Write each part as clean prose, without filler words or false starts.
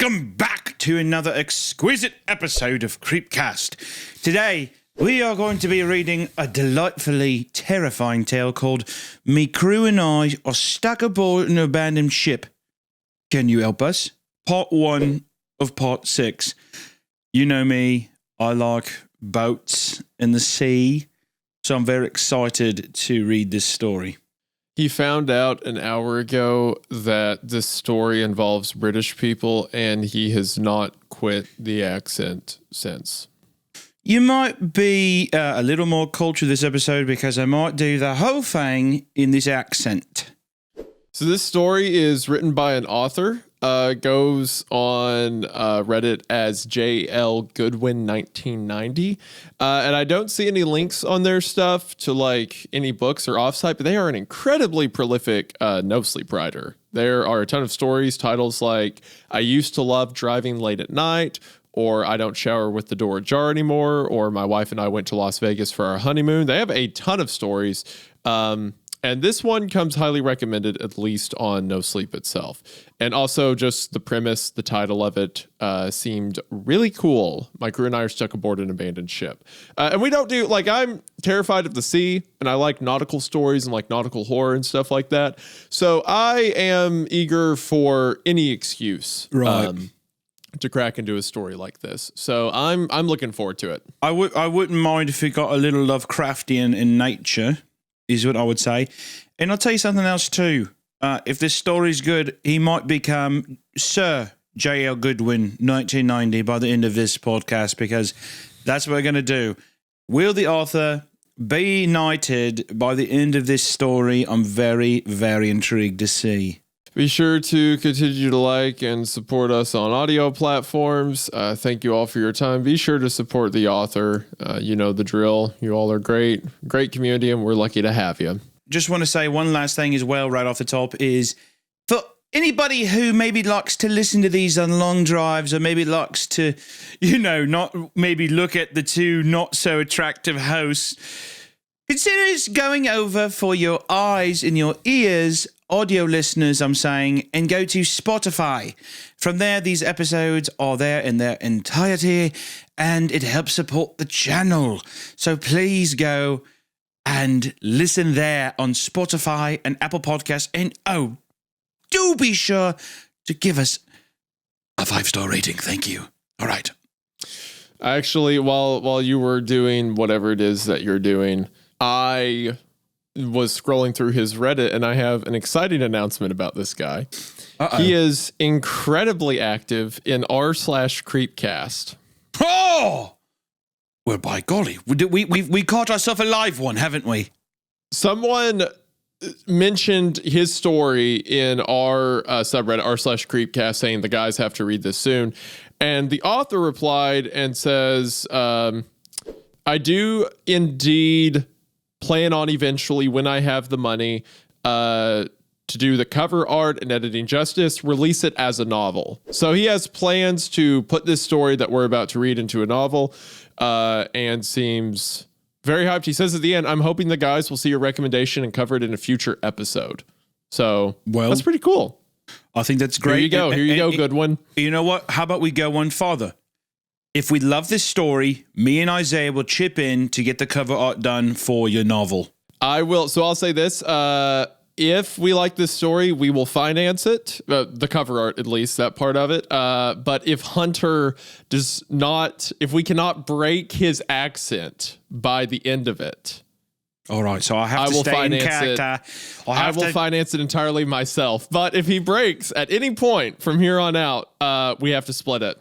Welcome back to another exquisite episode of Creepcast. Today, we are going to be reading a delightfully terrifying tale called Me Crew and I Are Stuck Aboard an Abandoned Ship. Can you help us? Part 1 of Part 6. You know me, I like boats and the sea, so I'm very excited to read this story. He found out an hour ago that this story involves British people, and he has not quit the accent since. You might be a little more cultured this episode because I might do the whole thing in this accent. So this story is written by an author, goes on Reddit as J.L. Goodwin 1990. And I don't see any links on their stuff to like any books or offsite, but they are an incredibly prolific no sleep writer. There are a ton of stories, titles like I Used to Love Driving Late at Night, or I Don't Shower with the Door Ajar Anymore, or My Wife and I Went to Las Vegas for Our Honeymoon. They have a ton of stories. And this one comes highly recommended, at least on No Sleep itself. And also just the premise, the title of it seemed really cool. My crew and I are stuck aboard an abandoned ship. And we don't do, like, I'm terrified of the sea, and I like nautical stories and like nautical horror and stuff like that. So I am eager for any excuse. Right. To crack into a story like this. So I'm looking forward to it. I wouldn't mind if it got a little Lovecraftian in nature, is what I would say. And I'll tell you something else too. If this story's good, he might become Sir J.L. Goodwin 1990 by the end of this podcast, because that's what we're going to do. Will the author be knighted by the end of this story? I'm very, very intrigued to see. Be sure to continue to like and support us on audio platforms. Thank you all for your time. Be sure to support the author. You know the drill. You all are great. Great community, and we're lucky to have you. Just want to say one last thing as well right off the top is for anybody who maybe likes to listen to these on long drives, or maybe likes to, not maybe look at the two not so attractive hosts, consider going over for your eyes and your ears, audio listeners, I'm saying, and go to Spotify. From there, these episodes are there in their entirety, and it helps support the channel. So please go and listen there on Spotify and Apple Podcasts. And do be sure to give us a 5-star rating. Thank you. All right. Actually, while you were doing whatever it is that you're doing, I was scrolling through his Reddit, and I have an exciting announcement about this guy. Uh-oh. He is incredibly active in r/Creepcast. Oh! Well, by golly, we caught ourselves a live one, haven't we? Someone mentioned his story in our subreddit, r/Creepcast, saying the guys have to read this soon. And the author replied and says, I do indeed plan on eventually, when I have the money, to do the cover art and editing justice, release it as a novel. So he has plans to put this story that we're about to read into a novel, and seems very hyped. He says at the end, I'm hoping the guys will see your recommendation and cover it in a future episode. So that's pretty cool. I think that's great. Here you go, Goodwin. You know what? How about we go one farther? If we love this story, me and Isaiah will chip in to get the cover art done for your novel. I will. So I'll say this. If we like this story, we will finance it. The cover art, at least, that part of it. But if Hunter does not, if we cannot break his accent by the end of it. All right. So I will stay in character. I will finance it entirely myself. But if he breaks at any point from here on out, we have to split it.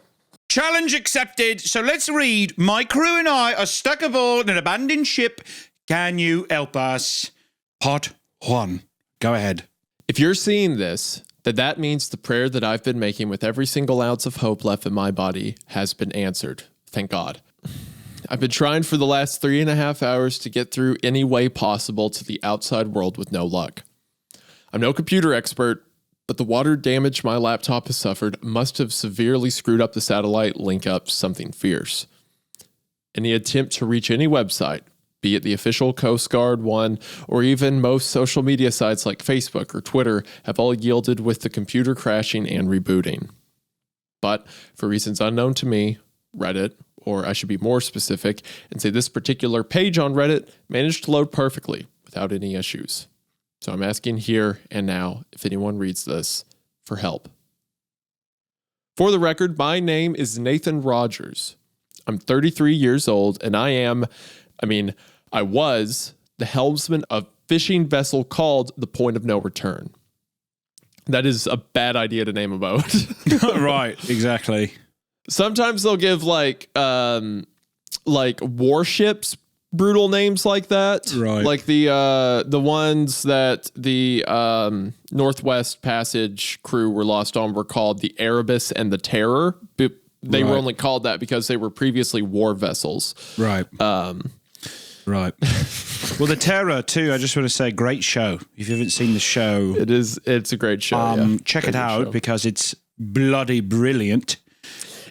Challenge accepted. So let's read. My crew and I are stuck aboard an abandoned ship. Can you help us? Part 1. Go ahead. If you're seeing this, that means the prayer that I've been making with every single ounce of hope left in my body has been answered. Thank God. I've been trying for the last 3.5 hours to get through any way possible to the outside world with no luck. I'm no computer expert, but the water damage my laptop has suffered must have severely screwed up the satellite link up something fierce. Any attempt to reach any website, be it the official Coast Guard one, or even most social media sites like Facebook or Twitter, have all yielded with the computer crashing and rebooting. But for reasons unknown to me, Reddit, or I should be more specific and say this particular page on Reddit managed to load perfectly without any issues. So I'm asking here and now, if anyone reads this, for help. For the record, my name is Nathan Rogers. I'm 33 years old, and I was the helmsman of a fishing vessel called the Point of No Return. That is a bad idea to name a boat. Right, exactly. Sometimes they'll give like warships brutal names like that. Right. Like the ones that the Northwest Passage crew were lost on were called the Erebus and the Terror. They were only called that because they were previously war vessels. Right. Right. Well, the Terror too. I just want to say, great show. If you haven't seen the show, it's a great show. Check it out because it's bloody brilliant.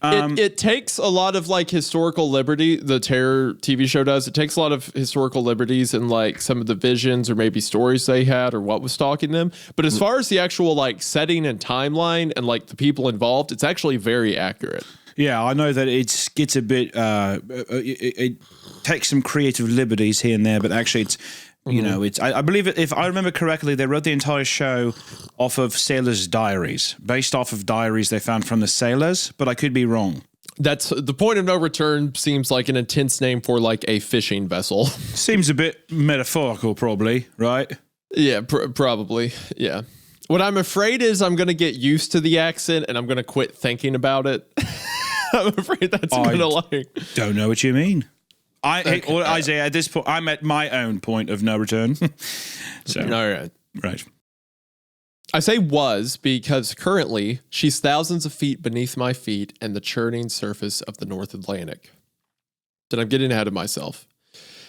It takes a lot of like historical liberty. The Terror TV show does. It takes a lot of historical liberties in like some of the visions or maybe stories they had or what was stalking them. But as far as the actual like setting and timeline and like the people involved, it's actually very accurate. Yeah, I know that it gets a bit. It takes some creative liberties here and there, but actually, it's it's. I believe it, if I remember correctly, they wrote the entire show off of sailors' diaries, based off of diaries they found from the sailors. But I could be wrong. That's the Point of No Return. Seems like an intense name for like a fishing vessel. Seems a bit metaphorical, probably, right? Yeah, probably. Yeah. What I'm afraid is I'm going to get used to the accent and I'm going to quit thinking about it. I'm afraid that's going to like. Don't know what you mean. Isaiah, at this point, I'm at my own point of no return. So, all right. I say was because currently she's thousands of feet beneath my feet and the churning surface of the North Atlantic. Then I'm getting ahead of myself.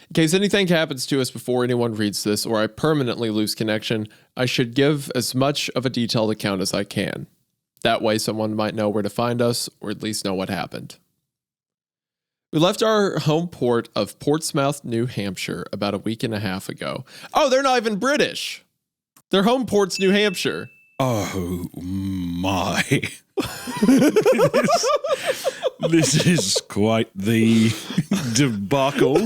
In case anything happens to us before anyone reads this or I permanently lose connection, I should give as much of a detailed account as I can. That way someone might know where to find us or at least know what happened. We left our home port of Portsmouth, New Hampshire about a week and a half ago. Oh, they're not even British. Their home port's New Hampshire. Oh my. This is quite the debacle.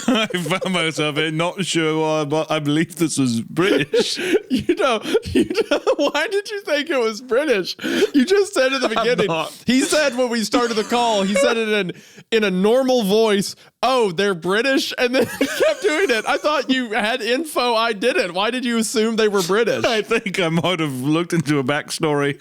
I found myself not sure why, but I believe this was British. You know, why did you think it was British? You just said at the beginning. He said when we started the call, he said it in a normal voice. Oh, they're British? And then he kept doing it. I thought you had info I didn't. Why did you assume they were British? I think I might have looked into a backstory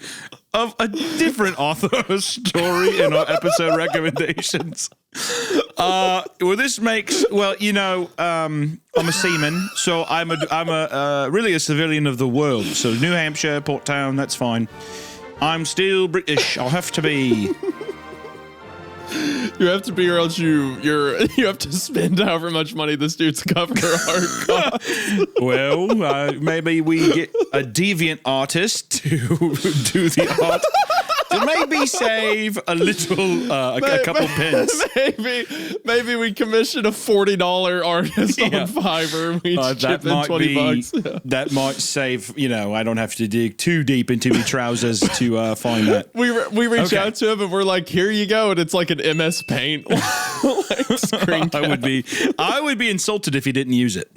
of a different author's story in our episode recommendations. This makes, I'm a seaman, so I'm really a civilian of the world. So New Hampshire, Port Town, that's fine. I'm still British. I'll have to be. You have to be, or else you have to spend however much money this dude's cover art costs. Well, maybe we get a deviant artist to do the art. To maybe save a little, a couple pence. Maybe we commission a $40 artist on Fiverr. We chip in $20. Yeah. That might save. I don't have to dig too deep into my trousers to find that. We reach out to him and we're like, here you go, and it's like an MS Paint screen cap. I would be insulted if he didn't use it.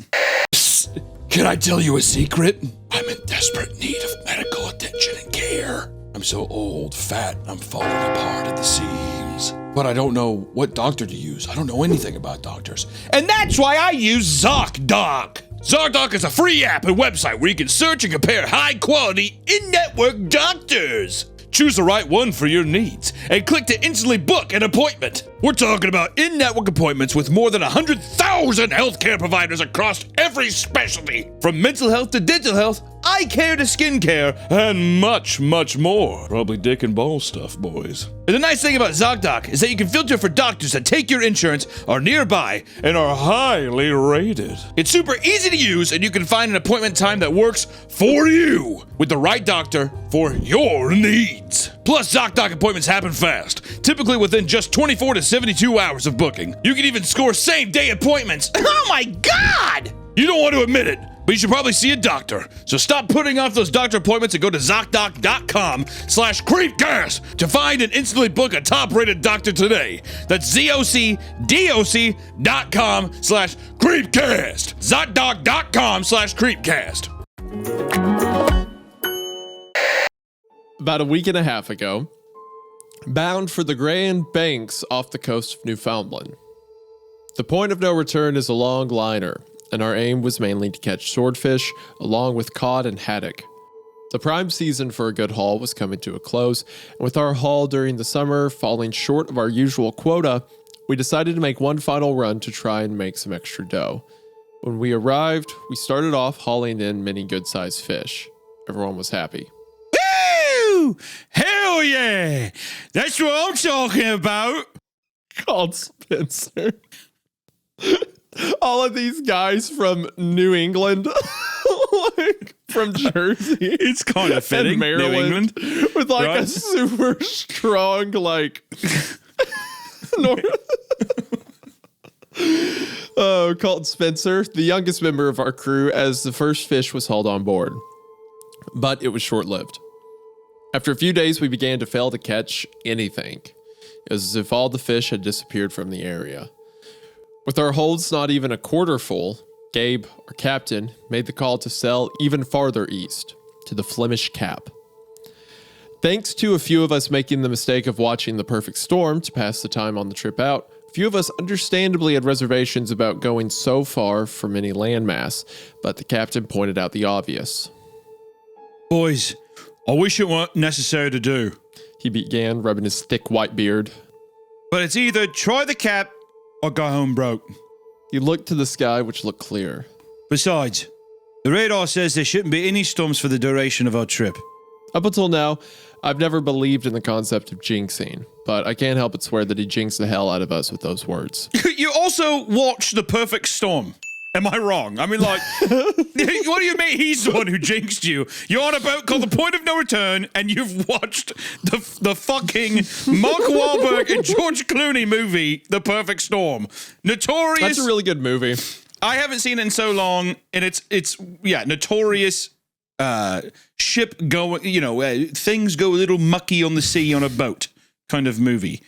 Psst, can I tell you a secret? I'm in desperate need of medical attention and care. I'm so old, fat, I'm falling apart at the seams. But I don't know what doctor to use. I don't know anything about doctors. And that's why I use ZocDoc. ZocDoc is a free app and website where you can search and compare high-quality, in-network doctors. Choose the right one for your needs and click to instantly book an appointment. We're talking about in-network appointments with more than 100,000 healthcare providers across every specialty, from mental health to dental health, eye care to skin care, and much, much more. Probably dick and ball stuff, boys. And the nice thing about ZocDoc is that you can filter for doctors that take your insurance, are nearby, and are highly rated. It's super easy to use, and you can find an appointment time that works for you with the right doctor for your needs. Plus, ZocDoc appointments happen fast, typically within just 24 to 72 hours of booking. You can even score same-day appointments. Oh my God! You don't want to admit it, but you should probably see a doctor. So stop putting off those doctor appointments and go to ZocDoc.com/creepcast to find and instantly book a top-rated doctor today. That's ZocDoc.com/creepcast. ZocDoc.com/creepcast. About a week and a half ago, bound for the Grand Banks off the coast of Newfoundland. The point of no return is a long liner, and our aim was mainly to catch swordfish along with cod and haddock. The prime season for a good haul was coming to a close, and with our haul during the summer falling short of our usual quota, we decided to make one final run to try and make some extra dough. When we arrived, we started off hauling in many good-sized fish. Everyone was happy. Woo! Hell yeah! That's what I'm talking about. Called Spencer. All of these guys from New England, like from Jersey, It's kind of fitting, and Maryland, New England. with like right? a super strong, like, called Spencer, the youngest member of our crew, as the first fish was hauled on board. But it was short-lived. After a few days, we began to fail to catch anything. It was as if all the fish had disappeared from the area. With our holds not even a quarter full, Gabe, our captain, made the call to sail even farther east, to the Flemish Cap. Thanks to a few of us making the mistake of watching The Perfect Storm to pass the time on the trip out, a few of us understandably had reservations about going so far from any landmass, but the captain pointed out the obvious. Boys, I wish it weren't necessary to do, He began, rubbing his thick white beard. but it's either try the cap or go home broke. He looked to the sky, which looked clear. Besides, the radar says there shouldn't be any storms for the duration of our trip. Up until now, I've never believed in the concept of jinxing, but I can't help but swear that he jinxed the hell out of us with those words. You also watched The Perfect Storm. Am I wrong? I mean, like, what do you mean he's the one who jinxed you? You're on a boat called The Point of No Return, and you've watched the fucking Mark Wahlberg and George Clooney movie, The Perfect Storm. Notorious. That's a really good movie. I haven't seen it in so long, and it's notorious ship going, things go a little mucky on the sea on a boat kind of movie.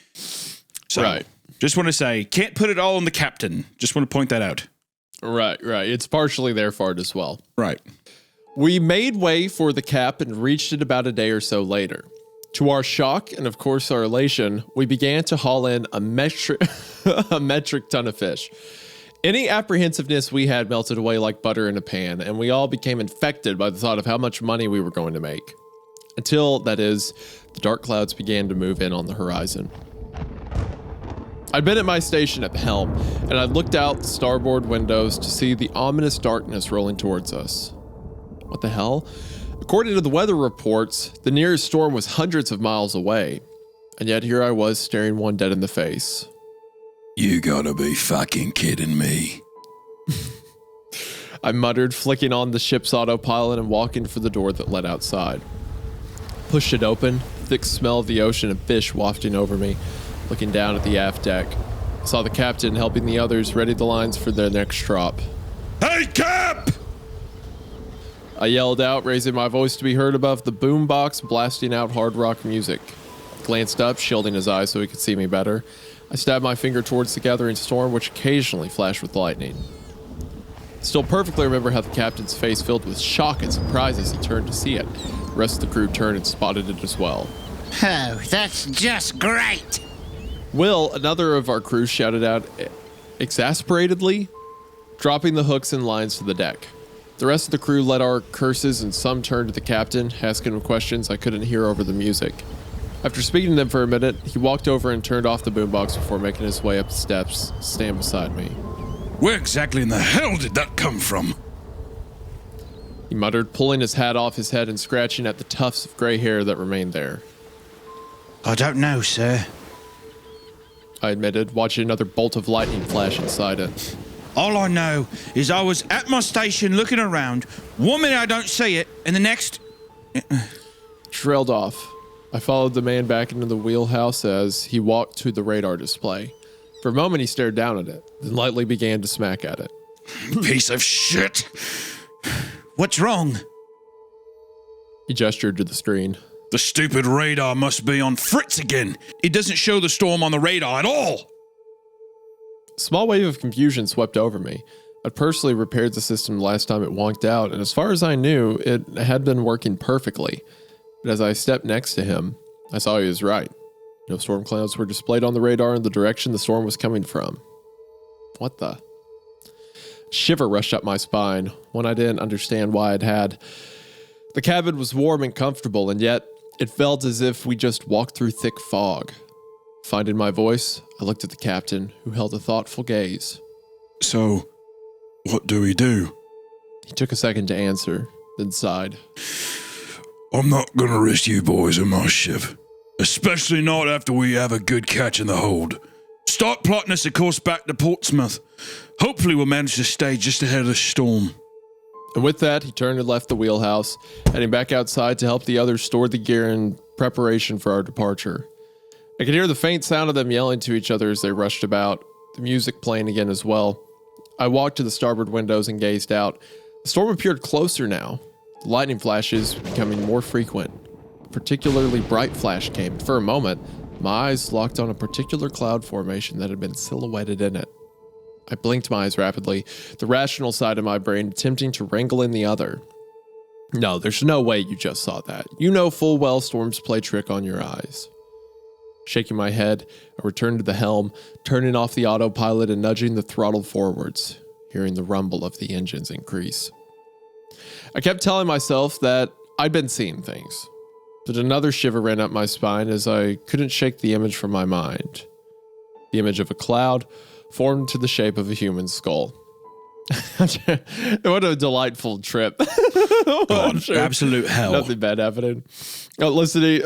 So, Right. Just want to say, can't put it all on the captain. Just want to point that out. Right. It's partially their fault as well. Right. We made way for the cap and reached it about a day or so later. To our shock and, of course, our elation, we began to haul in a metric ton of fish. Any apprehensiveness we had melted away like butter in a pan, and we all became infected by the thought of how much money we were going to make. Until, that is, the dark clouds began to move in on the horizon. I'd been at my station at the helm, and I looked out the starboard windows to see the ominous darkness rolling towards us. What the hell? According to the weather reports, the nearest storm was hundreds of miles away, and yet here I was staring one dead in the face. You gotta be fucking kidding me. I muttered, flicking on the ship's autopilot and walking for the door that led outside. Pushed it open, thick smell of the ocean and fish wafting over me. Looking down at the aft deck, saw the captain helping the others ready the lines for their next drop. Hey, Cap! I yelled out, raising my voice to be heard above the boombox blasting out hard rock music. Glanced up, shielding his eyes so he could see me better. I stabbed my finger towards the gathering storm, which occasionally flashed with lightning. Still perfectly remember how the captain's face filled with shock and surprise as he turned to see it. The rest of the crew turned and spotted it as well. Oh, that's just great! Will, another of our crew, shouted out exasperatedly, dropping the hooks and lines to the deck. The rest of the crew let our curses, and some turned to the captain, asking him questions I couldn't hear over the music. After speaking to them for a minute, he walked over and turned off the boombox before making his way up the steps to stand beside me. Where exactly in the hell did that come from? He muttered, pulling his hat off his head and scratching at the tufts of gray hair that remained there. I don't know, sir. I admitted, watching another bolt of lightning flash inside it. All I know is I was at my station looking around. 1 minute I don't see it, and the next... Trailed off. I followed the man back into the wheelhouse as he walked to the radar display. For a moment, he stared down at it, then lightly began to smack at it. Piece of shit. What's wrong? He gestured to the screen. The stupid radar must be on Fritz again. It doesn't show the storm on the radar at all. A small wave of confusion swept over me. I'd personally repaired the system the last time it wonked out, and as far as I knew, it had been working perfectly. But as I stepped next to him, I saw he was right. No storm clouds were displayed on the radar in the direction the storm was coming from. What the? A shiver rushed up my spine, one I didn't understand why I'd had. The cabin was warm and comfortable, and yet it felt as if we just walked through thick fog. Finding my voice, I looked at the captain, who held a thoughtful gaze. So, what do we do? He took a second to answer, then sighed. I'm not gonna risk you boys in my ship. Especially not after we have a good catch in the hold. Start plotting us a course back to Portsmouth. Hopefully we'll manage to stay just ahead of the storm. And with that, he turned and left the wheelhouse, heading back outside to help the others store the gear in preparation for our departure. I could hear the faint sound of them yelling to each other as they rushed about, the music playing again as well. I walked to the starboard windows and gazed out. The storm appeared closer now, the lightning flashes becoming more frequent. A particularly bright flash came. For a moment, my eyes locked on a particular cloud formation that had been silhouetted in it. I blinked my eyes rapidly, the rational side of my brain attempting to wrangle in the other. No, there's no way you just saw that. You know full well storms play trick on your eyes. Shaking my head, I returned to the helm, turning off the autopilot and nudging the throttle forwards, hearing the rumble of the engines increase. I kept telling myself that I'd been seeing things, but another shiver ran up my spine as I couldn't shake the image from my mind. The image of a cloud formed to the shape of a human skull. What a delightful trip. God, absolute hell. Nothing bad happening. Let's get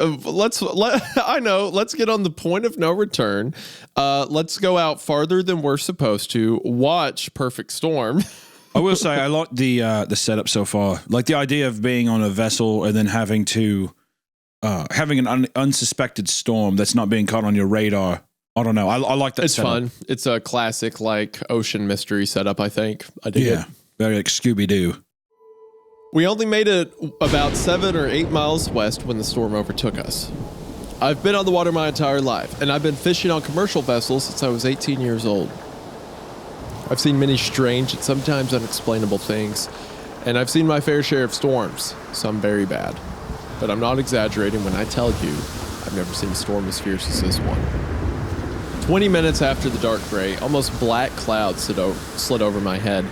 on the point of no return. Let's go out farther than we're supposed to. Watch Perfect Storm. I will say I like the setup so far. Like the idea of being on a vessel and then having having an unsuspected storm that's not being caught on your radar. I don't know. I like that. It's setup. fun. It's a classic like ocean mystery setup, I think. I dig it. Very like Scooby-Doo. We only made it about 7 or 8 miles west when the storm overtook us. I've been on the water my entire life, and I've been fishing on commercial vessels since I was 18 years old. I've seen many strange and sometimes unexplainable things, and I've seen my fair share of storms, some very bad. But I'm not exaggerating when I tell you I've never seen a storm as fierce as this one. 20 minutes after the dark gray, almost black clouds slid over my head.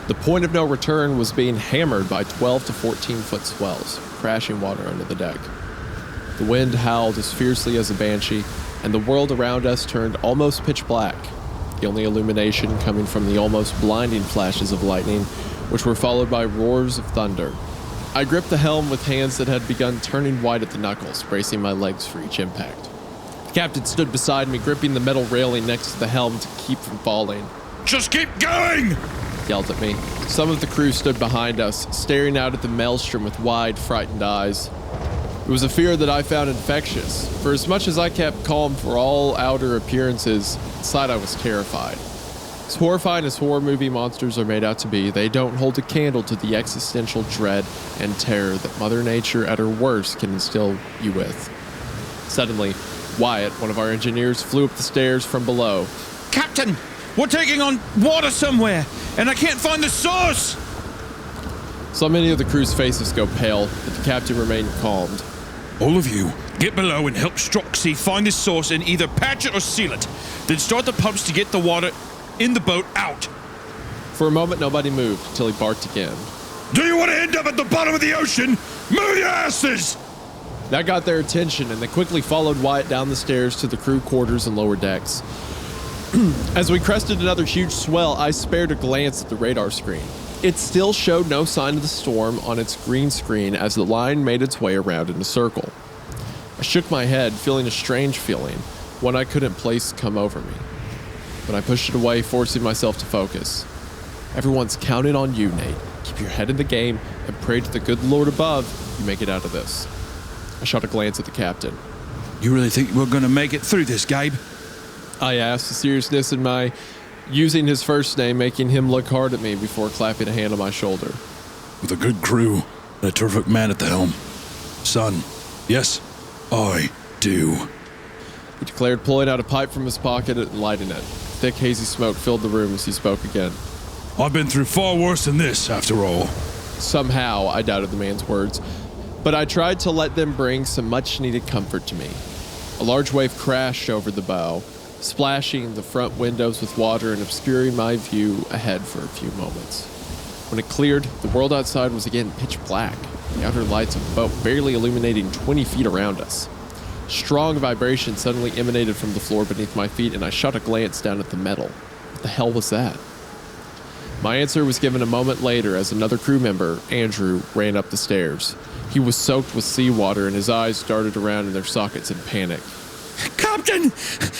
The point of no return was being hammered by 12 to 14 foot swells, crashing water under the deck. The wind howled as fiercely as a banshee, and the world around us turned almost pitch black, the only illumination coming from the almost blinding flashes of lightning, which were followed by roars of thunder. I gripped the helm with hands that had begun turning white at the knuckles, bracing my legs for each impact. The captain stood beside me, gripping the metal railing next to the helm to keep from falling. Just keep going! Yelled at me. Some of the crew stood behind us, staring out at the maelstrom with wide, frightened eyes. It was a fear that I found infectious. For as much as I kept calm for all outer appearances, inside I was terrified. As horrifying as horror movie monsters are made out to be, they don't hold a candle to the existential dread and terror that Mother Nature at her worst can instill you with. Suddenly, Wyatt, one of our engineers, flew up the stairs from below. Captain, we're taking on water somewhere, and I can't find the source! So many of the crew's faces go pale, but the captain remained calmed. All of you, get below and help Stroxy find this source and either patch it or seal it. Then start the pumps to get the water in the boat out. For a moment, nobody moved until he barked again. Do you want to end up at the bottom of the ocean? Move your asses! That got their attention, and they quickly followed Wyatt down the stairs to the crew quarters and lower decks. As we crested another huge swell, I spared a glance at the radar screen. It still showed no sign of the storm on its green screen as the line made its way around in a circle. I shook my head, feeling a strange feeling, one I couldn't place come over me. But I pushed it away, forcing myself to focus. Everyone's counting on you, Nate. Keep your head in the game and pray to the good Lord above you make it out of this. I shot a glance at the captain. You really think we're going to make it through this, Gabe? I asked, the seriousness in my using his first name making him look hard at me before clapping a hand on my shoulder. with a good crew and a terrific man at the helm. Son, yes, I do. He declared, pulling out a pipe from his pocket and lighting it. Thick, hazy smoke filled the room as he spoke again. I've been through far worse than this, after all. Somehow, I doubted the man's words, but I tried to let them bring some much-needed comfort to me. A large wave crashed over the bow, splashing the front windows with water and obscuring my view ahead for a few moments. When it cleared, the world outside was again pitch black, the outer lights of the boat barely illuminating 20 feet around us. Strong vibration suddenly emanated from the floor beneath my feet, and I shot a glance down at the metal. What the hell was that? My answer was given a moment later as another crew member, Andrew, ran up the stairs. He was soaked with seawater, and his eyes darted around in their sockets in panic. Captain,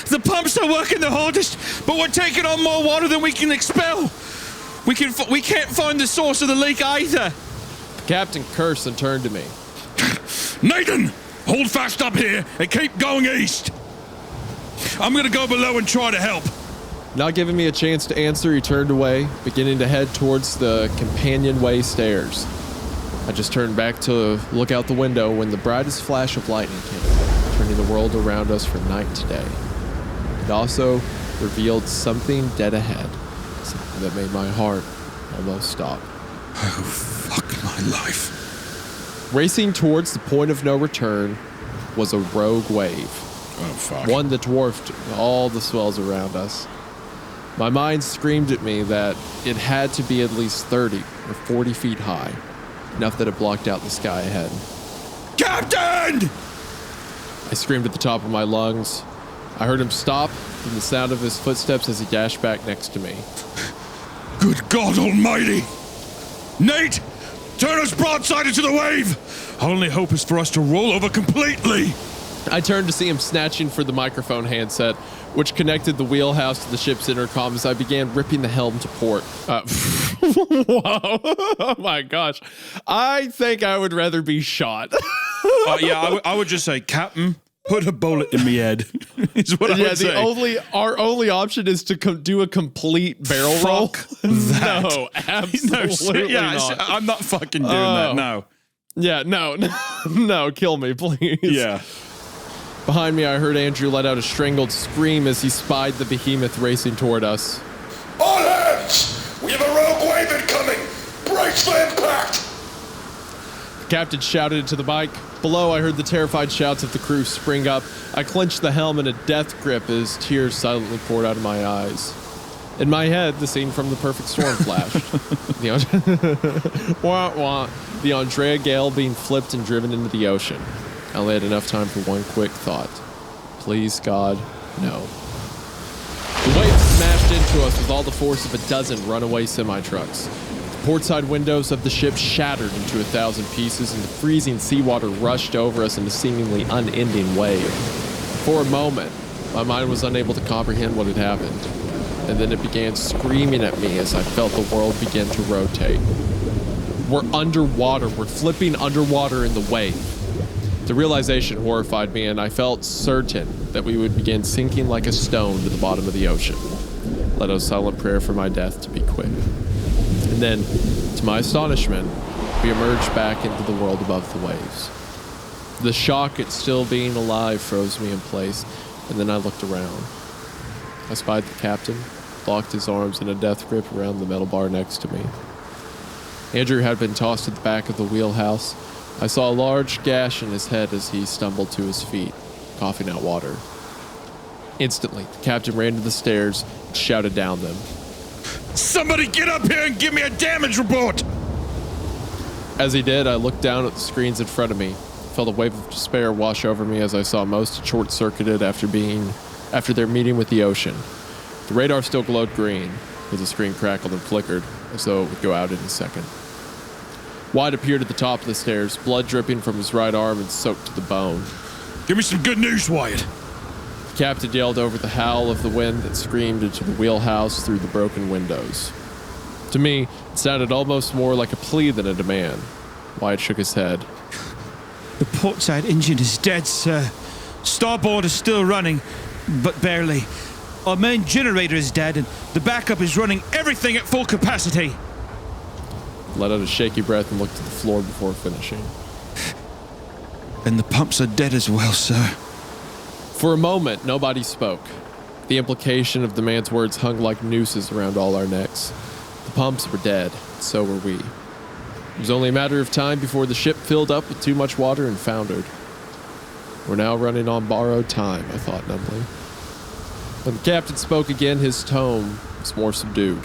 the pumps are working the hardest, but we're taking on more water than we can expel. We can't find the source of the leak either. The captain cursed and turned to me. Nathan, hold fast up here and keep going east. I'm gonna go below and try to help. Not giving me a chance to answer, he turned away, beginning to head towards the companionway stairs. I just turned back to look out the window when the brightest flash of lightning came, turning the world around us from night to day. It also revealed something dead ahead, something that made my heart almost stop. Oh, fuck my life. Racing towards the point of no return was a rogue wave. Oh, fuck. One that dwarfed all the swells around us. My mind screamed at me that it had to be at least 30 or 40 feet high, enough that it blocked out the sky ahead. Captain! I screamed at the top of my lungs. I heard him stop and the sound of his footsteps as he dashed back next to me. Good God Almighty! Nate! Turn us broadside into the wave! Our only hope is for us to roll over completely! I turned to see him snatching for the microphone handset, which connected the wheelhouse to the ship's intercom as I began ripping the helm to port. Whoa. Oh my gosh. I think I would rather be shot. I would just say, Captain, put a bullet in me head. Is what I would say. Our only option is to do a complete barrel roll. That. No, absolutely not. I'm not fucking doing that. No. Yeah, no, kill me, please. Yeah. Behind me, I heard Andrew let out a strangled scream as he spied the behemoth racing toward us. All hands! We have a rogue wave incoming! Brace for impact! The captain shouted into the mic. Below, I heard the terrified shouts of the crew spring up. I clenched the helm in a death grip as tears silently poured out of my eyes. In my head, the scene from The Perfect Storm flashed. The Andrea Gale being flipped and driven into the ocean. I only had enough time for one quick thought. Please, God, no. The wave smashed into us with all the force of a dozen runaway semi-trucks. The portside windows of the ship shattered into 1,000 pieces, and the freezing seawater rushed over us in a seemingly unending wave. For a moment, my mind was unable to comprehend what had happened, and then it began screaming at me as I felt the world begin to rotate. We're underwater. We're flipping underwater in the wave. The realization horrified me, and I felt certain that we would begin sinking like a stone to the bottom of the ocean. Let a silent prayer for my death to be quick. And then, to my astonishment, we emerged back into the world above the waves. The shock at still being alive froze me in place, and then I looked around. I spied the captain, locked his arms in a death grip around the metal bar next to me. Andrew had been tossed to the back of the wheelhouse. I saw a large gash in his head as he stumbled to his feet, coughing out water. Instantly, the captain ran to the stairs and shouted down them. Somebody get up here and give me a damage report! As he did, I looked down at the screens in front of me, felt a wave of despair wash over me as I saw most short-circuited after their meeting with the ocean. The radar still glowed green, but the screen crackled and flickered, as though it would go out in a second. Wyatt appeared at the top of the stairs, blood dripping from his right arm and soaked to the bone. Give me some good news, Wyatt. The captain yelled over the howl of the wind that screamed into the wheelhouse through the broken windows. To me, it sounded almost more like a plea than a demand. Wyatt shook his head. The portside engine is dead, sir. Starboard is still running, but barely. Our main generator is dead, and the backup is running everything at full capacity. let out a shaky breath and looked at the floor before finishing. And the pumps are dead as well, sir. For a moment, nobody spoke. The implication of the man's words hung like nooses around all our necks. The pumps were dead, so were we. It was only a matter of time before the ship filled up with too much water and foundered. We're now running on borrowed time, I thought numbly. When the captain spoke again, his tone was more subdued.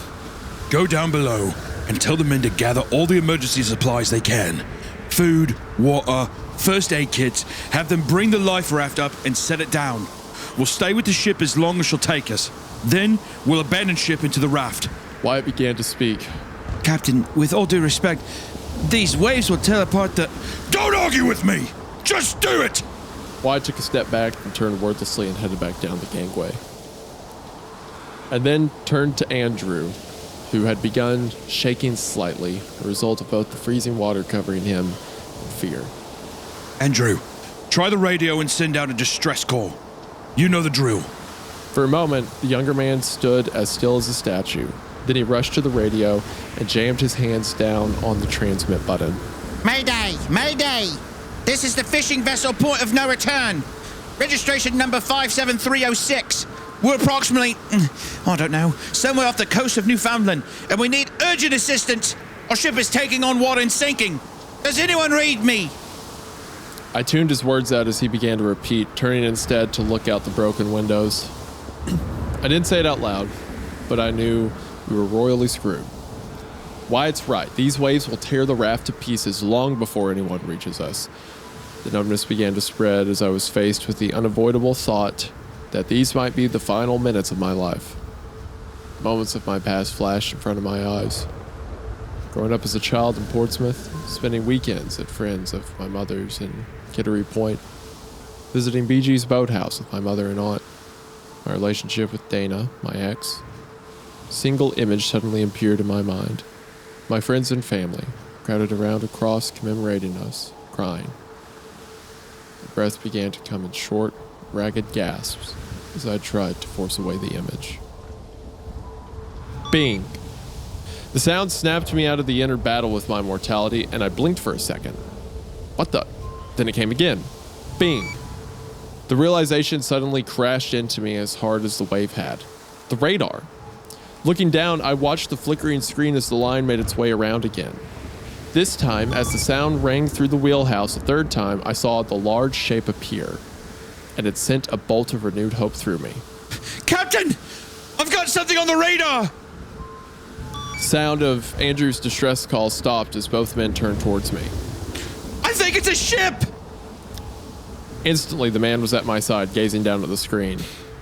Go down below and tell the men to gather all the emergency supplies they can. Food, water, first aid kits. Have them bring the life raft up and set it down. We'll stay with the ship as long as she'll take us. Then we'll abandon ship into the raft. Wyatt began to speak. Captain, with all due respect, these waves will tear apart the... Don't argue with me! Just do it! Wyatt took a step back and turned wordlessly and headed back down the gangway. And then turned to Andrew, who had begun shaking slightly, a result of both the freezing water covering him and fear. Andrew, try the radio and send out a distress call. You know the drill. For a moment, the younger man stood as still as a statue. Then he rushed to the radio and jammed his hands down on the transmit button. Mayday! Mayday! This is the fishing vessel Port of No Return. Registration number 57306. We're approximately, I don't know, somewhere off the coast of Newfoundland, and we need urgent assistance. Our ship is taking on water and sinking. Does anyone read me? I tuned his words out as he began to repeat, turning instead to look out the broken windows. I didn't say it out loud, but I knew we were royally screwed. Wyatt's right. These waves will tear the raft to pieces long before anyone reaches us. The numbness began to spread as I was faced with the unavoidable thought that these might be the final minutes of my life. Moments of my past flashed in front of my eyes. Growing up as a child in Portsmouth, spending weekends at friends of my mother's in Kittery Point, visiting BG's boathouse with my mother and aunt, my relationship with Dana, my ex. A single image suddenly appeared in my mind. My friends and family, crowded around a cross commemorating us, crying. My breath began to come in short, ragged gasps as I tried to force away the image. Bing! The sound snapped me out of the inner battle with my mortality, and I blinked for a second. What the? Then it came again. Bing! The realization suddenly crashed into me as hard as the wave had. The radar! Looking down, I watched the flickering screen as the line made its way around again. This time, as the sound rang through the wheelhouse a third time, I saw the large shape appear, and it sent a bolt of renewed hope through me. Captain! I've got something on the radar! The sound of Andrew's distress call stopped as both men turned towards me. I think it's a ship! Instantly, the man was at my side, gazing down at the screen.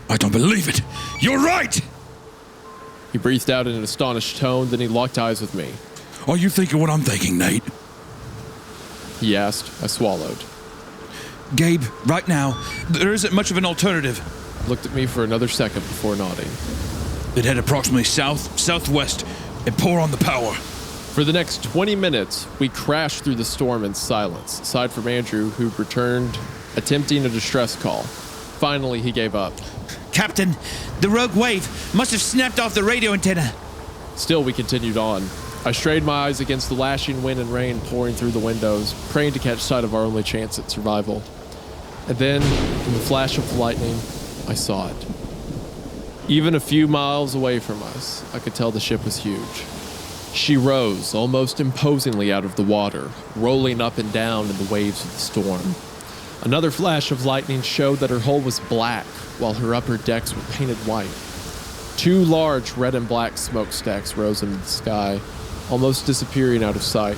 I don't believe it. You're right! He breathed out in an astonished tone, then he locked eyes with me. Are you thinking what I'm thinking, Nate? He asked. I swallowed. Gabe, right now, there isn't much of an alternative. Looked at me for another second before nodding. They'd head approximately south-southwest and pour on the power. For the next 20 minutes, we crashed through the storm in silence, aside from Andrew, who returned, attempting a distress call. Finally, he gave up. Captain, the rogue wave must have snapped off the radio antenna. Still, we continued on. I strained my eyes against the lashing wind and rain pouring through the windows, praying to catch sight of our only chance at survival. And then, in the flash of lightning, I saw it. Even a few miles away from us, I could tell the ship was huge. She rose almost imposingly out of the water, rolling up and down in the waves of the storm. Another flash of lightning showed that her hull was black, while her upper decks were painted white. Two large red and black smokestacks rose into the sky, almost disappearing out of sight.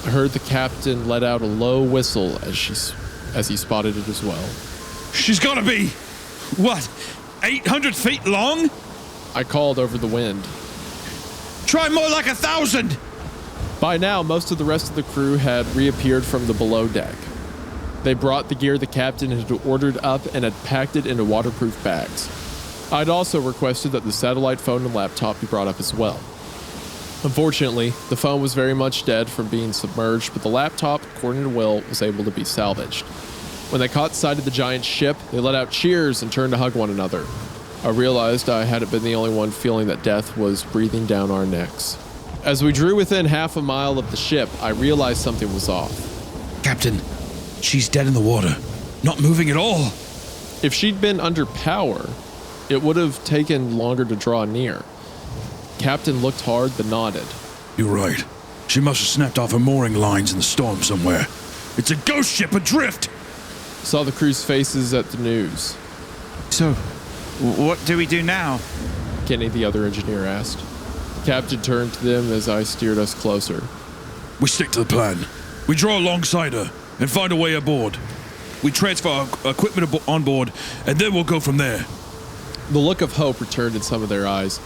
I heard the captain let out a low whistle as he spotted it as well. She's gotta be, what, 800 feet long? I called over the wind. Try more like 1,000! By now, most of the rest of the crew had reappeared from the below deck. They brought the gear the captain had ordered up and had packed it into waterproof bags. I'd also requested that the satellite phone and laptop be brought up as well. Unfortunately, the phone was very much dead from being submerged, but the laptop, according to Will, was able to be salvaged. When they caught sight of the giant ship, they let out cheers and turned to hug one another. I realized I hadn't been the only one feeling that death was breathing down our necks. As we drew within half a mile of the ship, I realized something was off. Captain, she's dead in the water. Not moving at all. If she'd been under power, it would have taken longer to draw near. Captain looked hard but nodded. You're right. She must have snapped off her mooring lines in the storm somewhere. It's a ghost ship adrift! Saw the crew's faces at the news. So, what do we do now? Kenny, the other engineer, asked. The captain turned to them as I steered us closer. We stick to the plan. We draw alongside her and find a way aboard. We transfer our equipment on board, and then we'll go from there. The look of hope returned in some of their eyes,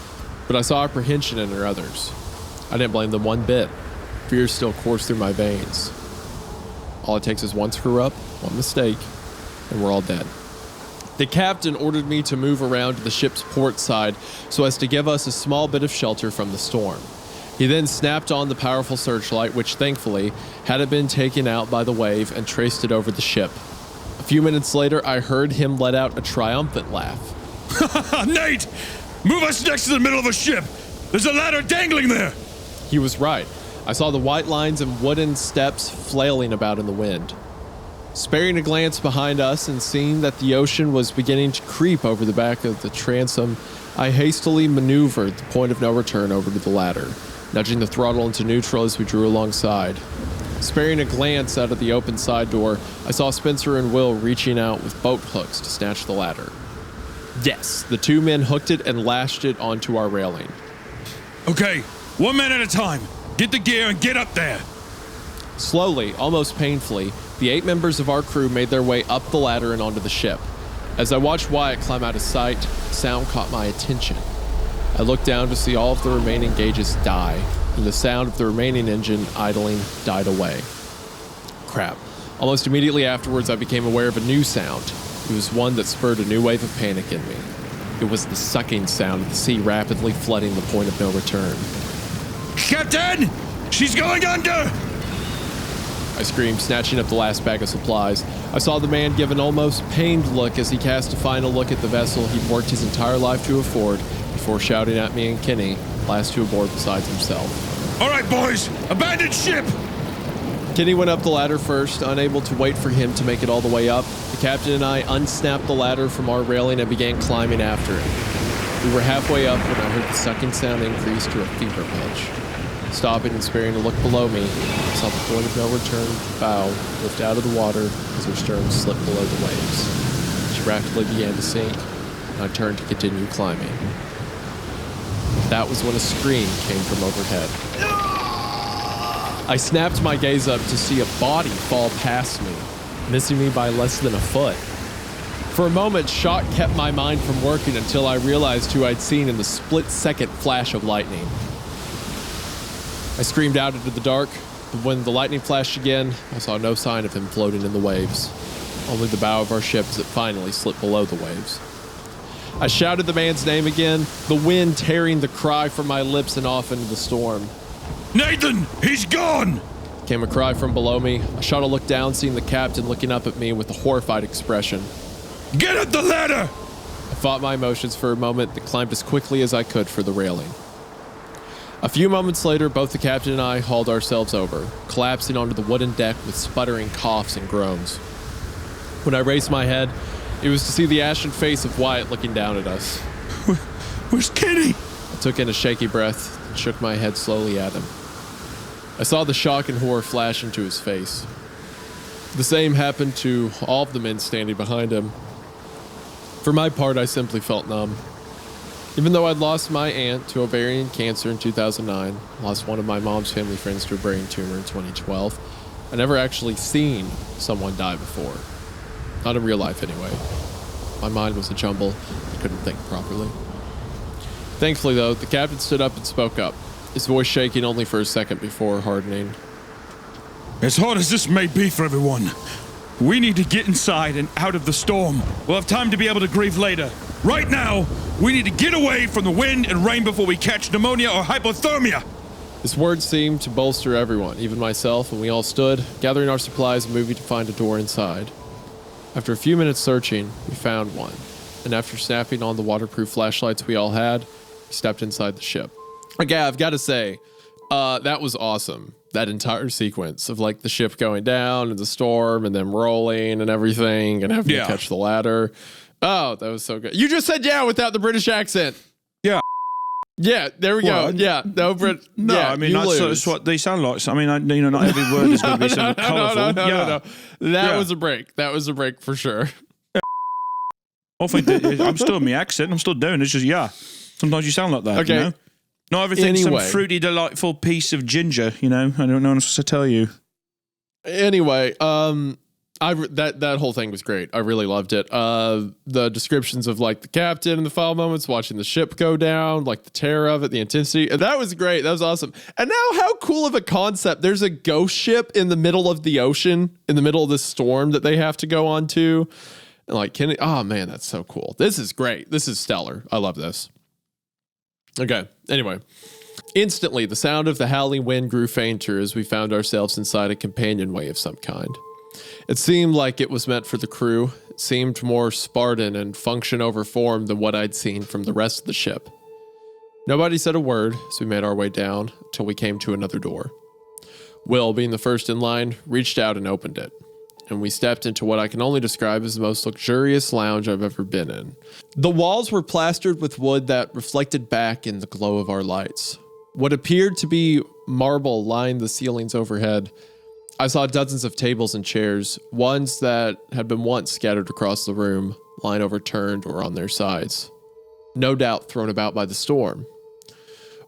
but I saw apprehension in their others. I didn't blame them one bit. Fear still coursed through my veins. All it takes is one screw up, one mistake, and we're all dead. The captain ordered me to move around to the ship's port side so as to give us a small bit of shelter from the storm. He then snapped on the powerful searchlight, which thankfully hadn't been taken out by the wave, and traced it over the ship. A few minutes later, I heard him let out a triumphant laugh. Nate! Move us next to the middle of the ship! There's a ladder dangling there! He was right. I saw the white lines and wooden steps flailing about in the wind. Sparing a glance behind us and seeing that the ocean was beginning to creep over the back of the transom, I hastily maneuvered the point of no return over to the ladder, nudging the throttle into neutral as we drew alongside. Sparing a glance out of the open side door, I saw Spencer and Will reaching out with boat hooks to snatch the ladder. Yes, the two men hooked it and lashed it onto our railing. Okay, one man at a time. Get the gear and get up there. Slowly, almost painfully, the 8 members of our crew made their way up the ladder and onto the ship. As I watched Wyatt climb out of sight, sound caught my attention. I looked down to see all of the remaining gauges die, and the sound of the remaining engine idling died away. Crap. Almost immediately afterwards, I became aware of a new sound. It was one that spurred a new wave of panic in me. It was the sucking sound of the sea rapidly flooding the point of no return. Captain! She's going under! I screamed, snatching up the last bag of supplies. I saw the man give an almost pained look as he cast a final look at the vessel he'd worked his entire life to afford before shouting at me and Kenny, last two aboard besides himself. All right, boys, abandon ship! Kenny went up the ladder first, unable to wait for him to make it all the way up. The captain and I unsnapped the ladder from our railing and began climbing after it. We were halfway up when I heard the sucking sound increase to a fever pitch. Stopping and sparing a look below me, I saw the point of no return bow lift out of the water as her stern slipped below the waves. She rapidly began to sink, and I turned to continue climbing. That was when a scream came from overhead. I snapped my gaze up to see a body fall past me, missing me by less than a foot. For a moment, shock kept my mind from working until I realized who I'd seen in the split-second flash of lightning. I screamed out into the dark, but when the lightning flashed again, I saw no sign of him floating in the waves. Only the bow of our ship as it finally slipped below the waves. I shouted the man's name again, the wind tearing the cry from my lips and off into the storm. Nathan, he's gone! Came a cry from below me. I shot a look down, seeing the captain looking up at me with a horrified expression. Get at the ladder! I fought my emotions for a moment, but climbed as quickly as I could for the railing. A few moments later, both the captain and I hauled ourselves over, collapsing onto the wooden deck with sputtering coughs and groans. When I raised my head, it was to see the ashen face of Wyatt looking down at us. Where's Kenny? I took in a shaky breath and shook my head slowly at him. I saw the shock and horror flash into his face. The same happened to all of the men standing behind him. For my part, I simply felt numb. Even though I'd lost my aunt to ovarian cancer in 2009, lost one of my mom's family friends to a brain tumor in 2012, I'd never actually seen someone die before. Not in real life, anyway. My mind was a jumble. I couldn't think properly. Thankfully, though, the captain stood up and spoke up, his voice shaking only for a second before hardening. As hard as this may be for everyone, we need to get inside and out of the storm. We'll have time to be able to grieve later. Right now, we need to get away from the wind and rain before we catch pneumonia or hypothermia. His words seemed to bolster everyone, even myself, and we all stood, gathering our supplies and moving to find a door inside. After a few minutes searching, we found one, and after snapping on the waterproof flashlights we all had, we stepped inside the ship. Okay, I've got to say, That was awesome. That entire sequence of like the ship going down and the storm and them rolling and everything and having to catch the ladder. Oh, that was so good. You just said yeah without the British accent. Yeah. Yeah, there we go. Yeah, no, no, yeah, I mean that's what they sound like. I mean, not every word is going to be so colourful. No. That was a break. That was a break for sure. I think I'm still in my accent. I'm still doing it. It's just sometimes you sound like that. Okay. You know? Not everything's Anyway. some fruity, delightful piece of ginger. You know, I don't know what I'm supposed to tell you. Anyway, that whole thing was great. I really loved it. The descriptions of like the captain and the final moments, watching the ship go down, like the terror of it, the intensity. That was great. That was awesome. And now how cool of a concept. There's a ghost ship in the middle of the ocean, in the middle of this storm that they have to go on to. And like, oh man, that's so cool. This is great. This is stellar. I love this. Okay. Anyway, instantly the sound of the howling wind grew fainter as we found ourselves inside a companionway of some kind. It seemed like it was meant for the crew. It seemed more Spartan and function over form than what I'd seen from the rest of the ship. Nobody said a word as we made our way down till we came to another door. Will, being the first in line, reached out and opened it, and we stepped into what I can only describe as the most luxurious lounge I've ever been in. The walls were plastered with wood that reflected back in the glow of our lights. What appeared to be marble lined the ceilings overhead. I saw dozens of tables and chairs, ones that had been once scattered across the room, lying overturned or on their sides. No doubt thrown about by the storm.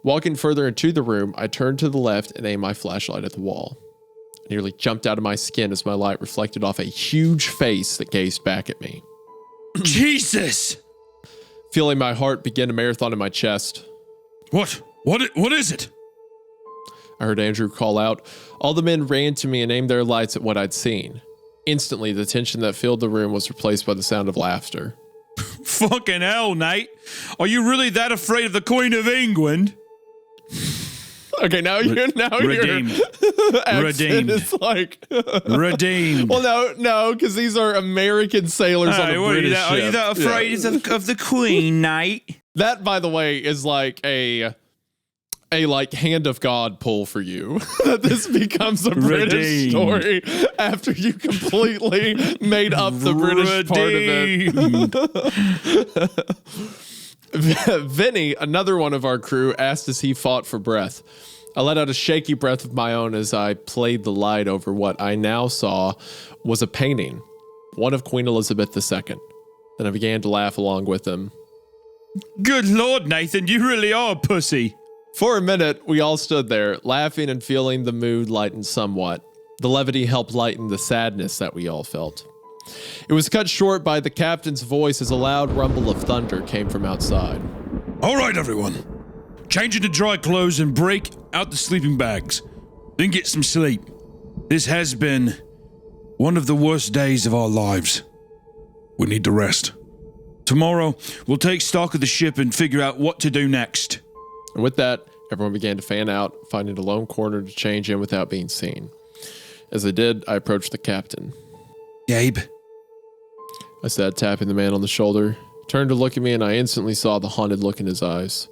Walking further into the room, I turned to the left and aimed my flashlight at the wall. I nearly jumped out of my skin as my light reflected off a huge face that gazed back at me. Jesus! Feeling my heart begin a marathon in my chest. What is it? I heard Andrew call out. All the men ran to me and aimed their lights at what I'd seen. Instantly, the tension that filled the room was replaced by the sound of laughter. Fucking hell, Nate. Are you really that afraid of the Queen of England? Okay, now you're redeemed. Redeemed. It's like redeemed. Well, no, because these are American sailors on a British ship. Are you that afraid of the Queen, Nate? That, by the way, is like a like hand of God pull for you. That this becomes a British story after you completely made up the British part of it. Vinny, another one of our crew, asked as he fought for breath. I let out a shaky breath of my own as I played the light over what I now saw was a painting, one of Queen Elizabeth II. Then I began to laugh along with him. Good Lord, Nathan, you really are a pussy. For a minute, we all stood there, laughing and feeling the mood lighten somewhat. The levity helped lighten the sadness that we all felt. It was cut short by the captain's voice as a loud rumble of thunder came from outside. All right, everyone. Change into dry clothes and break out the sleeping bags. Then get some sleep. This has been one of the worst days of our lives. We need to rest. Tomorrow, we'll take stock of the ship and figure out what to do next. And with that, everyone began to fan out, finding a lone corner to change in without being seen. As they did, I approached the captain. Gabe? I said, tapping the man on the shoulder. He turned to look at me, and I instantly saw the haunted look in his eyes.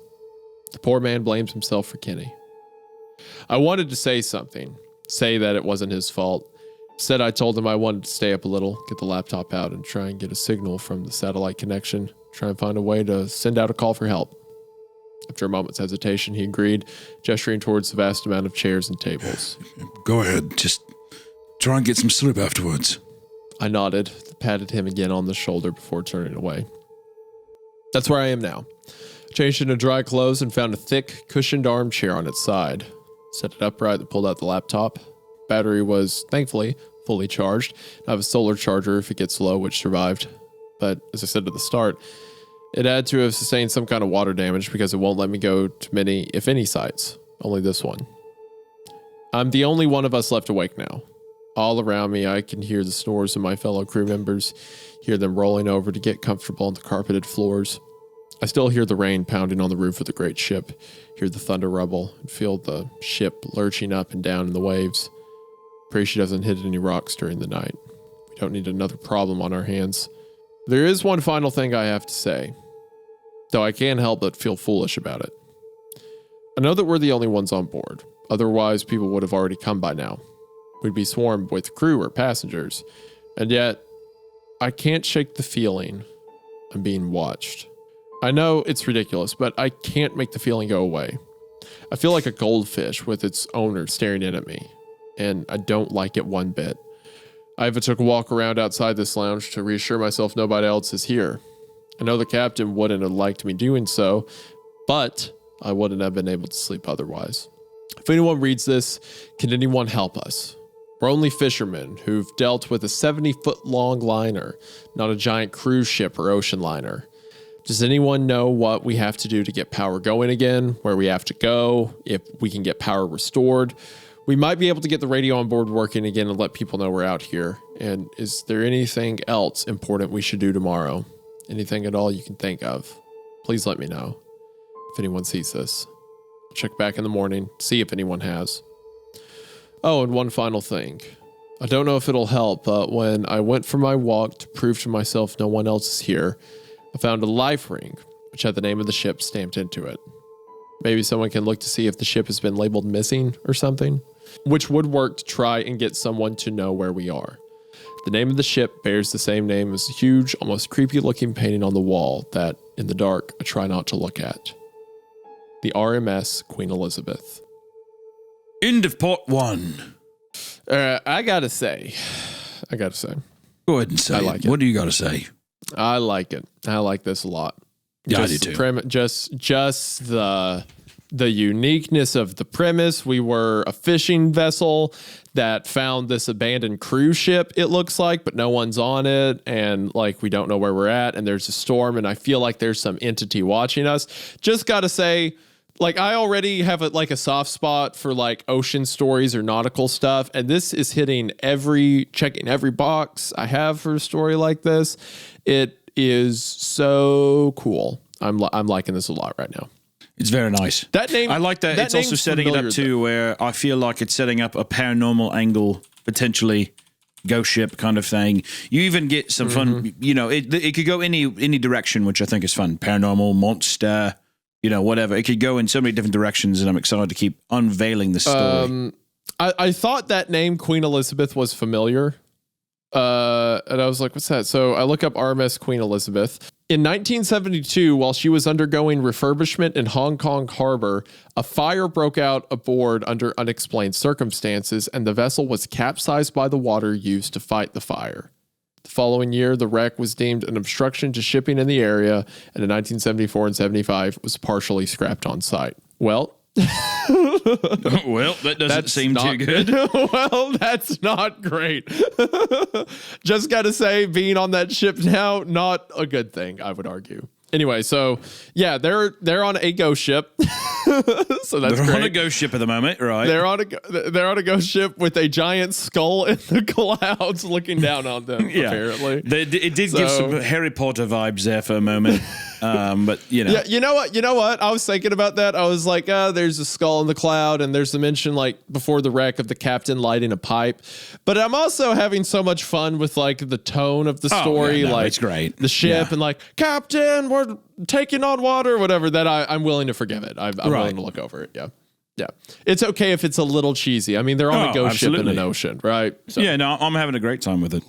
The poor man blames himself for Kenny. I wanted to say something, say that it wasn't his fault. Instead, I told him I wanted to stay up a little, get the laptop out, and try and get a signal from the satellite connection, try and find a way to send out a call for help. After a moment's hesitation, he agreed, gesturing towards the vast amount of chairs and tables. Go ahead. Just try and get some sleep afterwards. I nodded, patted him again on the shoulder before turning away. That's where I am now. I changed into dry clothes and found a thick, cushioned armchair on its side. Set it upright and pulled out the laptop. Battery was, thankfully, fully charged. I have a solar charger if it gets low, which survived. But, as I said at the start, it had to have sustained some kind of water damage because it won't let me go to many, if any, sites. Only this one. I'm the only one of us left awake now. All around me, I can hear the snores of my fellow crew members, hear them rolling over to get comfortable on the carpeted floors. I still hear the rain pounding on the roof of the great ship, hear the thunder rumble, and feel the ship lurching up and down in the waves. Pray she doesn't hit any rocks during the night. We don't need another problem on our hands. There is one final thing I have to say, though I can't help but feel foolish about it. know that we're the only ones on board. Otherwise, people would have already come by now. We'd be swarmed with crew or passengers. And yet, I can't shake the feeling I'm being watched. I know it's ridiculous, but I can't make the feeling go away. I feel like a goldfish with its owner staring in at me, and I don't like it one bit. I even took a walk around outside this lounge to reassure myself nobody else is here. I know the captain wouldn't have liked me doing so, but I wouldn't have been able to sleep otherwise. If anyone reads this, can anyone help us? We're only fishermen who've dealt with a 70-foot-long liner, not a giant cruise ship or ocean liner. Does anyone know what we have to do to get power going again, where we have to go, if we can get power restored? We might be able to get the radio on board working again and let people know we're out here. And is there anything else important we should do tomorrow? Anything at all you can think of? Please let me know if anyone sees this. I'll check back in the morning, see if anyone has. Oh, and one final thing. I don't know if it'll help, but when I went for my walk to prove to myself no one else is here, I found a life ring, which had the name of the ship stamped into it. Maybe someone can look to see if the ship has been labeled missing or something, which would work to try and get someone to know where we are. The name of the ship bears the same name as a huge, almost creepy-looking painting on the wall that, in the dark, I try not to look at. The RMS Queen Elizabeth. End of part 1. I gotta say. Go ahead and say I like it. What do you got to say? I like it. I like this a lot. Yeah, I do too. Just the uniqueness of the premise. We were a fishing vessel that found this abandoned cruise ship, it looks like, but no one's on it. And like, we don't know where we're at. And there's a storm. And I feel like there's some entity watching us. Just got to say, like, I already have a soft spot for like ocean stories or nautical stuff. And this is checking every box I have for a story like this. It is so cool. I'm liking this a lot right now. It's very nice. That name, I like that. It's also setting it up too, where I feel like it's setting up a paranormal angle, potentially ghost ship kind of thing. You even get some fun, it could go any direction, which I think is fun. Paranormal, monster, whatever. It could go in so many different directions, and I'm excited to keep unveiling the story. I thought that name Queen Elizabeth was familiar. And I was like, what's that? So I look up RMS Queen Elizabeth. In 1972, while she was undergoing refurbishment in Hong Kong Harbor, a fire broke out aboard under unexplained circumstances, and the vessel was capsized by the water used to fight the fire. The following year, the wreck was deemed an obstruction to shipping in the area, and in 1974 and 75 was partially scrapped on site. Well, that doesn't seem too good. Well, that's not great. Just got to say, being on that ship now, not a good thing, I would argue. Anyway, so yeah, they're on a ghost ship. So that's they're great. on a ghost ship at the moment, right? They're on a ghost ship with a giant skull in the clouds looking down on them. Yeah. Apparently, it did give some Harry Potter vibes there for a moment. But yeah, you know what? I was thinking about that. I was like, there's a skull in the cloud, and there's a mention like before the wreck of the captain lighting a pipe. But I'm also having so much fun with like the tone of the story, like it's great. The ship and like, Captain, we're taking on water, whatever. That I'm willing to forgive it. I'm willing to look over it. Yeah. It's okay if it's a little cheesy. I mean, they're on a ghost ship in an ocean, right? So. Yeah, no, I'm having a great time with it.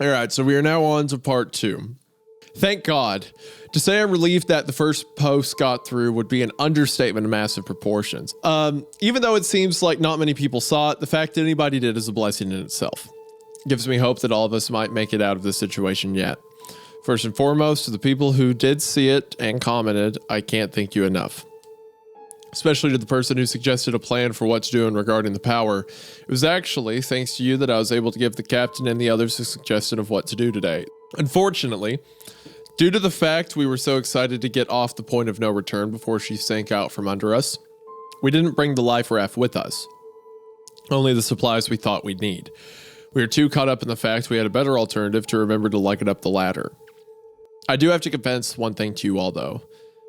All right, so we are now on to part 2. Thank God. To say I'm relieved that the first post got through would be an understatement of massive proportions. Even though it seems like not many people saw it, the fact that anybody did is a blessing in itself. It gives me hope that all of us might make it out of this situation yet. First and foremost, to the people who did see it and commented, I can't thank you enough. Especially to the person who suggested a plan for what to do in regarding the power. It was actually thanks to you that I was able to give the captain and the others a suggestion of what to do today. Unfortunately, due to the fact we were so excited to get off the point of no return before she sank out from under us, we didn't bring the life raft with us. Only the supplies we thought we'd need. We were too caught up in the fact we had a better alternative to remember to light up the ladder. I do have to confess one thing to you all though.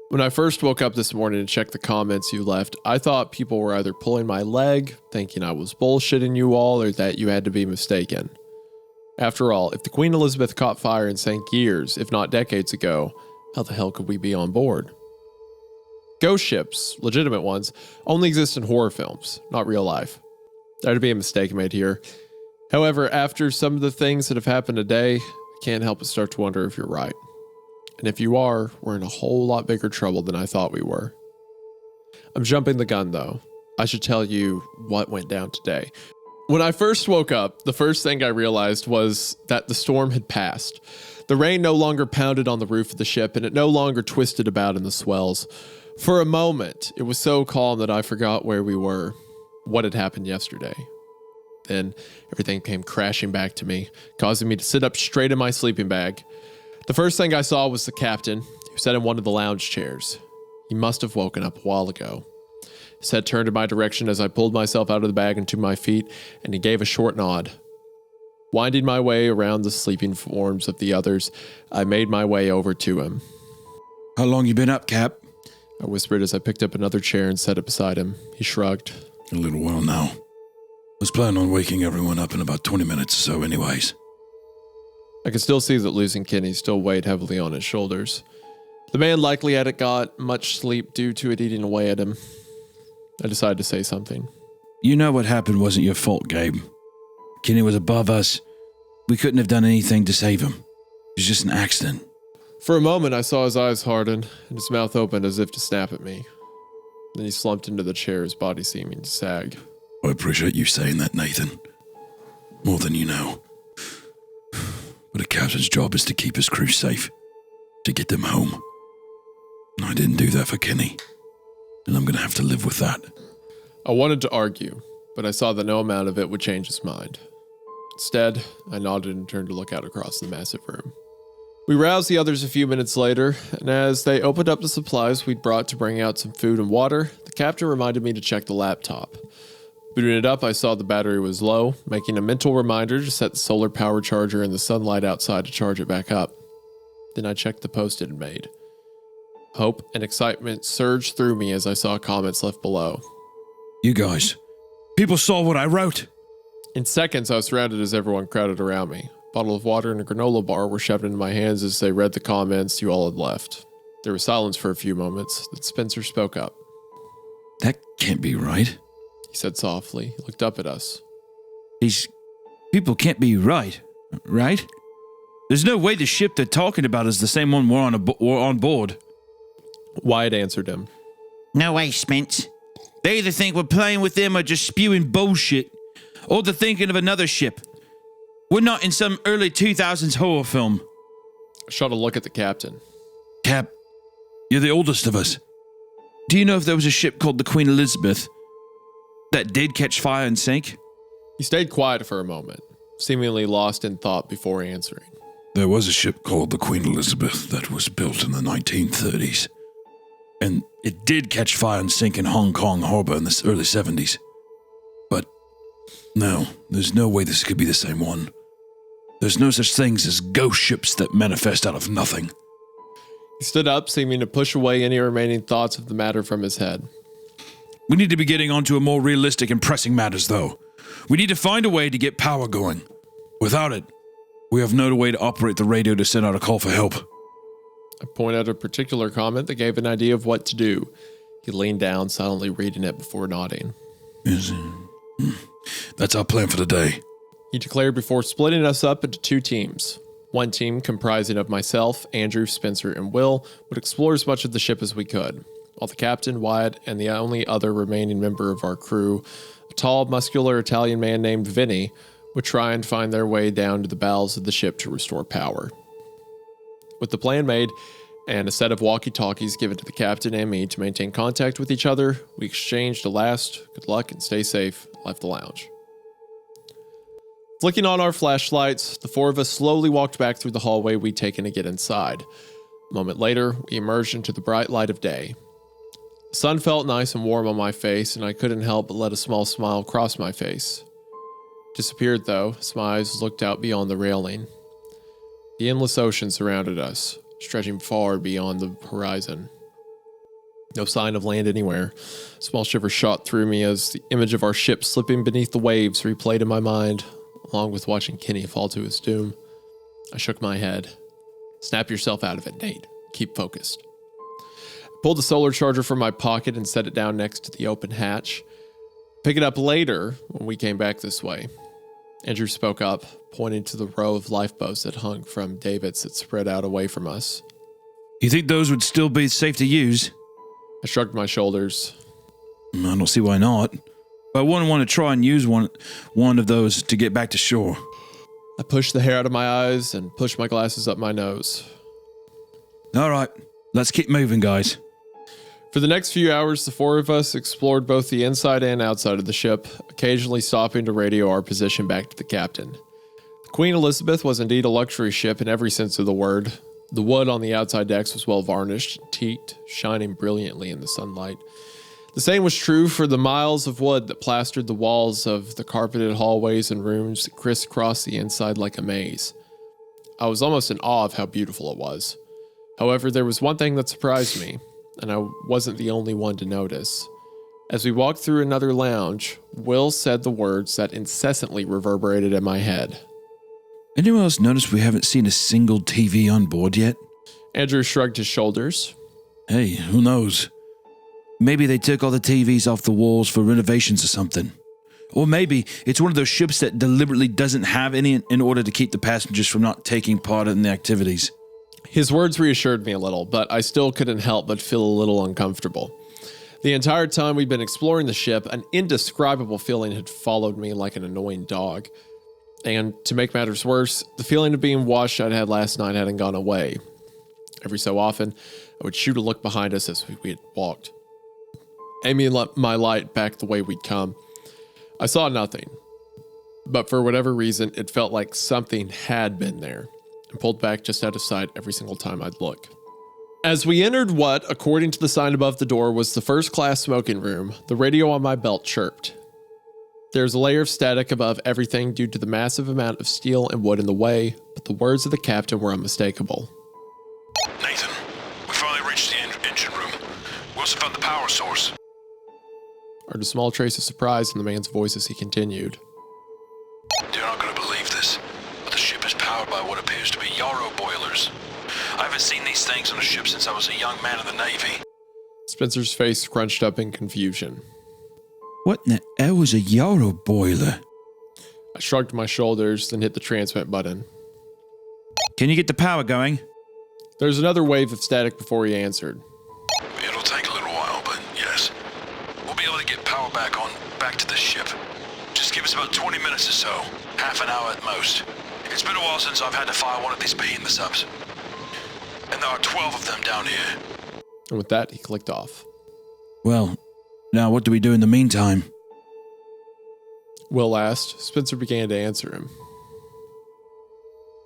When I first woke up this morning and checked the comments you left, I thought people were either pulling my leg, thinking I was bullshitting you all, or that you had to be mistaken. After all, if the Queen Elizabeth caught fire and sank years, if not decades ago, how the hell could we be on board? Ghost ships, legitimate ones, only exist in horror films, not real life. There'd be a mistake made here. However, after some of the things that have happened today, I can't help but start to wonder if you're right. And if you are, we're in a whole lot bigger trouble than I thought we were. I'm jumping the gun though. I should tell you what went down today. When I first woke up, the first thing I realized was that the storm had passed. The rain no longer pounded on the roof of the ship, and it no longer twisted about in the swells. For a moment, it was so calm that I forgot where we were, what had happened yesterday. Then everything came crashing back to me, causing me to sit up straight in my sleeping bag. The first thing I saw was the captain, who sat in one of the lounge chairs. He must have woken up a while ago. His head turned in my direction as I pulled myself out of the bag and to my feet, and he gave a short nod. Winding my way around the sleeping forms of the others, I made my way over to him. How long you been up, Cap? I whispered as I picked up another chair and set it beside him. He shrugged. A little while now. Was planning on waking everyone up in about 20 minutes or so anyways. I could still see that losing Kenny still weighed heavily on his shoulders. The man likely hadn't got much sleep due to it eating away at him. I decided to say something. You know what happened wasn't your fault, Gabe. Kenny was above us. We couldn't have done anything to save him. It was just an accident. For a moment, I saw his eyes harden and his mouth open as if to snap at me. Then he slumped into the chair, his body seeming to sag. I appreciate you saying that, Nathan. More than you know. But a captain's job is to keep his crew safe. To get them home. And I didn't do that for Kenny. And I'm going to have to live with that. I wanted to argue, but I saw that no amount of it would change his mind. Instead, I nodded and turned to look out across the massive room. We roused the others a few minutes later, and as they opened up the supplies we'd brought to bring out some food and water, the captain reminded me to check the laptop. Booting it up, I saw the battery was low, making a mental reminder to set the solar power charger in the sunlight outside to charge it back up. Then I checked the post it had made. Hope and excitement surged through me as I saw comments left below. You guys, people saw what I wrote. In seconds, I was surrounded as everyone crowded around me. A bottle of water and a granola bar were shoved into my hands as they read the comments you all had left. There was silence for a few moments. Then Spencer spoke up. That can't be right. He said softly. He looked up at us. These people can't be right? There's no way the ship they're talking about is the same one we're on board. Wyatt answered him. No way, Spence. They either think we're playing with them or just spewing bullshit, or they're thinking of another ship. We're not in some early 2000s horror film. I shot a look at the captain. Cap, you're the oldest of us. Do you know if there was a ship called the Queen Elizabeth that did catch fire and sink? He stayed quiet for a moment, seemingly lost in thought before answering. There was a ship called the Queen Elizabeth that was built in the 1930s. And it did catch fire and sink in Hong Kong harbor in the early 70s. But no, there's no way this could be the same one. There's no such things as ghost ships that manifest out of nothing. He stood up, seeming to push away any remaining thoughts of the matter from his head. We need to be getting on to a more realistic and pressing matters, though. We need to find a way to get power going. Without it, we have no way to operate the radio to send out a call for help. I pointed out a particular comment that gave an idea of what to do. He leaned down, silently reading it before nodding. That's our plan for the day. He declared before splitting us up into two teams. One team, comprising of myself, Andrew, Spencer, and Will, would explore as much of the ship as we could, while the captain, Wyatt, and the only other remaining member of our crew, a tall, muscular Italian man named Vinny, would try and find their way down to the bowels of the ship to restore power. With the plan made, and a set of walkie-talkies given to the captain and me to maintain contact with each other, we exchanged a last, good luck and stay safe, and left the lounge. Flicking on our flashlights, the four of us slowly walked back through the hallway we'd taken to get inside. A moment later, we emerged into the bright light of day. The sun felt nice and warm on my face, and I couldn't help but let a small smile cross my face. Disappeared though, as my eyes looked out beyond the railing. The endless ocean surrounded us, stretching far beyond the horizon. No sign of land anywhere. A small shiver shot through me as the image of our ship slipping beneath the waves replayed in my mind, along with watching Kenny fall to his doom. I shook my head. Snap yourself out of it, Nate. Keep focused. Pulled the solar charger from my pocket and set it down next to the open hatch. Pick it up later when we came back this way. Andrew spoke up, pointing to the row of lifeboats that hung from davits that spread out away from us. You think those would still be safe to use? I shrugged my shoulders. I don't see why not. But I wouldn't want to try and use one of those to get back to shore. I pushed the hair out of my eyes and pushed my glasses up my nose. All right, let's keep moving, guys. For the next few hours, the four of us explored both the inside and outside of the ship, occasionally stopping to radio our position back to the captain. The Queen Elizabeth was indeed a luxury ship in every sense of the word. The wood on the outside decks was well varnished, teaked, shining brilliantly in the sunlight. The same was true for the miles of wood that plastered the walls of the carpeted hallways and rooms that crisscrossed the inside like a maze. I was almost in awe of how beautiful it was. However, there was one thing that surprised me, and I wasn't the only one to notice. As we walked through another lounge, Will said the words that incessantly reverberated in my head. Anyone else notice we haven't seen a single TV on board yet? Andrew shrugged his shoulders. Hey, who knows? Maybe they took all the TVs off the walls for renovations or something. Or maybe it's one of those ships that deliberately doesn't have any in order to keep the passengers from not taking part in the activities. His words reassured me a little, but I still couldn't help but feel a little uncomfortable. The entire time we'd been exploring the ship, an indescribable feeling had followed me like an annoying dog. And to make matters worse, the feeling of being watched I'd had last night hadn't gone away. Every so often, I would shoot a look behind us as we had walked, aiming my light back the way we'd come. I saw nothing, but for whatever reason, it felt like something had been there and pulled back just out of sight every single time I'd look. As we entered what, according to the sign above the door, was the first-class smoking room, the radio on my belt chirped. There's a layer of static above everything due to the massive amount of steel and wood in the way, but the words of the captain were unmistakable. Nathan, we finally reached the engine room. We also found the power source. I heard a small trace of surprise in the man's voice as he continued. You're not going to believe this, but the ship is powered by what appears to be Yarrow boilers. I haven't seen these things on a ship since I was a young man in the Navy. Spencer's face scrunched up in confusion. What in the hell was a Yarrow boiler? I shrugged my shoulders, then hit the transmit button. Can you get the power going? There was another wave of static before he answered. It'll take a little while, but yes. We'll be able to get power back to the ship. Just give us about 20 minutes or so. Half an hour at most. It's been a while since I've had to fire one of these behemoth subs. And there are 12 of them down here. And with that, he clicked off. Well, now what do we do in the meantime? Will asked. Spencer began to answer him.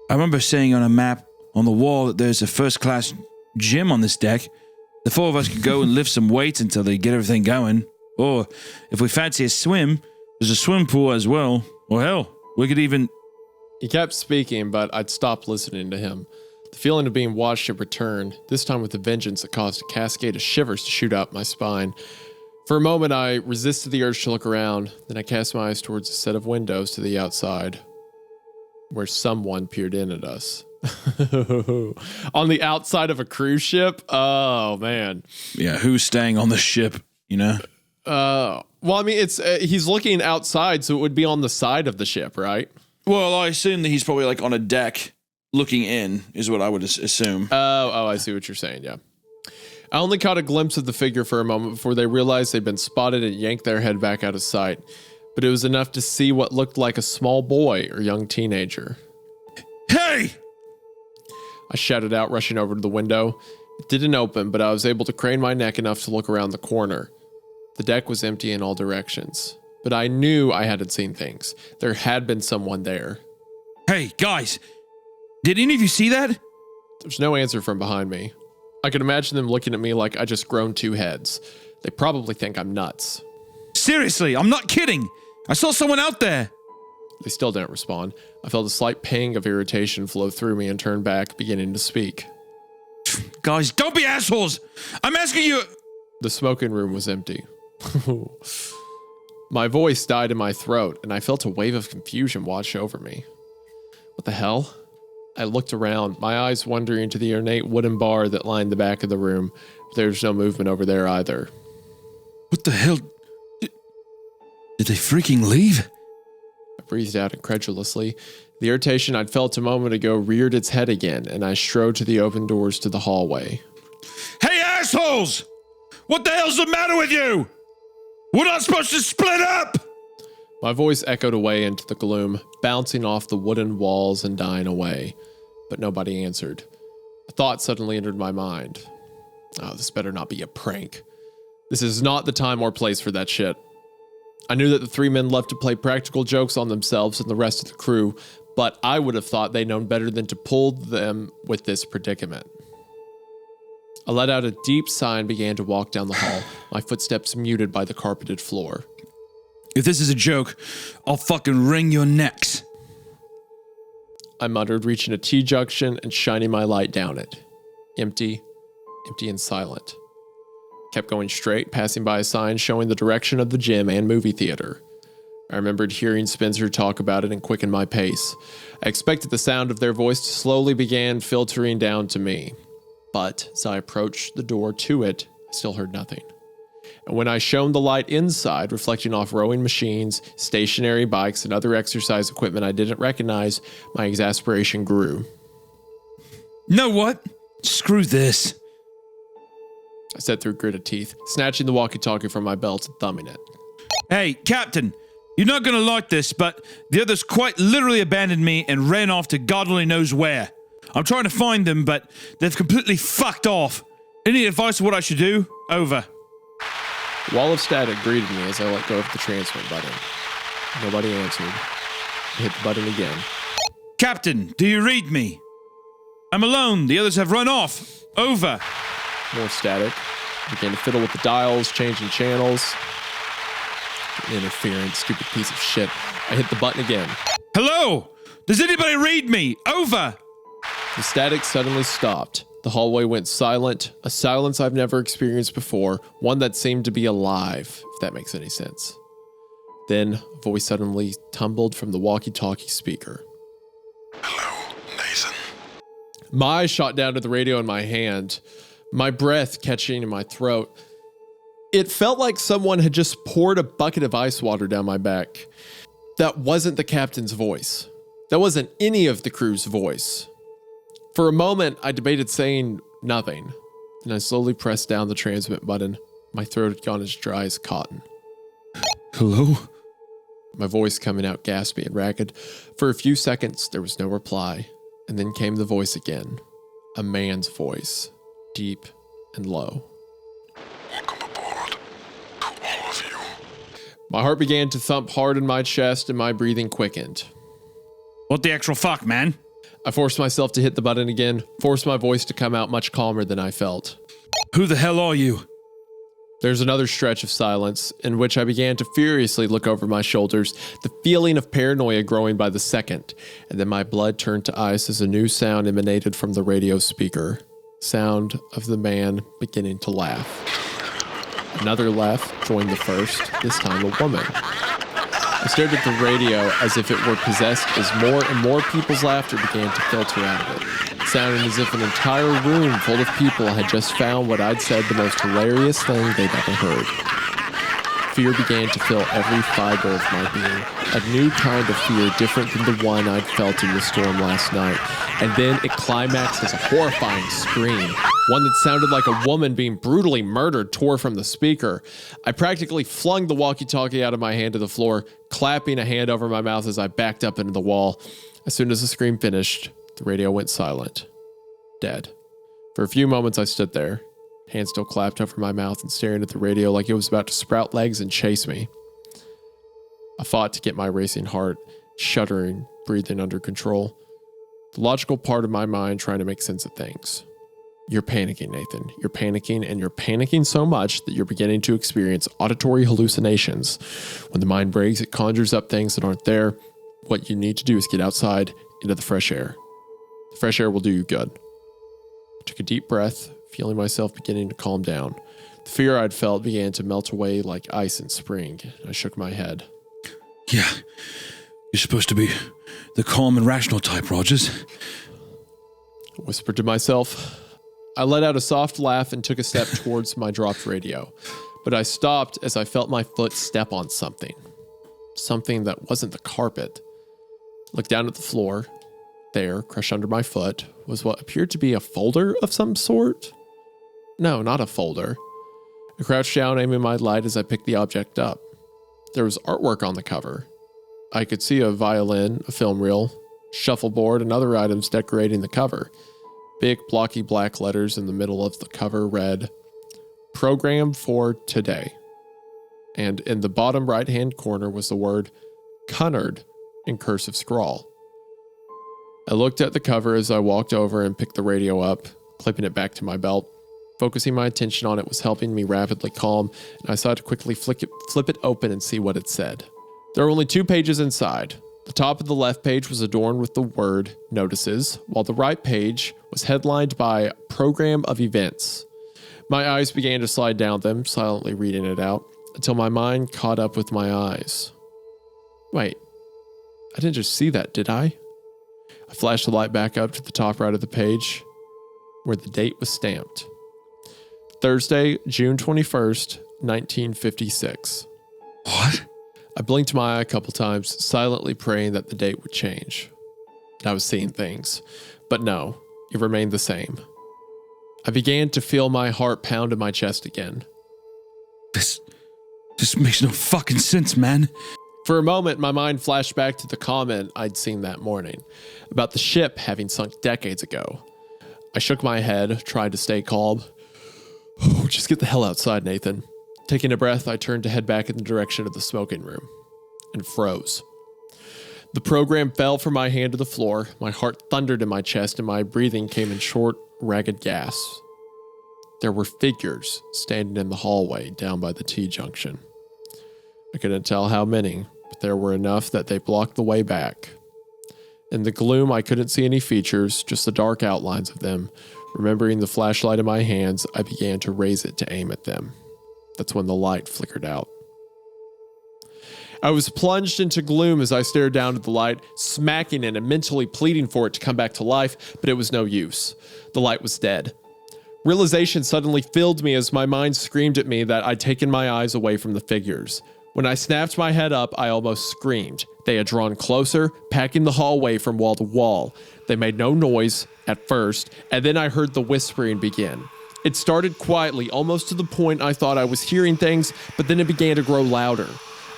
I remember seeing on a map on the wall that there's a first-class gym on this deck. The four of us could go and lift some weights until they get everything going. Or, if we fancy a swim, there's a swim pool as well. Or hell, we could even... He kept speaking, but I'd stopped listening to him. The feeling of being watched had returned, this time with a vengeance that caused a cascade of shivers to shoot up my spine. For a moment, I resisted the urge to look around, then I cast my eyes towards a set of windows to the outside, where someone peered in at us. On the outside of a cruise ship? Oh, man. Yeah, who's staying on the ship, you know? Well, I mean, it's he's looking outside, so it would be on the side of the ship, right? Well, I assume that he's probably like on a deck looking in, is what I would assume. Oh, I see what you're saying, yeah. I only caught a glimpse of the figure for a moment before they realized they'd been spotted and yanked their head back out of sight. But it was enough to see what looked like a small boy or young teenager. Hey! I shouted out, rushing over to the window. It didn't open, but I was able to crane my neck enough to look around the corner. The deck was empty in all directions, but I knew I hadn't seen things. There had been someone there. Hey, guys! Did any of you see that? There's no answer from behind me. I could imagine them looking at me like I just grown two heads. They probably think I'm nuts. Seriously, I'm not kidding. I saw someone out there. They still didn't respond. I felt a slight pang of irritation flow through me and turned back, beginning to speak. Guys, don't be assholes. I'm asking you. The smoking room was empty. My voice died in my throat, and I felt a wave of confusion wash over me. What the hell? I looked around, my eyes wandering to the ornate wooden bar that lined the back of the room. There's no movement over there either. What the hell? Did they freaking leave? I breathed out incredulously. The irritation I'd felt a moment ago reared its head again, and I strode to the open doors to the hallway. Hey, assholes! What the hell's the matter with you? We're not supposed to split up! My voice echoed away into the gloom, bouncing off the wooden walls and dying away. But nobody answered. A thought suddenly entered my mind. Oh, this better not be a prank. This is not the time or place for that shit. I knew that the three men left to play practical jokes on themselves and the rest of the crew, but I would have thought they'd known better than to pull them with this predicament. I let out a deep sigh and began to walk down the hall, my footsteps muted by the carpeted floor. If this is a joke, I'll fucking wring your necks. I muttered, reaching a T-junction and shining my light down it. Empty and silent. Kept going straight, passing by a sign showing the direction of the gym and movie theater. I remembered hearing Spencer talk about it and quickened my pace. I expected the sound of their voice to slowly begin filtering down to me. But as I approached the door to it, I still heard nothing. And when I shone the light inside, reflecting off rowing machines, stationary bikes, and other exercise equipment I didn't recognize, my exasperation grew. Know what? Screw this. I said through gritted teeth, snatching the walkie-talkie from my belt and thumbing it. Hey, Captain, you're not gonna like this, but the others quite literally abandoned me and ran off to God only knows where. I'm trying to find them, but they've completely fucked off. Any advice on what I should do? Over. A wall of static greeted me as I let go of the transmit button. Nobody answered. I hit the button again. Captain, do you read me? I'm alone. The others have run off. Over. More static. I began to fiddle with the dials, changing channels. Interference, stupid piece of shit. I hit the button again. Hello? Does anybody read me? Over. The static suddenly stopped. The hallway went silent, a silence I've never experienced before, one that seemed to be alive, if that makes any sense. Then, a voice suddenly tumbled from the walkie-talkie speaker. Hello, Nathan. My eyes shot down to the radio in my hand, my breath catching in my throat. It felt like someone had just poured a bucket of ice water down my back. That wasn't the captain's voice. That wasn't any of the crew's voice. For a moment, I debated saying nothing. Then I slowly pressed down the transmit button. My throat had gone as dry as cotton. Hello? My voice coming out gaspy and ragged. For a few seconds, there was no reply. And then came the voice again. A man's voice. Deep and low. Welcome aboard. To all of you. My heart began to thump hard in my chest and my breathing quickened. What the actual fuck, man? I forced myself to hit the button again, forced my voice to come out much calmer than I felt. Who the hell are you? There's another stretch of silence, in which I began to furiously look over my shoulders, the feeling of paranoia growing by the second, and then my blood turned to ice as a new sound emanated from the radio speaker. Sound of the man beginning to laugh. Another laugh joined the first, this time a woman. I stared at the radio as if it were possessed as more and more people's laughter began to filter out of it, sounding as if an entire room full of people had just found what I'd said the most hilarious thing they'd ever heard. Fear began to fill every fiber of my being, a new kind of fear different than the one I'd felt in the storm last night, and then it climaxed as a horrifying scream. One that sounded like a woman being brutally murdered tore from the speaker. I practically flung the walkie-talkie out of my hand to the floor, clapping a hand over my mouth as I backed up into the wall. As soon as the scream finished, the radio went silent. Dead. For a few moments I stood there, hands still clapped over my mouth and staring at the radio like it was about to sprout legs and chase me. I fought to get my racing heart, shuddering, breathing under control. The logical part of my mind trying to make sense of things. You're panicking, Nathan. You're panicking, and you're panicking so much that you're beginning to experience auditory hallucinations. When the mind breaks, it conjures up things that aren't there. What you need to do is get outside into the fresh air. The fresh air will do you good. I took a deep breath, feeling myself beginning to calm down. The fear I'd felt began to melt away like ice in spring. I shook my head. Yeah, you're supposed to be the calm and rational type, Rogers. I whispered to myself. I let out a soft laugh and took a step towards my dropped radio, but I stopped as I felt my foot step on something. Something that wasn't the carpet. I looked down at the floor. There, crushed under my foot, was what appeared to be a folder of some sort. No, not a folder. I crouched down, aiming my light as I picked the object up. There was artwork on the cover. I could see a violin, a film reel, shuffleboard, and other items decorating the cover. Big, blocky black letters in the middle of the cover read, "Program for today." And in the bottom right-hand corner was the word "Cunard" in cursive scrawl. I looked at the cover as I walked over and picked the radio up, clipping it back to my belt. Focusing my attention on it was helping me rapidly calm, and I decided to quickly flip it open and see what it said. There were only 2 pages inside. The top of the left page was adorned with the word "Notices," while the right page was headlined by "Program of Events." My eyes began to slide down them, silently reading it out, until my mind caught up with my eyes. Wait, I didn't just see that, did I? I flashed the light back up to the top right of the page, where the date was stamped. Thursday, June 21st, 1956. What? I blinked my eye a couple times, silently praying that the date would change. I was seeing things, but no, it remained the same. I began to feel my heart pound in my chest again. This makes no fucking sense, man. For a moment, my mind flashed back to the comment I'd seen that morning, about the ship having sunk decades ago. I shook my head, tried to stay calm. Oh, just get the hell outside, Nathan. Taking a breath, I turned to head back in the direction of the smoking room, and froze. The program fell from my hand to the floor, my heart thundered in my chest, and my breathing came in short, ragged gasps. There were figures standing in the hallway down by the T-junction. I couldn't tell how many, but there were enough that they blocked the way back. In the gloom, I couldn't see any features, just the dark outlines of them. Remembering the flashlight in my hands, I began to raise it to aim at them. That's when the light flickered out. I was plunged into gloom as I stared down at the light, smacking it and mentally pleading for it to come back to life, but it was no use. The light was dead. Realization suddenly filled me as my mind screamed at me that I'd taken my eyes away from the figures. When I snapped my head up, I almost screamed. They had drawn closer, packing the hallway from wall to wall. They made no noise at first, and then I heard the whispering begin. It started quietly, almost to the point I thought I was hearing things, but then it began to grow louder.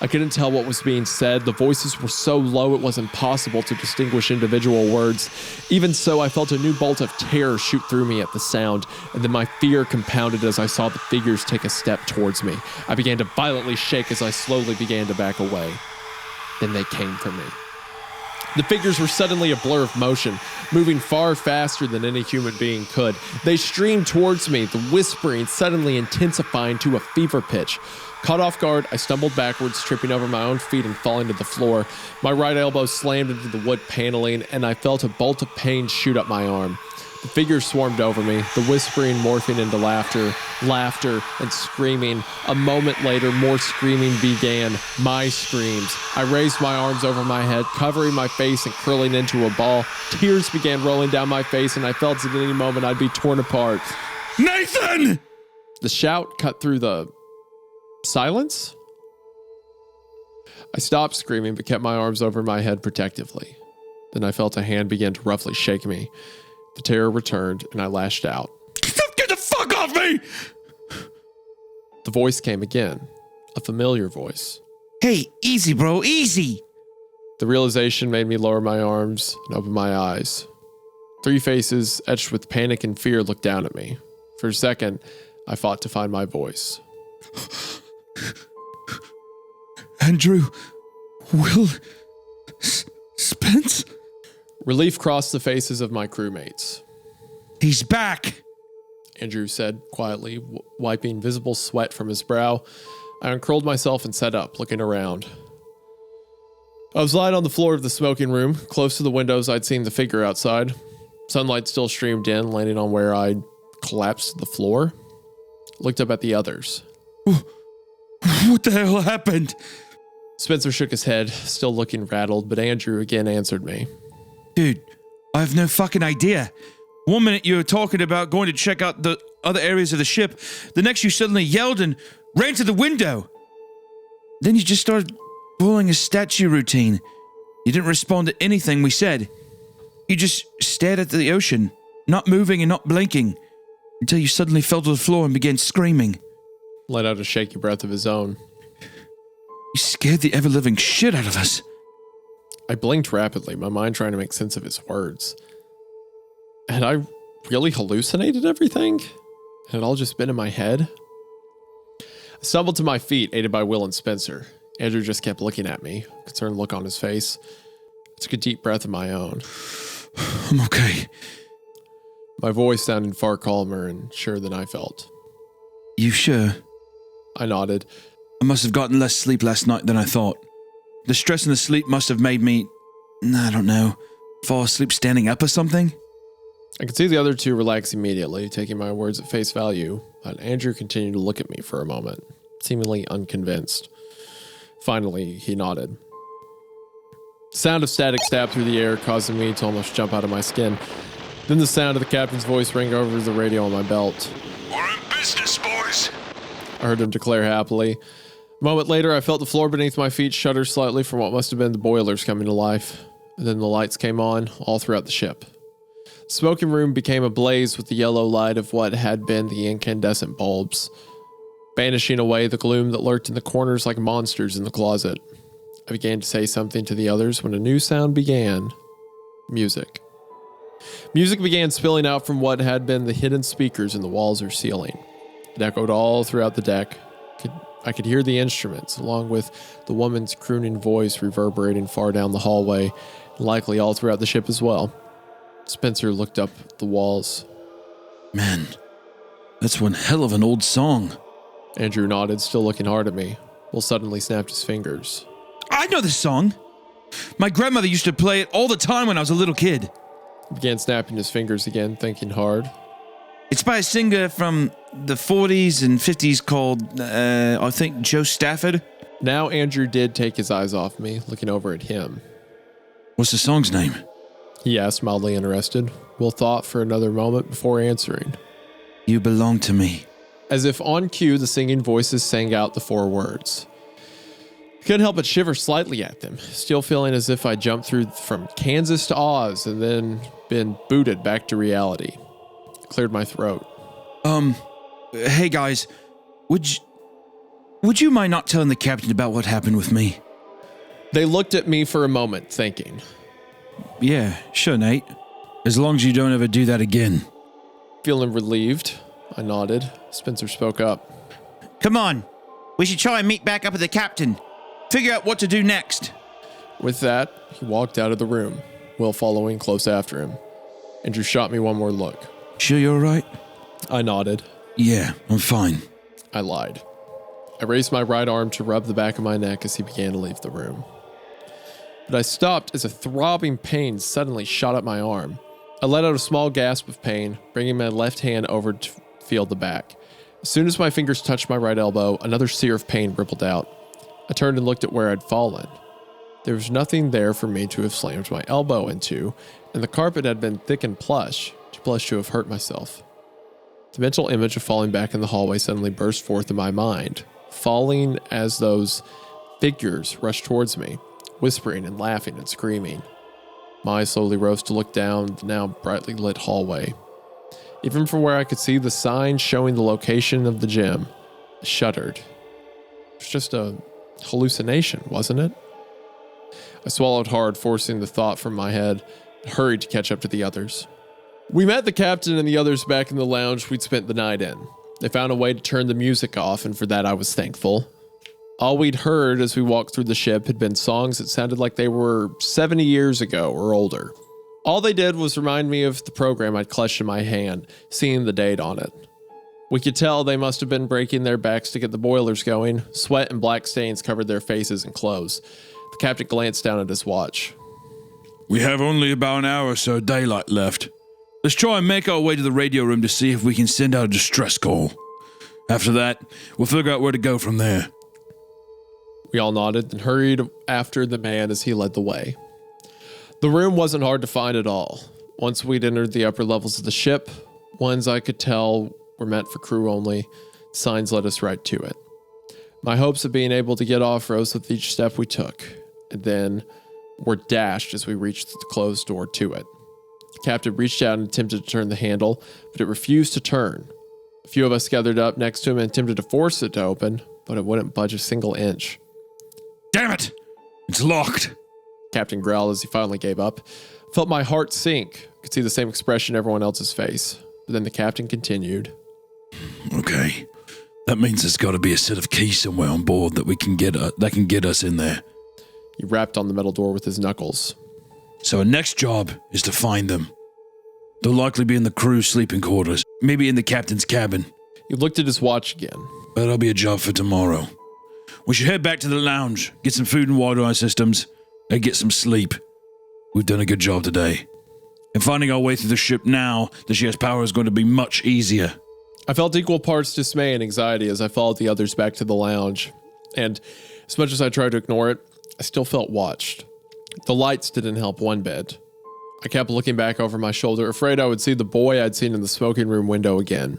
I couldn't tell what was being said. The voices were so low it was impossible to distinguish individual words. Even so, I felt a new bolt of terror shoot through me at the sound, and then my fear compounded as I saw the figures take a step towards me. I began to violently shake as I slowly began to back away. Then they came for me. The figures were suddenly a blur of motion, moving far faster than any human being could. They streamed towards me, the whispering suddenly intensifying to a fever pitch. Caught off guard, I stumbled backwards, tripping over my own feet and falling to the floor. My right elbow slammed into the wood paneling, and I felt a bolt of pain shoot up my arm. The figures swarmed over me, the whispering morphing into laughter, and screaming. A moment later, more screaming began, my screams. I raised my arms over my head, covering my face and curling into a ball. Tears began rolling down my face, and I felt at any moment I'd be torn apart. Nathan! The shout cut through the silence. I stopped screaming, but kept my arms over my head protectively. Then I felt a hand begin to roughly shake me. The terror returned, and I lashed out. Get the fuck off me! The voice came again, a familiar voice. Hey, easy, bro, easy. The realization made me lower my arms and open my eyes. 3 faces, etched with panic and fear, looked down at me. For a second, I fought to find my voice. Andrew, Will, Spence? Relief crossed the faces of my crewmates. He's back! Andrew said quietly, wiping visible sweat from his brow. I uncurled myself and sat up, looking around. I was lying on the floor of the smoking room. Close to the windows, I'd seen the figure outside. Sunlight still streamed in, landing on where I'd collapsed to the floor. Looked up at the others. What the hell happened? Spencer shook his head, still looking rattled, but Andrew again answered me. Dude, I have no fucking idea. One minute you were talking about going to check out the other areas of the ship. The next you suddenly yelled and ran to the window. Then you just started pulling a statue routine. You didn't respond to anything we said. You just stared at the ocean, not moving and not blinking, until you suddenly fell to the floor and began screaming. Let out a shaky breath of his own. You scared the ever-living shit out of us. I blinked rapidly, my mind trying to make sense of his words. Had I really hallucinated everything? Had it all just been in my head? I stumbled to my feet, aided by Will and Spencer. Andrew just kept looking at me, concerned look on his face. I took a deep breath of my own. I'm okay. My voice sounded far calmer and surer than I felt. You sure? I nodded. I must have gotten less sleep last night than I thought. The stress and the sleep must have made me, I don't know, fall asleep standing up or something? I could see the other two relax immediately, taking my words at face value, but Andrew continued to look at me for a moment, seemingly unconvinced. Finally, he nodded. The sound of static stabbed through the air, causing me to almost jump out of my skin. Then the sound of the captain's voice rang over the radio on my belt. We're in business, boys. I heard him declare happily. A moment later, I felt the floor beneath my feet shudder slightly from what must have been the boilers coming to life. And then the lights came on all throughout the ship. The smoking room became ablaze with the yellow light of what had been the incandescent bulbs, banishing away the gloom that lurked in the corners like monsters in the closet. I began to say something to the others when a new sound began. Music. Music began spilling out from what had been the hidden speakers in the walls or ceiling. It echoed all throughout the deck. I could hear the instruments, along with the woman's crooning voice reverberating far down the hallway, and likely all throughout the ship as well. Spencer looked up at the walls. Man, that's one hell of an old song. Andrew nodded, still looking hard at me. Will suddenly snapped his fingers. I know this song. My grandmother used to play it all the time when I was a little kid. He began snapping his fingers again, thinking hard. It's by a singer from the 40s and 50s called, I think, Joe Stafford. Now Andrew did take his eyes off me, looking over at him. What's the song's name? He asked, mildly interested. Will thought for another moment before answering. You Belong to Me. As if on cue, the singing voices sang out the 4 words. I couldn't help but shiver slightly at them, still feeling as if I jumped through from Kansas to Oz and then been booted back to reality. Cleared my throat. Hey guys, would you mind not telling the captain about what happened with me? They looked at me for a moment, thinking. Yeah, sure, Nate. As long as you don't ever do that again. Feeling relieved, I nodded. Spencer spoke up. Come on. We should try and meet back up with the captain. Figure out what to do next. With that, he walked out of the room, Will following close after him. Andrew shot me one more look. Sure you're all right? I nodded. Yeah, I'm fine. I lied. I raised my right arm to rub the back of my neck as he began to leave the room. But I stopped as a throbbing pain suddenly shot up my arm. I let out a small gasp of pain, bringing my left hand over to feel the back. As soon as my fingers touched my right elbow, another sear of pain rippled out. I turned and looked at where I'd fallen. There was nothing there for me to have slammed my elbow into, and the carpet had been thick and plush, too plush to have hurt myself. The mental image of falling back in the hallway suddenly burst forth in my mind, falling as those figures rushed towards me, whispering and laughing and screaming. My eyes slowly rose to look down the now brightly lit hallway. Even from where I could see the sign showing the location of the gym, I shuddered. It was just a hallucination, wasn't it? I swallowed hard, forcing the thought from my head, and hurried to catch up to the others. We met the captain and the others back in the lounge we'd spent the night in. They found a way to turn the music off, and for that I was thankful. All we'd heard as we walked through the ship had been songs that sounded like they were 70 years ago or older. All they did was remind me of the program I'd clutched in my hand, seeing the date on it. We could tell they must have been breaking their backs to get the boilers going. Sweat and black stains covered their faces and clothes. The captain glanced down at his watch. We have only about an hour or so daylight left. Let's try and make our way to the radio room to see if we can send out a distress call. After that, we'll figure out where to go from there. We all nodded and hurried after the man as he led the way. The room wasn't hard to find at all. Once we'd entered the upper levels of the ship, ones I could tell were meant for crew only, signs led us right to it. My hopes of being able to get off rose with each step we took, and then were dashed as we reached the closed door to it. The captain reached out and attempted to turn the handle, but it refused to turn. A few of us gathered up next to him and attempted to force it to open, but it wouldn't budge a single inch. Damn it! It's locked. Captain growled as he finally gave up. I felt my heart sink. I could see the same expression in everyone else's face. But then the captain continued. Okay. That means there's got to be a set of keys somewhere on board that can get us in there. He rapped on the metal door with his knuckles. So our next job is to find them. They'll likely be in the crew's sleeping quarters, maybe in the captain's cabin. He looked at his watch again. But that'll be a job for tomorrow. We should head back to the lounge, get some food and water in our systems, and get some sleep. We've done a good job today. And finding our way through the ship now that she has power is going to be much easier. I felt equal parts dismay and anxiety as I followed the others back to the lounge. And as much as I tried to ignore it, I still felt watched. The lights didn't help one bit. I kept looking back over my shoulder, afraid I would see the boy I'd seen in the smoking room window again.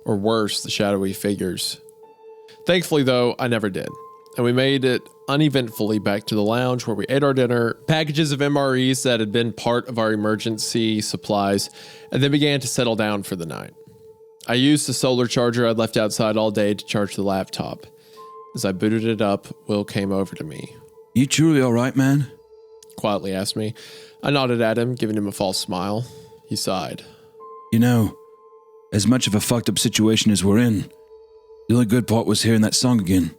Or worse, the shadowy figures. Thankfully, though, I never did. And we made it uneventfully back to the lounge where we ate our dinner, packages of MREs that had been part of our emergency supplies, and then began to settle down for the night. I used the solar charger I'd left outside all day to charge the laptop. As I booted it up, Will came over to me. You truly all right, man? Quietly asked me. I nodded at him, giving him a false smile. He sighed. You know, as much of a fucked up situation as we're in, the only good part was hearing that song again.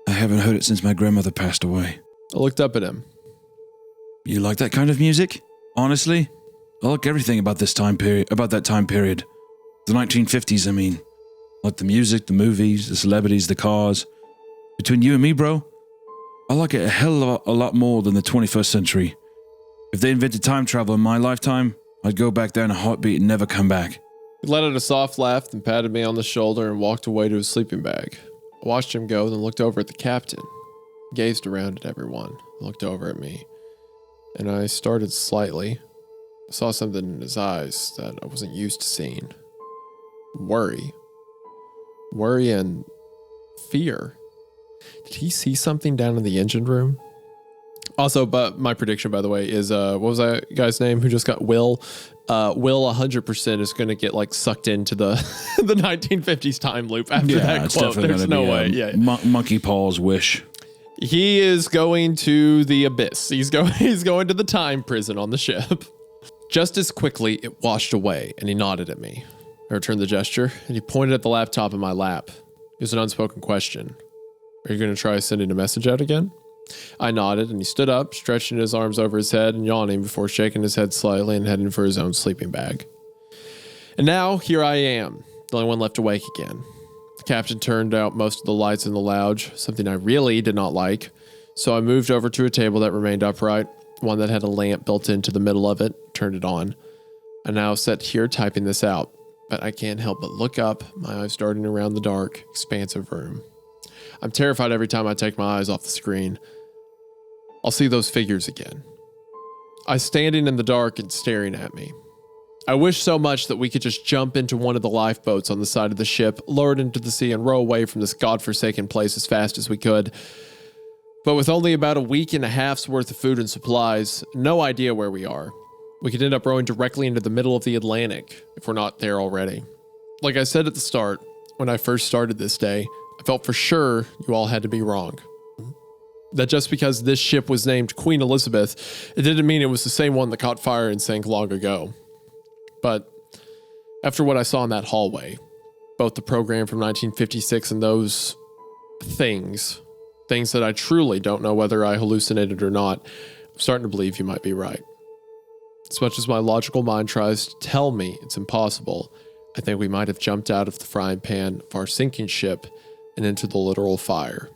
I haven't heard it since my grandmother passed away. I looked up at him. You like that kind of music? Honestly, I like everything about that time period. The 1950s, I mean. I like the music, the movies, the celebrities, the cars. Between you and me, bro, I like it a hell of a lot more than the 21st century. If they invented time travel in my lifetime, I'd go back there in a heartbeat and never come back. He let out a soft laugh and patted me on the shoulder and walked away to his sleeping bag. I watched him go, then looked over at the captain. He gazed around at everyone, looked over at me. And I started slightly. I saw something in his eyes that I wasn't used to seeing. Worry. Worry and fear. Did he see something down in the engine room? Also, but my prediction, by the way, is what was that guy's name who just got Will? Will 100% is going to get like sucked into the the 1950s time loop after that quote. There's no way. Monkey Paul's wish. He is going to the abyss. He's going to the time prison on the ship. Just as quickly, it washed away, and he nodded at me. I returned the gesture, and he pointed at the laptop in my lap. It was an unspoken question. Are you going to try sending a message out again? I nodded, and he stood up, stretching his arms over his head and yawning before shaking his head slightly and heading for his own sleeping bag. And now, here I am, the only one left awake again. The captain turned out most of the lights in the lounge, something I really did not like, so I moved over to a table that remained upright, one that had a lamp built into the middle of it, turned it on. I now sat here typing this out, but I can't help but look up, my eyes darting around the dark, expansive room. I'm terrified every time I take my eyes off the screen. I'll see those figures again. I standing in the dark and staring at me. I wish so much that we could just jump into one of the lifeboats on the side of the ship, lower it into the sea, and row away from this godforsaken place as fast as we could. But with only about a week and a half's worth of food and supplies, no idea where we are, we could end up rowing directly into the middle of the Atlantic if we're not there already. Like I said at the start, when I first started this day, I felt for sure you all had to be wrong. That just because this ship was named Queen Elizabeth, it didn't mean it was the same one that caught fire and sank long ago. But after what I saw in that hallway, both the program from 1956 and those things that I truly don't know whether I hallucinated or not, I'm starting to believe you might be right. As much as my logical mind tries to tell me it's impossible, I think we might have jumped out of the frying pan of our sinking ship and into the literal fire.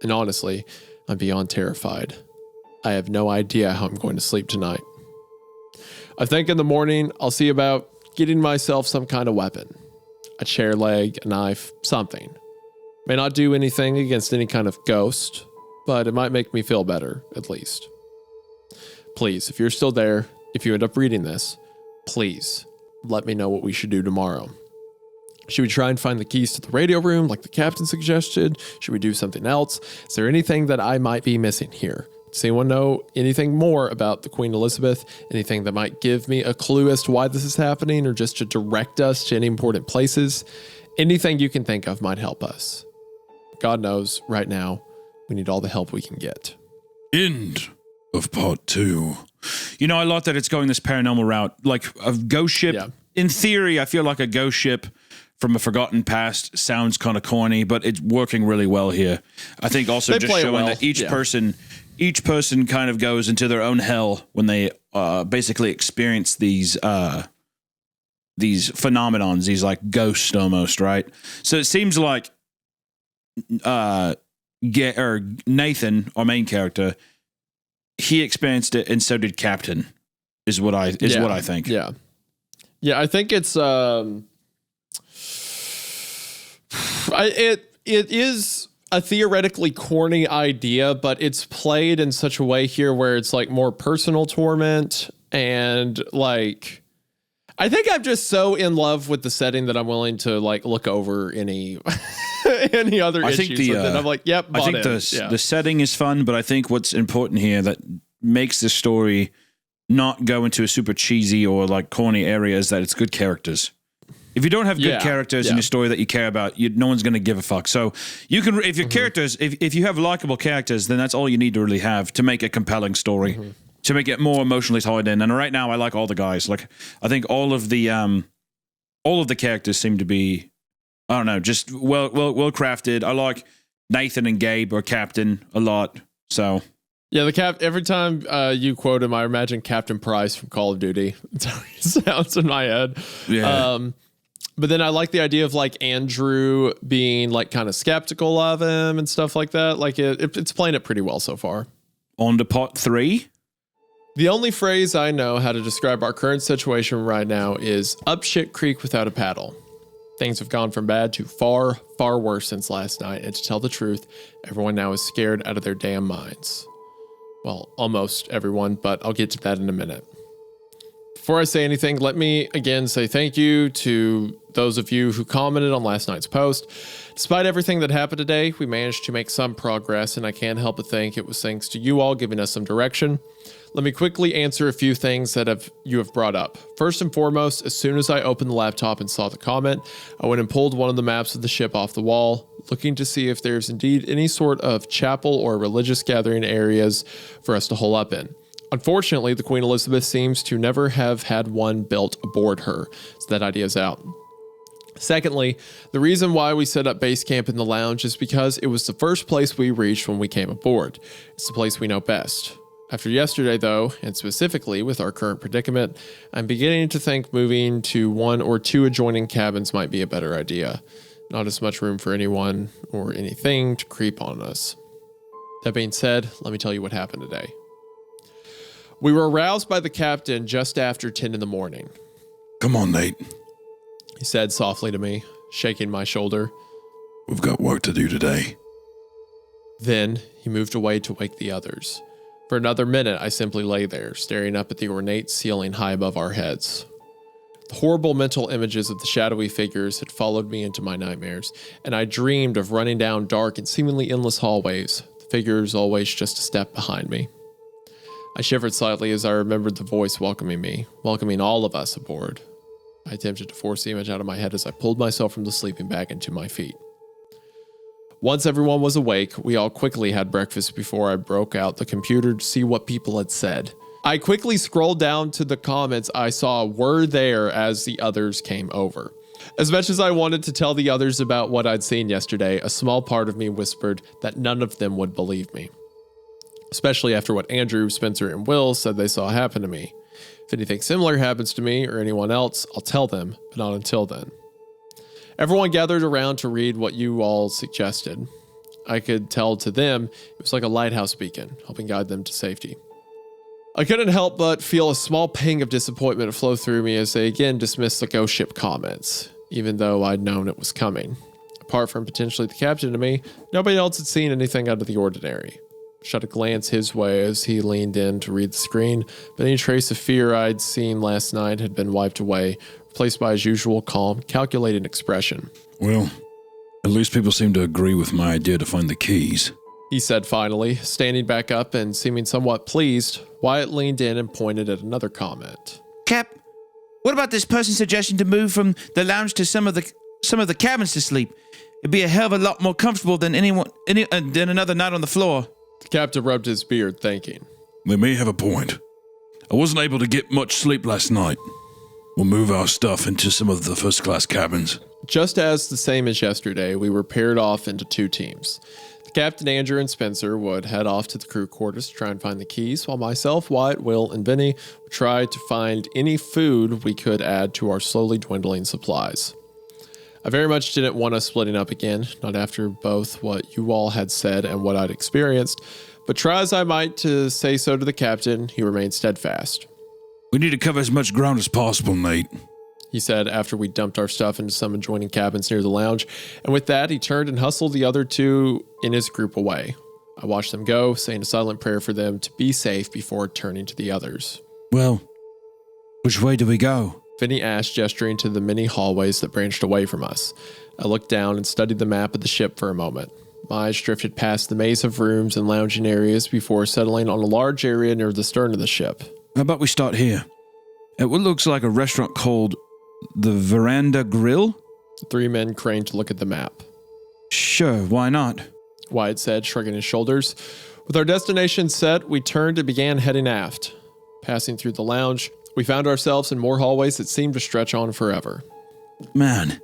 And honestly, I'm beyond terrified. I have no idea how I'm going to sleep tonight. I think in the morning, I'll see about getting myself some kind of weapon. A chair leg, a knife, something. May not do anything against any kind of ghost, but it might make me feel better, at least. Please, if you're still there, if you end up reading this, please let me know what we should do tomorrow. Should we try and find the keys to the radio room like the captain suggested? Should we do something else? Is there anything that I might be missing here? Does anyone know anything more about the Queen Elizabeth? Anything that might give me a clue as to why this is happening, or just to direct us to any important places? Anything you can think of might help us. God knows, right now, we need all the help we can get. End of part 2. You know, I like that it's going this paranormal route. Like a ghost ship. Yeah. In theory, I feel like a ghost ship from a forgotten past sounds kind of corny, but it's working really well here. I think also They just play it showing well. that each person kind of goes into their own hell when they basically experience these phenomenons, these like ghosts almost, right? So it seems like Nathan, our main character, he experienced it, and so did Captain. Is what I think. Yeah, I think it's it is a theoretically corny idea, but it's played in such a way here where it's like more personal torment, and like I think I'm just so in love with the setting that I'm willing to like look over any any other issues. And then I'm like, yep. I think the setting is fun, but I think what's important here that makes the story not go into a super cheesy or like corny area is that it's good characters. If you don't have good characters in your story that you care about, no one's going to give a fuck. So you can, if your characters, if you have likable characters, then that's all you need to really have to make a compelling story, to make it more emotionally tied in. And right now, I like all the guys. Like I think all of the characters seem to be, I don't know, just well crafted. I like Nathan and Gabe or Captain a lot. So. Yeah, every time you quote him, I imagine Captain Price from Call of Duty. That's how he sounds in my head. Yeah. But then I like the idea of like Andrew being like kind of skeptical of him and stuff like that. Like it's playing it pretty well so far. On to part 3. The only phrase I know how to describe our current situation right now is up shit creek without a paddle. Things have gone from bad to far, far worse since last night. And to tell the truth, everyone now is scared out of their damn minds. Well, almost everyone, but I'll get to that in a minute. Before I say anything, let me again say thank you to those of you who commented on last night's post. Despite everything that happened today, we managed to make some progress, and I can't help but think it was thanks to you all giving us some direction. Let me quickly answer a few things that you have brought up. First and foremost, as soon as I opened the laptop and saw the comment, I went and pulled one of the maps of the ship off the wall, looking to see if there's indeed any sort of chapel or religious gathering areas for us to hole up in. Unfortunately, the Queen Elizabeth seems to never have had one built aboard her, so that idea is out. Secondly, the reason why we set up base camp in the lounge is because it was the first place we reached when we came aboard. It's the place we know best. After yesterday, though, and specifically with our current predicament, I'm beginning to think moving to 1 or 2 adjoining cabins might be a better idea. Not as much room for anyone or anything to creep on us. That being said, let me tell you what happened today. We were aroused by the captain just after 10 in the morning. Come on, Nate. He said softly to me, shaking my shoulder. We've got work to do today. Then he moved away to wake the others. For another minute, I simply lay there, staring up at the ornate ceiling high above our heads. The horrible mental images of the shadowy figures had followed me into my nightmares, and I dreamed of running down dark and seemingly endless hallways, the figures always just a step behind me. I shivered slightly as I remembered the voice welcoming me, welcoming all of us aboard. I attempted to force the image out of my head as I pulled myself from the sleeping bag into my feet. Once everyone was awake, we all quickly had breakfast before I broke out the computer to see what people had said. I quickly scrolled down to the comments I saw were there as the others came over. As much as I wanted to tell the others about what I'd seen yesterday, a small part of me whispered that none of them would believe me. Especially after what Andrew, Spencer, and Will said they saw happen to me. If anything similar happens to me or anyone else, I'll tell them, but not until then. Everyone gathered around to read what you all suggested. I could tell to them it was like a lighthouse beacon, helping guide them to safety. I couldn't help but feel a small pang of disappointment flow through me as they again dismissed the ghost ship comments, even though I'd known it was coming. Apart from potentially the captain and me, nobody else had seen anything out of the ordinary. Shot a glance his way as he leaned in to read the screen, but any trace of fear I'd seen last night had been wiped away, replaced by his usual calm, calculated expression. Well, at least people seem to agree with my idea to find the keys, he said finally. Standing back up and seeming somewhat pleased, Wyatt leaned in and pointed at another comment. Cap, what about this person's suggestion to move from the lounge to some of the cabins to sleep? It'd be a hell of a lot more comfortable than than another night on the floor. The captain rubbed his beard, thinking. They may have a point. I wasn't able to get much sleep last night. We'll move our stuff into some of the first-class cabins. Just as the same as yesterday, we were paired off into two teams. The captain, Andrew, and Spencer would head off to the crew quarters to try and find the keys, while myself, Wyatt, Will, and Vinny would try to find any food we could add to our slowly dwindling supplies. I very much didn't want us splitting up again, not after both what you all had said and what I'd experienced, but try as I might to say so to the captain, he remained steadfast. We need to cover as much ground as possible, Nate, he said after we dumped our stuff into some adjoining cabins near the lounge, and with that he turned and hustled the other two in his group away. I watched them go, saying a silent prayer for them to be safe before turning to the others. Well, which way do we go? Vinny asked, gesturing to the many hallways that branched away from us. I looked down and studied the map of the ship for a moment. My eyes drifted past the maze of rooms and lounging areas before settling on a large area near the stern of the ship. How about we start here? At what looks like a restaurant called the Veranda Grill? The three men craned to look at the map. Sure, why not? Wyatt said, shrugging his shoulders. With our destination set, we turned and began heading aft. Passing through the lounge, we found ourselves in more hallways that seemed to stretch on forever. Man,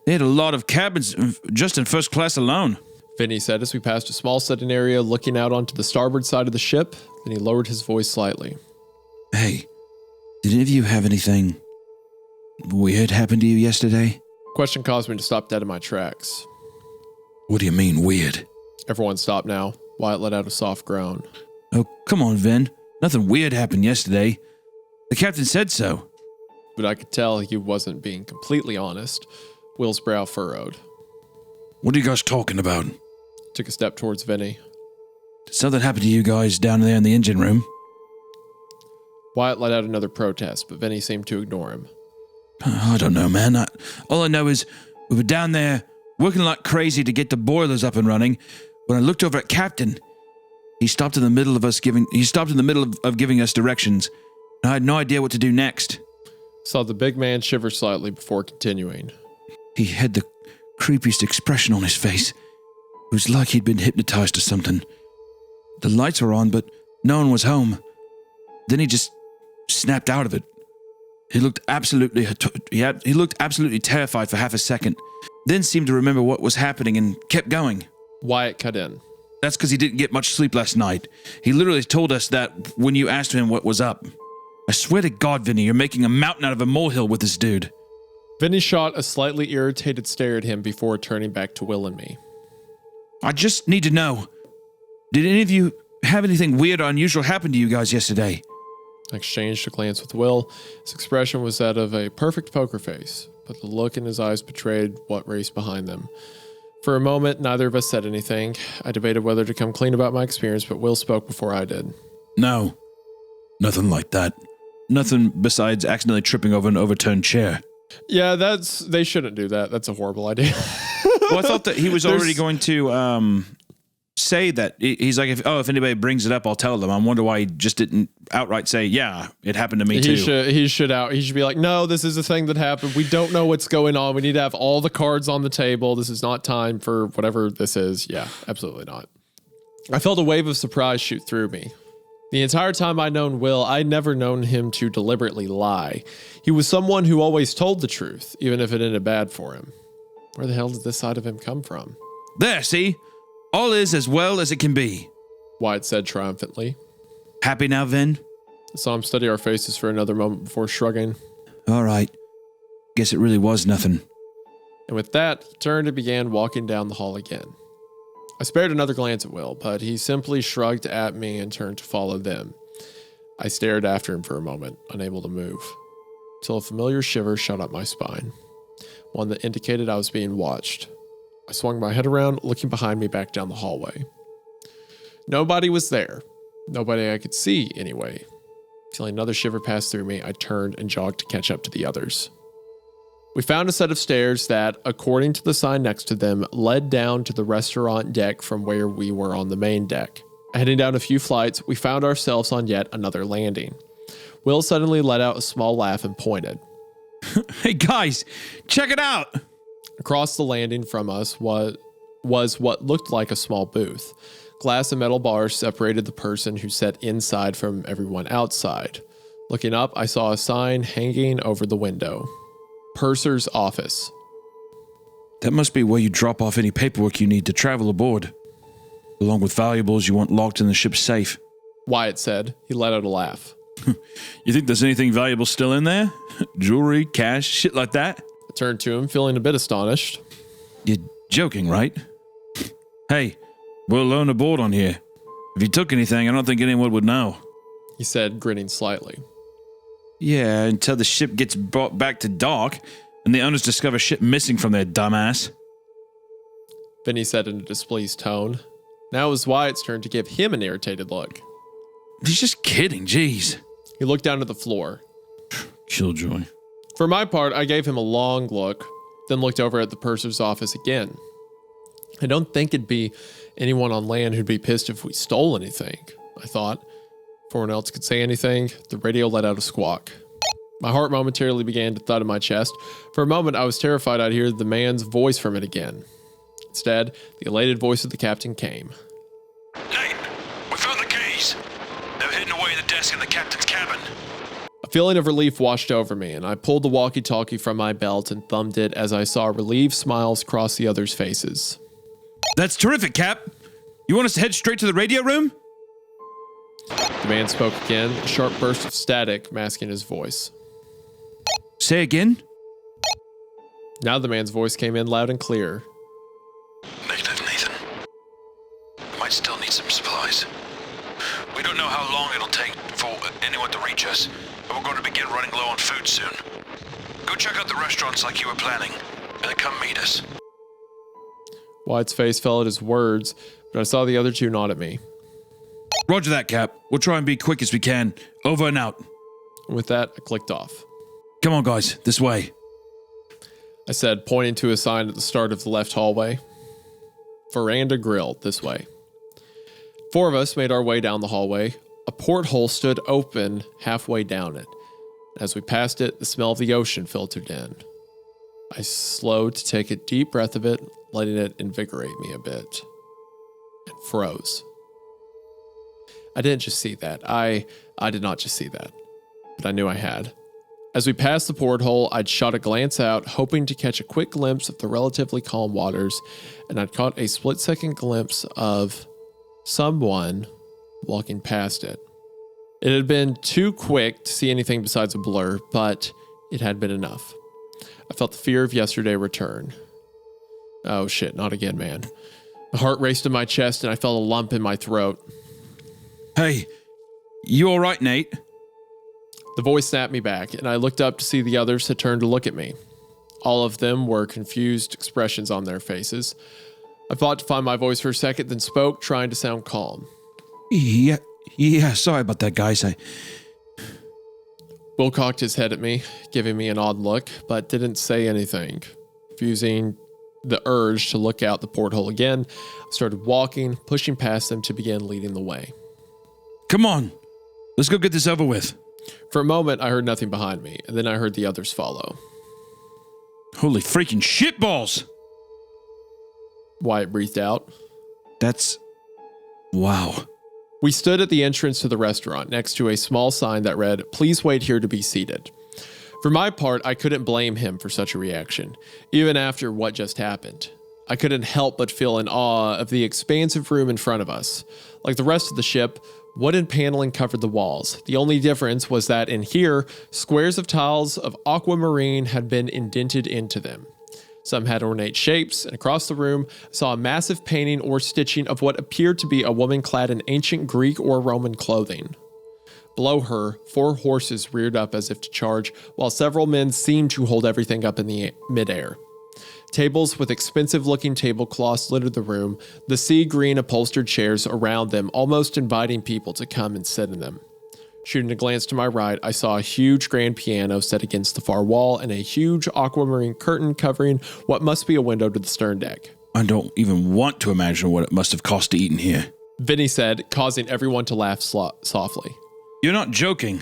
they had a lot of cabins just in first class alone. Vinny said as we passed a small sitting area looking out onto the starboard side of the ship. Then he lowered his voice slightly. Hey, did any of you have anything weird happen to you yesterday? Question caused me to stop dead in my tracks. What do you mean, weird? Everyone stopped now. Wyatt let out a soft groan. Oh, come on, Vin. Nothing weird happened yesterday. The captain said so. But I could tell he wasn't being completely honest. Will's brow furrowed. What are you guys talking about? Took a step towards Vinny. Did something happen to you guys down there in the engine room? Wyatt let out another protest, but Vinny seemed to ignore him. I don't know, man. All I know is we were down there working like crazy to get the boilers up and running. When I looked over at Captain, he stopped in the middle of giving us directions. I had no idea what to do next. Saw the big man shiver slightly before continuing. He had the creepiest expression on his face. It was like he'd been hypnotized or something. The lights were on, but no one was home. Then he just snapped out of it. He looked absolutely terrified for half a second, then seemed to remember what was happening and kept going. Wyatt cut in. That's because he didn't get much sleep last night. He literally told us that when you asked him what was up. I swear to God, Vinny, you're making a mountain out of a molehill with this dude. Vinny shot a slightly irritated stare at him before turning back to Will and me. I just need to know, did any of you have anything weird or unusual happen to you guys yesterday? I exchanged a glance with Will. His expression was that of a perfect poker face, but the look in his eyes betrayed what raced behind them. For a moment, neither of us said anything. I debated whether to come clean about my experience, but Will spoke before I did. No, nothing like that. Nothing besides accidentally tripping over an overturned chair. Yeah, they shouldn't do that. That's a horrible idea. Well, I thought that he was already going to say that. He's like, if anybody brings it up, I'll tell them. I wonder why he just didn't outright say, yeah, it happened to me too. He should be like, no, this is a thing that happened. We don't know what's going on. We need to have all the cards on the table. This is not time for whatever this is. Yeah, absolutely not. I felt a wave of surprise shoot through me. The entire time I'd known Will, I'd never known him to deliberately lie. He was someone who always told the truth, even if it ended bad for him. Where the hell did this side of him come from? There, see? All is as well as it can be. Wyatt said triumphantly. Happy now, Vin? I saw him study our faces for another moment before shrugging. All right. Guess it really was nothing. And with that, he turned and began walking down the hall again. I spared another glance at Will, but he simply shrugged at me and turned to follow them. I stared after him for a moment, unable to move, till a familiar shiver shot up my spine, one that indicated I was being watched. I swung my head around, looking behind me back down the hallway. Nobody was there. Nobody I could see, anyway. Feeling another shiver pass through me, I turned and jogged to catch up to the others. We found a set of stairs that, according to the sign next to them, led down to the restaurant deck from where we were on the main deck. Heading down a few flights, we found ourselves on yet another landing. Will suddenly let out a small laugh and pointed. Hey guys, check it out! Across the landing from us was what looked like a small booth. Glass and metal bars separated the person who sat inside from everyone outside. Looking up, I saw a sign hanging over the window. Purser's office. That must be where you drop off any paperwork you need to travel aboard, along with valuables you want locked in the ship's safe. Wyatt said. He let out a laugh. You think there's anything valuable still in there? Jewelry, cash, shit like that? I turned to him, feeling a bit astonished. You're joking, right? Hey, we're alone aboard on here. If you took anything, I don't think anyone would know. He said, grinning slightly. Yeah, until the ship gets brought back to dock and the owners discover shit missing from their dumbass. Vinny said in a displeased tone. Now it was Wyatt's turn to give him an irritated look. He's just kidding, jeez. He looked down at the floor. Killjoy. For my part, I gave him a long look, then looked over at the purser's office again. I don't think it'd be anyone on land who'd be pissed if we stole anything, I thought. Before anyone else could say anything, the radio let out a squawk. My heart momentarily began to thud in my chest. For a moment, I was terrified I'd hear the man's voice from it again. Instead, the elated voice of the captain came. Nate, we found the keys. They're hidden away in the desk in the captain's cabin. A feeling of relief washed over me, and I pulled the walkie-talkie from my belt and thumbed it as I saw relieved smiles cross the others' faces. That's terrific, Cap. You want us to head straight to the radio room? The man spoke again, a sharp burst of static masking his voice. Say again? Now the man's voice came in loud and clear. Negative, Nathan. We might still need some supplies. We don't know how long it'll take for anyone to reach us, but we're going to begin running low on food soon. Go check out the restaurants like you were planning, and then come meet us. Wyatt's face fell at his words, but I saw the other two nod at me. Roger that, Cap. We'll try and be quick as we can. Over and out. And with that, I clicked off. Come on, guys. This way. I said, pointing to a sign at the start of the left hallway. Veranda Grill, this way. 4 of us made our way down the hallway. A porthole stood open halfway down it. As we passed it, the smell of the ocean filtered in. I slowed to take a deep breath of it, letting it invigorate me a bit. And froze. I didn't just see that. I did not just see that. But I knew I had. As we passed the porthole, I'd shot a glance out, hoping to catch a quick glimpse of the relatively calm waters, and I'd caught a split-second glimpse of someone walking past it. It had been too quick to see anything besides a blur, but it had been enough. I felt the fear of yesterday return. Oh shit, not again, man. My heart raced in my chest and I felt a lump in my throat. Hey, you all right, Nate? The voice snapped me back, and I looked up to see the others had turned to look at me. All of them were confused expressions on their faces. I fought to find my voice for a second, then spoke, trying to sound calm. Yeah, sorry about that, guys. Will cocked his head at me, giving me an odd look, but didn't say anything. Fusing the urge to look out the porthole again, I started walking, pushing past them to begin leading the way. Come on, let's go get this over with. For a moment, I heard nothing behind me, and then I heard the others follow. Holy freaking shitballs! Wyatt breathed out. That's... wow. We stood at the entrance to the restaurant next to a small sign that read, "Please wait here to be seated." For my part, I couldn't blame him for such a reaction, even after what just happened. I couldn't help but feel in awe of the expansive room in front of us. Like the rest of the ship, wooden paneling covered the walls. The only difference was that in here, squares of tiles of aquamarine had been indented into them. Some had ornate shapes, and across the room, I saw a massive painting or stitching of what appeared to be a woman clad in ancient Greek or Roman clothing. Below her, 4 horses reared up as if to charge, while several men seemed to hold everything up in the midair. Tables with expensive-looking tablecloths littered the room, the sea green upholstered chairs around them almost inviting people to come and sit in them. Shooting a glance to my right, I saw a huge grand piano set against the far wall and a huge aquamarine curtain covering what must be a window to the stern deck. I don't even want to imagine what it must have cost to eat in here. Vinny said, causing everyone to laugh softly. You're not joking.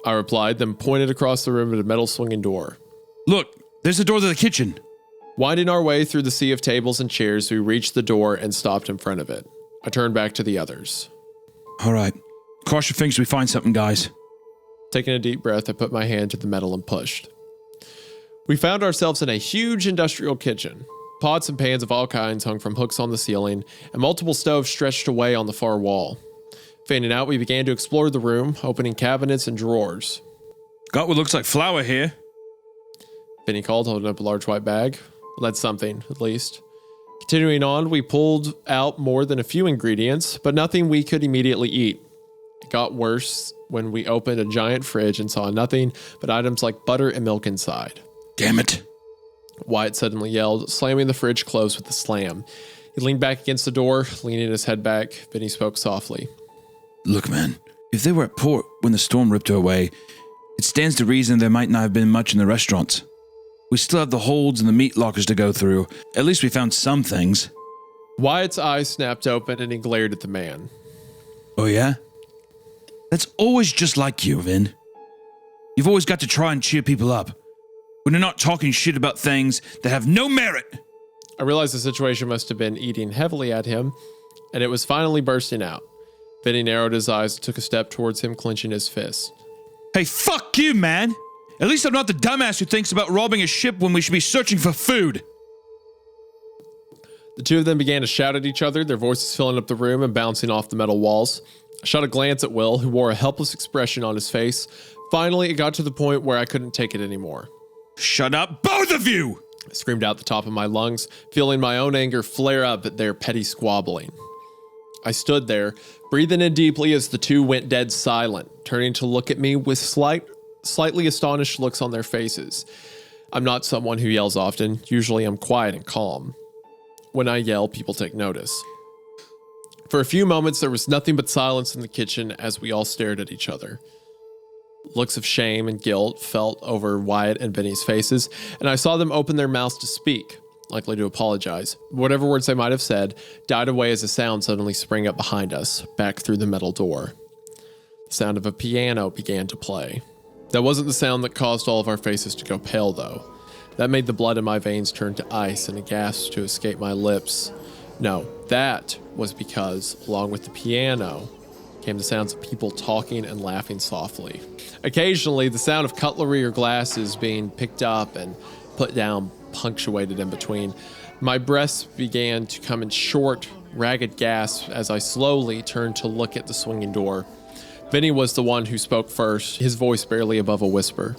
I replied, then pointed across the room at a metal swinging door. Look, there's the door to the kitchen. Winding our way through the sea of tables and chairs, we reached the door and stopped in front of it. I turned back to the others. All right. Cross your fingers we find something, guys. Taking a deep breath, I put my hand to the metal and pushed. We found ourselves in a huge industrial kitchen. Pots and pans of all kinds hung from hooks on the ceiling, and multiple stoves stretched away on the far wall. Fanning out, we began to explore the room, opening cabinets and drawers. Got what looks like flour here. Vinny called, holding up a large white bag. Well, that's something, at least. Continuing on, we pulled out more than a few ingredients, but nothing we could immediately eat. It got worse when we opened a giant fridge and saw nothing but items like butter and milk inside. Damn it. Wyatt suddenly yelled, slamming the fridge closed with a slam. He leaned back against the door, leaning his head back. Vinny spoke softly. Look, man, if they were at port when the storm ripped her away, it stands to reason there might not have been much in the restaurants. We still have the holds and the meat lockers to go through. At least we found some things. Wyatt's eyes snapped open and he glared at the man. Oh, yeah? That's always just like you, Vin. You've always got to try and cheer people up when you're not talking shit about things that have no merit. I realized the situation must have been eating heavily at him, and it was finally bursting out. Vinny narrowed his eyes and took a step towards him, clenching his fist. Hey, fuck you, man. At least I'm not the dumbass who thinks about robbing a ship when we should be searching for food. The two of them began to shout at each other, their voices filling up the room and bouncing off the metal walls. I shot a glance at Will, who wore a helpless expression on his face. Finally, it got to the point where I couldn't take it anymore. Shut up, both of you! I screamed out the top of my lungs, feeling my own anger flare up at their petty squabbling. I stood there, breathing in deeply as the two went dead silent, turning to look at me with slightly astonished looks on their faces. I'm not someone who yells often. Usually I'm quiet and calm. When I yell, people take notice. For a few moments, there was nothing but silence in the kitchen as we all stared at each other. Looks of shame and guilt felt over Wyatt and Vinny's faces, and I saw them open their mouths to speak, likely to apologize. Whatever words they might have said died away as a sound suddenly sprang up behind us, back through the metal door. The sound of a piano began to play. That wasn't the sound that caused all of our faces to go pale, though. That made the blood in my veins turn to ice and a gasp to escape my lips. No, that was because, along with the piano, came the sounds of people talking and laughing softly. Occasionally, the sound of cutlery or glasses being picked up and put down punctuated in between. My breaths began to come in short, ragged gasps as I slowly turned to look at the swinging door. Vinny was the one who spoke first, his voice barely above a whisper.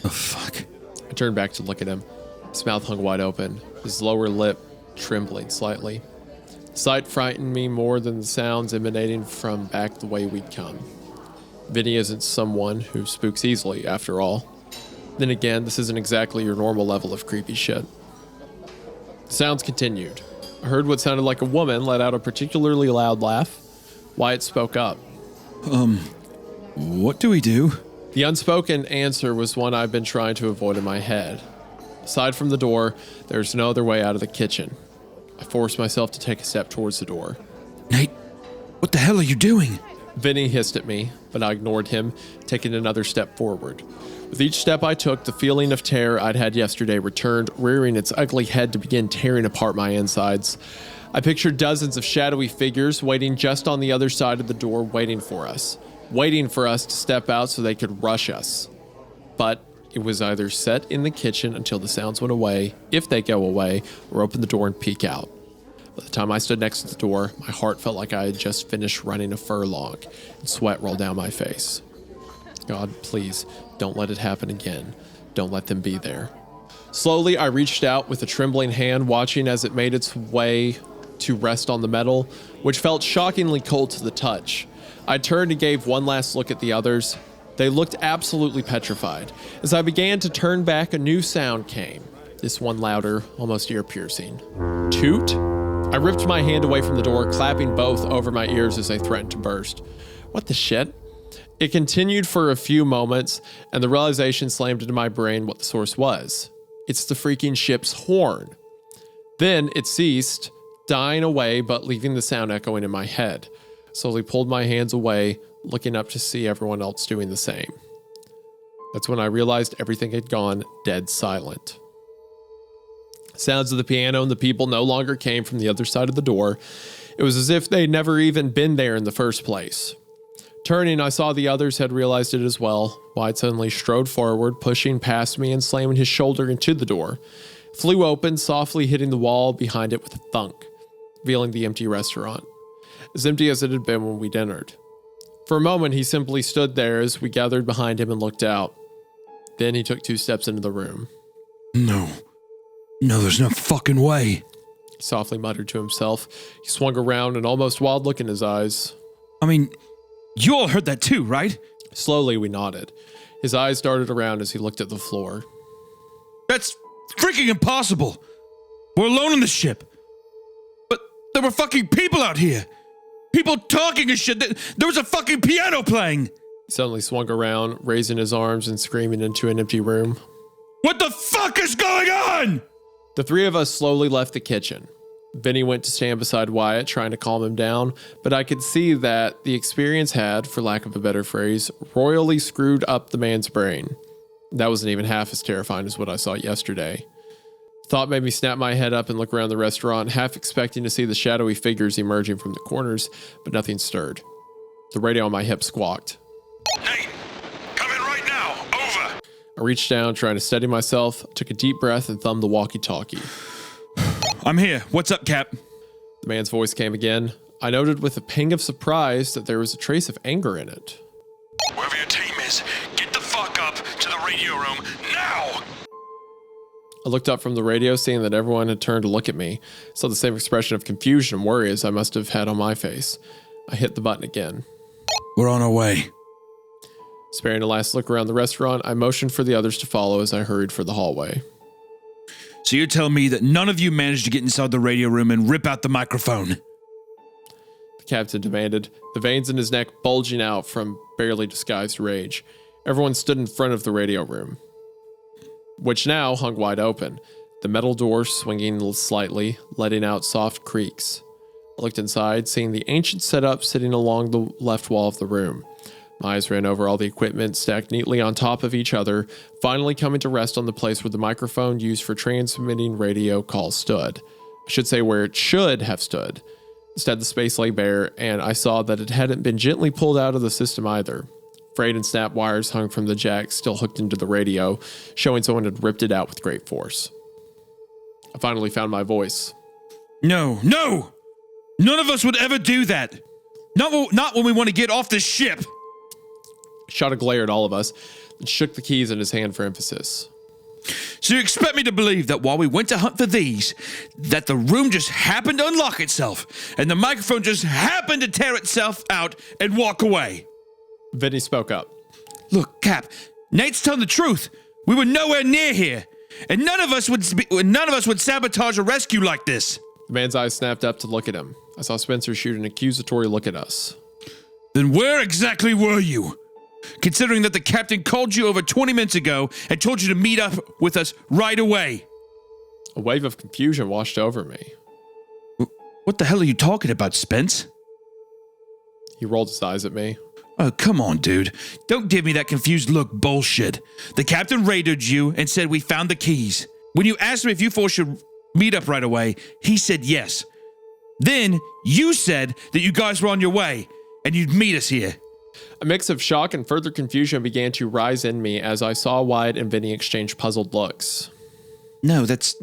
Oh, fuck. I turned back to look at him. His mouth hung wide open, his lower lip trembling slightly. The sight frightened me more than the sounds emanating from back the way we'd come. Vinny isn't someone who spooks easily, after all. Then again, this isn't exactly your normal level of creepy shit. The sounds continued. I heard what sounded like a woman let out a particularly loud laugh. Wyatt spoke up. What do we do? The unspoken answer was one I've been trying to avoid in my head. Aside from the door, there's no other way out of the kitchen. I forced myself to take a step towards the door. Nate, what the hell are you doing? Vinny hissed at me, but I ignored him, taking another step forward. With each step I took, the feeling of terror I'd had yesterday returned, rearing its ugly head to begin tearing apart my insides. I pictured dozens of shadowy figures waiting just on the other side of the door, waiting for us to step out so they could rush us. But it was either set in the kitchen until the sounds went away, if they go away, or open the door and peek out. By the time I stood next to the door, my heart felt like I had just finished running a furlong, and sweat rolled down my face. God, please, don't let it happen again. Don't let them be there. Slowly, I reached out with a trembling hand, watching as it made its way to rest on the metal, which felt shockingly cold to the touch. I turned and gave one last look at the others. They looked absolutely petrified. As I began to turn back, a new sound came. this one louder, almost ear-piercing. Toot? I ripped my hand away from the door, clapping both over my ears as they threatened to burst. What the shit? It continued for a few moments, and the realization slammed into my brain what the source was. It's the freaking ship's horn. Then it ceased, dying away, but leaving the sound echoing in my head. Slowly pulled my hands away, looking up to see everyone else doing the same. That's when I realized everything had gone dead silent. Sounds of the piano and the people no longer came from the other side of the door. It was as if they'd never even been there in the first place. Turning, I saw the others had realized it as well. Wyatt suddenly strode forward, pushing past me and slamming his shoulder into the door. It flew open, softly hitting the wall behind it with a thunk, revealing the empty restaurant. As empty as it had been when we'd entered. For a moment, he simply stood there as we gathered behind him and looked out. Then he took 2 steps into the room. No, there's no fucking way. He softly muttered to himself. He swung around, an almost wild look in his eyes. I mean, you all heard that too, right? Slowly, we nodded. His eyes darted around as he looked at the floor. That's freaking impossible. We're alone on the ship. But there were fucking people out here. People talking and shit. There was a fucking piano playing. He suddenly swung around, raising his arms and screaming into an empty room. What the fuck is going on? The 3 of us slowly left the kitchen. Vinny went to stand beside Wyatt, trying to calm him down, but I could see that the experience had, for lack of a better phrase, royally screwed up the man's brain. That wasn't even half as terrifying as what I saw yesterday. Thought made me snap my head up and look around the restaurant, half expecting to see the shadowy figures emerging from the corners, but nothing stirred. The radio on my hip squawked. Nate, come in right now. Over. I reached down, trying to steady myself, took a deep breath, and thumbed the walkie-talkie. I'm here. What's up, Cap? The man's voice came again. I noted with a pang of surprise that there was a trace of anger in it. Wherever your team is, get the fuck up to the radio room now. I looked up from the radio, seeing that everyone had turned to look at me. Saw the same expression of confusion and worry as I must have had on my face. I hit the button again. We're on our way. Sparing a last look around the restaurant, I motioned for the others to follow as I hurried for the hallway. So you're telling me that none of you managed to get inside the radio room and rip out the microphone? The captain demanded, the veins in his neck bulging out from barely disguised rage. Everyone stood in front of the radio room, which now hung wide open, the metal door swinging slightly, letting out soft creaks. I looked inside, seeing the ancient setup sitting along the left wall of the room. My eyes ran over all the equipment stacked neatly on top of each other, finally coming to rest on the place where the microphone used for transmitting radio calls stood. I should say where it should have stood. Instead, the space lay bare, and I saw that it hadn't been gently pulled out of the system either. Frayed and snapped wires hung from the jack still hooked into the radio, showing someone had ripped it out with great force. I finally found my voice. No! None of us would ever do that. Not when we want to get off this ship. Shot a glare at all of us, and shook the keys in his hand for emphasis. So you expect me to believe that while we went to hunt for these, that the room just happened to unlock itself, and the microphone just happened to tear itself out and walk away? Vinny spoke up. Look, Cap, Nate's telling the truth. We were nowhere near here, and none of us would sabotage a rescue like this. The man's eyes snapped up to look at him. I saw Spencer shoot an accusatory look at us. Then where exactly were you? Considering that the captain called you over 20 minutes ago and told you to meet up with us right away. A wave of confusion washed over me. What the hell are you talking about, Spence? He rolled his eyes at me. Oh, come on, dude. Don't give me that confused look bullshit. The captain radioed you and said we found the keys. When you asked him if you four should meet up right away, he said yes. Then you said that you guys were on your way and you'd meet us here. A mix of shock and further confusion began to rise in me as I saw Wyatt and Vinny exchange puzzled looks. No, that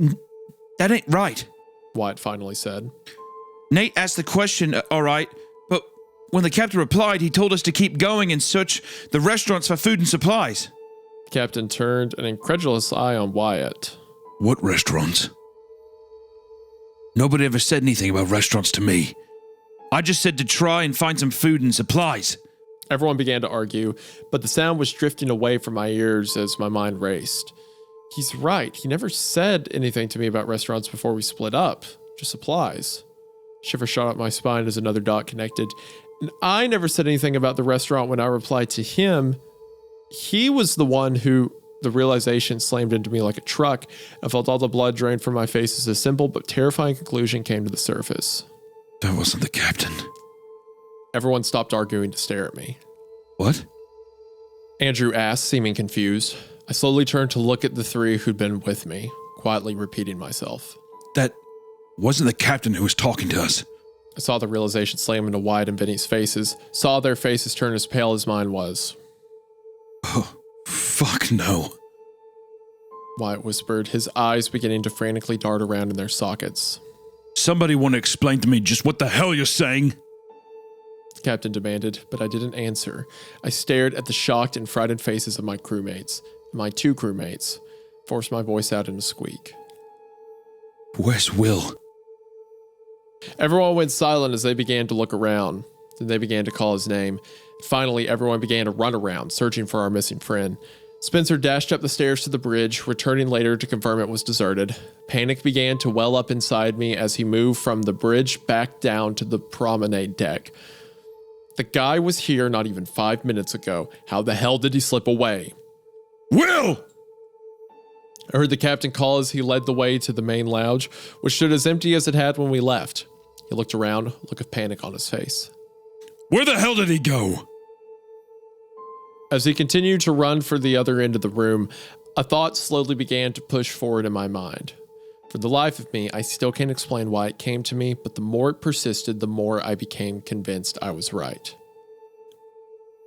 ain't right, Wyatt finally said. Nate asked the question, all right, but when the captain replied, he told us to keep going and search the restaurants for food and supplies. The captain turned an incredulous eye on Wyatt. What restaurants? Nobody ever said anything about restaurants to me. I just said to try and find some food and supplies. Everyone began to argue, but the sound was drifting away from my ears as my mind raced. He's right. He never said anything to me about restaurants before we split up. Just supplies. Shiver shot up my spine as another dot connected. And I never said anything about the restaurant when I replied to him. He was the one who the realization slammed into me like a truck. I felt all the blood drain from my face as a simple but terrifying conclusion came to the surface. That wasn't the captain. Everyone stopped arguing to stare at me. What? Andrew asked, seeming confused. I slowly turned to look at the three who'd been with me, quietly repeating myself. That wasn't the captain who was talking to us. I saw the realization slam into Wyatt and Vinny's faces, saw their faces turn as pale as mine was. Oh, fuck no. Wyatt whispered, his eyes beginning to frantically dart around in their sockets. Somebody want to explain to me just what the hell you're saying? The captain demanded, but I didn't answer. I stared at the shocked and frightened faces of my crewmates, my two crewmates, forced my voice out in a squeak. Where's Will? Everyone went silent as they began to look around. Then they began to call his name. Finally, everyone began to run around, searching for our missing friend. Spencer dashed up the stairs to the bridge, returning later to confirm it was deserted. Panic began to well up inside me as he moved from the bridge back down to the promenade deck. The guy was here not even 5 minutes ago. How the hell did he slip away? Will! I heard the captain call as he led the way to the main lounge, which stood as empty as it had when we left. He looked around, a look of panic on his face. Where the hell did he go? As he continued to run for the other end of the room, a thought slowly began to push forward in my mind. For the life of me, I still can't explain why it came to me, but the more it persisted, the more I became convinced I was right.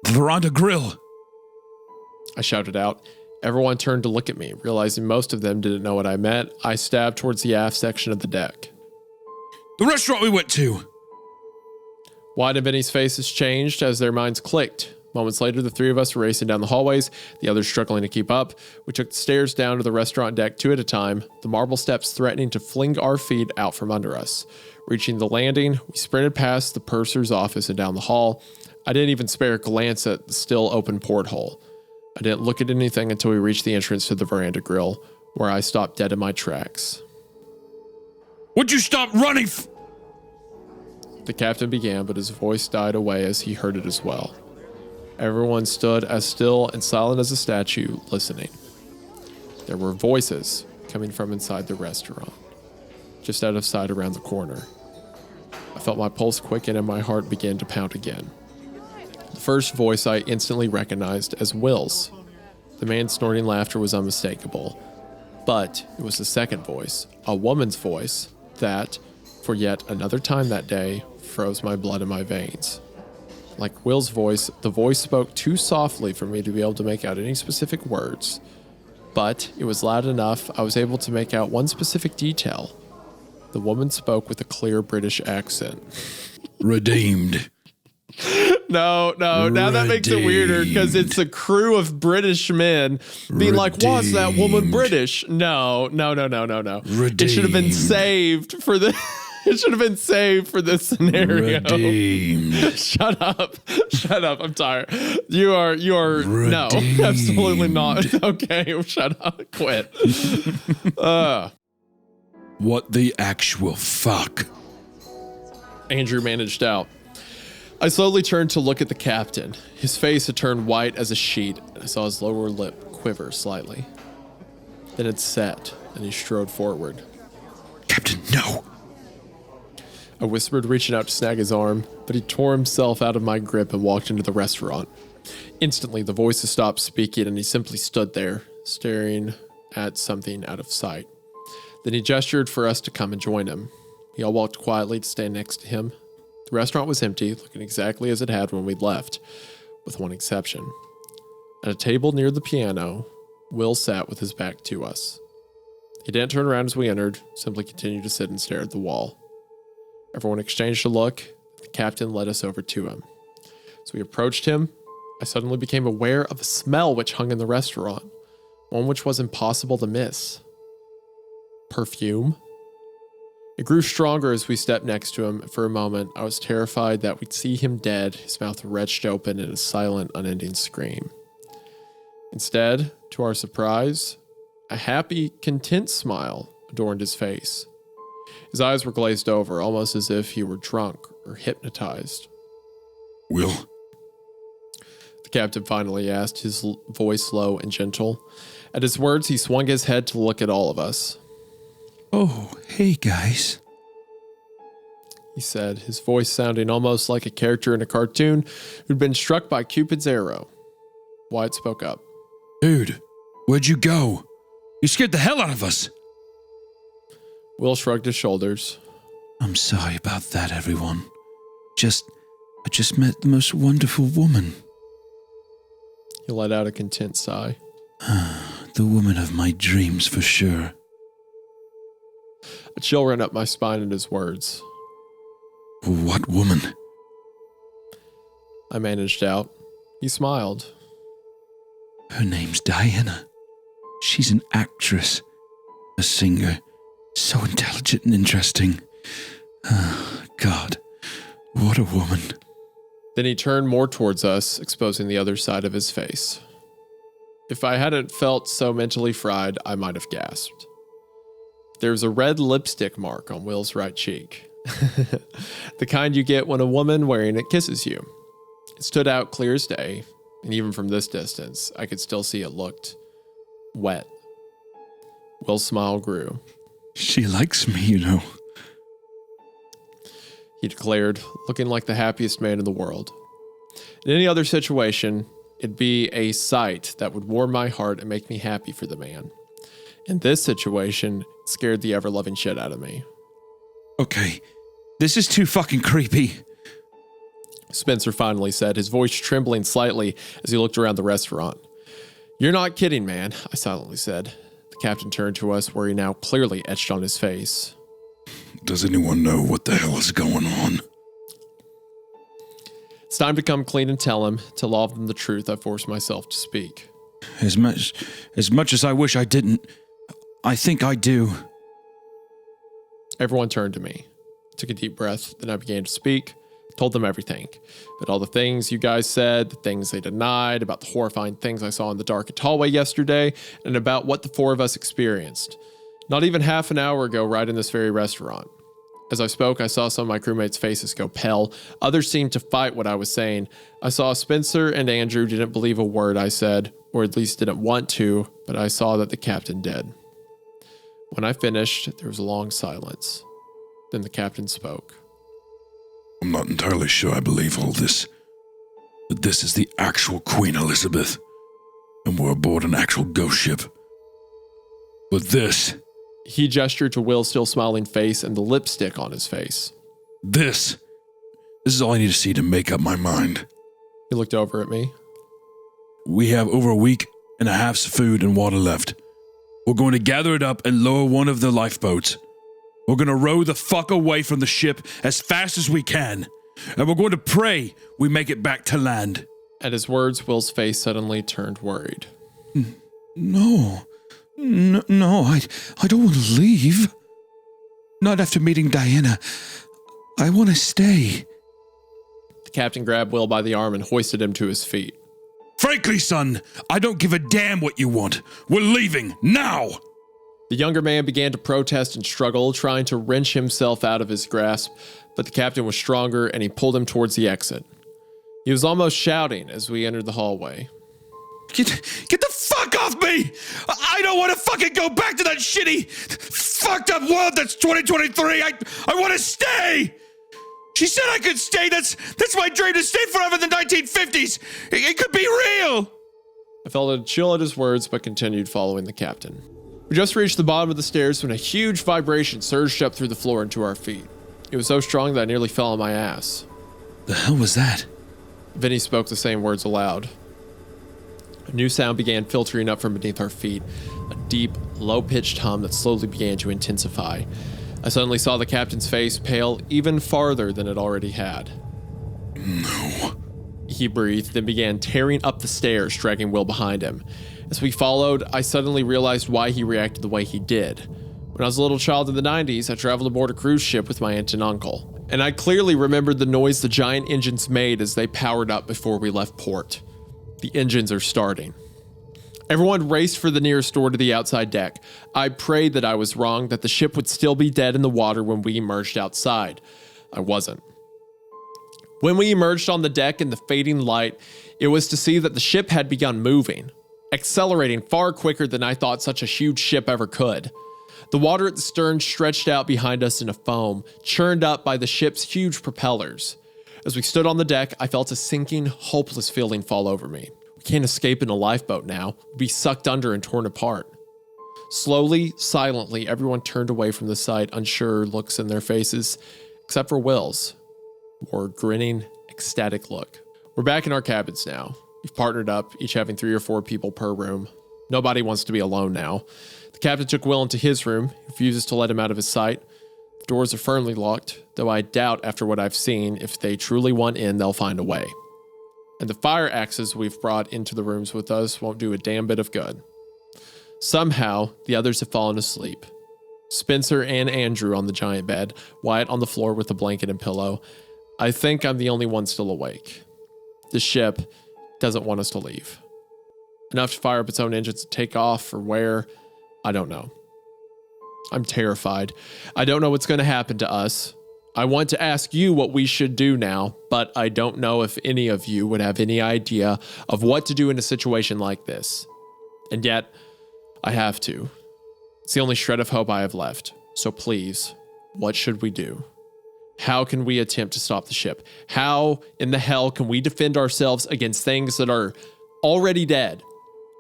The Veranda Grill. I shouted out. Everyone turned to look at me, realizing most of them didn't know what I meant. I stabbed towards the aft section of the deck. The restaurant we went to. Wyatt and Benny's faces changed as their minds clicked. Moments later, the three of us were racing down the hallways, the others struggling to keep up. We took the stairs down to the restaurant deck two at a time, the marble steps threatening to fling our feet out from under us. Reaching the landing, we sprinted past the purser's office and down the hall. I didn't even spare a glance at the still open porthole. I didn't look at anything until we reached the entrance to the veranda grill, where I stopped dead in my tracks. Would you stop running? The captain began, but his voice died away as he heard it as well. Everyone stood as still and silent as a statue, listening. There were voices coming from inside the restaurant, just out of sight around the corner. I felt my pulse quicken and my heart began to pound again. The first voice I instantly recognized as Will's. The man's snorting laughter was unmistakable. But it was the second voice, a woman's voice, that, for yet another time that day, froze my blood in my veins. Like Will's voice, the voice spoke too softly for me to be able to make out any specific words. But it was loud enough I was able to make out one specific detail. The woman spoke with a clear British accent. Redeemed. No, now that makes it weirder because it's a crew of British men being like, what's that woman British? No. Redeemed. It should have been saved for the... It should have been saved for this scenario. Redeemed. Shut up. I'm tired. You are no, absolutely not. Okay, shut up. Quit. What the actual fuck? Andrew managed out. I slowly turned to look at the captain. His face had turned white as a sheet, and I saw his lower lip quiver slightly. Then it set, and he strode forward. Captain, no. I whispered, reaching out to snag his arm, but he tore himself out of my grip and walked into the restaurant. Instantly, the voices stopped speaking, and he simply stood there, staring at something out of sight. Then he gestured for us to come and join him. We all walked quietly to stand next to him. The restaurant was empty, looking exactly as it had when we'd left, with one exception. At a table near the piano, Will sat with his back to us. He didn't turn around as we entered, simply continued to sit and stare at the wall. Everyone exchanged a look. The captain led us over to him. As we approached him, I suddenly became aware of a smell which hung in the restaurant, one which was impossible to miss. Perfume? It grew stronger as we stepped next to him. For a moment, I was terrified that we'd see him dead, his mouth wrenched open in a silent, unending scream. Instead, to our surprise, A happy, content smile adorned his face. His eyes were glazed over, almost as if he were drunk or hypnotized. Will? The captain finally asked, his voice low and gentle. At his words, he swung his head to look at all of us. Oh, hey, guys. He said, his voice sounding almost like a character in a cartoon who'd been struck by Cupid's arrow. Wyatt spoke up. Dude, where'd you go? You scared the hell out of us. Will shrugged his shoulders. I'm sorry about that, everyone. I just met the most wonderful woman. He let out a content sigh. The woman of my dreams, for sure. A chill ran up my spine at his words. What woman? I managed out. He smiled. Her name's Diana. She's an actress, a singer, so intelligent and interesting. God, what a woman. Then he turned more towards us, exposing the other side of his face. If I hadn't felt so mentally fried, I might have gasped. There was a red lipstick mark on Will's right cheek. The kind you get when a woman wearing it kisses you. It stood out clear as day, and even from this distance, I could still see it looked wet. Will's smile grew. She likes me, you know. He declared, looking like the happiest man in the world. In any other situation, it'd be a sight that would warm my heart and make me happy for the man. In this situation, it scared the ever-loving shit out of me. Okay, this is too fucking creepy. Spencer finally said, his voice trembling slightly as he looked around the restaurant. You're not kidding, man, I silently said. The captain turned to us, worry now clearly etched on his face. Does anyone know what the hell is going on? It's time to come clean and tell him. Tell all of them the truth, I forced myself to speak. As much as I wish I didn't, I think I do. Everyone turned to me. I took a deep breath, then I began to speak. Told them everything. But all the things you guys said, the things they denied, about the horrifying things I saw in the darkened hallway yesterday, and about what the four of us experienced. Not even half an hour ago, right in this very restaurant. As I spoke, I saw some of my crewmates' faces go pale. Others seemed to fight what I was saying. I saw Spencer and Andrew didn't believe a word I said, or at least didn't want to, but I saw that the captain did. When I finished, there was a long silence. Then the captain spoke. I'm not entirely sure I believe all this. But this is the actual Queen Elizabeth. And we're aboard an actual ghost ship. But this... He gestured to Will's still smiling face and the lipstick on his face. This is all I need to see to make up my mind. He looked over at me. We have over a week and a half's food and water left. We're going to gather it up and lower one of the lifeboats. We're going to row the fuck away from the ship as fast as we can. And we're going to pray we make it back to land. At his words, Will's face suddenly turned worried. No, I don't want to leave. Not after meeting Diana. I want to stay. The captain grabbed Will by the arm and hoisted him to his feet. Frankly, son, I don't give a damn what you want. We're leaving now. The younger man began to protest and struggle, trying to wrench himself out of his grasp, but the captain was stronger and he pulled him towards the exit. He was almost shouting as we entered the hallway. Get the fuck off me! I don't want to fucking go back to that shitty, fucked up world that's 2023. I want to stay. She said I could stay. That's my dream, to stay forever in the 1950s. It could be real. I felt a chill at his words, but continued following the captain. We just reached the bottom of the stairs when a huge vibration surged up through the floor into our feet. It was so strong that I nearly fell on my ass. The hell was that? Vinny spoke the same words aloud. A new sound began filtering up from beneath our feet, a deep, low-pitched hum that slowly began to intensify. I suddenly saw the captain's face pale even farther than it already had. No. He breathed, then began tearing up the stairs, dragging Will behind him. As we followed, I suddenly realized why he reacted the way he did. When I was a little child in the 90s, I traveled aboard a cruise ship with my aunt and uncle, and I clearly remembered the noise the giant engines made as they powered up before we left port. The engines are starting. Everyone raced for the nearest door to the outside deck. I prayed that I was wrong, that the ship would still be dead in the water when we emerged outside. I wasn't. When we emerged on the deck in the fading light, it was to see that the ship had begun moving, accelerating far quicker than I thought such a huge ship ever could. The water at the stern stretched out behind us in a foam, churned up by the ship's huge propellers. As we stood on the deck, I felt a sinking, hopeless feeling fall over me. We can't escape in a lifeboat now. We'll be sucked under and torn apart. Slowly, silently, everyone turned away from the sight, unsure looks in their faces, except for Will's. More grinning, ecstatic look. We're back in our cabins now. We've partnered up, each having 3 or 4 people per room. Nobody wants to be alone now. The captain took Will into his room. He refuses to let him out of his sight. The doors are firmly locked, though I doubt after what I've seen, if they truly want in, they'll find a way. And the fire axes we've brought into the rooms with us won't do a damn bit of good. Somehow, the others have fallen asleep. Spencer and Andrew on the giant bed, Wyatt on the floor with a blanket and pillow. I think I'm the only one still awake. The ship doesn't want us to leave. Enough to fire up its own engines to take off or where, I don't know. I'm terrified. I don't know what's going to happen to us. I want to ask you what we should do now, but I don't know if any of you would have any idea of what to do in a situation like this. And yet, I have to. It's the only shred of hope I have left. So please, what should we do? How can we attempt to stop the ship? How in the hell can we defend ourselves against things that are already dead?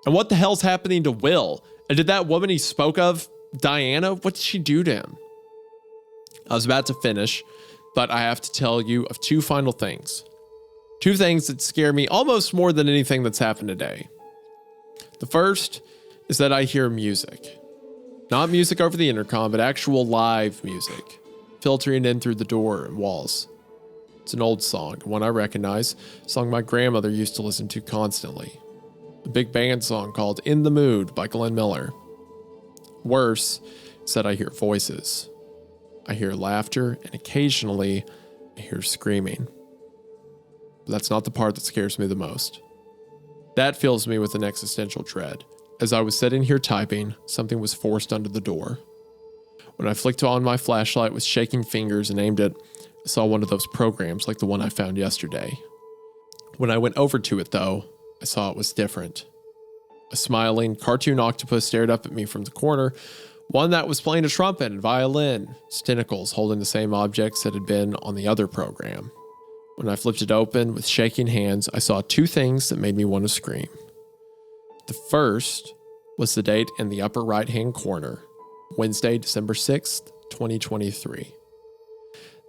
And what the hell's happening to Will? And did that woman he spoke of, Diana, what did she do to him? I was about to finish, but I have to tell you of 2 final things. 2 things that scare me almost more than anything that's happened today. The first is that I hear music. Not music over the intercom, but actual live music, filtering in through the door and walls. It's an old song, one I recognize, a song my grandmother used to listen to constantly. A big band song called In the Mood by Glenn Miller. Worse is that I hear voices. I hear laughter, and occasionally I hear screaming. But that's not the part that scares me the most. That fills me with an existential dread. As I was sitting here typing, something was forced under the door. When I flicked on my flashlight with shaking fingers and aimed it, I saw one of those programs like the one I found yesterday. When I went over to it, though, I saw it was different. A smiling cartoon octopus stared up at me from the corner, one that was playing a trumpet and violin, its tentacles holding the same objects that had been on the other program. When I flipped it open with shaking hands, I saw 2 things that made me want to scream. The first was the date in the upper right-hand corner, Wednesday, December 6th, 2023.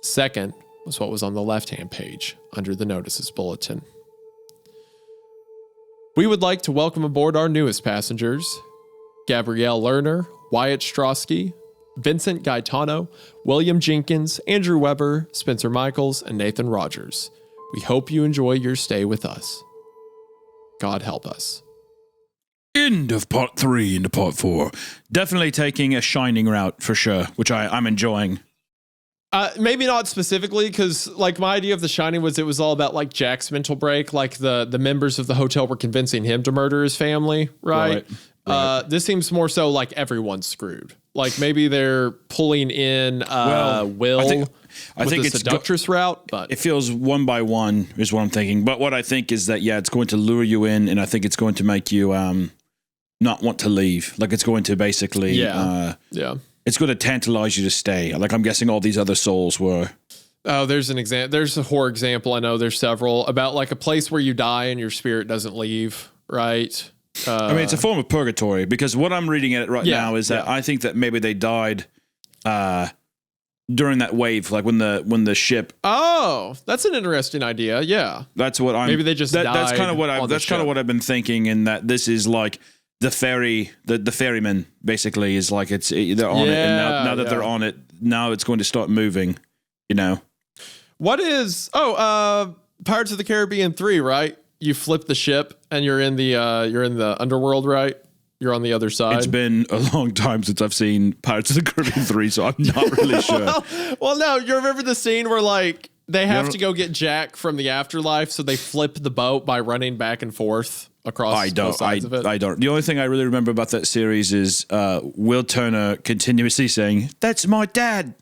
Second was what was on the left-hand page under the notices bulletin. We would like to welcome aboard our newest passengers, Gabrielle Lerner, Wyatt Strosky, Vincent Gaetano, William Jenkins, Andrew Weber, Spencer Michaels, and Nathan Rogers. We hope you enjoy your stay with us. God help us. End of part 3 into part 4. Definitely taking a shining route for sure, which I'm enjoying. Maybe not specifically, because like my idea of The Shining was it was all about like Jack's mental break, like the members of the hotel were convincing him to murder his family, right? This seems more so like everyone's screwed. Like maybe they're pulling in Will I think the it's seductress route, but it feels one by one is what I'm thinking. But what I think is that, yeah, it's going to lure you in, and I think it's going to make you not want to leave. Like it's going to basically it's going to tantalize you to stay. Like I'm guessing all these other souls were. Oh, there's an example. There's a horror example. I know there's several about like a place where you die and your spirit doesn't leave. Right. I mean, it's a form of purgatory because what I'm reading at it right now is that I think that maybe they died during that wave, like when the ship. Oh, that's an interesting idea. Yeah. That's what I'm. Maybe they just died. That's kind of what I've been thinking, and that this is like the ferry, the ferryman basically is like they're on it, and now that they're on it, now it's going to start moving. You know, what is Pirates of the Caribbean 3, right? You flip the ship and you're in the underworld, right? You're on the other side. It's been a long time since I've seen Pirates of the Caribbean 3, so I'm not really sure. well, no, you remember the scene where like they have to go get Jack from the afterlife, so they flip the boat by running back and forth across both sides of it? I don't. The only thing I really remember about that series is Will Turner continuously saying, "That's my dad.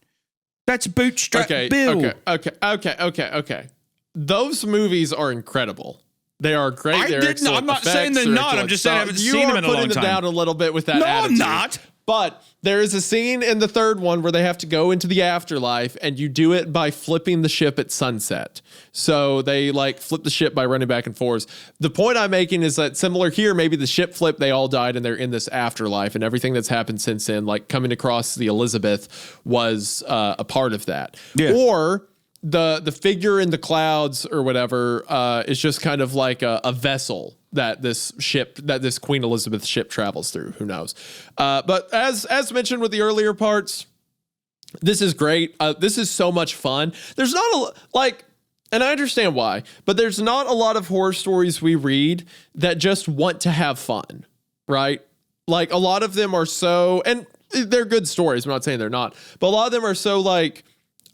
That's Bootstrap Bill." Okay. Those movies are incredible. They are great. I'm not saying they're not. I'm just saying I haven't seen them in a long time. You are putting them down a little bit with that attitude. No, I'm not. But there is a scene in the third one where they have to go into the afterlife, and you do it by flipping the ship at sunset. So they like flip the ship by running back and forth. The point I'm making is that similar here, maybe the ship flipped, they all died, and they're in this afterlife, and everything that's happened since then, like coming across the Elizabeth, was a part of that. Yeah. Or the figure in the clouds or whatever is just kind of like a vessel that this Queen Elizabeth ship travels through. Who knows? But as mentioned with the earlier parts, this is great. This is so much fun. There's not and I understand why, but there's not a lot of horror stories we read that just want to have fun, right? Like a lot of them are so, and they're good stories. I'm not saying they're not, but a lot of them are so like,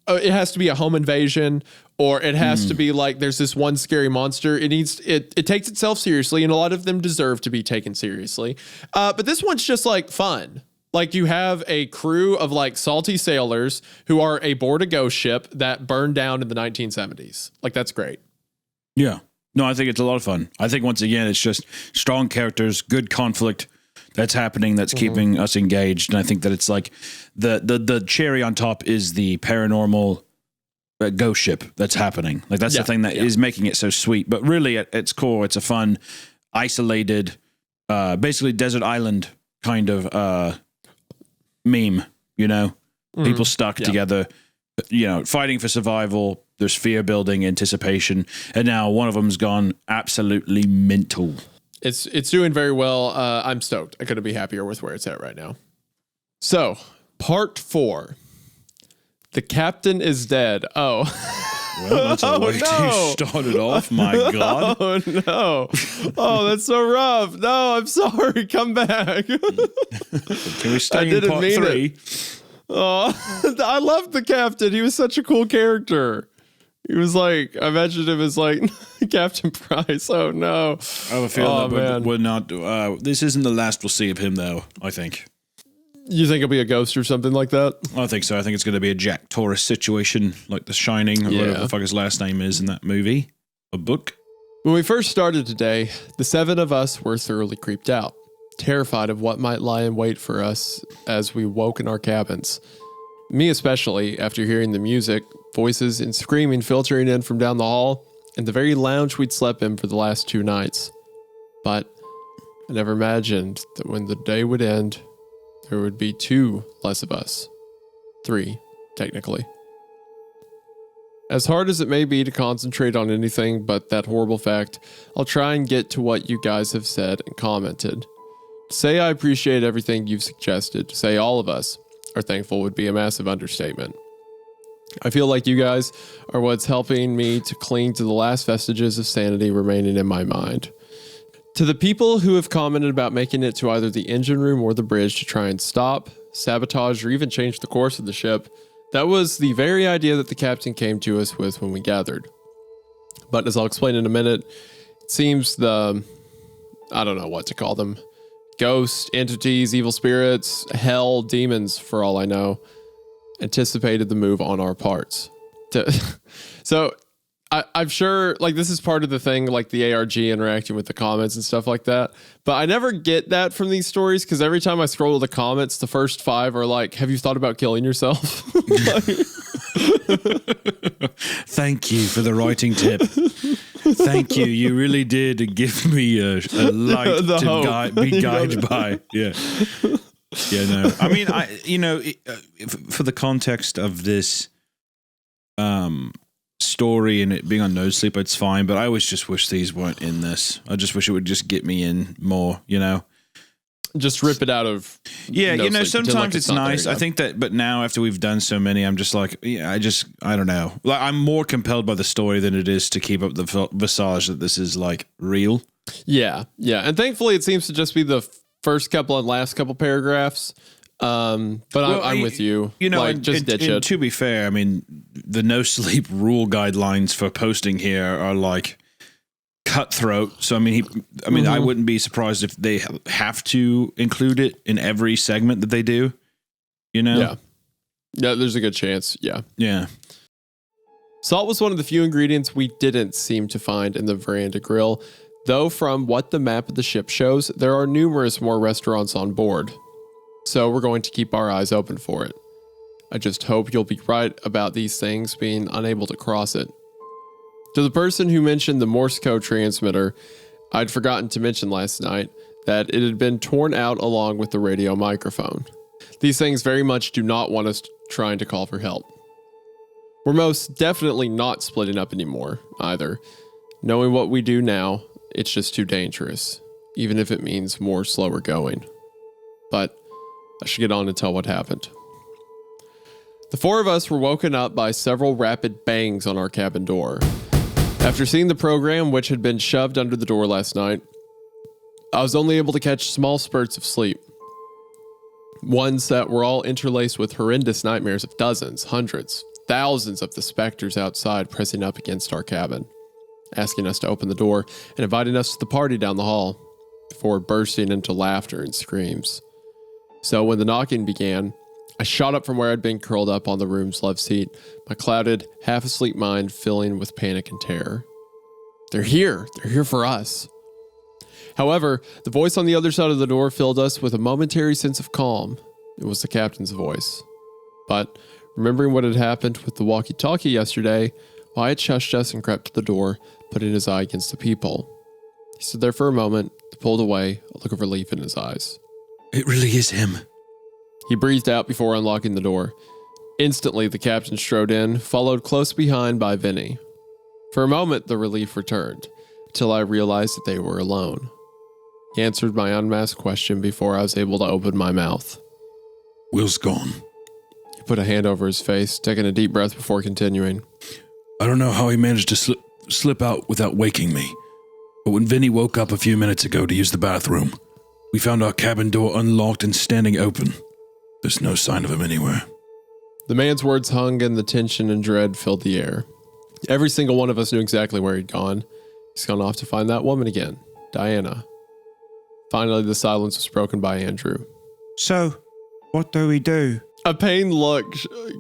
it has to be a home invasion, or it has to be like there's this one scary monster. It takes itself seriously, and a lot of them deserve to be taken seriously. But this one's just like fun. Like you have a crew of like salty sailors who are aboard a ghost ship that burned down in the 1970s. Like that's great. Yeah. No, I think it's a lot of fun. I think once again, it's just strong characters, good conflict that's happening, that's keeping us engaged. And I think that it's like the cherry on top is the paranormal ghost ship that's happening. Like that's the thing that is making it so sweet. But really at its core, it's a fun, isolated, basically desert island kind of meme, you know, people stuck together, you know, fighting for survival. There's fear building, anticipation. And now one of them's gone absolutely mental. It's doing very well. I'm stoked. I couldn't be happier with where it's at right now. So, part 4. The captain is dead. Oh. Well, that's a way to start it off, my God. Oh, no. Oh, that's so rough. No, I'm sorry. Come back. Can we stay in part 3? Oh, I loved the captain. He was such a cool character. He was like, I imagined him as like Captain Price. Oh, no. I have a feeling that we're not. This isn't the last we'll see of him, though, I think. You think it'll be a ghost or something like that? I think so. I think it's going to be a Jack Torrance situation, like The Shining, or whatever the fuck his last name is in that movie. A book. When we first started today, the 7 of us were thoroughly creeped out, terrified of what might lie in wait for us as we woke in our cabins. Me especially, after hearing the music, voices, and screaming filtering in from down the hall, and the very lounge we'd slept in for the last 2 nights. But I never imagined that when the day would end, there would be 2 less of us. 3, technically. As hard as it may be to concentrate on anything but that horrible fact, I'll try and get to what you guys have said and commented. To say I appreciate everything you've suggested, to say all of us are thankful would be a massive understatement. I feel like you guys are what's helping me to cling to the last vestiges of sanity remaining in my mind. To the people who have commented about making it to either the engine room or the bridge to try and stop, sabotage, or even change the course of the ship, that was the very idea that the captain came to us with when we gathered. But as I'll explain in a minute, it seems I don't know what to call them, ghosts, entities, evil spirits, hell, demons, for all I know, anticipated the move on our parts. So I'm sure, like, this is part of the thing, like the ARG interacting with the comments and stuff like that. But I never get that from these stories, because every time I scroll to the comments, the first 5 are like, have you thought about killing yourself? Thank you for the writing tip. Thank you. You really did give me a light to be guided by. Yeah. Yeah, no. I mean, for the context of this story and it being on No Sleep, it's fine, but I always just wish these weren't in this. I just wish it would just get me in more, you know? Just rip it out of No Sleep, sometimes it's nice. I think that, but now after we've done so many, I'm just like, I don't know. Like, I'm more compelled by the story than it is to keep up the visage that this is like real. Yeah. And thankfully it seems to just be the first couple and last couple paragraphs. But I'm with you. You know, like, just ditch it. To be fair, I mean, the No Sleep rule guidelines for posting here are like cutthroat. So I mean, I wouldn't be surprised if they have to include it in every segment that they do. You know? Yeah, there's a good chance. Yeah. Salt was one of the few ingredients we didn't seem to find in the Veranda Grill, though from what the map of the ship shows, there are numerous more restaurants on board. So we're going to keep our eyes open for it. I just hope you'll be right about these things being unable to cross it. To the person who mentioned the Morse code transmitter, I'd forgotten to mention last night that it had been torn out along with the radio microphone. These things very much do not want us trying to call for help. We're most definitely not splitting up anymore, either. Knowing what we do now, it's just too dangerous, even if it means more slower going. But I should get on and tell what happened. The four of us were woken up by several rapid bangs on our cabin door. After seeing the program, which had been shoved under the door last night, I was only able to catch small spurts of sleep. Ones that were all interlaced with horrendous nightmares of dozens, hundreds, thousands of the specters outside pressing up against our cabin, asking us to open the door and inviting us to the party down the hall, before bursting into laughter and screams. So when the knocking began, I shot up from where I'd been curled up on the room's love seat, my clouded, half-asleep mind filling with panic and terror. They're here for us. However, the voice on the other side of the door filled us with a momentary sense of calm. It was the captain's voice. But remembering what had happened with the walkie-talkie yesterday, Wyatt shushed us and crept to the door, putting his eye against the peephole. He stood there for a moment, pulled away, a look of relief in his eyes. It really is him. He breathed out before unlocking the door. Instantly, the captain strode in, followed close behind by Vinny. For a moment, the relief returned, until I realized that they were alone. He answered my unmasked question before I was able to open my mouth. Will's gone. He put a hand over his face, taking a deep breath before continuing. I don't know how he managed to slip out without waking me, but when Vinny woke up a few minutes ago to use the bathroom, we found our cabin door unlocked and standing open. There's no sign of him anywhere. The man's words hung and the tension and dread filled the air. Every single one of us knew exactly where he'd gone. He's gone off to find that woman again, Diana. Finally, the silence was broken by Andrew. So, what do we do? A pained look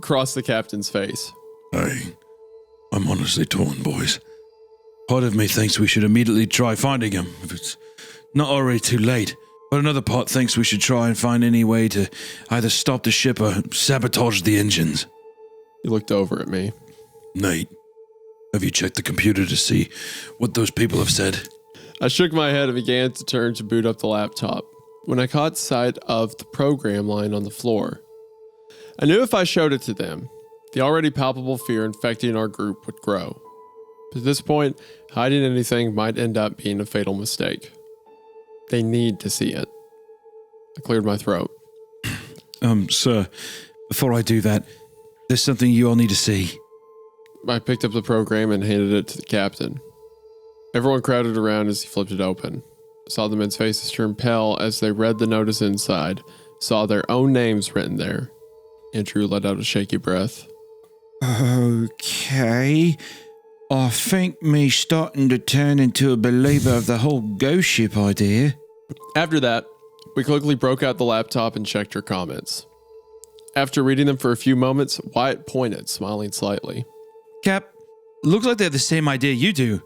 crossed the captain's face. I'm honestly torn, boys. Part of me thinks we should immediately try finding him, if it's not already too late. But another part thinks we should try and find any way to either stop the ship or sabotage the engines. He looked over at me. Nate, have you checked the computer to see what those people have said? I shook my head and began to turn to boot up the laptop, when I caught sight of the program lying on the floor. I knew if I showed it to them, the already palpable fear infecting our group would grow. But at this point, hiding anything might end up being a fatal mistake. They need to see it. I cleared my throat. Sir, before I do that, there's something you all need to see. I picked up the program and handed it to the captain. Everyone crowded around as he flipped it open. I saw the men's faces turn pale as they read the notice inside, saw their own names written there. Andrew let out a shaky breath. Okay. I think me starting to turn into a believer of the whole ghost ship idea. After that, we quickly broke out the laptop and checked her comments. After reading them for a few moments, Wyatt pointed, smiling slightly. Cap, looks like they have the same idea you do,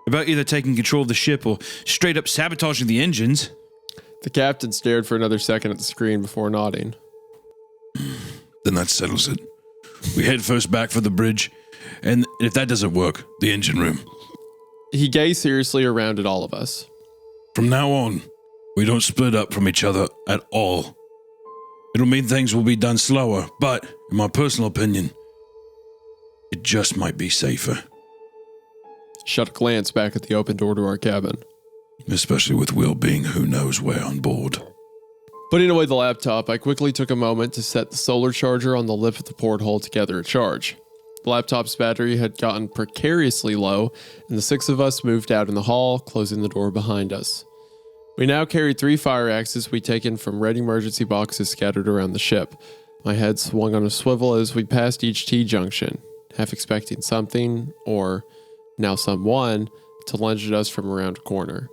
about either taking control of the ship or straight up sabotaging the engines. The captain stared for another second at the screen before nodding. Then that settles it. We head first back for the bridge, and if that doesn't work, the engine room. He gazed seriously around at all of us. From now on, we don't split up from each other at all. It'll mean things will be done slower, but, in my personal opinion, it just might be safer. Shot a glance back at the open door to our cabin. Especially with Will being who knows where on board. Putting away the laptop, I quickly took a moment to set the solar charger on the lip of the porthole to gather a charge. The laptop's battery had gotten precariously low, and the six of us moved out in the hall, closing the door behind us. We now carried 3 fire axes we'd taken from red emergency boxes scattered around the ship. My head swung on a swivel as we passed each T-junction, half expecting something, or now someone, to lunge at us from around a corner.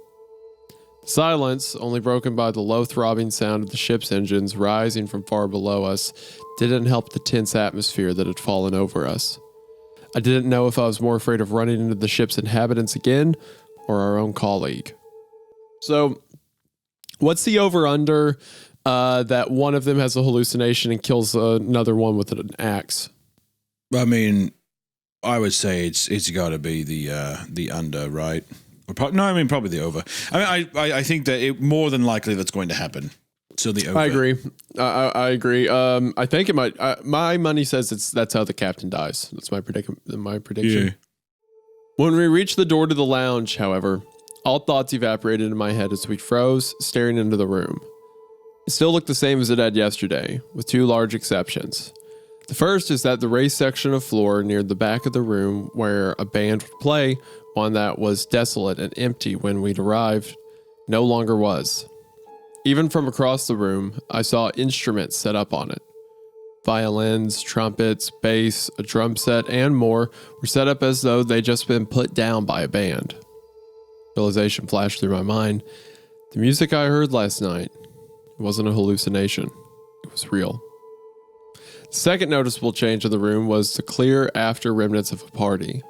The silence, only broken by the low throbbing sound of the ship's engines rising from far below us, didn't help the tense atmosphere that had fallen over us. I didn't know if I was more afraid of running into the ship's inhabitants again or our own colleague. So, what's the over-under that one of them has a hallucination and kills another one with an axe? I mean, I would say it's got to be the under, right? Or probably the over. I mean, I think that it more than likely that's going to happen. So the over. I agree. I agree. I think it might. My money says that's how the captain dies. That's my prediction. Yeah. When we reached the door to the lounge, however, all thoughts evaporated in my head as we froze, staring into the room. It still looked the same as it had yesterday, with two large exceptions. The first is that the raised section of floor near the back of the room where a band would play, one that was desolate and empty when we'd arrived, no longer was. Even from across the room, I saw instruments set up on it. Violins, trumpets, bass, a drum set, and more were set up as though they'd just been put down by a band. Realization flashed through my mind. The music I heard last night, it wasn't a hallucination. It was real. The second noticeable change in the room was the clear after remnants of a party.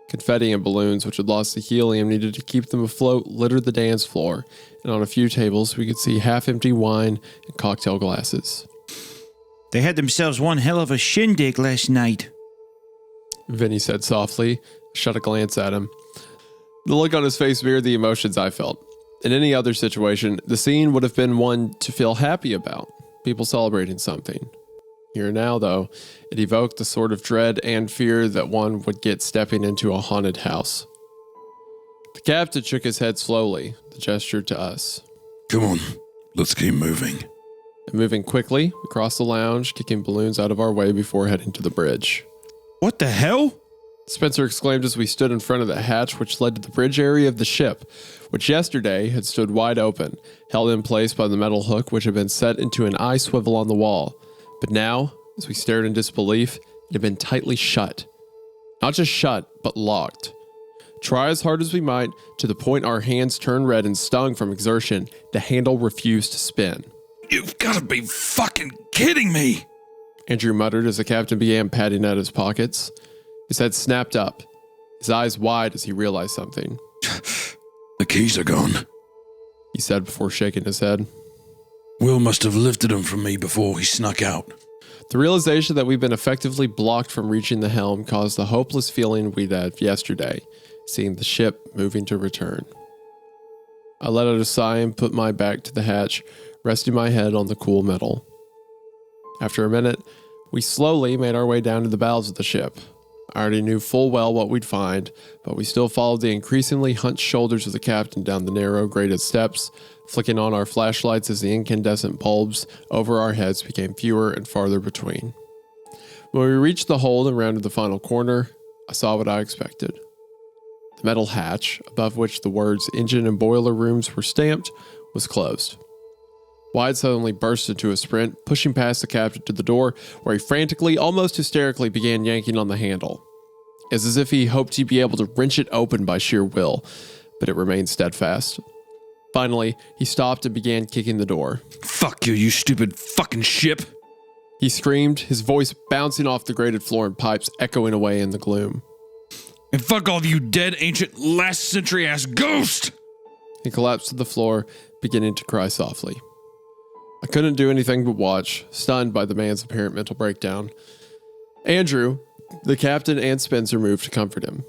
Confetti and balloons, which had lost the helium needed to keep them afloat, littered the dance floor, and on a few tables we could see half-empty wine and cocktail glasses. They had themselves one hell of a shindig last night. Vinny said softly, shot a glance at him. The look on his face mirrored the emotions I felt. In any other situation, the scene would have been one to feel happy about, people celebrating something. Here and now, though, it evoked the sort of dread and fear that one would get stepping into a haunted house. The captain shook his head slowly, the gesture to us. Come on, let's keep moving. And moving quickly, we crossed the lounge, kicking balloons out of our way before heading to the bridge. What the hell? Spencer exclaimed as we stood in front of the hatch which led to the bridge area of the ship, which yesterday had stood wide open, held in place by the metal hook which had been set into an eye swivel on the wall. But now, as we stared in disbelief, it had been tightly shut. Not just shut, but locked. Try as hard as we might, to the point our hands turned red and stung from exertion, the handle refused to spin. You've got to be fucking kidding me! Andrew muttered as the captain began patting at his pockets. His head snapped up, his eyes wide as he realized something. The keys are gone, he said before shaking his head. Will must have lifted them from me before he snuck out. The realization that we'd been effectively blocked from reaching the helm caused the hopeless feeling we'd had yesterday, seeing the ship moving to return. I let out a sigh and put my back to the hatch, resting my head on the cool metal. After a minute, we slowly made our way down to the bows of the ship. I already knew full well what we'd find, but we still followed the increasingly hunched shoulders of the captain down the narrow, graded steps, flicking on our flashlights as the incandescent bulbs over our heads became fewer and farther between. When we reached the hold and rounded the final corner, I saw what I expected. The metal hatch, above which the words engine and boiler rooms were stamped, was closed. Wyatt suddenly burst into a sprint, pushing past the captain to the door, where he frantically, almost hysterically, began yanking on the handle. It's as if he hoped he'd be able to wrench it open by sheer will, but it remained steadfast. Finally, he stopped and began kicking the door. Fuck you, you stupid fucking ship! He screamed, his voice bouncing off the grated floor and pipes echoing away in the gloom. And fuck all of you dead, ancient, last century ass ghost! He collapsed to the floor, beginning to cry softly. I couldn't do anything but watch, stunned by the man's apparent mental breakdown. Andrew, the captain, and Spencer moved to comfort him,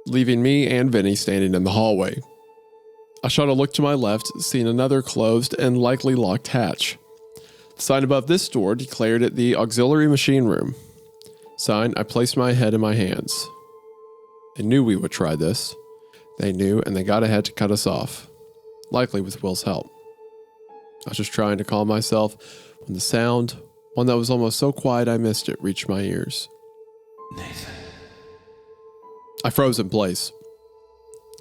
leaving me and Vinny standing in the hallway. I shot a look to my left, seeing another closed and likely locked hatch. The sign above this door declared it the auxiliary machine room. Sign, I placed my head in my hands. They knew we would try this. They knew, and they got ahead to cut us off, likely with Will's help. I was just trying to calm myself when the sound, one that was almost so quiet I missed it, reached my ears. Nathan. I froze in place.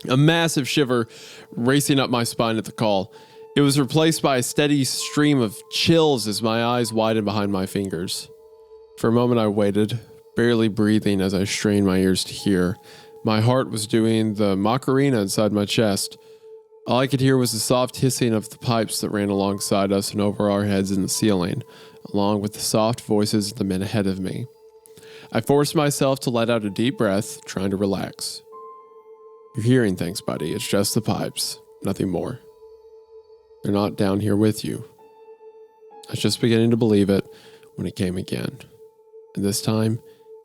A massive shiver racing up my spine at the call. It was replaced by a steady stream of chills as my eyes widened behind my fingers. For a moment I waited, barely breathing as I strained my ears to hear, My heart was doing the Macarena inside my chest. All I could hear was the soft hissing of the pipes that ran alongside us and over our heads in the ceiling, along with the soft voices of the men ahead of me. I forced myself to let out a deep breath, trying to relax. You're hearing things, buddy. It's just the pipes, nothing more. They're not down here with you. I was just beginning to believe it when it came again. And this time,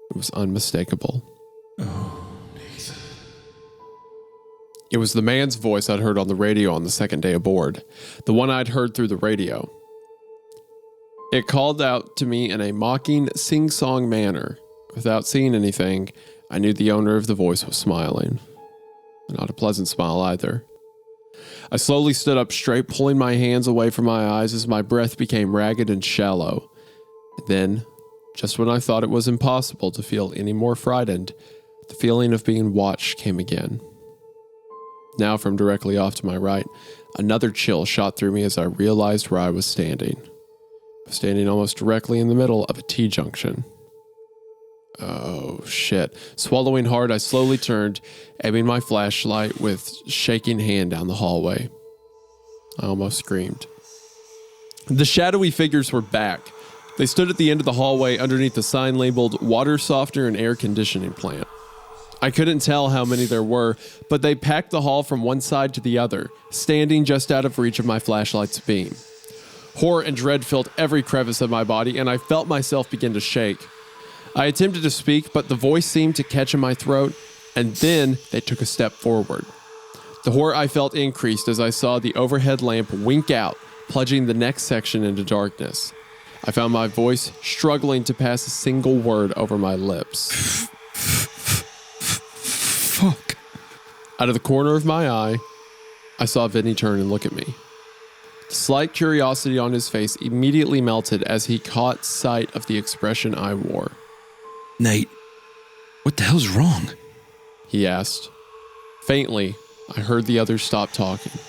it was unmistakable. Oh, Nathan. It was the man's voice I'd heard on the radio on the second day aboard, the one I'd heard through the radio. It called out to me in a mocking, sing-song manner. Without seeing anything, I knew the owner of the voice was smiling. Not a pleasant smile either. I slowly stood up straight, pulling my hands away from my eyes as my breath became ragged and shallow. And then, just when I thought it was impossible to feel any more frightened, the feeling of being watched came again. Now, from directly off to my right, another chill shot through me as I realized where I was standing. I was standing almost directly in the middle of a T-junction. Oh, shit. Swallowing hard, I slowly turned, aiming my flashlight with shaking hand down the hallway. I almost screamed. The shadowy figures were back. They stood at the end of the hallway underneath the sign labeled Water Softener and Air Conditioning Plant. I couldn't tell how many there were, but they packed the hall from one side to the other, standing just out of reach of my flashlight's beam. Horror and dread filled every crevice of my body, and I felt myself begin to shake. I attempted to speak, but the voice seemed to catch in my throat, and then they took a step forward. The horror I felt increased as I saw the overhead lamp wink out, plunging the next section into darkness. I found my voice struggling to pass a single word over my lips. Fuck. Out of the corner of my eye, I saw Vinny turn and look at me. The slight curiosity on his face immediately melted as he caught sight of the expression I wore. Nate, what the hell's wrong? He asked. Faintly, I heard the others stop talking,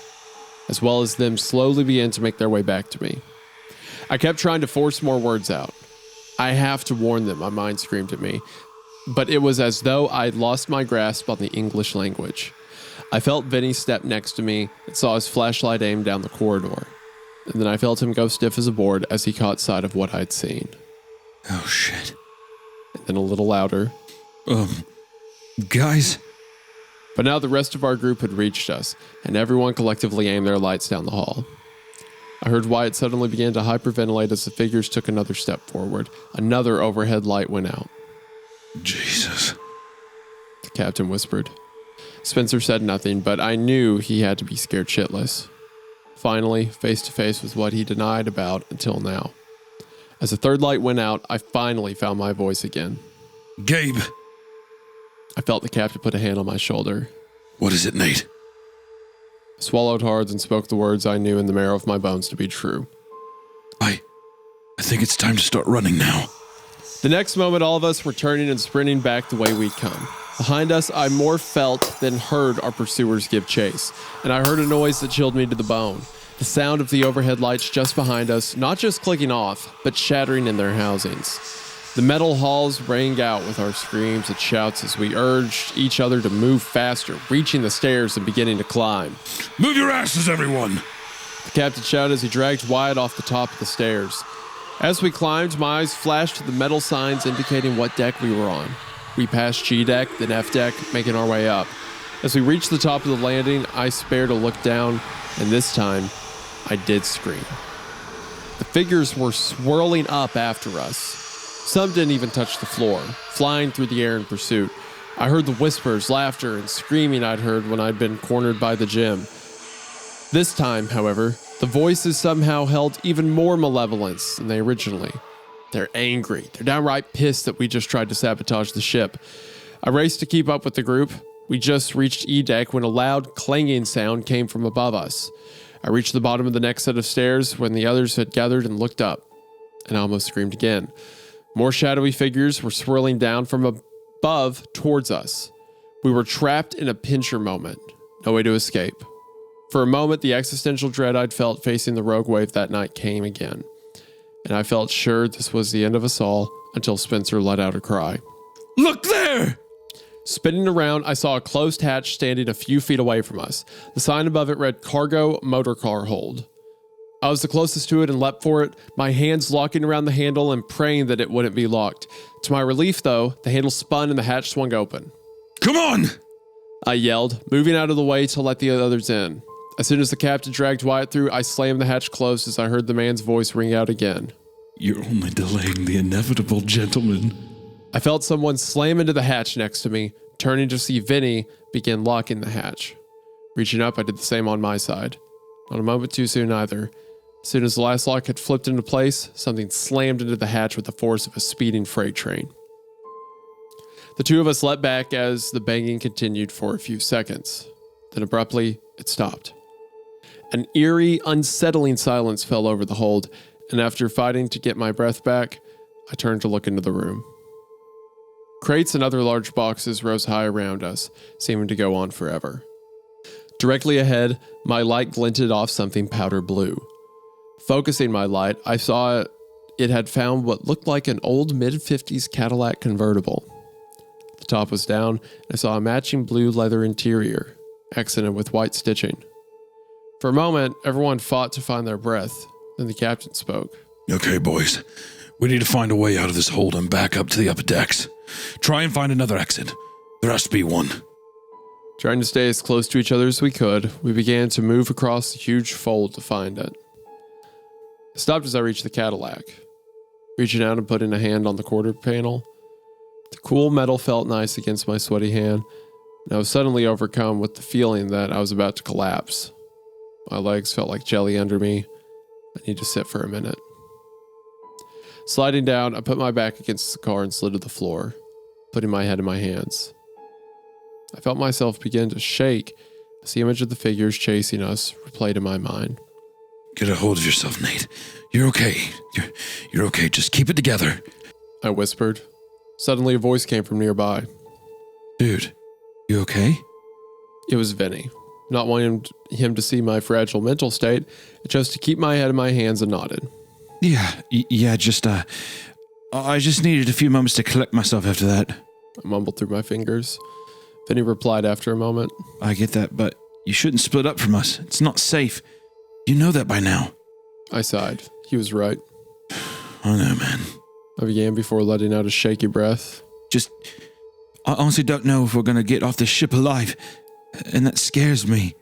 as well as them slowly begin to make their way back to me. I kept trying to force more words out. I have to warn them, my mind screamed at me, but it was as though I'd lost my grasp on the English language. I felt Vinny step next to me and saw his flashlight aim down the corridor, and then I felt him go stiff as a board as he caught sight of what I'd seen. Oh, shit. And then a little louder. Guys? But now the rest of our group had reached us, and everyone collectively aimed their lights down the hall. I heard Wyatt suddenly begin to hyperventilate as the figures took another step forward. Another overhead light went out. Jesus. The captain whispered. Spencer said nothing, but I knew he had to be scared shitless. Finally, face to face with what he denied about until now. As the third light went out, I finally found my voice again. Gabe. I felt the captain put a hand on my shoulder. What is it, Nate? I swallowed hard and spoke the words I knew in the marrow of my bones to be true. I think it's time to start running now. The next moment, all of us were turning and sprinting back the way we'd come. Behind us, I more felt than heard our pursuers give chase, and I heard a noise that chilled me to the bone. The sound of the overhead lights just behind us, not just clicking off, but shattering in their housings. The metal halls rang out with our screams and shouts as we urged each other to move faster, reaching the stairs and beginning to climb. Move your asses, everyone! The captain shouted as he dragged Wyatt off the top of the stairs. As we climbed, my eyes flashed to the metal signs indicating what deck we were on. We passed G deck, then F deck, making our way up. As we reached the top of the landing, I spared a look down, and this time, I did scream. The figures were swirling up after us. Some didn't even touch the floor, flying through the air in pursuit. I heard the whispers, laughter, and screaming I'd heard when I'd been cornered by the gym. This time, however, the voices somehow held even more malevolence than they originally. They're angry. They're downright pissed that we just tried to sabotage the ship. I raced to keep up with the group. We just reached E deck when a loud clanging sound came from above us. I reached the bottom of the next set of stairs when the others had gathered and looked up, and I almost screamed again. More shadowy figures were swirling down from above towards us. We were trapped in a pincher moment. No way to escape. For a moment, the existential dread I'd felt facing the rogue wave that night came again, and I felt sure this was the end of us all until Spencer let out a cry. Look there! Spinning around, I saw a closed hatch standing a few feet away from us. The sign above it read cargo motorcar hold. I was the closest to it and leapt for it, my hands locking around the handle and praying that it wouldn't be locked. To my relief, though, the handle spun and the hatch swung open. Come on! I yelled, moving out of the way to let the others in. As soon as the captain dragged Wyatt through, I slammed the hatch closed as I heard the man's voice ring out again. You're only delaying the inevitable, gentlemen. I felt someone slam into the hatch next to me, turning to see Vinny begin locking the hatch. Reaching up, I did the same on my side. Not a moment too soon either. As soon as the last lock had flipped into place, something slammed into the hatch with the force of a speeding freight train. The two of us leapt back as the banging continued for a few seconds. Then abruptly, it stopped. An eerie, unsettling silence fell over the hold, and after fighting to get my breath back, I turned to look into the room. Crates and other large boxes rose high around us, seeming to go on forever. Directly ahead, my light glinted off something powder blue. Focusing my light, I saw it had found what looked like an old mid-50s Cadillac convertible. The top was down, and I saw a matching blue leather interior, accented with white stitching. For a moment, everyone fought to find their breath. Then the captain spoke. Okay, boys. We need to find a way out of this hold and back up to the upper decks. Try and find another exit. There has to be one. Trying to stay as close to each other as we could, we began to move across the huge fold to find it. I stopped as I reached the Cadillac. Reaching out and putting a hand on the quarter panel, the cool metal felt nice against my sweaty hand, and I was suddenly overcome with the feeling that I was about to collapse. My legs felt like jelly under me. I need to sit for a minute. Sliding down, I put my back against the car and slid to the floor, putting my head in my hands. I felt myself begin to shake as the image of the figures chasing us replayed in my mind. Get a hold of yourself, Nate. You're okay. You're okay. Just keep it together. I whispered. Suddenly a voice came from nearby. Dude, you okay? It was Vinny. Not wanting him to see my fragile mental state, I chose to keep my head in my hands and nodded. Yeah, just, I just needed a few moments to collect myself after that. I mumbled through my fingers. Vinny replied after a moment. I get that, but you shouldn't split up from us. It's not safe. You know that by now. I sighed. He was right. I know, man. I began before letting out a shaky breath. I honestly don't know if we're going to get off this ship alive, and that scares me.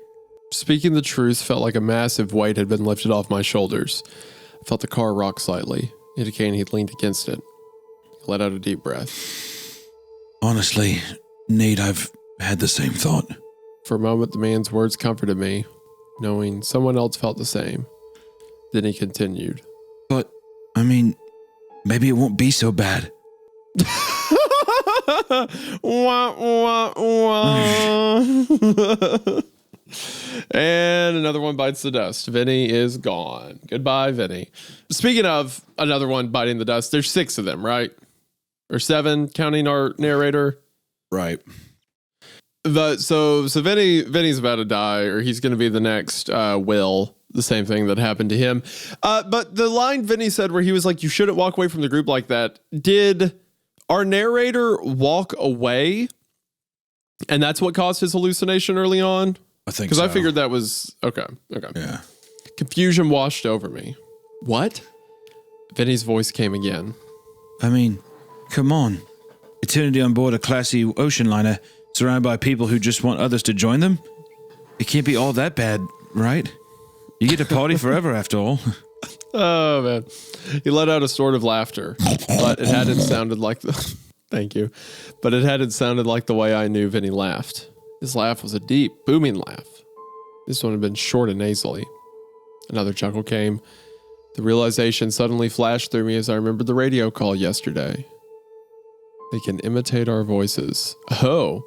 Speaking the truth felt like a massive weight had been lifted off my shoulders. I felt the car rock slightly, indicating he'd leaned against it. He let out a deep breath. Honestly, Nate, I've had the same thought. For a moment, the man's words comforted me, knowing someone else felt the same. Then he continued. But, I mean, maybe it won't be so bad. Wah, wah, wah. And another one bites the dust. Vinny is gone. Goodbye, Vinny. Speaking of another one biting the dust, there's 6 of them, right? Or 7, counting our narrator. Right. So Vinny's about to die, or he's going to be the next Will. The same thing that happened to him. But the line Vinny said where he was like, you shouldn't walk away from the group like that. Did our narrator walk away? And that's what caused his hallucination early on? I think so. Because I figured that. that was... Okay. Yeah. Confusion washed over me. What? Vinny's voice came again. I mean, come on. Eternity on board a classy ocean liner, surrounded by people who just want others to join them? It can't be all that bad, right? You get to party forever after all. Oh, man. He let out a snort of laughter, but it hadn't sounded like the... Thank you. But it hadn't sounded like the way I knew Vinny laughed. His laugh was a deep, booming laugh. This one had been short and nasally. Another chuckle came. The realization suddenly flashed through me as I remembered the radio call yesterday. They can imitate our voices. Oh.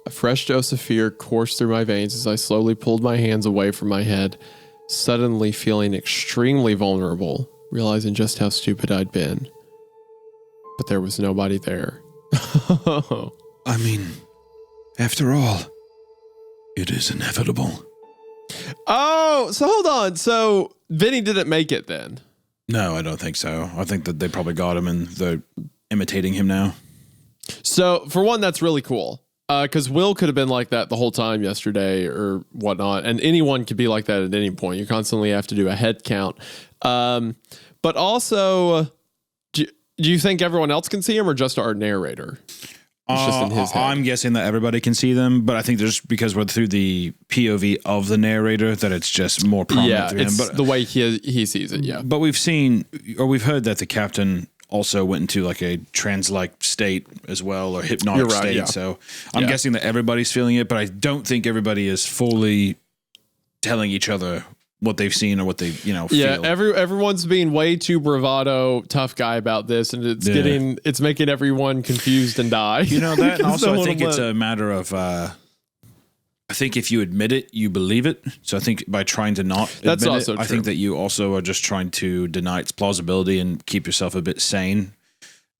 A fresh dose of fear coursed through my veins as I slowly pulled my hands away from my head, suddenly feeling extremely vulnerable, realizing just how stupid I'd been. But there was nobody there. I mean, after all, it is inevitable. Oh, so hold on. So Vinny didn't make it then? No, I don't think so. I think that they probably got him and they're imitating him now. So for one, that's really cool. Because Will could have been like that the whole time yesterday or whatnot. And anyone could be like that at any point. You constantly have to do a head count. But also, do you think everyone else can see him or just our narrator? It's just in his head. I'm guessing that everybody can see them, but I think there's because we're through the POV of the narrator that it's just more prominent to him. It's But the way he sees it, yeah. But we've seen, or we've heard that the captain also went into like a trance-like state as well, or hypnotic state. Yeah. So I'm guessing that everybody's feeling it, but I don't think everybody is fully telling each other what they've seen or what they, feel. Yeah, everyone's being way too bravado, tough guy about this, and it's making everyone confused and die. That, and also I think it's a matter of, I think if you admit it, you believe it. So I think by trying to not admit it, I think that you also are just trying to deny its plausibility and keep yourself a bit sane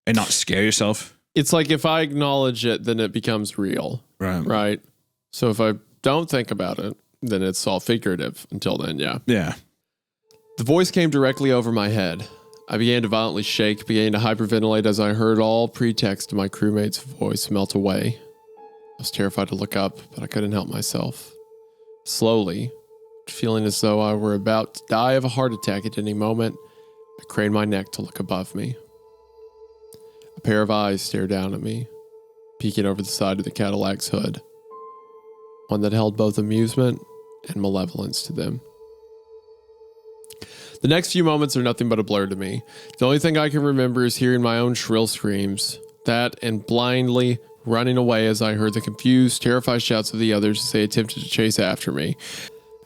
and not scare yourself. It's like if I acknowledge it, then it becomes real. Right. So if I don't think about it, then it's all figurative until then, yeah. Yeah. The voice came directly over my head. I began to violently shake, began to hyperventilate as I heard all pretext of my crewmate's voice melt away. I was terrified to look up, but I couldn't help myself. Slowly, feeling as though I were about to die of a heart attack at any moment, I craned my neck to look above me. A pair of eyes stared down at me, peeking over the side of the Cadillac's hood. One that held both amusement and malevolence to them. The next few moments are nothing but a blur to me. The only thing I can remember is hearing my own shrill screams, that and blindly running away as I heard the confused, terrified shouts of the others as they attempted to chase after me.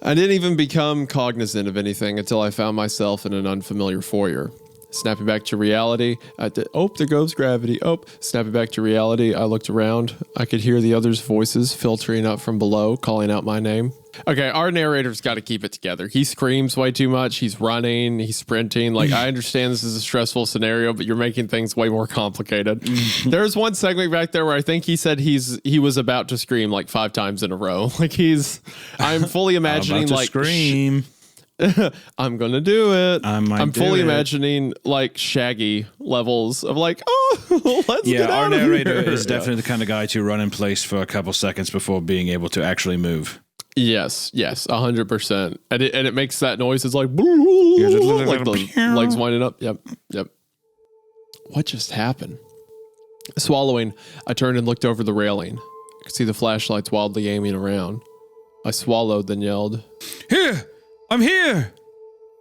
I didn't even become cognizant of anything until I found myself in an unfamiliar foyer. Snapping back to reality, there goes gravity. Snapping back to reality, I looked around. I could hear the others' voices filtering up from below, calling out my name. Okay, our narrator's got to keep it together. He screams way too much. He's running. He's sprinting. Like, I understand this is a stressful scenario, but you're making things way more complicated. There's one segment back there where I think he said he was about to scream like 5 times in a row. Like I'm fully imagining like scream. I'm gonna do it. I'm fully imagining like Shaggy levels of like, let's get out our narrator of here. is definitely the kind of guy to run in place for a couple seconds before being able to actually move. Yes, 100%. And it makes that noise. It's like, like the legs winding up. Yep. What just happened? Swallowing, I turned and looked over the railing. I could see the flashlights wildly aiming around. I swallowed, then yelled, "Here! I'm here!"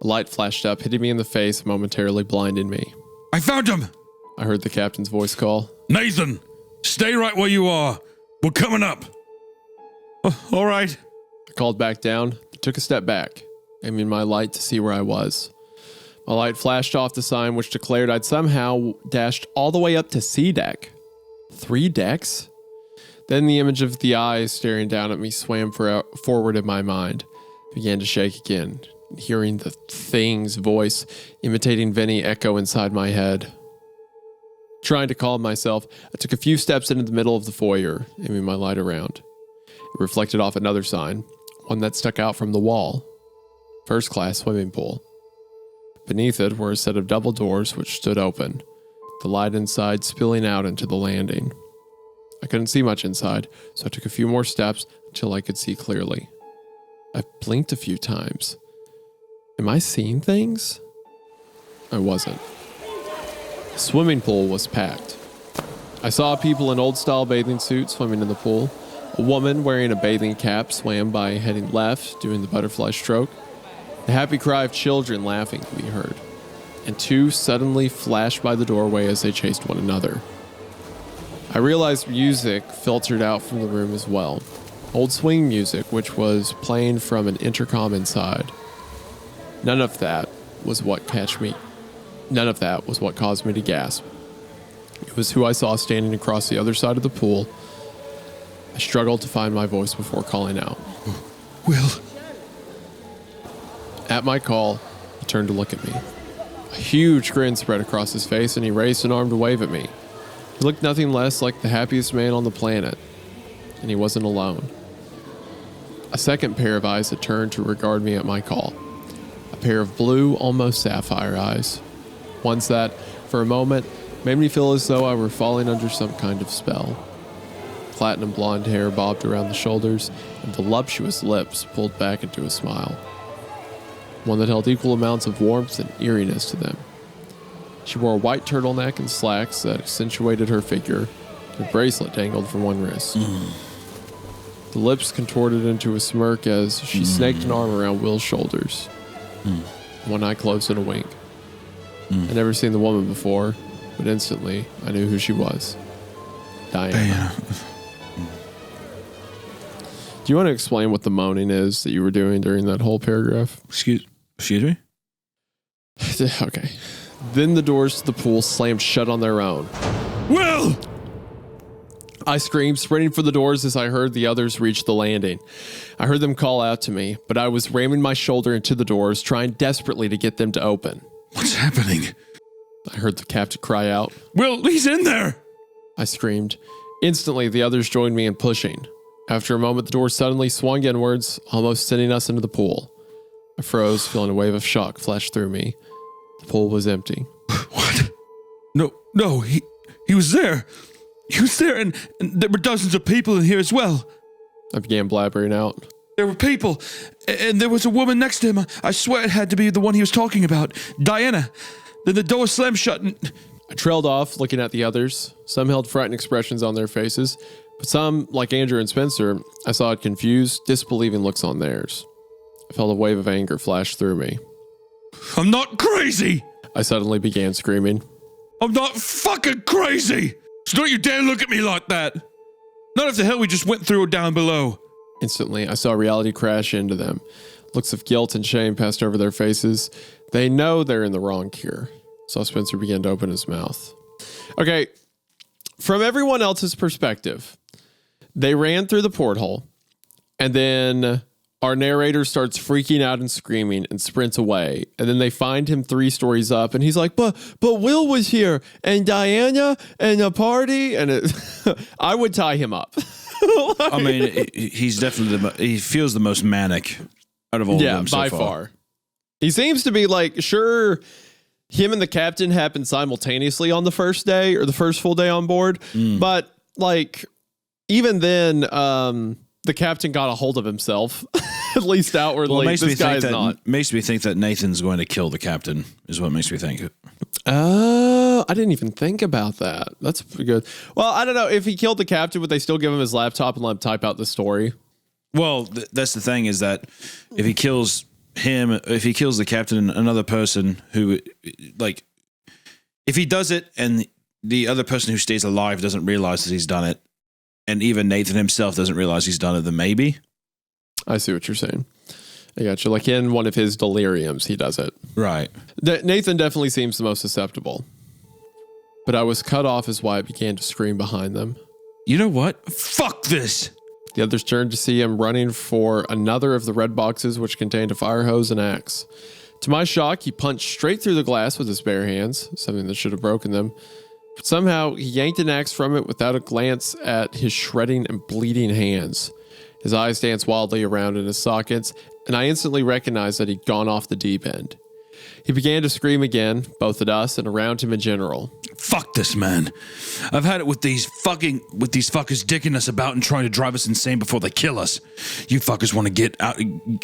A light flashed up, hitting me in the face, momentarily blinding me. "I found him!" I heard the captain's voice call. "Nathan, stay right where you are. We're coming up." All right. I called back down, took a step back, aiming my light to see where I was. My light flashed off the sign which declared I'd somehow dashed all the way up to C deck. 3 decks? Then the image of the eyes staring down at me swam forward in my mind. I began to shake again, hearing the thing's voice imitating Vinny echo inside my head. Trying to calm myself, I took a few steps into the middle of the foyer, aiming my light around. It reflected off another sign, one that stuck out from the wall. First class swimming pool. Beneath it were a set of double doors which stood open, the light inside spilling out into the landing. I couldn't see much inside, so I took a few more steps until I could see clearly. I blinked a few times. Am I seeing things? I wasn't. The swimming pool was packed. I saw people in old-style bathing suits swimming in the pool. A woman wearing a bathing cap swam by heading left, doing the butterfly stroke. The happy cry of children laughing could be heard. And 2 suddenly flashed by the doorway as they chased one another. I realized music filtered out from the room as well. Old swing music, which was playing from an intercom inside. None of that was what caused me to gasp. It was who I saw standing across the other side of the pool. I struggled to find my voice before calling out. "Will." At my call, he turned to look at me. A huge grin spread across his face, and he raised an arm to wave at me. He looked nothing less like the happiest man on the planet, and he wasn't alone. A second pair of eyes had turned to regard me at my call. A pair of blue, almost sapphire eyes. Ones that, for a moment, made me feel as though I were falling under some kind of spell. Platinum blonde hair bobbed around the shoulders, and voluptuous lips pulled back into a smile. One that held equal amounts of warmth and eeriness to them. She wore a white turtleneck and slacks that accentuated her figure. A bracelet dangled from one wrist. The lips contorted into a smirk as she snaked an arm around Will's shoulders. One eye closed in a wink. I'd never seen the woman before, but instantly I knew who she was. Diana. Do you want to explain what the moaning is that you were doing during that whole paragraph? Excuse me? Okay. Then the doors to the pool slammed shut on their own. Will! I screamed, sprinting for the doors as I heard the others reach the landing. I heard them call out to me, but I was ramming my shoulder into the doors, trying desperately to get them to open. What's happening? I heard the captain cry out. Will, he's in there! I screamed. Instantly, the others joined me in pushing. After a moment, the door suddenly swung inwards, almost sending us into the pool. I froze, feeling a wave of shock flash through me. The pool was empty. What? No, he was there. He was there, and there were dozens of people in here as well. I began blabbering out. There were people, and there was a woman next to him. I swear it had to be the one he was talking about, Diana. Then the door slammed shut, and I trailed off, looking at the others. Some held frightened expressions on their faces, but some, like Andrew and Spencer, I saw confused, disbelieving looks on theirs. I felt a wave of anger flash through me. I'm not crazy! I suddenly began screaming. I'm not fucking crazy! So don't you dare look at me like that! Not if the hell we just went through down below. Instantly, I saw reality crash into them. Looks of guilt and shame passed over their faces. They know they're in the wrong here. Saw Spencer begin to open his mouth. Okay, from everyone else's perspective, they ran through the porthole, and then our narrator starts freaking out and screaming and sprints away. And then they find him 3 stories up, and he's like, but Will was here, and Diana, and a party, and I would tie him up. I mean, he's definitely he feels the most manic out of all of them so by far. He seems to be like, sure, him and the captain happened simultaneously on the first day or the first full day on board. But like, even then, the captain got a hold of himself, at least outwardly. Well, this guy is not. Makes me think that Nathan's going to kill the captain, is what makes me think. Oh, I didn't even think about that. That's pretty good. Well, I don't know. If he killed the captain, would they still give him his laptop and let him type out the story? Well, that's the thing, is that if he kills him, if he kills the captain and another person who, like, if he does it and the other person who stays alive doesn't realize that he's done it, and even Nathan himself doesn't realize he's done it, then maybe. I see what you're saying. I got you. Like in one of his deliriums, he does it. Right. Nathan definitely seems the most susceptible. But I was cut off as Wyatt began to scream behind them. You know what? Fuck this! The others turned to see him running for another of the red boxes, which contained a fire hose and axe. To my shock, he punched straight through the glass with his bare hands, something that should have broken them. But somehow, he yanked an axe from it without a glance at his shredding and bleeding hands. His eyes danced wildly around in his sockets, and I instantly recognized that he'd gone off the deep end. He began to scream again, both at us and around him in general. Fuck this, man. I've had it with these fuckers dicking us about and trying to drive us insane before they kill us. You fuckers want to get out? You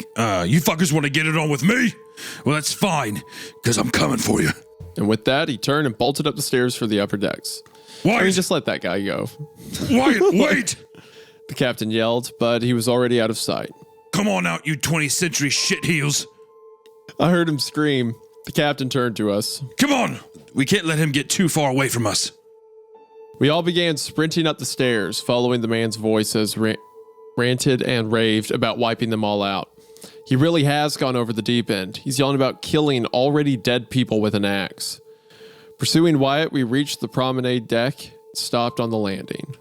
fuckers want to get it on with me? Well, that's fine, because I'm coming for you. And with that, he turned and bolted up the stairs for the upper decks. Why? I mean, just let that guy go. Wyatt, wait! The captain yelled, but he was already out of sight. Come on out, you 20th century shitheels. I heard him scream. The captain turned to us. Come on! We can't let him get too far away from us. We all began sprinting up the stairs, following the man's voice as ranted and raved about wiping them all out. He really has gone over the deep end. He's yelling about killing already dead people with an axe. Pursuing Wyatt, we reached the promenade deck and stopped on the landing.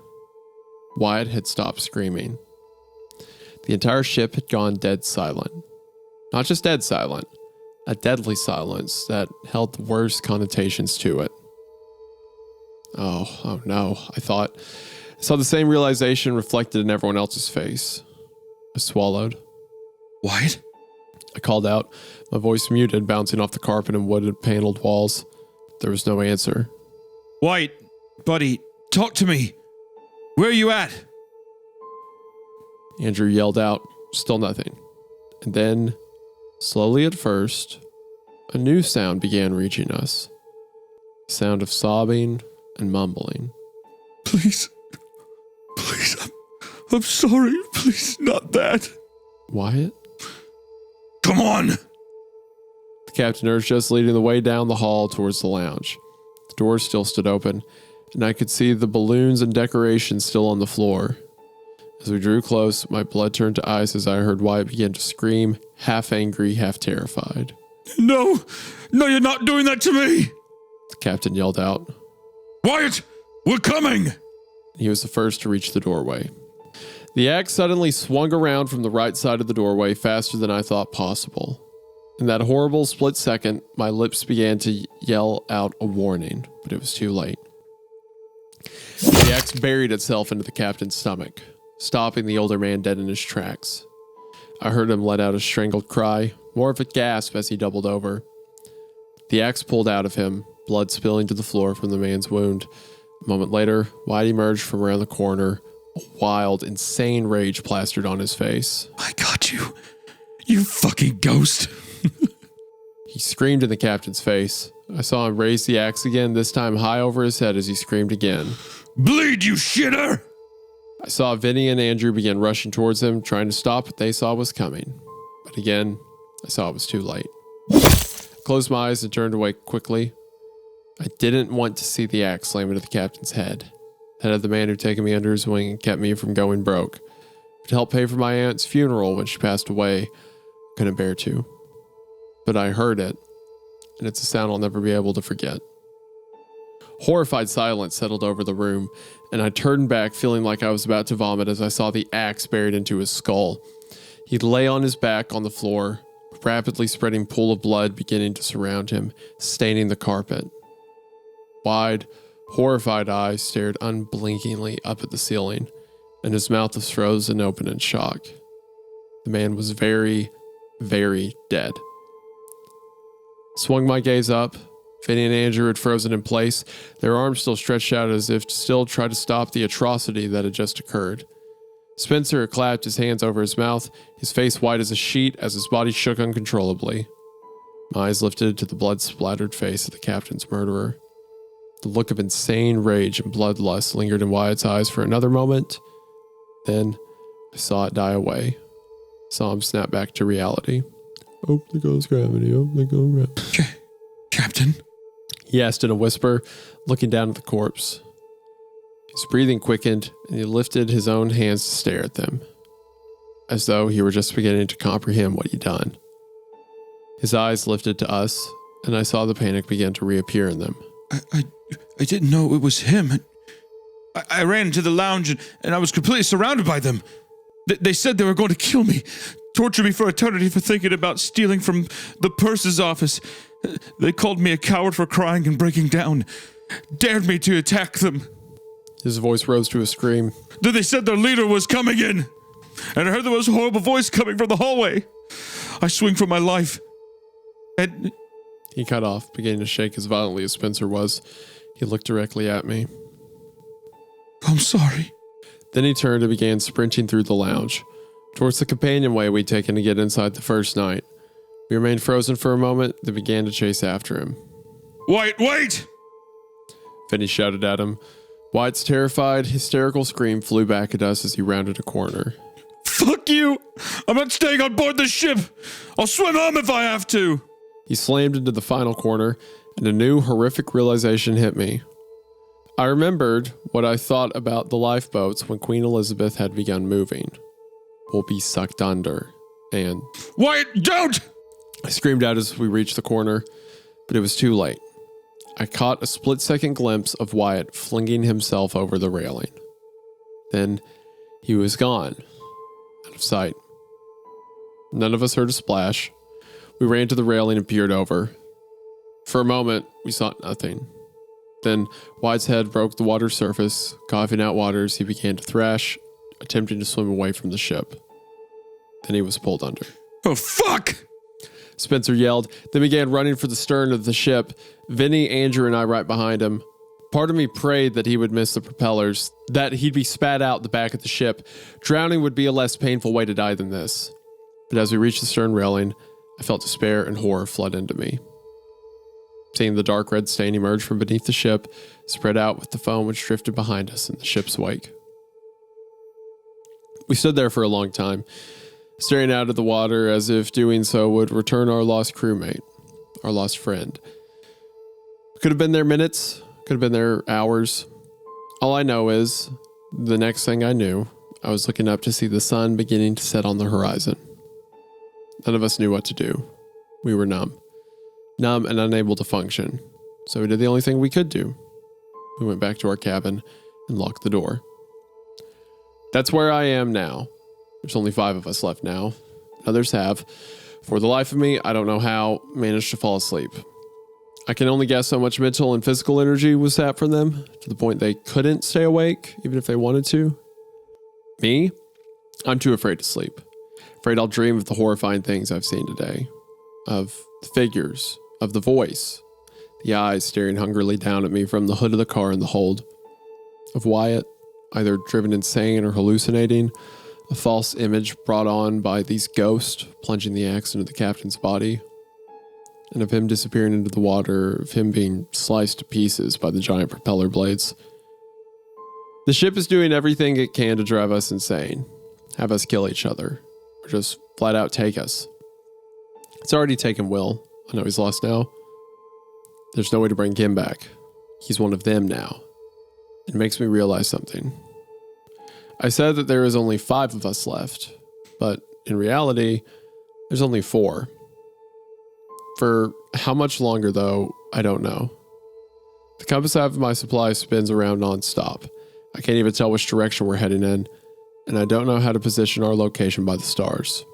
Wyatt had stopped screaming. The entire ship had gone dead silent. Not just dead silent, a deadly silence that held the worst connotations to it. Oh no, I thought. I saw the same realization reflected in everyone else's face. I swallowed. Wyatt? I called out, my voice muted, bouncing off the carpet and wooded paneled walls. There was no answer. White, buddy, talk to me. Where are you at? Andrew yelled out, still nothing. And then, slowly at first, a new sound began reaching us. The sound of sobbing and mumbling. Please, I'm sorry. Please, not that. Wyatt? Come on. The captain urged us, leading the way down the hall towards the lounge. The doors still stood open, and I could see the balloons and decorations still on the floor. As we drew close, my blood turned to ice as I heard Wyatt begin to scream, half angry, half terrified. No, you're not doing that to me. The captain yelled out. Wyatt, we're coming. He was the first to reach the doorway. The axe suddenly swung around from the right side of the doorway faster than I thought possible. In that horrible split second, my lips began to yell out a warning, but it was too late. The axe buried itself into the captain's stomach, stopping the older man dead in his tracks. I heard him let out a strangled cry, more of a gasp as he doubled over. The axe pulled out of him, blood spilling to the floor from the man's wound. A moment later, White emerged from around the corner, a wild, insane rage plastered on his face. I got you. You fucking ghost. He screamed in the captain's face. I saw him raise the axe again, this time high over his head as he screamed again. Bleed, you shitter! I saw Vinny and Andrew begin rushing towards him, trying to stop what they saw was coming. But again, I saw it was too late. I closed my eyes and turned away quickly. I didn't want to see the axe slam into the captain's head. Head of the man who'd taken me under his wing and kept me from going broke. To help pay for my aunt's funeral when she passed away, I couldn't bear to. But I heard it, and it's a sound I'll never be able to forget. Horrified silence settled over the room, and I turned back feeling like I was about to vomit as I saw the axe buried into his skull. He lay on his back on the floor, a rapidly spreading pool of blood beginning to surround him, staining the carpet. Wide, horrified eyes stared unblinkingly up at the ceiling, and his mouth was frozen open in shock. The man was very, very dead. Swung my gaze up. Vinny and Andrew had frozen in place, their arms still stretched out as if to still try to stop the atrocity that had just occurred. Spencer had clapped his hands over his mouth, his face white as a sheet as his body shook uncontrollably. My eyes lifted to the blood-splattered face of the captain's murderer. The look of insane rage and bloodlust lingered in Wyatt's eyes for another moment. Then I saw it die away. Saw him snap back to reality. Oh, there goes gravity. Oh, there goes gravity. Captain? He asked in a whisper, looking down at the corpse. His breathing quickened, and he lifted his own hands to stare at them, as though he were just beginning to comprehend what he'd done. His eyes lifted to us, and I saw the panic begin to reappear in them. I didn't know it was him. I ran into the lounge and I was completely surrounded by them. They said they were going to kill me, torture me for eternity for thinking about stealing from the purse's office. They called me a coward for crying and breaking down, dared me to attack them. His voice rose to a scream. Then they said their leader was coming in, and I heard there was a horrible voice coming from the hallway. I swing for my life, and... He cut off, beginning to shake as violently as Spencer was. He looked directly at me. I'm sorry. Then he turned and began sprinting through the lounge, towards the companionway we'd taken to get inside the first night. We remained frozen for a moment, then began to chase after him. Wait! Vinny shouted at him. Wyatt's terrified, hysterical scream flew back at us as he rounded a corner. Fuck you! I'm not staying on board the ship! I'll swim home if I have to! He slammed into the final corner, and a new horrific realization hit me. I remembered what I thought about the lifeboats when Queen Elizabeth had begun moving. We'll be sucked under, and... Wyatt, don't! I screamed out as we reached the corner, but it was too late. I caught a split-second glimpse of Wyatt flinging himself over the railing. Then he was gone, out of sight. None of us heard a splash. We ran to the railing and peered over. For a moment, we saw nothing. Then Wyatt's head broke the water's surface. Coughing out waters, he began to thrash, attempting to swim away from the ship. Then he was pulled under. Oh, fuck! Spencer yelled, then began running for the stern of the ship, Vinny, Andrew, and I right behind him. Part of me prayed that he would miss the propellers, that he'd be spat out the back of the ship. Drowning would be a less painful way to die than this. But as we reached the stern railing, I felt despair and horror flood into me. Seeing the dark red stain emerge from beneath the ship, spread out with the foam which drifted behind us in the ship's wake. We stood there for a long time, staring out at the water as if doing so would return our lost crewmate, our lost friend. Could have been there minutes, could have been there hours. All I know is, the next thing I knew, I was looking up to see the sun beginning to set on the horizon. None of us knew what to do. We were numb and unable to function. So we did the only thing we could do. We went back to our cabin and locked the door. That's where I am now. There's only 5 of us left now. Others have. For the life of me, I don't know how, managed to fall asleep. I can only guess how much mental and physical energy was sapped from them, to the point they couldn't stay awake, even if they wanted to. Me? I'm too afraid to sleep. Afraid I'll dream of the horrifying things I've seen today. Of the figures, of the voice, the eyes staring hungrily down at me from the hood of the car in the hold. Of Wyatt, either driven insane or hallucinating, a false image brought on by these ghosts plunging the axe into the captain's body, and of him disappearing into the water, of him being sliced to pieces by the giant propeller blades. The ship is doing everything it can to drive us insane, have us kill each other, or just flat out take us. It's already taken Will. I know he's lost now. There's no way to bring him back. He's one of them now. It makes me realize something. I said that there is only 5 of us left, but in reality, there's only 4. For how much longer, though, I don't know. The compass I have in my supply spins around non-stop. I can't even tell which direction we're heading in, and I don't know how to position our location by the stars.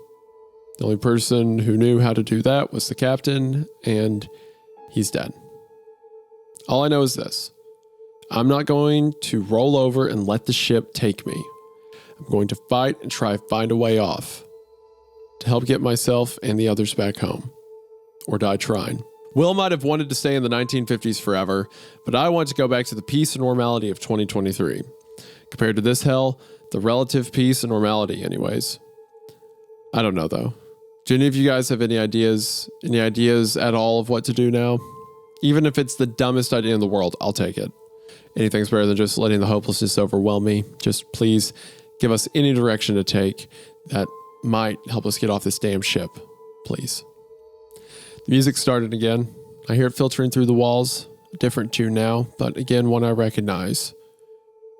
The only person who knew how to do that was the captain, and he's dead. All I know is this. I'm not going to roll over and let the ship take me. I'm going to fight and try to find a way off to help get myself and the others back home, or die trying. Will might have wanted to stay in the 1950s forever, but I want to go back to the peace and normality of 2023. Compared to this hell, the relative peace and normality anyways. I don't know though. Do any of you guys have any ideas at all of what to do now? Even if it's the dumbest idea in the world, I'll take it. Anything's better than just letting the hopelessness overwhelm me. Just please give us any direction to take that might help us get off this damn ship. Please. The music started again. I hear it filtering through the walls. A different tune now, but again one I recognize.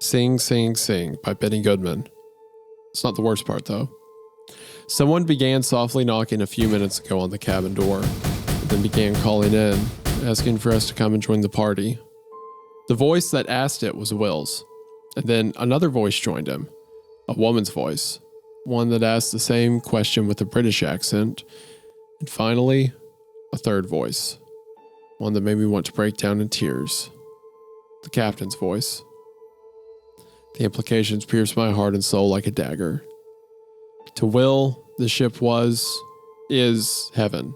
Sing, Sing, Sing by Benny Goodman. It's not the worst part though. Someone began softly knocking a few minutes ago on the cabin door, and then began calling in, asking for us to come and join the party. The voice that asked it was Will's, and then another voice joined him, a woman's voice, one that asked the same question with a British accent, and finally, a third voice, one that made me want to break down in tears, the captain's voice. The implications pierced my heart and soul like a dagger. To Will, the ship is heaven,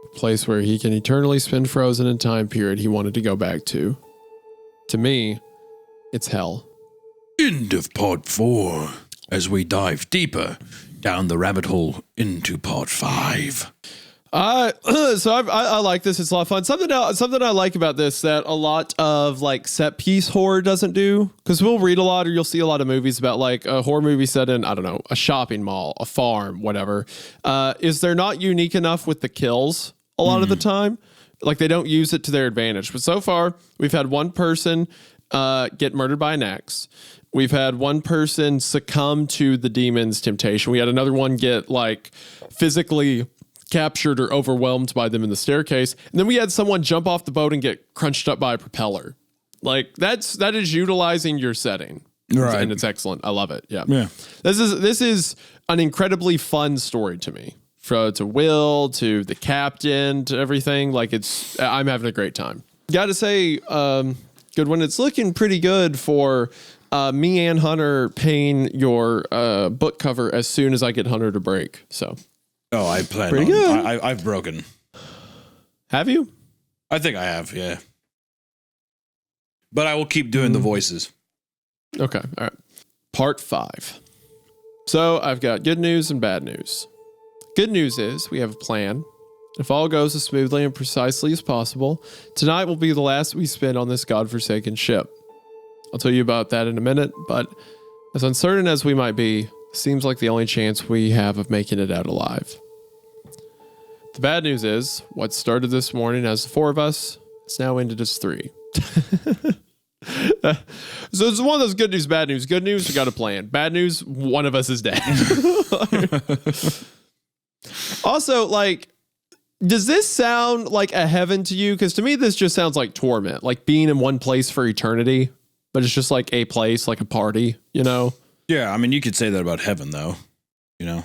a place where he can eternally spend frozen in time period he wanted to go back to. To me, it's hell. End of part 4, as we dive deeper down the rabbit hole into part 5. So I like this. It's a lot of fun. Something I like about this that a lot of like set piece horror doesn't do, because we'll read a lot or you'll see a lot of movies about like a horror movie set in, I don't know, a shopping mall, a farm, whatever. Is they're not unique enough with the kills a lot of the time. Like they don't use it to their advantage. But so far we've had one person get murdered by an axe. We've had one person succumb to the demon's temptation. We had another one get like physically captured or overwhelmed by them in the staircase. And then we had someone jump off the boat and get crunched up by a propeller. Like that is utilizing your setting. Right. And it's excellent. I love it. Yeah. This is an incredibly fun story to me. To Will, to the captain, to everything. Like I'm having a great time. Gotta say, Goodwin, it's looking pretty good for me and Hunter paying your book cover as soon as I get Hunter to break. So. Oh, I plan pretty on. Good. I've broken. Have you? I think I have. Yeah. But I will keep doing the voices. Okay. All right. Part 5. So I've got good news and bad news. Good news is we have a plan. If all goes as smoothly and precisely as possible, tonight will be the last we spend on this godforsaken ship. I'll tell you about that in a minute, but as uncertain as we might be, seems like the only chance we have of making it out alive. The bad news is, what started this morning as the 4 of us, it's now ended as 3. So it's one of those good news, bad news. Good news, we got a plan. Bad news, one of us is dead. Also, like, does this sound like a heaven to you? Because to me, this just sounds like torment, like being in one place for eternity, but it's just like a place, like a party, you know? Yeah, I mean, you could say that about heaven, though. You know,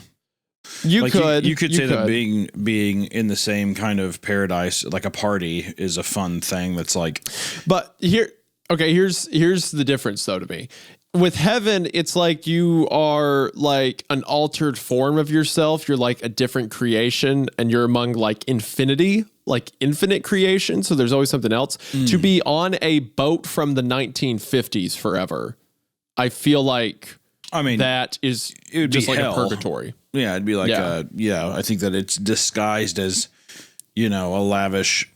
You could say that being in the same kind of paradise, like a party, is a fun thing. That's like, but here's the difference, though, to me. With heaven, it's like you are like an altered form of yourself. You're like a different creation, and you're among like infinity, like infinite creation. So there's always something else. To be on a boat from the 1950s forever, I feel like, I mean, it would just like hell. A purgatory. Yeah, it'd be like I think that it's disguised as, a lavish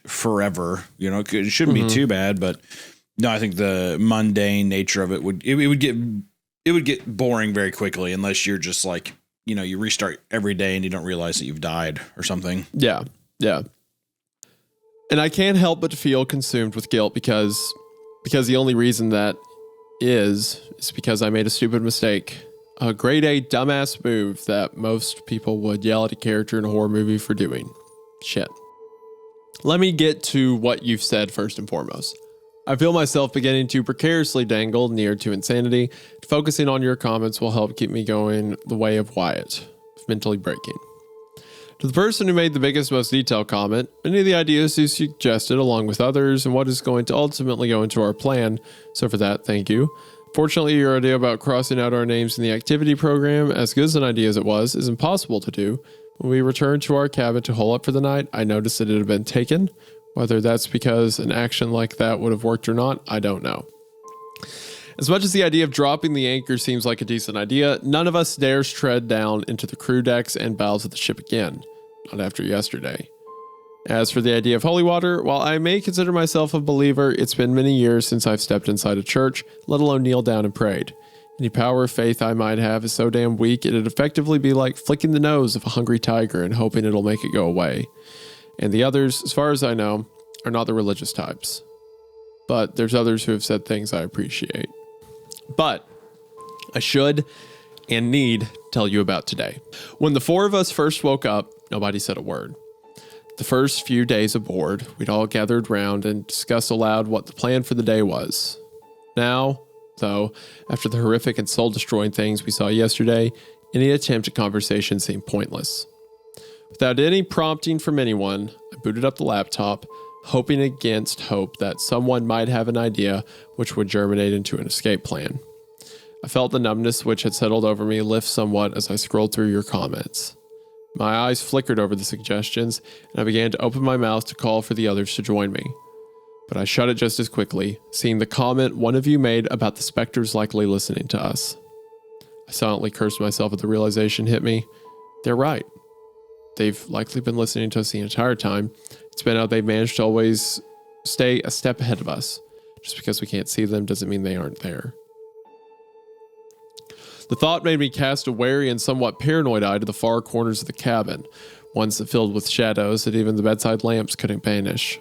forever. It shouldn't be too bad, but no, I think the mundane nature of it would get boring very quickly unless you're just like, you restart every day and you don't realize that you've died or something. Yeah. Yeah. And I can't help but to feel consumed with guilt because the only reason that is because I made a stupid mistake. A grade A dumbass move that most people would yell at a character in a horror movie for doing. Shit. Let me get to what you've said first and foremost. I feel myself beginning to precariously dangle near to insanity. Focusing on your comments will help keep me going the way of Wyatt. Mentally breaking. To the person who made the biggest, most detailed comment, many of the ideas you suggested along with others and what is going to ultimately go into our plan. So for that, thank you. Fortunately, your idea about crossing out our names in the activity program, as good as an idea as it was, is impossible to do. When we returned to our cabin to hole up for the night, I noticed that it had been taken. Whether that's because an action like that would have worked or not, I don't know. As much as the idea of dropping the anchor seems like a decent idea, none of us dares tread down into the crew decks and bows of the ship again. Not after yesterday. As for the idea of holy water, while I may consider myself a believer, it's been many years since I've stepped inside a church, let alone kneeled down and prayed. Any power of faith I might have is so damn weak, it'd effectively be like flicking the nose of a hungry tiger and hoping it'll make it go away. And the others, as far as I know, are not the religious types. But there's others who have said things I appreciate. But I should and need tell you about today. When the 4 of us first woke up, nobody said a word. The first few days aboard, we'd all gathered round and discussed aloud what the plan for the day was. Now, though, after the horrific and soul-destroying things we saw yesterday, any attempt at conversation seemed pointless. Without any prompting from anyone, I booted up the laptop, hoping against hope that someone might have an idea which would germinate into an escape plan. I felt the numbness which had settled over me lift somewhat as I scrolled through your comments. My eyes flickered over the suggestions, and I began to open my mouth to call for the others to join me. But I shut it just as quickly, seeing the comment one of you made about the specters likely listening to us. I silently cursed myself as the realization hit me. They're right. They've likely been listening to us the entire time. It's been how they've managed to always stay a step ahead of us. Just because we can't see them doesn't mean they aren't there. The thought made me cast a wary and somewhat paranoid eye to the far corners of the cabin, ones that filled with shadows that even the bedside lamps couldn't banish.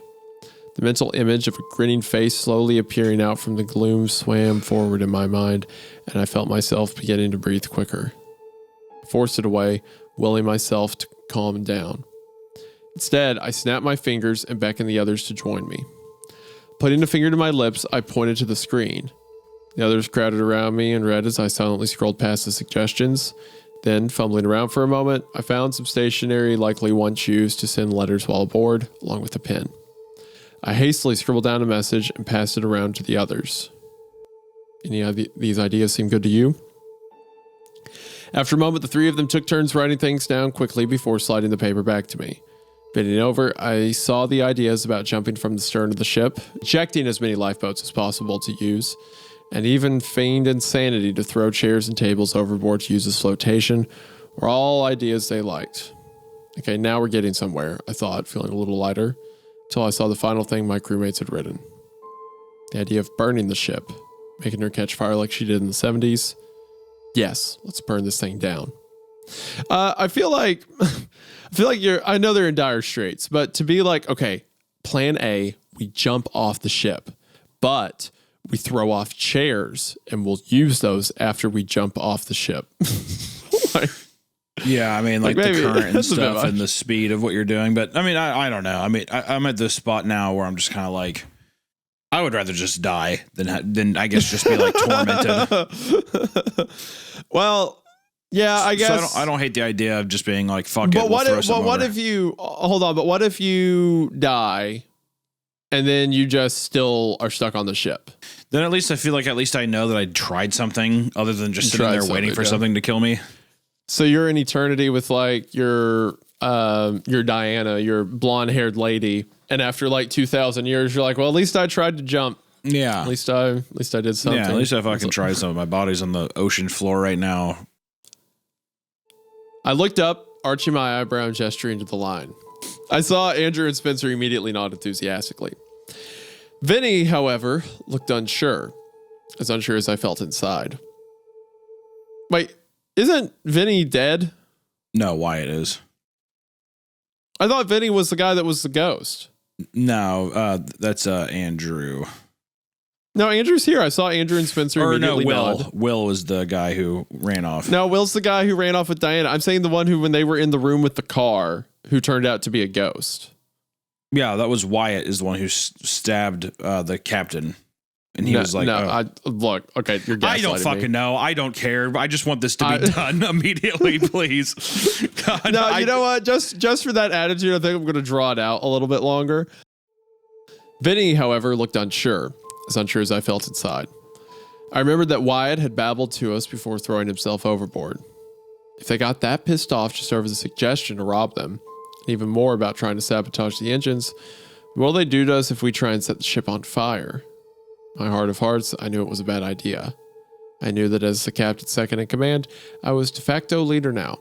The mental image of a grinning face slowly appearing out from the gloom swam forward in my mind, and I felt myself beginning to breathe quicker. I forced it away, willing myself to calm down. Instead, I snapped my fingers and beckoned the others to join me. Putting a finger to my lips, I pointed to the screen. The others crowded around me and read as I silently scrolled past the suggestions. Then, fumbling around for a moment, I found some stationery likely once used to send letters while aboard, along with a pen. I hastily scribbled down a message and passed it around to the others. Any of these ideas seem good to you? After a moment, the 3 of them took turns writing things down quickly before sliding the paper back to me. Bending over, I saw the ideas about jumping from the stern of the ship, ejecting as many lifeboats as possible to use, and even feigned insanity to throw chairs and tables overboard to use as flotation, were all ideas they liked. Okay, now we're getting somewhere, I thought, feeling a little lighter, until I saw the final thing my crewmates had written. The idea of burning the ship, making her catch fire like she did in the 70s. Yes, let's burn this thing down. I feel like I know they're in dire straits, but to be like, okay, plan A, we jump off the ship, but we throw off chairs and we'll use those after we jump off the ship. Like, yeah, I mean, like maybe, the current and that's a bit stuff much. and the speed of what you're doing. But I mean, I don't know. I mean, I'm at this spot now where I'm just kind of like, I would rather just die than I guess just be like tormented. Well, yeah, I guess. So I don't hate the idea of just being like, fuck But it. what Over. if you hold on? But what if you die, and then you just still are stuck on the ship? Then at least I feel like I know that I tried something other than just sitting there waiting for something to kill me. So you're in eternity with like your Diana, your blonde-haired lady, and after like 2,000 years, you're like, well, at least I tried to jump. Yeah. At least I did something. Yeah, at least I fucking tried something. My body's on the ocean floor right now. I looked up, arching my eyebrow and gesturing to the line. I saw Andrew and Spencer immediately nod enthusiastically. Vinny, however, looked unsure as I felt inside. Wait, isn't Vinny dead? No, Wyatt is. I thought Vinny was the guy that was the ghost. No, that's Andrew. No, Andrew's here. I saw Andrew and Spencer immediately nod. Will was the guy who ran off. No, Will's the guy who ran off with Diana. I'm saying the one who, when they were in the room with the car, who turned out to be a ghost. Yeah, that was Wyatt is the one who stabbed the captain. And he was like, look, okay, you're gaslighting I don't fucking me. know. I don't care. I just want this to be done immediately, please. God, No, you know what? Just for that attitude, I think I'm going to draw it out a little bit longer. Vinny, however, looked unsure as I felt inside. I remembered that Wyatt had babbled to us before throwing himself overboard. If they got that pissed off just over the suggestion to rob them, and even more about trying to sabotage the engines, what will they do to us if we try and set the ship on fire? My heart of hearts, I knew it was a bad idea. I knew that as the captain second in command, I was de facto leader now.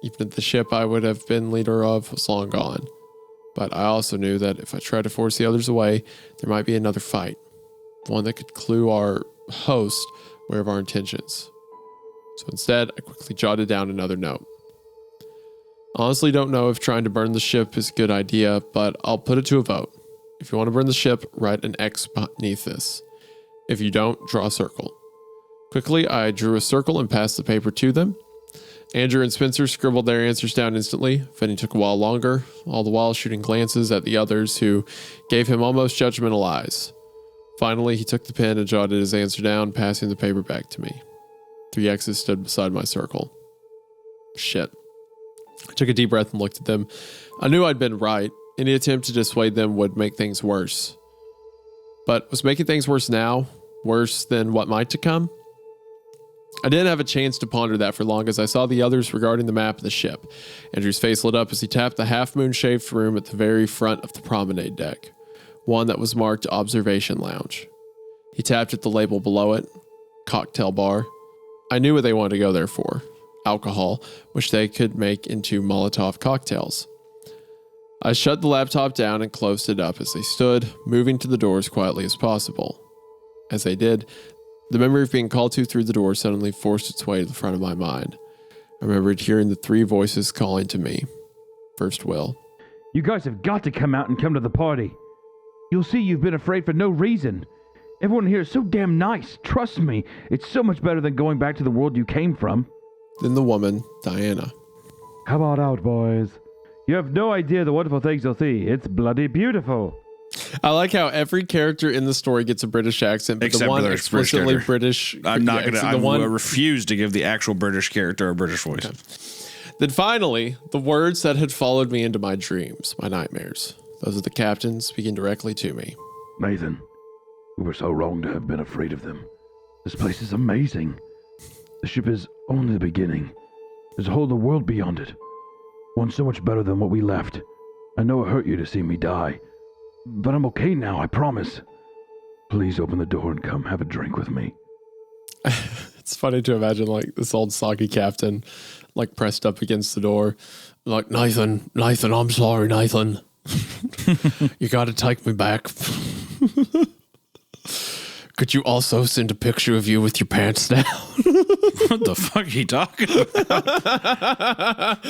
Even if the ship I would have been leader of was long gone. But I also knew that if I tried to force the others away, there might be another fight. One that could clue our host aware of our intentions. So instead, I quickly jotted down another note. Honestly, don't know if trying to burn the ship is a good idea, but I'll put it to a vote. If you want to burn the ship, write an X beneath this. If you don't, draw a circle. Quickly, I drew a circle and passed the paper to them. Andrew and Spencer scribbled their answers down instantly. Vinny took a while longer, all the while shooting glances at the others who gave him almost judgmental eyes. Finally, he took the pen and jotted his answer down, passing the paper back to me. 3 X's stood beside my circle. Shit. I took a deep breath and looked at them. I knew I'd been right. Any attempt to dissuade them would make things worse. But was making things worse now worse than what might to come? I didn't have a chance to ponder that for long as I saw the others regarding the map of the ship. Andrew's face lit up as he tapped the half-moon shaved room at the very front of the promenade deck, one that was marked Observation Lounge. He tapped at the label below it, Cocktail Bar. I knew what they wanted to go there for, alcohol, which they could make into Molotov cocktails. I shut the laptop down and closed it up as they stood, moving to the door as quietly as possible. As they did, the memory of being called to through the door suddenly forced its way to the front of my mind. I remembered hearing the 3 voices calling to me. First, Will. You guys have got to come out and come to the party. You'll see you've been afraid for no reason. Everyone here is so damn nice. Trust me, it's so much better than going back to the world you came from. Then the woman, Diana. Come on out, boys. You have no idea the wonderful things you'll see. It's bloody beautiful. I like how every character in the story gets a British accent, but Except the one for the explicitly character. British. I'm not going to. I one. refuse to give the actual British character a British voice. Okay. Then finally, the words that had followed me into my dreams, my nightmares. Those of the captain speaking directly to me. Nathan, we were so wrong to have been afraid of them. This place is amazing. The ship is only the beginning. There's a whole other world beyond it. One so much better than what we left. I know it hurt you to see me die, but I'm okay now, I promise. Please open the door and come have a drink with me. It's funny to imagine like this old soggy captain like pressed up against the door. Like, Nathan, I'm sorry, Nathan. You got to take me back. Could you also send a picture of you with your pants down? What the fuck are you talking about?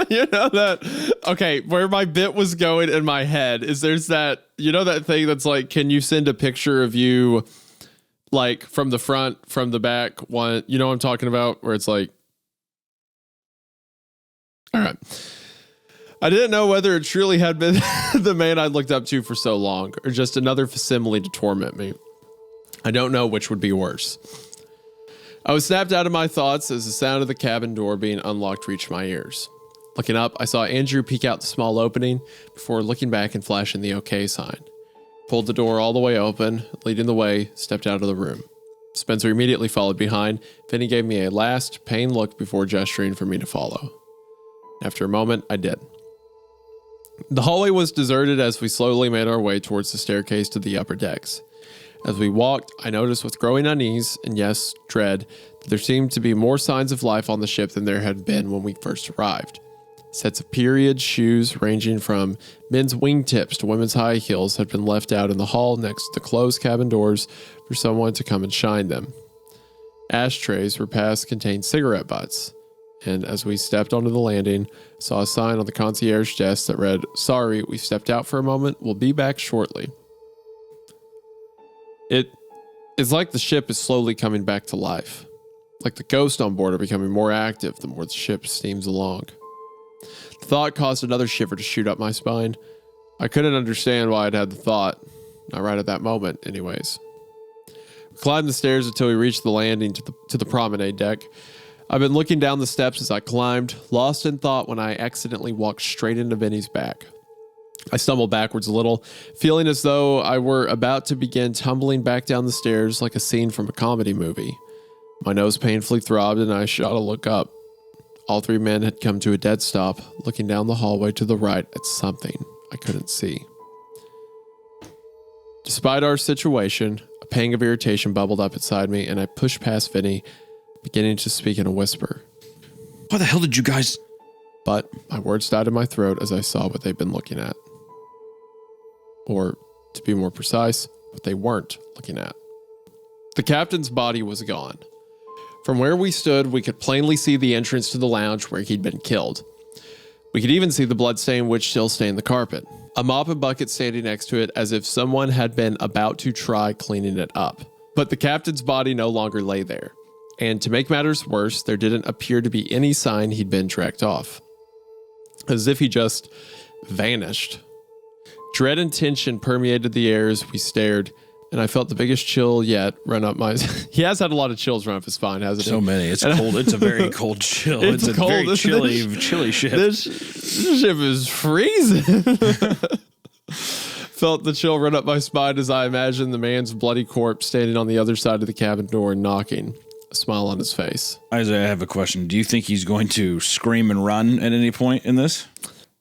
You know that? Okay, where my bit was going in my head is there's that, you know that thing that's like, can you send a picture of you like from the front, from the back, one, you know what I'm talking about? Where it's like, all right. I didn't know whether it truly had been the man I'd looked up to for so long or just another facsimile to torment me. I don't know which would be worse. I was snapped out of my thoughts as the sound of the cabin door being unlocked reached my ears. Looking up, I saw Andrew peek out the small opening before looking back and flashing the OK sign. Pulled the door all the way open, leading the way, stepped out of the room. Spencer immediately followed behind. Vinny gave me a last, pained look before gesturing for me to follow. After a moment, I did. The hallway was deserted as we slowly made our way towards the staircase to the upper decks. As we walked, I noticed with growing unease, and yes, dread, that there seemed to be more signs of life on the ship than there had been when we first arrived. Sets of period shoes ranging from men's wingtips to women's high heels had been left out in the hall next to the closed cabin doors for someone to come and shine them. Ashtrays were past contained cigarette butts, and as we stepped onto the landing, I saw a sign on the concierge desk that read, "Sorry, we stepped out for a moment. We'll be back shortly." It is like the ship is slowly coming back to life. Like the ghosts on board are becoming more active the more the ship steams along. The thought caused another shiver to shoot up my spine. I couldn't understand why I'd had the thought. Not right at that moment, anyways. We climbed the stairs until we reached the landing to the promenade deck. I've been looking down the steps as I climbed, lost in thought when I accidentally walked straight into Vinny's back. I stumbled backwards a little, feeling as though I were about to begin tumbling back down the stairs like a scene from a comedy movie. My nose painfully throbbed and I shot a look up. All three men had come to a dead stop, looking down the hallway to the right at something I couldn't see. Despite our situation, a pang of irritation bubbled up inside me and I pushed past Vinny, beginning to speak in a whisper. Why the hell did you guys... But my words died in my throat as I saw what they'd been looking at. Or, to be more precise, what they weren't looking at. The captain's body was gone. From where we stood, we could plainly see the entrance to the lounge where he'd been killed. We could even see the bloodstain which still stained the carpet. A mop and bucket standing next to it as if someone had been about to try cleaning it up. But the captain's body no longer lay there. And to make matters worse, there didn't appear to be any sign he'd been tracked off. As if he just vanished. Dread and tension permeated the air as we stared, and I felt the biggest chill yet run up my... He has had a lot of chills run up his spine, hasn't he? So many. It's cold. It's a very cold chill. It's a cold, very chilly ship. This ship is freezing. Felt the chill run up my spine as I imagined the man's bloody corpse standing on the other side of the cabin door and knocking, a smile on his face. Isaiah, I have a question. Do you think he's going to scream and run at any point in this?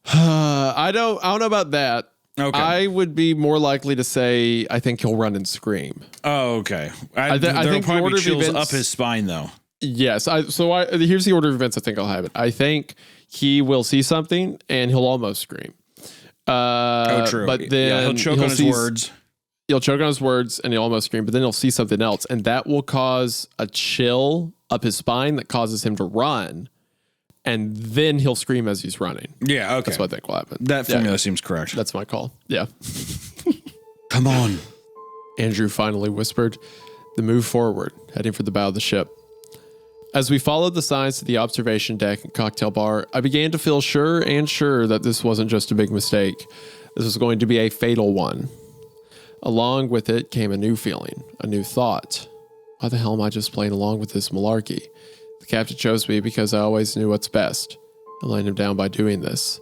I don't know about that. Okay. I would be more likely to say I think he'll run and scream. Oh, okay. I there will think the probably order be of chills events- up his spine, though. Yes. Here's the order of events I think I'll have it. I think he will see something and he'll almost scream. True. But then he'll choke on his words. He'll choke on his words and he'll almost scream, but then he'll see something else. And that will cause a chill up his spine that causes him to run. And then he'll scream as he's running. Yeah, okay. That's what I think will happen. That formula seems correct. That's my call. Yeah. Come on. Andrew finally whispered, then moved forward, heading for the bow of the ship. As we followed the signs to the observation deck and cocktail bar, I began to feel sure that this wasn't just a big mistake. This was going to be a fatal one. Along with it came a new feeling, a new thought. Why the hell am I just playing along with this malarkey? The captain chose me because I always knew what's best. I laid him down by doing this.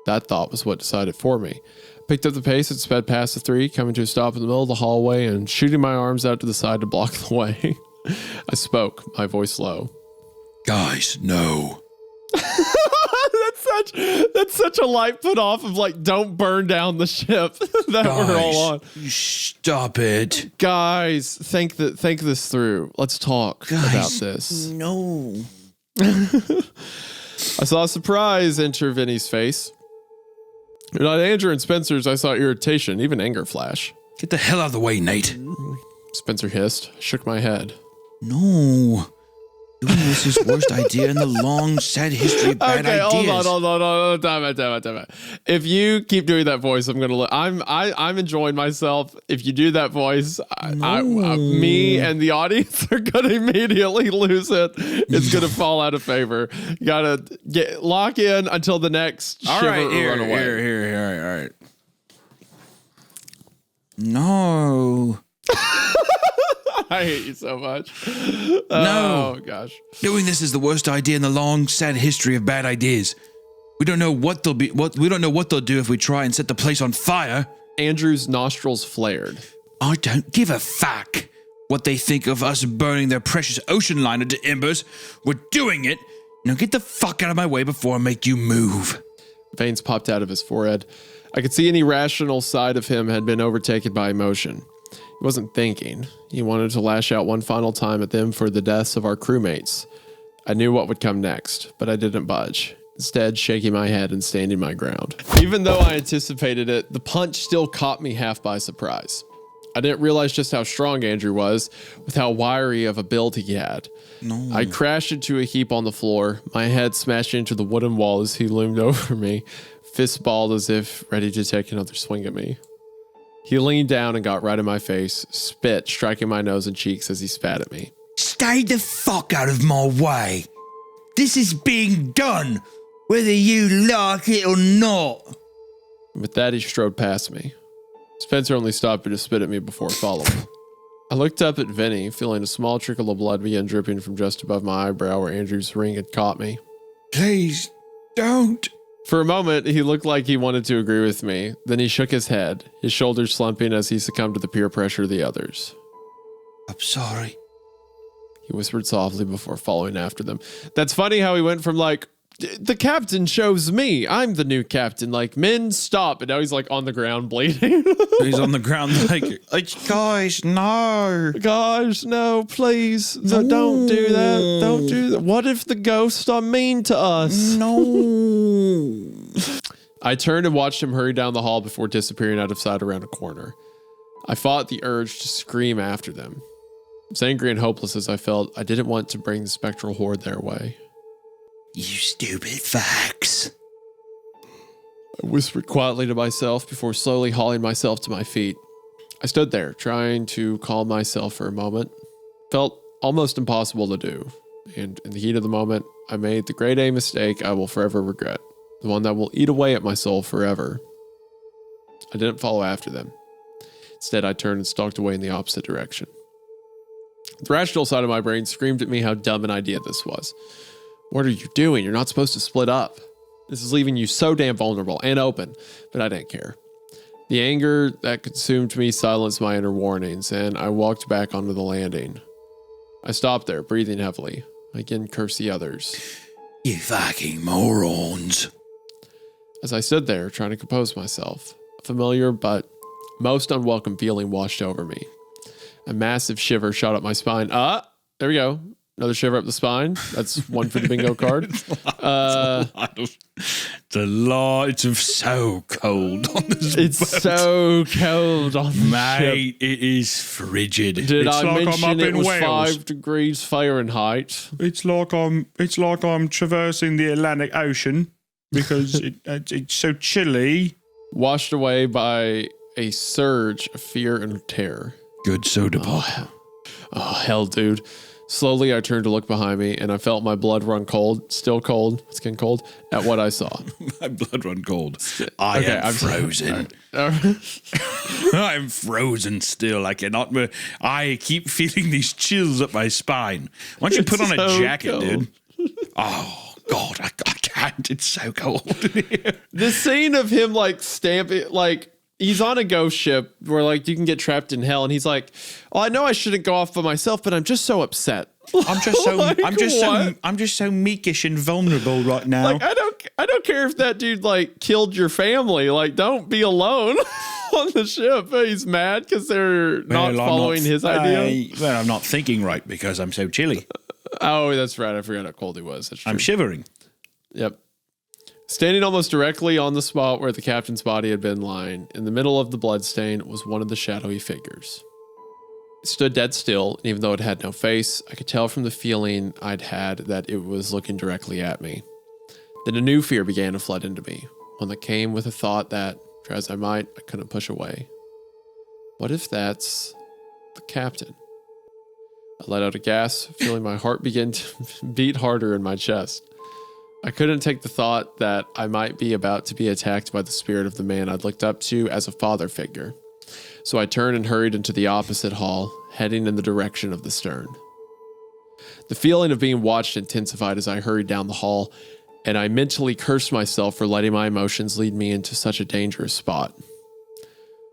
That thought was what decided for me. Picked up the pace and sped past the three, coming to a stop in the middle of the hallway and shooting my arms out to the side to block the way. I spoke, my voice low. Guys, no. That such a light put off of like, don't burn down the ship that we're all on. Stop it. Guys, think this through. Let's talk about this. No. I saw surprise enter Vinny's face. Not Andrew and Spencer's, I saw irritation, even anger flash. Get the hell out of the way, Nate. Spencer hissed, shook my head. No. Doing this is worst idea in the long, sad history of bad ideas. Hold on. Time out. If you keep doing that voice, I'm gonna. I'm enjoying myself. If you do that voice, me and the audience are gonna immediately lose it. It's gonna fall out of favor. You gotta lock in until the next All shiver right, or run away. Here. All right. No. I hate you so much. No. Oh gosh. Doing this is the worst idea in the long, sad history of bad ideas. We don't know what they'll do if we try and set the place on fire. Andrew's nostrils flared. I don't give a fuck what they think of us burning their precious ocean liner to embers. We're doing it. Now get the fuck out of my way before I make you move. Veins popped out of his forehead. I could see any rational side of him had been overtaken by emotion. He wasn't thinking. He wanted to lash out one final time at them for the deaths of our crewmates. I knew what would come next, but I didn't budge. Instead, shaking my head and standing my ground. Even though I anticipated it, the punch still caught me half by surprise. I didn't realize just how strong Andrew was, with how wiry of a build he had. No. I crashed into a heap on the floor, my head smashed into the wooden wall as he loomed over me, fist balled as if ready to take another swing at me. He leaned down and got right in my face, spit striking my nose and cheeks as he spat at me. Stay the fuck out of my way. This is being done, whether you like it or not. With that, he strode past me. Spencer only stopped to spit at me before following. I looked up at Vinny, feeling a small trickle of blood begin dripping from just above my eyebrow where Andrew's ring had caught me. Please, don't. For a moment, he looked like he wanted to agree with me. Then he shook his head, his shoulders slumping as he succumbed to the peer pressure of the others. I'm sorry. He whispered softly before following after them. That's funny how he went from like, the captain chose me. I'm the new captain. Like, men, stop. And now he's like on the ground bleeding. He's on the ground like guys, no. Guys, no, please. No, don't do that. Don't do that. What if the ghosts are mean to us? No. I turned and watched him hurry down the hall before disappearing out of sight around a corner. I fought the urge to scream after them. As angry and hopeless as I felt, I didn't want to bring the spectral horde their way. You stupid fags. I whispered quietly to myself before slowly hauling myself to my feet. I stood there, trying to calm myself for a moment. Felt almost impossible to do. And in the heat of the moment, I made the grade A mistake I will forever regret. The one that will eat away at my soul forever. I didn't follow after them. Instead, I turned and stalked away in the opposite direction. The rational side of my brain screamed at me how dumb an idea this was. What are you doing? You're not supposed to split up. This is leaving you so damn vulnerable and open, but I didn't care. The anger that consumed me silenced my inner warnings, and I walked back onto the landing. I stopped there, breathing heavily. I again cursed the others. You fucking morons. As I stood there, trying to compose myself, a familiar but most unwelcome feeling washed over me. A massive shiver shot up my spine. There we go. Another shiver up the spine. That's one for the bingo card. It's so cold on this It's boat. so cold on the Mate, ship. it is frigid. Did It's I like mention I'm up it in was Wales. 5 degrees Fahrenheit? It's like I'm traversing the Atlantic Ocean because it's so chilly. Washed away by a surge of fear and terror. Good soda pop. Oh, hell, dude. Slowly, I turned to look behind me, and I felt my blood run cold, still cold, skin cold, at what I saw. My blood run cold. I'm frozen. I'm frozen still. I cannot move. I keep feeling these chills up my spine. Why don't you put on a so jacket, cold. dude? Oh, God, I can't. It's so cold in here. The scene of him, like, stamping, like, he's on a ghost ship where, like, you can get trapped in hell, and he's like, "Oh, I know I shouldn't go off by myself, but I'm just so upset. I'm just so Like, I'm just so meekish and vulnerable right now. Like, I don't don't care if that dude like killed your family. Like, don't be alone on the ship. He's mad because they're not following his idea. Well, I'm not thinking right because I'm so chilly. Oh, that's right. I forgot how cold he was. That's true. I'm shivering. Yep. Standing almost directly on the spot where the captain's body had been lying, in the middle of the bloodstain, was one of the shadowy figures. It stood dead still, and even though it had no face, I could tell from the feeling I'd had that it was looking directly at me. Then a new fear began to flood into me, one that came with a thought that, try as I might, I couldn't push away. What if that's the captain? I let out a gasp, feeling my heart begin to beat harder in my chest. I couldn't take the thought that I might be about to be attacked by the spirit of the man I'd looked up to as a father figure. So I turned and hurried into the opposite hall, heading in the direction of the stern. The feeling of being watched intensified as I hurried down the hall, and I mentally cursed myself for letting my emotions lead me into such a dangerous spot.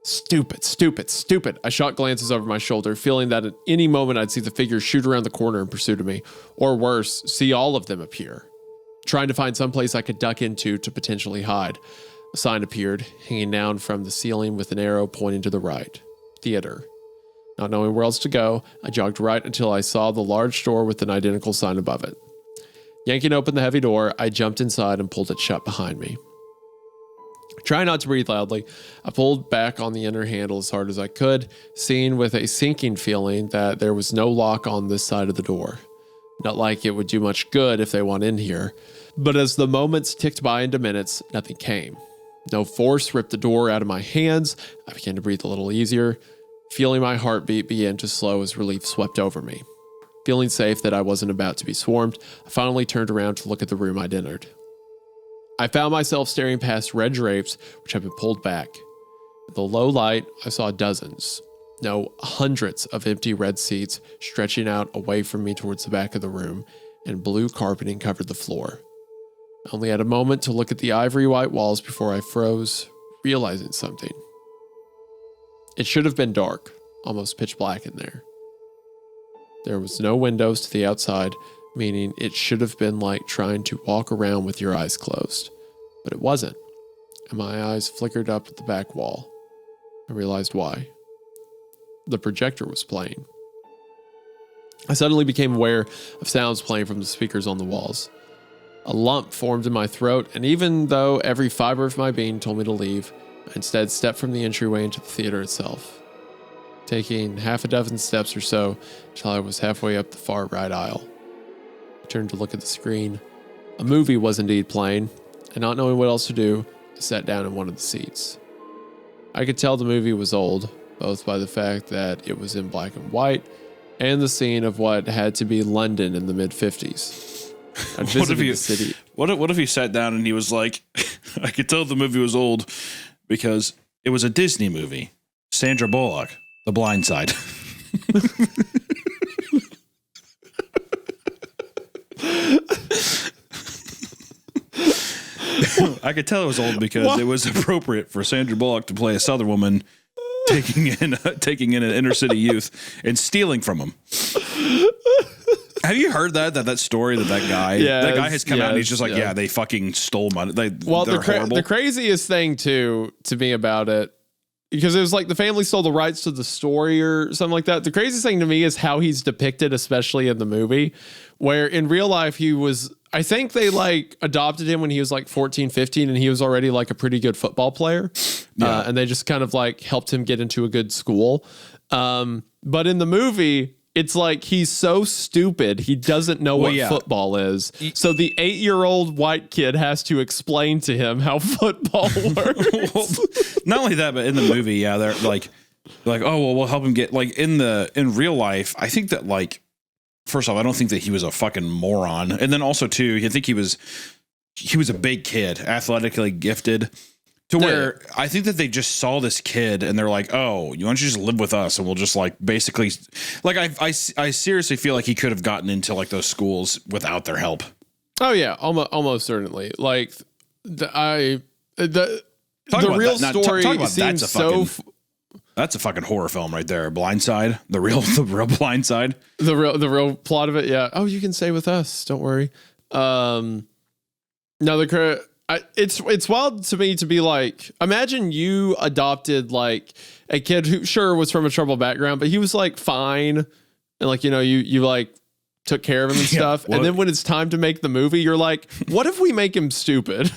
Stupid, stupid, stupid. I shot glances over my shoulder, feeling that at any moment I'd see the figure shoot around the corner in pursuit of me, or worse, see all of them appear. Trying to find some place I could duck into to potentially hide. A sign appeared, hanging down from the ceiling with an arrow pointing to the right. Theater. Not knowing where else to go, I jogged right until I saw the large door with an identical sign above it. Yanking open the heavy door, I jumped inside and pulled it shut behind me. Trying not to breathe loudly, I pulled back on the inner handle as hard as I could, seeing with a sinking feeling that there was no lock on this side of the door. Not like it would do much good if they want in here, but as the moments ticked by into minutes, nothing came. No force ripped the door out of my hands. I began to breathe a little easier. Feeling my heartbeat begin to slow as relief swept over me. Feeling safe that I wasn't about to be swarmed, I finally turned around to look at the room I'd entered. I found myself staring past red drapes, which had been pulled back. In the low light, I saw dozens, no, hundreds of empty red seats stretching out away from me towards the back of the room, and blue carpeting covered the floor. I only had a moment to look at the ivory white walls before I froze, realizing something. It should have been dark, almost pitch black in there. There was no windows to the outside, meaning it should have been like trying to walk around with your eyes closed. But it wasn't, and my eyes flickered up at the back wall. I realized why. The projector was playing. I suddenly became aware of sounds playing from the speakers on the walls. A lump formed in my throat, and even though every fiber of my being told me to leave, I instead stepped from the entryway into the theater itself, taking half a dozen steps or so until I was halfway up the far right aisle. I turned to look at the screen. A movie was indeed playing, and not knowing what else to do, I sat down in one of the seats. I could tell the movie was old, both by the fact that it was in black and white and the scene of what had to be London in the mid-50s. I'd visited the city. What if he sat down and he was like, I could tell the movie was old because it was a Disney movie. Sandra Bullock, The Blind Side. I could tell it was old because it was appropriate for Sandra Bullock to play a Southern woman taking in an inner city youth and stealing from him. Have you heard that story that guy has come out and he's just like, yeah, they fucking stole money. They're horrible. The craziest thing to me about it, because it was like the family stole the rights to the story or something like that. The craziest thing to me is how he's depicted, especially in the movie, where in real life he was, I think they like adopted him when he was like 14, 15 and he was already like a pretty good football player. Yeah. And they just kind of like helped him get into a good school. But in the movie, it's like he's so stupid, he doesn't know what football is. So the 8-year-old white kid has to explain to him how football works. Well, not only that, but in the movie, they're like, oh, well, we'll help him get like in real life. I think that like, first off, I don't think that he was a fucking moron. And then also too, I think he was a big kid, athletically gifted. To where I think that they just saw this kid and they're like, oh, why don't you just live with us? And we'll just like basically like I seriously feel like he could have gotten into like those schools without their help. Oh yeah, almost certainly. Like the real story seems so. That's a fucking horror film right there. Blindside, the real Blindside. The real plot of it. Yeah. Oh, you can stay with us. Don't worry. No, It's wild to me to be like, imagine you adopted like a kid who sure was from a troubled background, but he was like fine. And like, you know, you like took care of him and stuff. And then when it's time to make the movie, you're like, what if we make him stupid?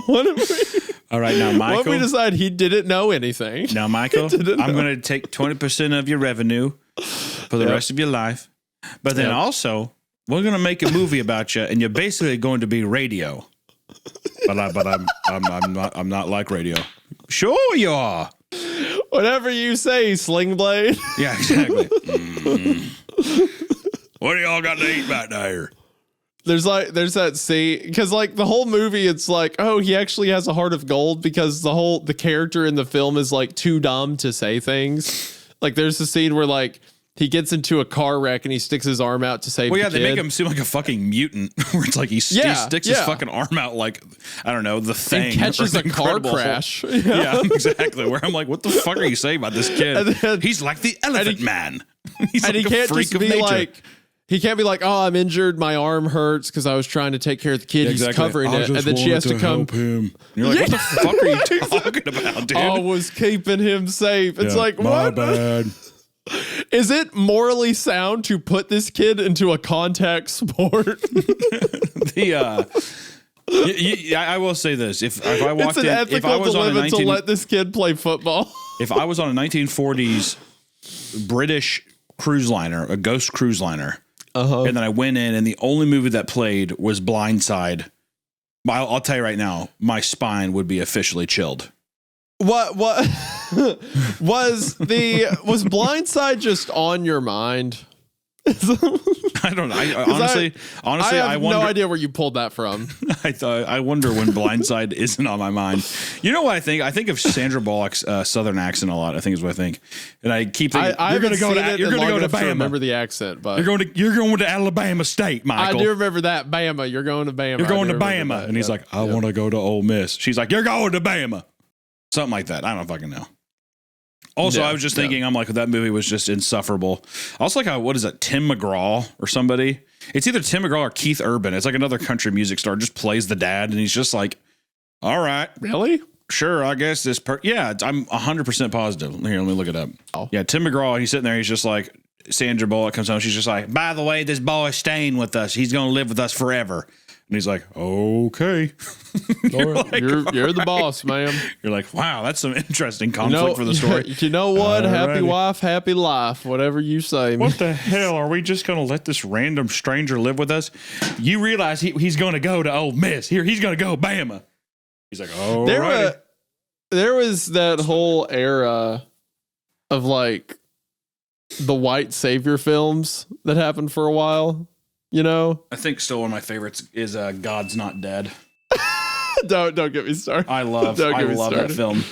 What if we... All right, now, Michael. What if we decide he didn't know anything? Now, Michael, I'm going to take 20% of your revenue for the rest of your life. But then also, we're going to make a movie about you, and you're basically going to be radio. But I'm not like radio. Sure you are. Whatever you say, Sling Blade. Yeah, exactly. What do y'all got to eat back there? There's that scene because like the whole movie, it's like, oh, he actually has a heart of gold because the character in the film is like too dumb to say things. Like there's a scene where like he gets into a car wreck and he sticks his arm out to save the kid. They make him seem like a fucking mutant where it's like he sticks his fucking arm out like, I don't know, the Thing. And catches a car crash. Yeah, exactly. Where I'm like, what the fuck are you saying about this kid? Then, he's like the Elephant Man. He's and like he can't freak just of be nature. like, he can't be like, oh, I'm injured, my arm hurts because I was trying to take care of the kid. He's covering it, and then she has to come. Help him. And you're like, what the fuck are you talking about, dude? I was keeping him safe. It's like, My what? bad. Is it morally sound to put this kid into a contact sport? I will say this: if I walked it's in, an if I ethical was on a dilemma to let this kid play football. if I was on a 1940s British cruise liner, a ghost cruise liner, and then I went in, and the only movie that played was Blindside, I'll tell you right now, my spine would be officially chilled. What was Blindside just on your mind? I don't know. Honestly, I have wonder, no idea where you pulled that from. I wonder when Blindside isn't on my mind. You know what I think? I think of Sandra Bullock's Southern accent a lot. I think is what I think, and I keep thinking you're going to go to Bama. Remember the accent, but you're going to Alabama State, Michael. I do remember that Bama. You're going to Bama. You're going to Bama, and he's like, I want to go to Ole Miss. She's like, you're going to Bama, something like that. I don't fucking know. Also, I was just thinking, I'm like, that movie was just insufferable. I also like, what is that, Tim McGraw or somebody? It's either Tim McGraw or Keith Urban. It's like another country music star, just plays the dad, and he's just like, all right. Really? Sure, I guess this yeah, I'm 100% positive. Here, let me look it up. Oh. Yeah, Tim McGraw, he's sitting there, he's just like, Sandra Bullock comes home, she's just like, by the way, this boy's staying with us. He's going to live with us forever. And he's like, okay. You're the boss, ma'am. You're like, wow, that's some interesting conflict for the story. You know what? Happy wife, happy life, whatever you say. What the hell? Are we just going to let this random stranger live with us? You realize he's going to go to Ole Miss. Here, he's going to go Bama. He's like, oh, there was that whole era of like the white savior films that happened for a while. You know, I think still one of my favorites is God's Not Dead. Don't get me started. I love that film.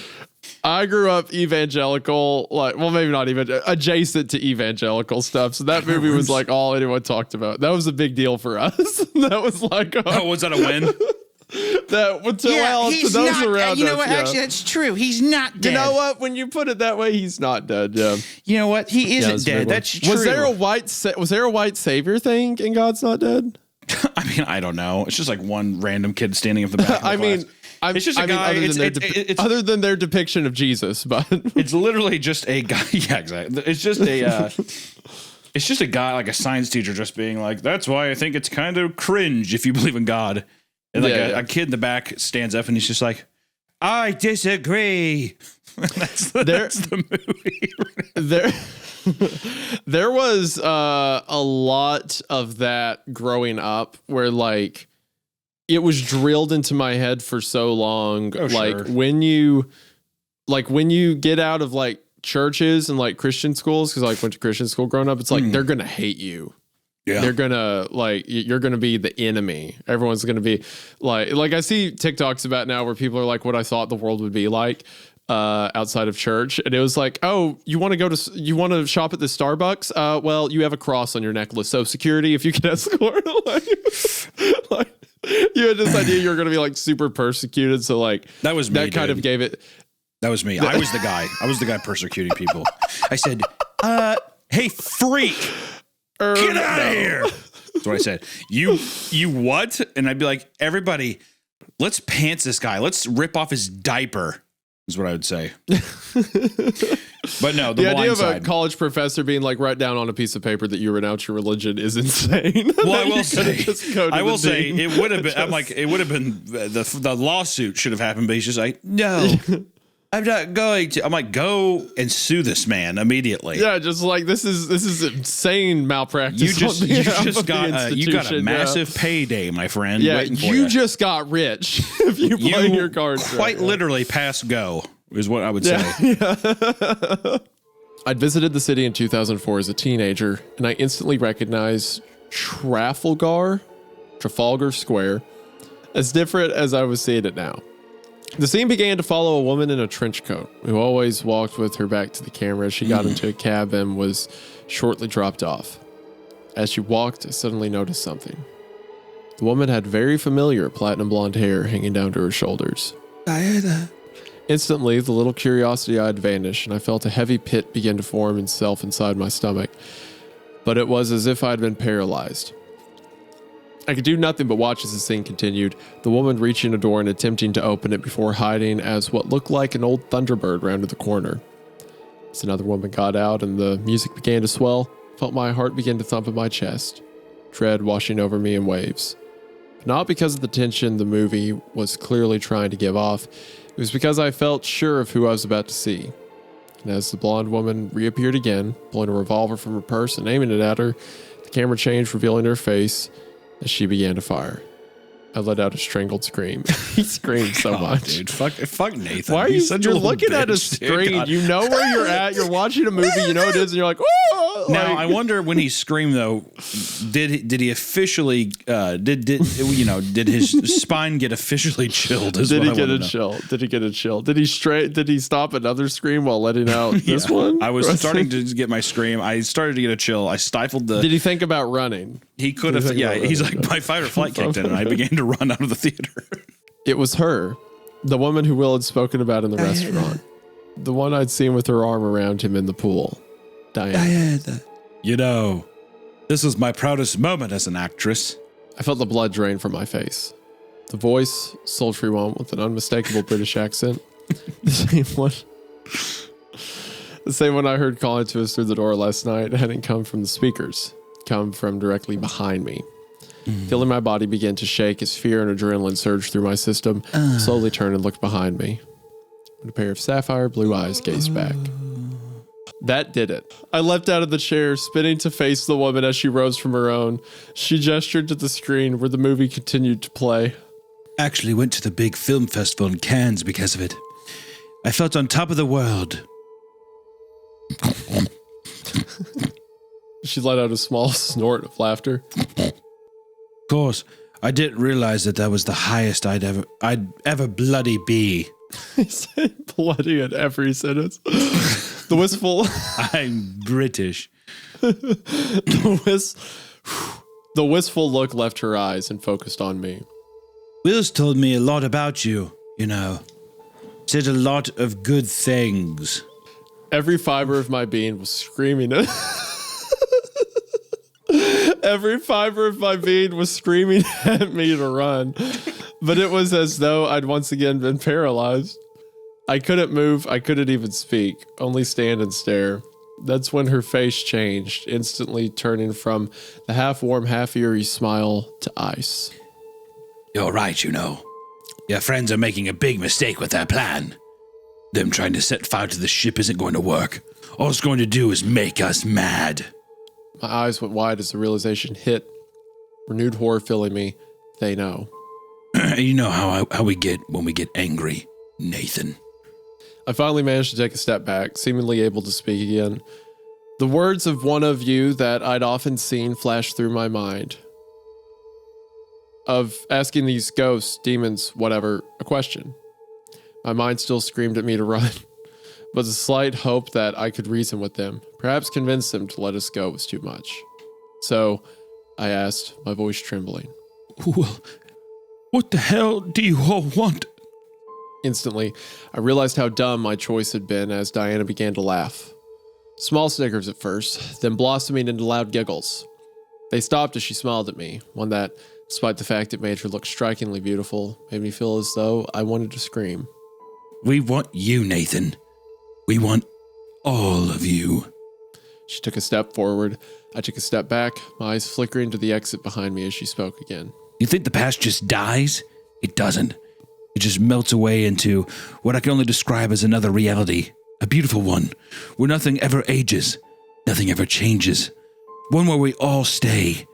I grew up evangelical, like, well, maybe not even adjacent to evangelical stuff. So that movie was like all anyone talked about. That was a big deal for us. That was like, was that a win? He's those not, around you know us, what? yeah. Actually, that's true. He's not dead. You know what? When you put it that way, he's not dead. Yeah. You know what? He isn't dead. That's true. Was there a white savior thing in God's Not Dead? I mean, I don't know. It's just like one random kid standing at the back of the class. It's just a guy. Other than their depiction of Jesus, but it's literally just a guy. Yeah, exactly. It's just a. It's just a guy, like a science teacher, just being like, "That's why I think it's kind of cringe if you believe in God." And like a kid in the back stands up and he's just like, I disagree. That's the movie. There was a lot of that growing up where like it was drilled into my head for so long. Oh, like sure. when you get out of like churches and like Christian schools, because I like went to Christian school growing up, it's like they're gonna hate you. Yeah. They're gonna like, you're gonna be the enemy. Everyone's gonna be like I see TikToks about now where people are like, what I thought the world would be like outside of church. And it was like, oh, you want to shop at the Starbucks? Well, you have a cross on your necklace. So security, if you can escort, like you had this idea you're gonna be like super persecuted. So like that was me, that kind dude. of gave it. That was me. I was the guy persecuting people. I said, hey, freak. Get out of here. That's what I said. You what? And I'd be like, everybody, let's pants this guy. Let's rip off his diaper, is what I would say. But no, the idea of side. a college professor being like, write down on a piece of paper that you renounce your religion is insane. Well, I will say, it would have been. I'm like, it would have been the lawsuit should have happened, but he's just like, no, I'm not going to. I'm like, go and sue this man immediately. Yeah, just like this is insane malpractice. You just got a massive payday, my friend. Yeah, waiting for you just got rich if you play your cards quite right. literally pass go is what I would say. Yeah. I'd visited the city in 2004 as a teenager, and I instantly recognized Trafalgar Square as different as I was seeing it now. The scene began to follow a woman in a trench coat who always walked with her back to the camera as she got into a cab and was shortly dropped off. As she walked, I suddenly noticed something. The woman had very familiar platinum blonde hair hanging down to her shoulders. Diana. Instantly, the little curiosity I had vanished, and I felt a heavy pit begin to form itself inside my stomach. But it was as if I had been paralyzed. I could do nothing but watch as the scene continued, the woman reaching a door and attempting to open it before hiding as what looked like an old Thunderbird rounded the corner. As another woman got out and the music began to swell, I felt my heart begin to thump in my chest, dread washing over me in waves. But not because of the tension the movie was clearly trying to give off. It was because I felt sure of who I was about to see. And as the blonde woman reappeared again, pulling a revolver from her purse and aiming it at her, the camera changed, revealing her face as she began to fire. I let out a strangled scream. He screamed so much. Dude, fuck Nathan. Why are you're looking at a screen? You know where you're at. You're watching a movie. You know it is, and you're like, oh! Now I wonder when he screamed though, did he officially did his spine get officially chilled? Did he get a chill? Did he get a chill? Did he stop another scream while letting out this one? I was starting to get my scream. I started to get a chill. I stifled the. Did he think about running? He could have. Yeah, he's like my fight or flight kicked in, and I began to run out of the theater. It was her, the woman who Will had spoken about in the restaurant, the one I'd seen with her arm around him in the pool. Diana. You know, this was my proudest moment as an actress. I felt the blood drain from my face. The voice, sultry one with an unmistakable British accent. The same one I heard calling to us through the door last night hadn't come from the speakers, come from directly behind me. Feeling my body begin to shake as fear and adrenaline surged through my system, slowly turned and looked behind me. And a pair of sapphire blue eyes gazed back. That did it. I leapt out of the chair, spinning to face the woman as she rose from her own. She gestured to the screen where the movie continued to play. Actually went to the big film festival in Cannes because of it. I felt on top of the world. She let out a small snort of laughter. Of course, I didn't realize that was the highest I'd ever bloody be. He said bloody in every sentence. The wistful... I'm British. The wistful look left her eyes and focused on me. Will's told me a lot about you, you know. Said a lot of good things. Every fiber of my being was screaming it. Every fiber of my being was screaming at me to run. But it was as though I'd once again been paralyzed. I couldn't move. I couldn't even speak, only stand and stare. That's when her face changed, instantly turning from the half-warm, half-eerie smile to ice. You're right, you know. Your friends are making a big mistake with their plan. Them trying to set fire to the ship isn't going to work. All it's going to do is make us mad. My eyes went wide as the realization hit. Renewed horror filling me. They know. You know how we get when we get angry, Nathan. I finally managed to take a step back, seemingly able to speak again. The words of one of you that I'd often seen flash through my mind. Of asking these ghosts, demons, whatever, a question. My mind still screamed at me to run, but the slight hope that I could reason with them, perhaps convince them to let us go, was too much. So I asked, my voice trembling. Well, what the hell do you all want? Instantly, I realized how dumb my choice had been as Diana began to laugh. Small snickers at first, then blossoming into loud giggles. They stopped as she smiled at me, one that despite the fact it made her look strikingly beautiful, made me feel as though I wanted to scream. We want you, Nathan. We want all of you. She took a step forward. I took a step back, my eyes flickering to the exit behind me as she spoke again. You think the past just dies? It doesn't. It just melts away into what I can only describe as another reality. A beautiful one, where nothing ever ages, nothing ever changes. One where we all stay,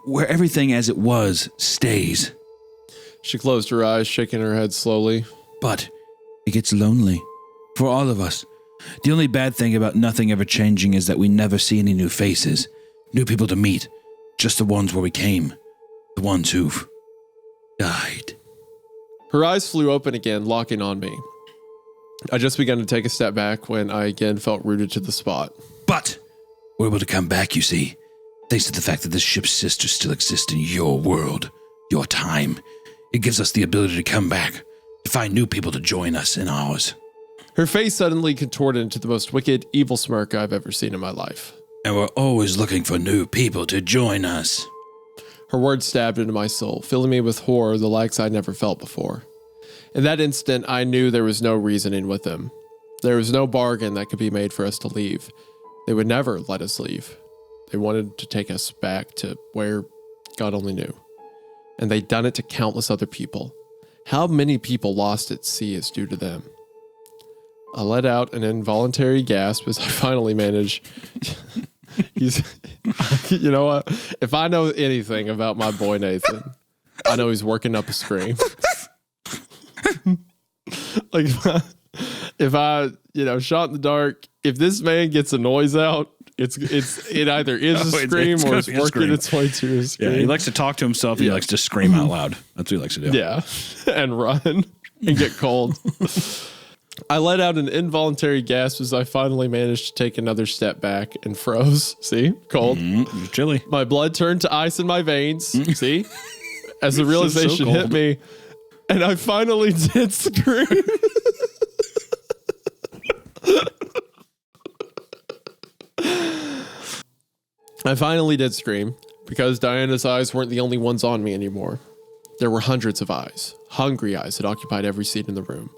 where everything as it was stays. She closed her eyes, shaking her head slowly. But it gets lonely. For all of us. The only bad thing about nothing ever changing is that we never see any new faces, new people to meet, just the ones where we came, the ones who've died. Her eyes flew open again, locking on me. I just began to take a step back when I again felt rooted to the spot. But we're able to come back, you see, thanks to the fact that this ship's sisters still exist in your world, your time. It gives us the ability to come back, to find new people to join us in ours. Her face suddenly contorted into the most wicked, evil smirk I've ever seen in my life. And we're always looking for new people to join us. Her words stabbed into my soul, filling me with horror the likes I'd never felt before. In that instant, I knew there was no reasoning with them. There was no bargain that could be made for us to leave. They would never let us leave. They wanted to take us back to where God only knew. And they'd done it to countless other people. How many people lost at sea is due to them? I let out an involuntary gasp as I finally managed. You know what? If I know anything about my boy Nathan, I know he's working up a scream. Like if I shot in the dark, if this man gets a noise out, it either is a scream or it's working its way to a scream. Yeah, he likes to talk to himself. He likes to scream out loud. That's what he likes to do. Yeah, and run and get cold. I let out an involuntary gasp as I finally managed to take another step back and froze. See? Cold. Chilly. My blood turned to ice in my veins. See? As the realization so hit me, and I finally did scream. I finally did scream because Diana's eyes weren't the only ones on me anymore. There were hundreds of eyes, hungry eyes that occupied every seat in the room.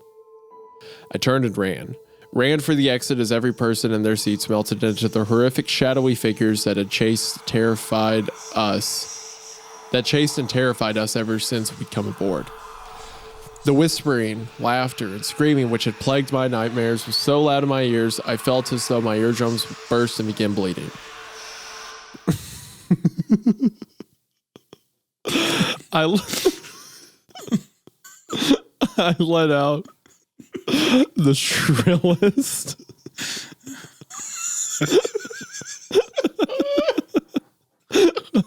I turned and ran for the exit as every person in their seats melted into the horrific shadowy figures that had chased and terrified us ever since we'd come aboard. The whispering, laughter, and screaming which had plagued my nightmares was so loud in my ears, I felt as though my eardrums burst and began bleeding. I let out the shrillest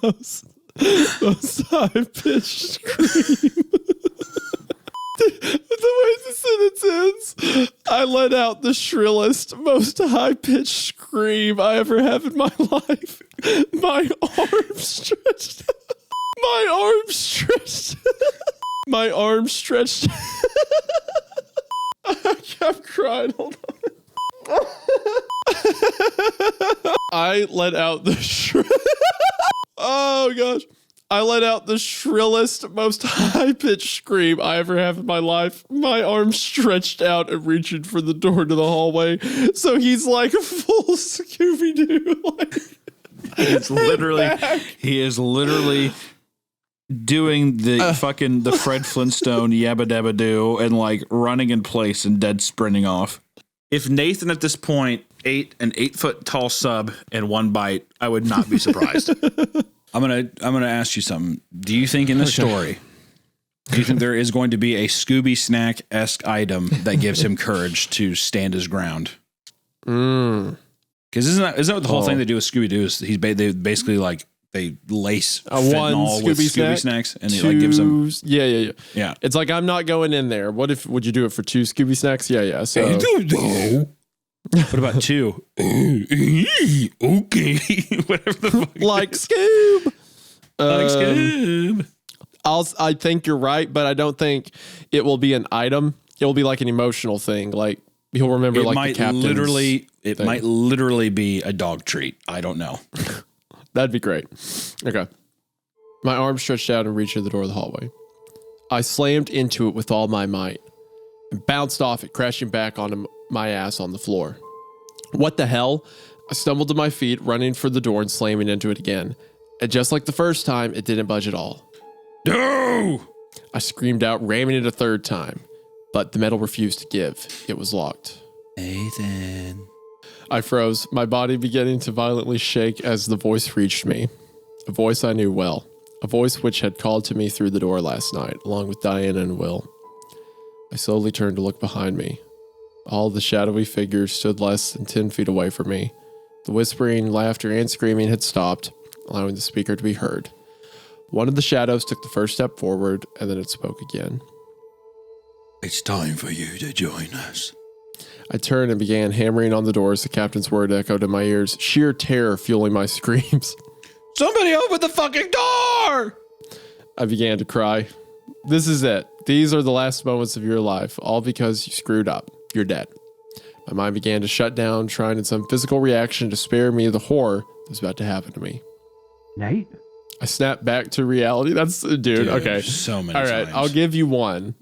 most high-pitched scream. The way the sentence ends, I let out the shrillest, most high-pitched scream I ever have in my life. My arms stretched. My arms stretched. My arms stretched. I'm crying. Hold on. I let out the oh gosh. I let out the shrillest, most high-pitched scream I ever have in my life. My arms stretched out and reaching for the door to the hallway. So he's like a full Scooby-Doo. He is literally doing the fucking the Fred Flintstone yabba dabba doo and like running in place and dead sprinting off. If Nathan at this point ate an 8-foot tall sub in one bite, I would not be surprised. I'm gonna ask you something. Do you think in the story, do you think there is going to be a Scooby Snack-esque item that gives him courage to stand his ground? Because isn't that what the whole thing they do with Scooby Doo is they basically like they lace fentanyl with Scooby snacks and it like gives them yeah. It's like I'm not going in there. Would you do it for 2 Scooby snacks? Yeah. So what about 2? Okay, whatever the fuck. Like Scoob. Like Scoob. I think you're right, but I don't think it will be an item. It will be like an emotional thing. Like he'll remember it like might the captain's might literally be a dog treat. I don't know. That'd be great. Okay. My arm stretched out and reached to the door of the hallway. I slammed into it with all my might and bounced off it, crashing back onto my ass on the floor. What the hell? I stumbled to my feet, running for the door and slamming into it again. And just like the first time, it didn't budge at all. No! I screamed out, ramming it a third time, but the metal refused to give. It was locked. Nathan. I froze, my body beginning to violently shake as the voice reached me. A voice I knew well. A voice which had called to me through the door last night, along with Diana and Will. I slowly turned to look behind me. All the shadowy figures stood less than 10 feet away from me. The whispering, laughter, and screaming had stopped, allowing the speaker to be heard. One of the shadows took the first step forward, and then it spoke again. It's time for you to join us. I turned and began hammering on the door as the captain's word echoed in my ears, sheer terror fueling my screams. Somebody open the fucking door! I began to cry. This is it. These are the last moments of your life, all because you screwed up. You're dead. My mind began to shut down, trying in some physical reaction to spare me the horror that was about to happen to me. Nate? I snapped back to reality. That's, dude, okay. So many All right, times. I'll give you one.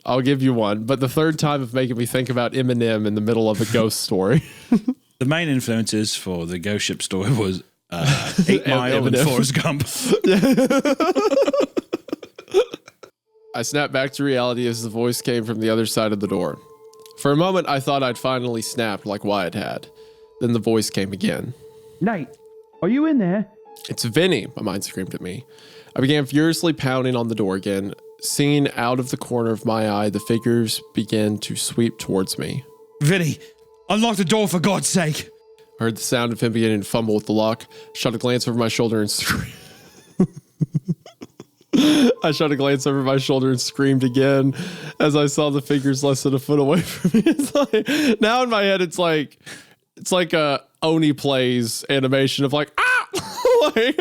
But the third time of making me think about Eminem in the middle of a ghost story. The main influences for the ghost ship story was 8 Mile and Eminem. Forrest Gump. I snapped back to reality as the voice came from the other side of the door. For a moment, I thought I'd finally snapped like Wyatt had. Then the voice came again. Nate, are you in there? It's Vinny, my mind screamed at me. I began furiously pounding on the door again. Seeing out of the corner of my eye, the figures began to sweep towards me. Vinny, unlock the door for God's sake. I heard the sound of him beginning to fumble with the lock. Shot a glance over my shoulder and screamed. I shot a glance over my shoulder and screamed again as I saw the figures less than a foot away from me. It's like, now in my head, it's like a Oni Plays animation of like, ah! Like,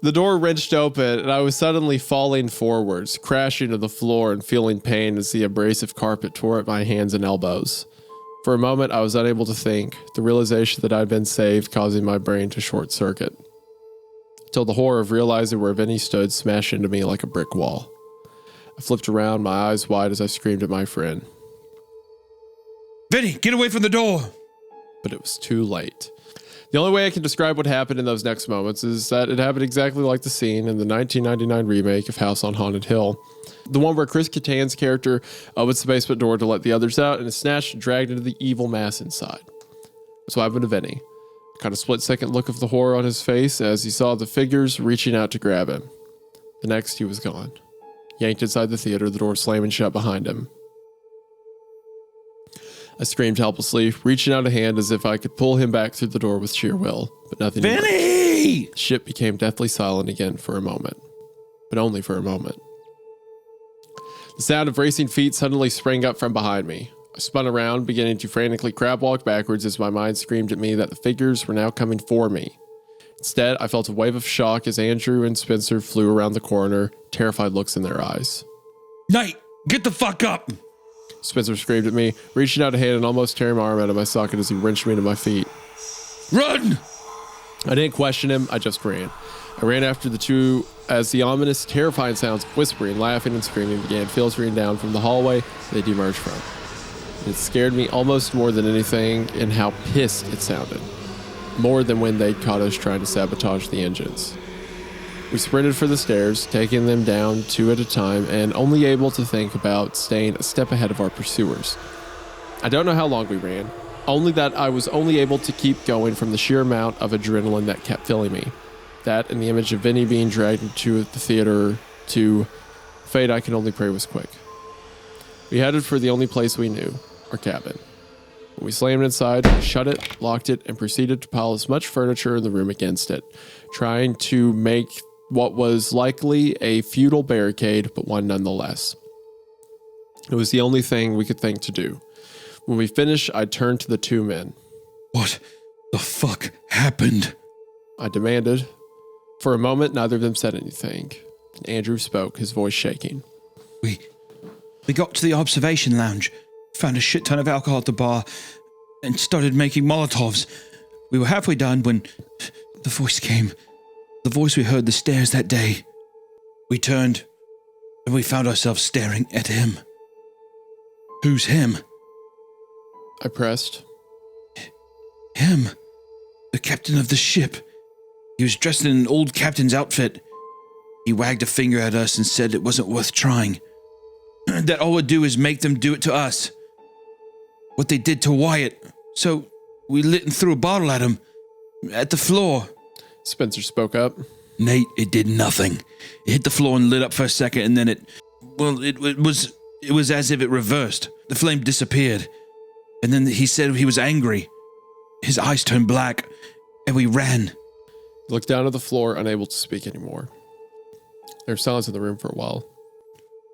the door wrenched open and I was suddenly falling forwards, crashing to the floor and feeling pain as the abrasive carpet tore at my hands and elbows. For a moment, I was unable to think, the realization that I'd been saved causing my brain to short circuit. Till the horror of realizing where Vinny stood smashed into me like a brick wall. I flipped around, my eyes wide as I screamed at my friend. Vinny, get away from the door. But it was too late. The only way I can describe what happened in those next moments is that it happened exactly like the scene in the 1999 remake of House on Haunted Hill. The one where Chris Kattan's character opens the basement door to let the others out and is snatched and dragged into the evil mass inside. That's what happened to Vinny. Caught a split-second look of the horror on his face as he saw the figures reaching out to grab him. The next, he was gone. Yanked inside the theater, the door slamming shut behind him. I screamed helplessly, reaching out a hand as if I could pull him back through the door with sheer will, but nothing emerged. Vinny! The ship became deathly silent again for a moment, but only for a moment. The sound of racing feet suddenly sprang up from behind me. I spun around, beginning to frantically crab walk backwards as my mind screamed at me that the figures were now coming for me. Instead, I felt a wave of shock as Andrew and Spencer flew around the corner, terrified looks in their eyes. Nate, get the fuck up. Spencer screamed at me, reaching out a hand and almost tearing my arm out of my socket as he wrenched me to my feet. Run! I didn't question him, I just ran. I ran after the two as the ominous, terrifying sounds of whispering, laughing, and screaming began filtering down from the hallway they'd emerged from. It scared me almost more than anything in how pissed it sounded. More than when they'd caught us trying to sabotage the engines. We sprinted for the stairs, taking them down 2 at a time and only able to think about staying a step ahead of our pursuers. I don't know how long we ran, only that I was only able to keep going from the sheer amount of adrenaline that kept filling me. That and the image of Vinny being dragged into the theater to fate I can only pray was quick. We headed for the only place we knew, our cabin. When we slammed inside, we shut it, locked it, and proceeded to pile as much furniture in the room against it, trying to make what was likely a futile barricade, but one nonetheless. It was the only thing we could think to do. When we finished, I turned to the 2 men. What the fuck happened? I demanded. For a moment, neither of them said anything. Then Andrew spoke, his voice shaking. We got to the observation lounge, found a shit ton of alcohol at the bar, and started making Molotovs. We were halfway done when the voice came. The voice we heard the stairs that day. We turned, and we found ourselves staring at him. Who's him? I pressed. Him. The captain of the ship. He was dressed in an old captain's outfit. He wagged a finger at us and said it wasn't worth trying. That all would do is make them do it to us. What they did to Wyatt. So we lit and threw a bottle at him. At the floor. Spencer spoke up. Nate, it did nothing. It hit the floor and lit up for a second, and then it was as if it reversed. The flame disappeared. And then he said he was angry. His eyes turned black, and we ran. He looked down at the floor, unable to speak anymore. There was silence in the room for a while.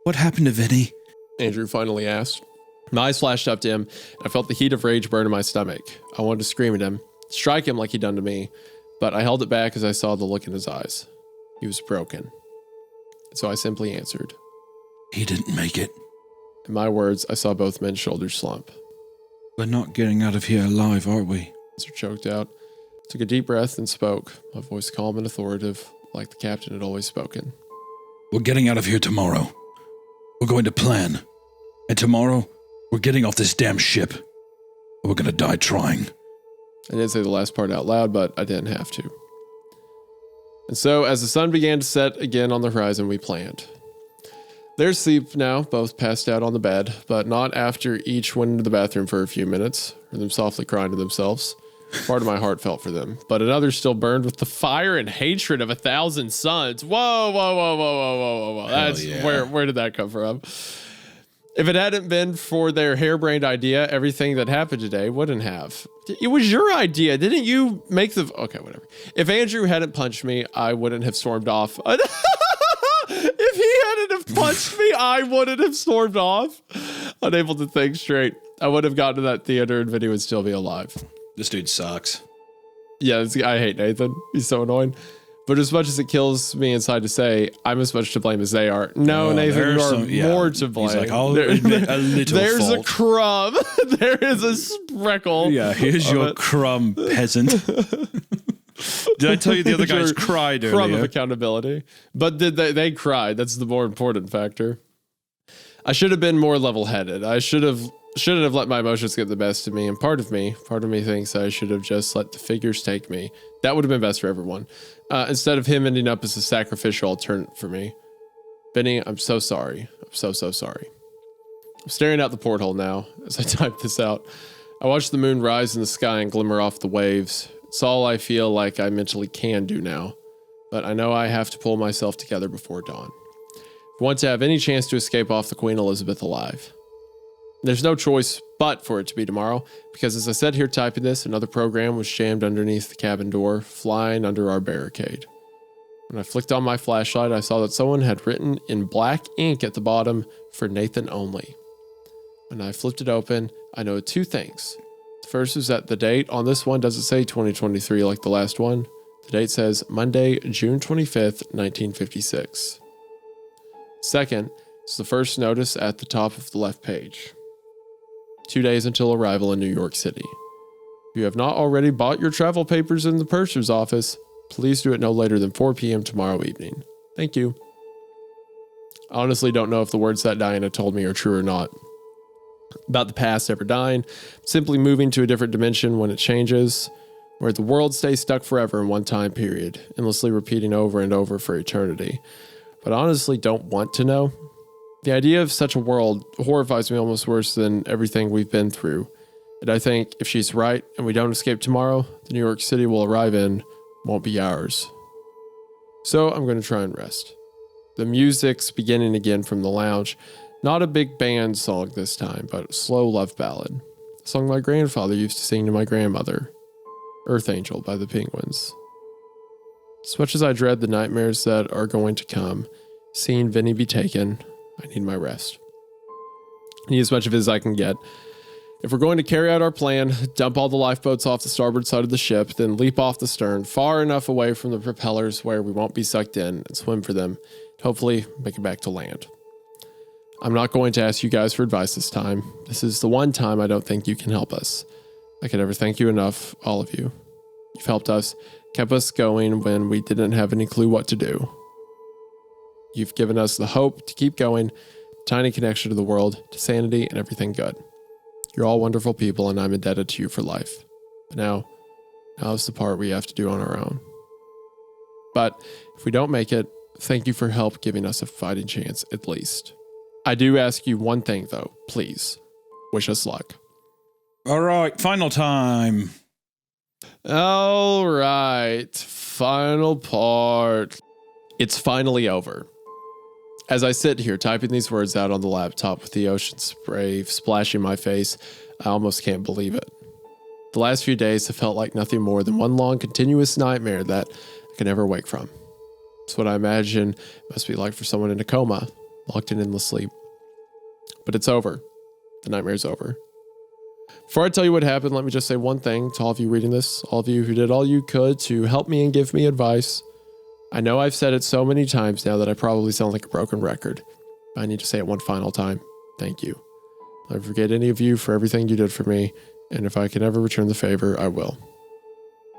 What happened to Vinny? Andrew finally asked. My eyes flashed up to him, and I felt the heat of rage burn in my stomach. I wanted to scream at him, strike him like he'd done to me, but I held it back as I saw the look in his eyes. He was broken. And so I simply answered. He didn't make it. In my words, I saw both men's shoulders slump. We're not getting out of here alive, are we? Spencer choked out, took a deep breath, and spoke, my voice calm and authoritative, like the captain had always spoken. We're getting out of here tomorrow. We're going to plan. And tomorrow, we're getting off this damn ship. We're going to die trying. I didn't say the last part out loud, but I didn't have to. And so, as the sun began to set again on the horizon, we planned. They're asleep now, both passed out on the bed, but not after each went into the bathroom for a few minutes, or them softly crying to themselves. Part of my heart felt for them, but another still burned with the fire and hatred of 1,000 suns. Whoa. That's where did that come from? If it hadn't been for their harebrained idea, everything that happened today wouldn't have. It was your idea. Didn't you make the... Okay, whatever. If Andrew hadn't punched me, I wouldn't have stormed off. If he hadn't have punched me, I wouldn't have stormed off. Unable to think straight. I would have gotten to that theater and Vinny would still be alive. This dude sucks. Yeah, I hate Nathan. He's so annoying. But as much as it kills me inside to say, I'm as much to blame as they are. No, Nathan, you are more to blame. He's like, I'll admit a little There's fault. a crumb. There is a sprinkle. Yeah, here's your crumb, peasant. Did I tell you the other guys cried Crumb of earlier? accountability. But did they cried? That's the more important factor. I should have been more level-headed. I shouldn't have let my emotions get the best of me. And part of me thinks I should have just let the figures take me. That would have been best for everyone. Instead of him ending up as a sacrificial alternative for me. Benny, I'm so sorry. I'm so sorry. I'm staring out the porthole now as I type this out. I watch the moon rise in the sky and glimmer off the waves. It's all I feel like I mentally can do now. But I know I have to pull myself together before dawn. If I want to have any chance to escape off the Queen Elizabeth alive. There's no choice but for it to be tomorrow, because as I sat here typing this, another program was jammed underneath the cabin door, flying under our barricade. When I flicked on my flashlight, I saw that someone had written in black ink at the bottom, "For Nathan only." When I flipped it open, I noted two things. The first is that the date on this one doesn't say 2023 like the last one. The date says Monday, June 25th, 1956. Second is the first notice at the top of the left page. 2 days until arrival in New York City. If you have not already bought your travel papers in the purser's office, please do it no later than 4 p.m. tomorrow evening. Thank you. I honestly don't know if the words that Diana told me are true or not. About the past ever dying, simply moving to a different dimension when it changes, where the world stays stuck forever in one time period, endlessly repeating over and over for eternity. But I honestly don't want to know. The idea of such a world horrifies me almost worse than everything we've been through. And I think if she's right and we don't escape tomorrow, the New York City we'll arrive in won't be ours. So I'm going to try and rest. The music's beginning again from the lounge. Not a big band song this time, but a slow love ballad. A song my grandfather used to sing to my grandmother. Earth Angel by the Penguins. As much as I dread the nightmares that are going to come, seeing Vinny be taken, I need my rest. I need as much of it as I can get. If we're going to carry out our plan, dump all the lifeboats off the starboard side of the ship, then leap off the stern far enough away from the propellers where we won't be sucked in and swim for them, and hopefully make it back to land. I'm not going to ask you guys for advice this time. This is the one time I don't think you can help us. I can never thank you enough, all of you. You You've helped us, kept us going when we didn't have any clue what to do. You've given us the hope to keep going, tiny connection to the world, to sanity and everything good. You're all wonderful people, and I'm indebted to you for life. But now's the part we have to do on our own. But if we don't make it, thank you for help giving us a fighting chance, at least. I do ask you one thing, though. Please, wish us luck. All right, final time. All right, final part. It's finally over. As I sit here typing these words out on the laptop with the ocean spray splashing my face, I almost can't believe it. The last few days have felt like nothing more than one long continuous nightmare that I can never wake from. It's what I imagine it must be like for someone in a coma, locked in endless sleep. But it's over. The nightmare's over. Before I tell you what happened, let me just say one thing to all of you reading this, all of you who did all you could to help me and give me advice. I know I've said it so many times now that I probably sound like a broken record. I need to say it one final time. Thank you. I'll never forget any of you for everything you did for me, and if I can ever return the favor, I will.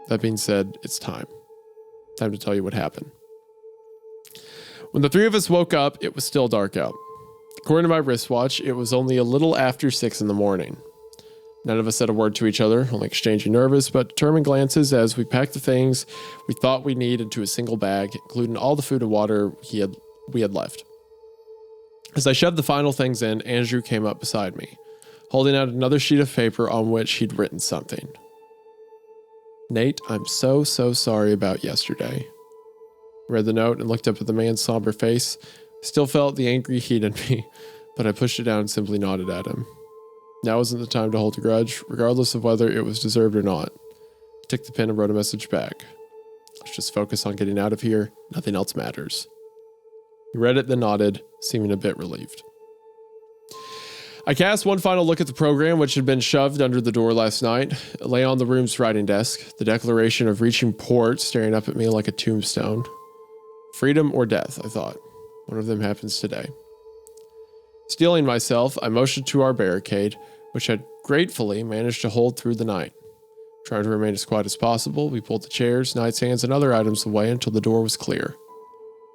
That being said, it's time. Time to tell you what happened. When the three of us woke up, it was still dark out. According to my wristwatch, it was only a little after 6 in the morning. None of us said a word to each other, only exchanging nervous but determined glances as we packed the things we thought we need into a single bag, including all the food and water we had left. As I shoved the final things in, Andrew came up beside me, holding out another sheet of paper on which he'd written something. Nate, I'm so sorry about yesterday. I read the note and looked up at the man's somber face. I still felt the angry heat in me, but I pushed it down and simply nodded at him. Now wasn't the time to hold a grudge, regardless of whether it was deserved or not. I took the pen and wrote a message back. Let's just focus on getting out of here. Nothing else matters. He read it, then nodded, seeming a bit relieved. I cast one final look at the program, which had been shoved under the door last night. It lay on the room's writing desk, the declaration of reaching port staring up at me like a tombstone. Freedom or death, I thought. One of them happens today. Steeling myself, I motioned to our barricade, which had gratefully managed to hold through the night. Trying to remain as quiet as possible, we pulled the chairs, nightstands, and other items away until the door was clear.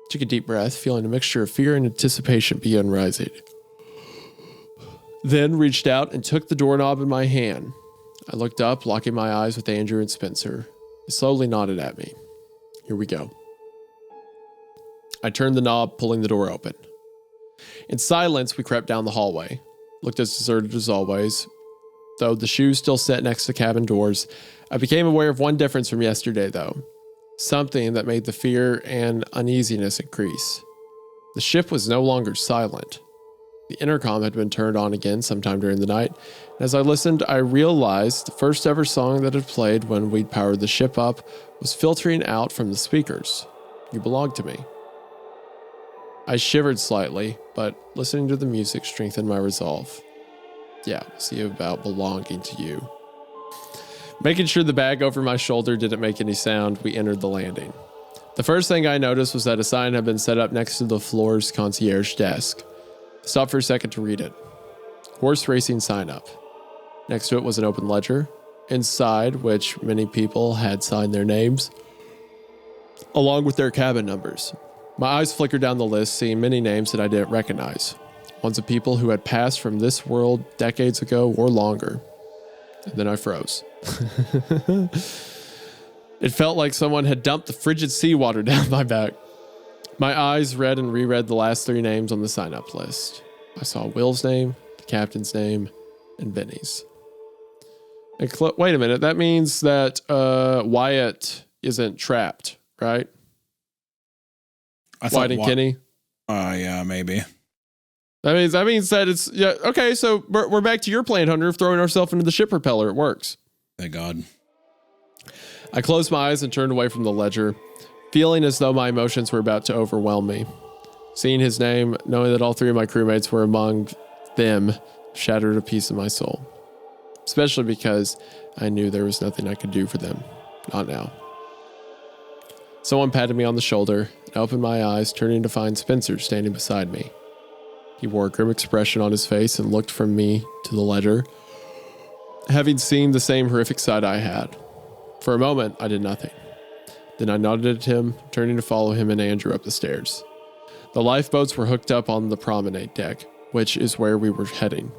Took a deep breath, feeling a mixture of fear and anticipation begin rising. Then reached out and took the doorknob in my hand. I looked up, locking my eyes with Andrew and Spencer. They slowly nodded at me. Here we go. I turned the knob, pulling the door open. In silence, we crept down the hallway. Looked as deserted as always. Though the shoes still sat next to cabin doors, I became aware of one difference from yesterday, though. Something that made the fear and uneasiness increase. The ship was no longer silent. The intercom had been turned on again sometime during the night. And as I listened, I realized the first ever song that had played when we'd powered the ship up was filtering out from the speakers. You belonged to me. I shivered slightly, but listening to the music strengthened my resolve. Yeah, see about belonging to you. Making sure the bag over my shoulder didn't make any sound, we entered the landing. The first thing I noticed was that a sign had been set up next to the floor's concierge desk. I stopped for a second to read it. Horse racing sign up. Next to it was an open ledger, inside which many people had signed their names, along with their cabin numbers. My eyes flickered down the list, seeing many names that I didn't recognize. Ones of people who had passed from this world decades ago or longer. And then I froze. It felt like someone had dumped the frigid seawater down my back. My eyes read and reread the last 3 names on the sign-up list. I saw Will's name, the captain's name, and Benny's. Wait a minute, that means that Wyatt isn't trapped, right? Wyatt and Kenny? Yeah, maybe. That means that it's, yeah, okay, so we're back to your plan, Hunter, of throwing ourselves into the ship propeller. It works. Thank God. I closed my eyes and turned away from the ledger, feeling as though my emotions were about to overwhelm me. Seeing his name, knowing that all 3 of my crewmates were among them, shattered a piece of my soul. Especially because I knew there was nothing I could do for them. Not now. Someone patted me on the shoulder, and I opened my eyes, turning to find Spencer standing beside me. He wore a grim expression on his face and looked from me to the ledger, having seen the same horrific sight I had. For a moment, I did nothing. Then I nodded at him, turning to follow him and Andrew up the stairs. The lifeboats were hooked up on the promenade deck, which is where we were heading.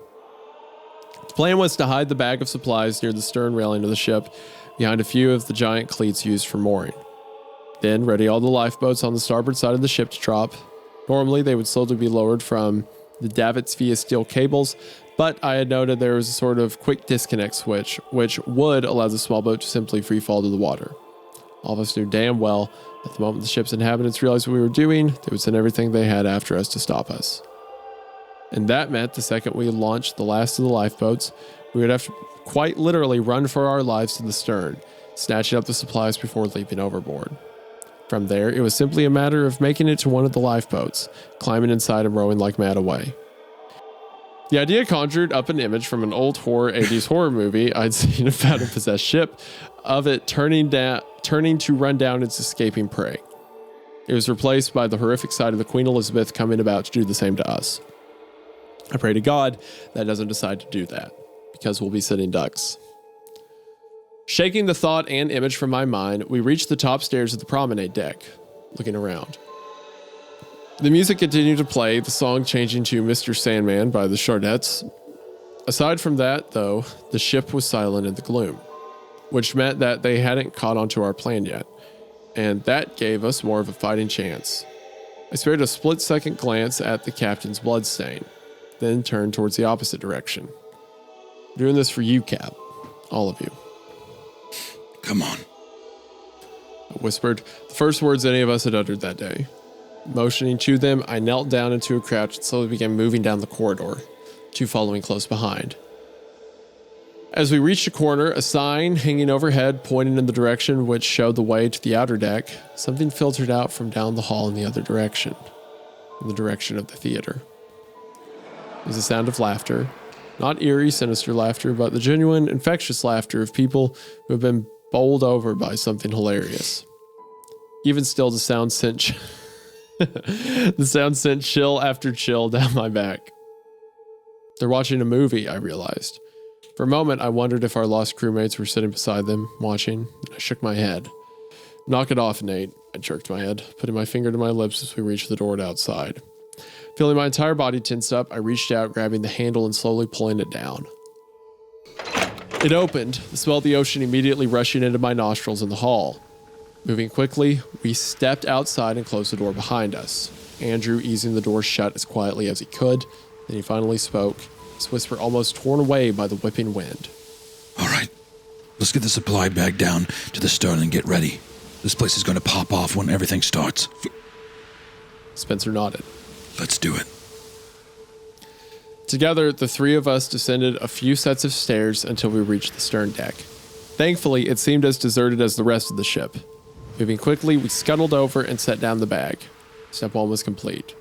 The plan was to hide the bag of supplies near the stern railing of the ship, behind a few of the giant cleats used for mooring. Then ready all the lifeboats on the starboard side of the ship to drop. Normally, they would slowly be lowered from the davits via steel cables, but I had noted there was a sort of quick disconnect switch, which would allow the small boat to simply free fall to the water. All of us knew damn well that the moment the ship's inhabitants realized what we were doing, they would send everything they had after us to stop us. And that meant the second we launched the last of the lifeboats, we would have to quite literally run for our lives to the stern, snatching up the supplies before leaping overboard. From there, it was simply a matter of making it to one of the lifeboats, climbing inside and rowing like mad away. The idea conjured up an image from an old 80s horror movie I'd seen about a possessed ship, of it turning to run down its escaping prey. It was replaced by the horrific sight of the Queen Elizabeth coming about to do the same to us. I pray to God that doesn't decide to do that, because we'll be sitting ducks. Shaking the thought and image from my mind, we reached the top stairs of the promenade deck, looking around. The music continued to play, the song changing to Mr. Sandman by the Chardettes. Aside from that, though, the ship was silent in the gloom, which meant that they hadn't caught onto our plan yet, and that gave us more of a fighting chance. I spared a split-second glance at the captain's bloodstain, then turned towards the opposite direction. I'm doing this for you, Cap. All of you. Come on. I whispered, the first words any of us had uttered that day. Motioning to them, I knelt down into a crouch and slowly began moving down the corridor, two following close behind. As we reached a corner, a sign hanging overhead pointing in the direction which showed the way to the outer deck, something filtered out from down the hall in the other direction, in the direction of the theater. It was a sound of laughter, not eerie, sinister laughter, but the genuine, infectious laughter of people who have been bowled over by something hilarious. Even still, the sound sent chill after chill down my back. They're watching a movie, I realized. For a moment, I wondered if our lost crewmates were sitting beside them, watching. I shook my head. Knock it off, Nate. I jerked my head, putting my finger to my lips as we reached the door outside. Feeling my entire body tense up, I reached out, grabbing the handle and slowly pulling it down. It opened, the smell of the ocean immediately rushing into my nostrils in the hall. Moving quickly, we stepped outside and closed the door behind us, Andrew easing the door shut as quietly as he could. Then he finally spoke, his whisper almost torn away by the whipping wind. All right, let's get the supply bag down to the stern and get ready. This place is going to pop off when everything starts. Spencer nodded. Let's do it. Together, the three of us descended a few sets of stairs until we reached the stern deck. Thankfully, it seemed as deserted as the rest of the ship. Moving quickly, we scuttled over and set down the bag. Step one was complete.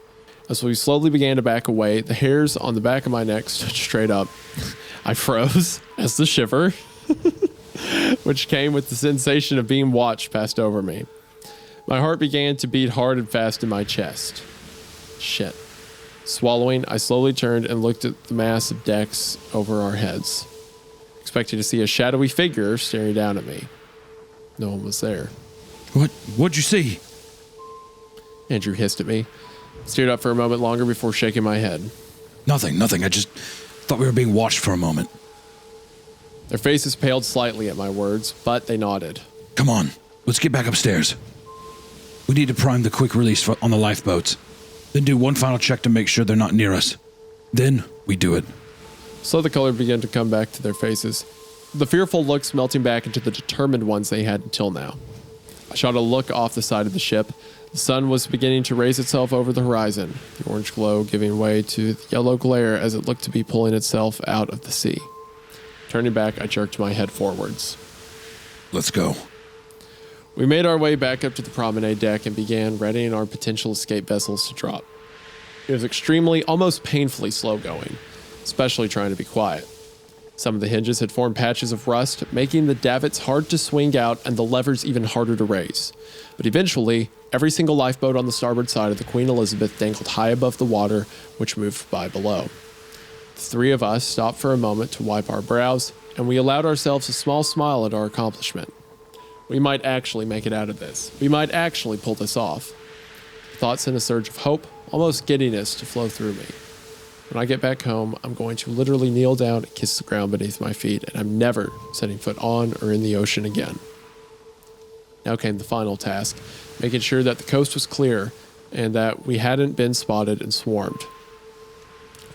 As we slowly began to back away, the hairs on the back of my neck stood straight up. I froze as the shiver, which came with the sensation of being watched, passed over me. My heart began to beat hard and fast in my chest. Shit. Swallowing, I slowly turned and looked at the mass of decks over our heads, expecting to see a shadowy figure staring down at me. No one was there. What'd you see? Andrew hissed at me, stared up for a moment longer before shaking my head. Nothing. I just thought we were being watched for a moment. Their faces paled slightly at my words, but they nodded. Come on, let's get back upstairs. We need to prime the quick release on the lifeboats. Then do one final check to make sure they're not near us. Then we do it. So the color began to come back to their faces, the fearful looks melting back into the determined ones they had until now. I shot a look off the side of the ship. The sun was beginning to raise itself over the horizon, the orange glow giving way to the yellow glare as it looked to be pulling itself out of the sea. Turning back, I jerked my head forwards. Let's go. We made our way back up to the promenade deck and began readying our potential escape vessels to drop. It was extremely, almost painfully slow going, especially trying to be quiet. Some of the hinges had formed patches of rust, making the davits hard to swing out and the levers even harder to raise. But eventually, every single lifeboat on the starboard side of the Queen Elizabeth dangled high above the water, which moved by below. The three of us stopped for a moment to wipe our brows, and we allowed ourselves a small smile at our accomplishment. We might actually make it out of this. We might actually pull this off. Thoughts sent a surge of hope, almost giddiness, to flow through me. When I get back home, I'm going to literally kneel down and kiss the ground beneath my feet, and I'm never setting foot on or in the ocean again. Now came the final task, making sure that the coast was clear and that we hadn't been spotted and swarmed.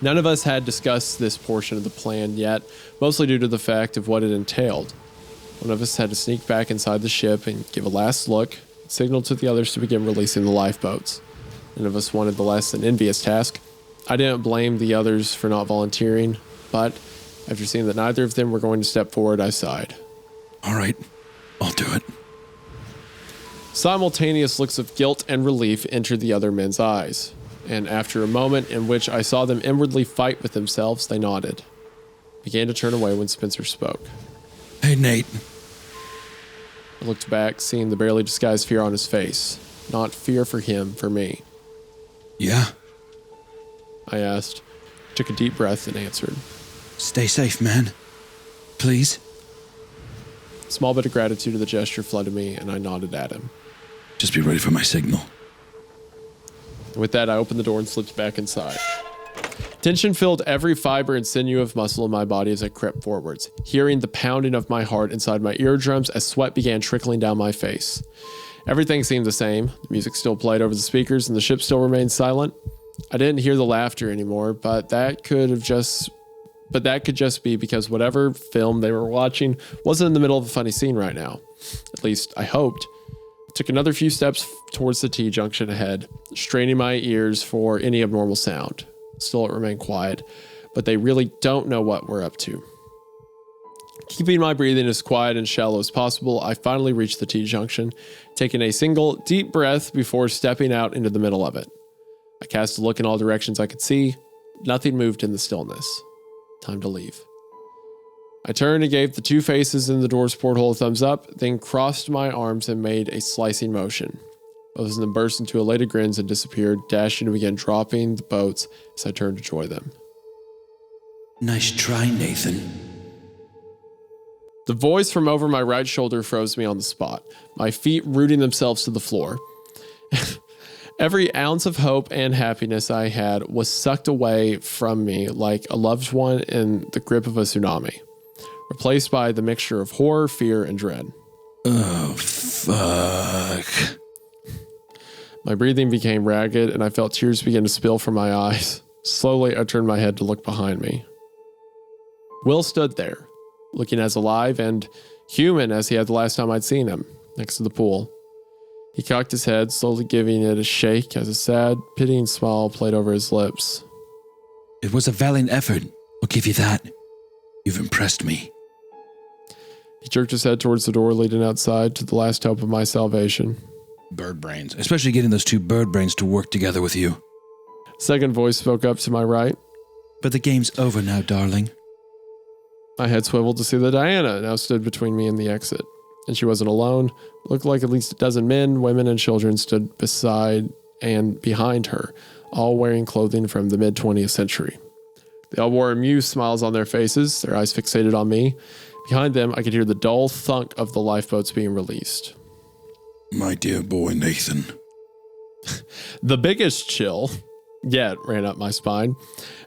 None of us had discussed this portion of the plan yet, mostly due to the fact of what it entailed. One of us had to sneak back inside the ship and give a last look, signal to the others to begin releasing the lifeboats. None of us wanted the less than envious task. I didn't blame the others for not volunteering, but after seeing that neither of them were going to step forward, I sighed. All right, I'll do it. Simultaneous looks of guilt and relief entered the other men's eyes, and after a moment in which I saw them inwardly fight with themselves, they nodded. Began to turn away when Spencer spoke. Hey, Nate. I looked back, seeing the barely disguised fear on his face. Not fear for him, for me. Yeah? I asked, took a deep breath, and answered. Stay safe, man. Please? A small bit of gratitude of the gesture flooded me, and I nodded at him. Just be ready for my signal. And with that, I opened the door and slipped back inside. Tension filled every fiber and sinew of muscle in my body as I crept forwards, hearing the pounding of my heart inside my eardrums as sweat began trickling down my face. Everything seemed the same. The music still played over the speakers, and the ship still remained silent. I didn't hear the laughter anymore, but that could just be because whatever film they were watching wasn't in the middle of a funny scene right now. At least, I hoped. I took another few steps towards the T-junction ahead, straining my ears for any abnormal sound. Still, it remained quiet, but they really don't know what we're up to. Keeping my breathing as quiet and shallow as possible, I finally reached the T-junction, taking a single deep breath before stepping out into the middle of it. I cast a look in all directions I could see. Nothing moved in the stillness. Time to leave. I turned and gave the two faces in the door's porthole a thumbs up, then crossed my arms and made a slicing motion. Both of them burst into elated grins and disappeared, dashing to begin dropping the boats as I turned to join them. Nice try, Nathan. The voice from over my right shoulder froze me on the spot, my feet rooting themselves to the floor. Every ounce of hope and happiness I had was sucked away from me like a loved one in the grip of a tsunami, replaced by the mixture of horror, fear, and dread. Oh, fuck. My breathing became ragged, and I felt tears begin to spill from my eyes. Slowly, I turned my head to look behind me. Will stood there, looking as alive and human as he had the last time I'd seen him, next to the pool. He cocked his head, slowly giving it a shake as a sad, pitying smile played over his lips. It was a valiant effort. I'll give you that. You've impressed me. He jerked his head towards the door leading outside to the last hope of my salvation. Bird brains. Especially getting those two bird brains to work together with you. Second voice spoke up to my right. But the game's over now, darling. My head swiveled to see that Diana now stood between me and the exit. And she wasn't alone. It looked like at least a dozen men, women, and children stood beside and behind her, all wearing clothing from the mid-20th century. They all wore amused smiles on their faces, their eyes fixated on me. Behind them, I could hear the dull thunk of the lifeboats being released. My dear boy, Nathan. The biggest chill yet ran up my spine,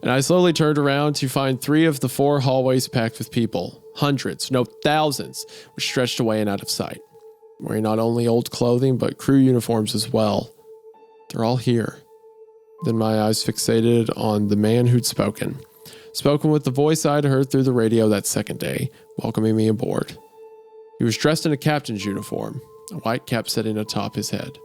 and I slowly turned around to find 3 of the 4 hallways packed with people. Hundreds, no thousands, were stretched away and out of sight, wearing not only old clothing, but crew uniforms as well. They're all here. Then my eyes fixated on the man who'd spoken with the voice I'd heard through the radio that second day, welcoming me aboard. He was dressed in a captain's uniform, a white cap sitting atop his head.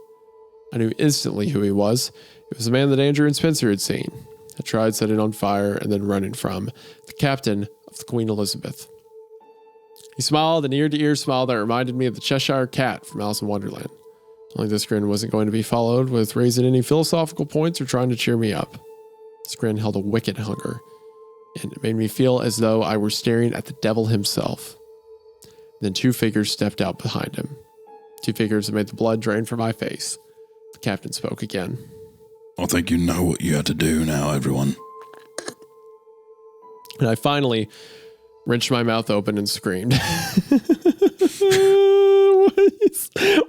I knew instantly who he was. It was the man that Andrew and Spencer had seen, had tried setting on fire and then running from, the captain of the Queen Elizabeth. He smiled, an ear-to-ear smile that reminded me of the Cheshire Cat from Alice in Wonderland. Only this grin wasn't going to be followed with raising any philosophical points or trying to cheer me up. This grin held a wicked hunger, and it made me feel as though I were staring at the devil himself. Then 2 figures stepped out behind him. 2 figures that made the blood drain from my face. The captain spoke again. I think you know what you have to do now, everyone. And I finally wrenched my mouth open and screamed.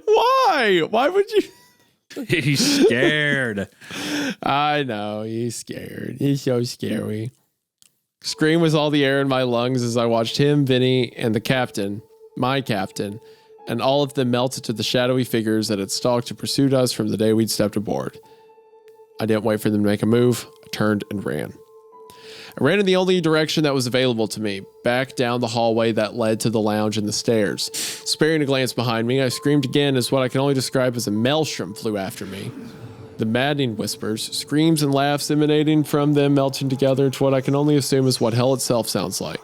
Why? Why would you? He's scared. I know, he's scared. He's so scary. Scream with all the air in my lungs as I watched him, Vinny, and the captain, my captain, and all of them melted to the shadowy figures that had stalked and pursued us from the day we'd stepped aboard. I didn't wait for them to make a move. I turned and ran. I ran in the only direction that was available to me, back down the hallway that led to the lounge and the stairs. Sparing a glance behind me, I screamed again as what I can only describe as a maelstrom flew after me. The maddening whispers, screams, and laughs emanating from them melting together into what I can only assume is what hell itself sounds like.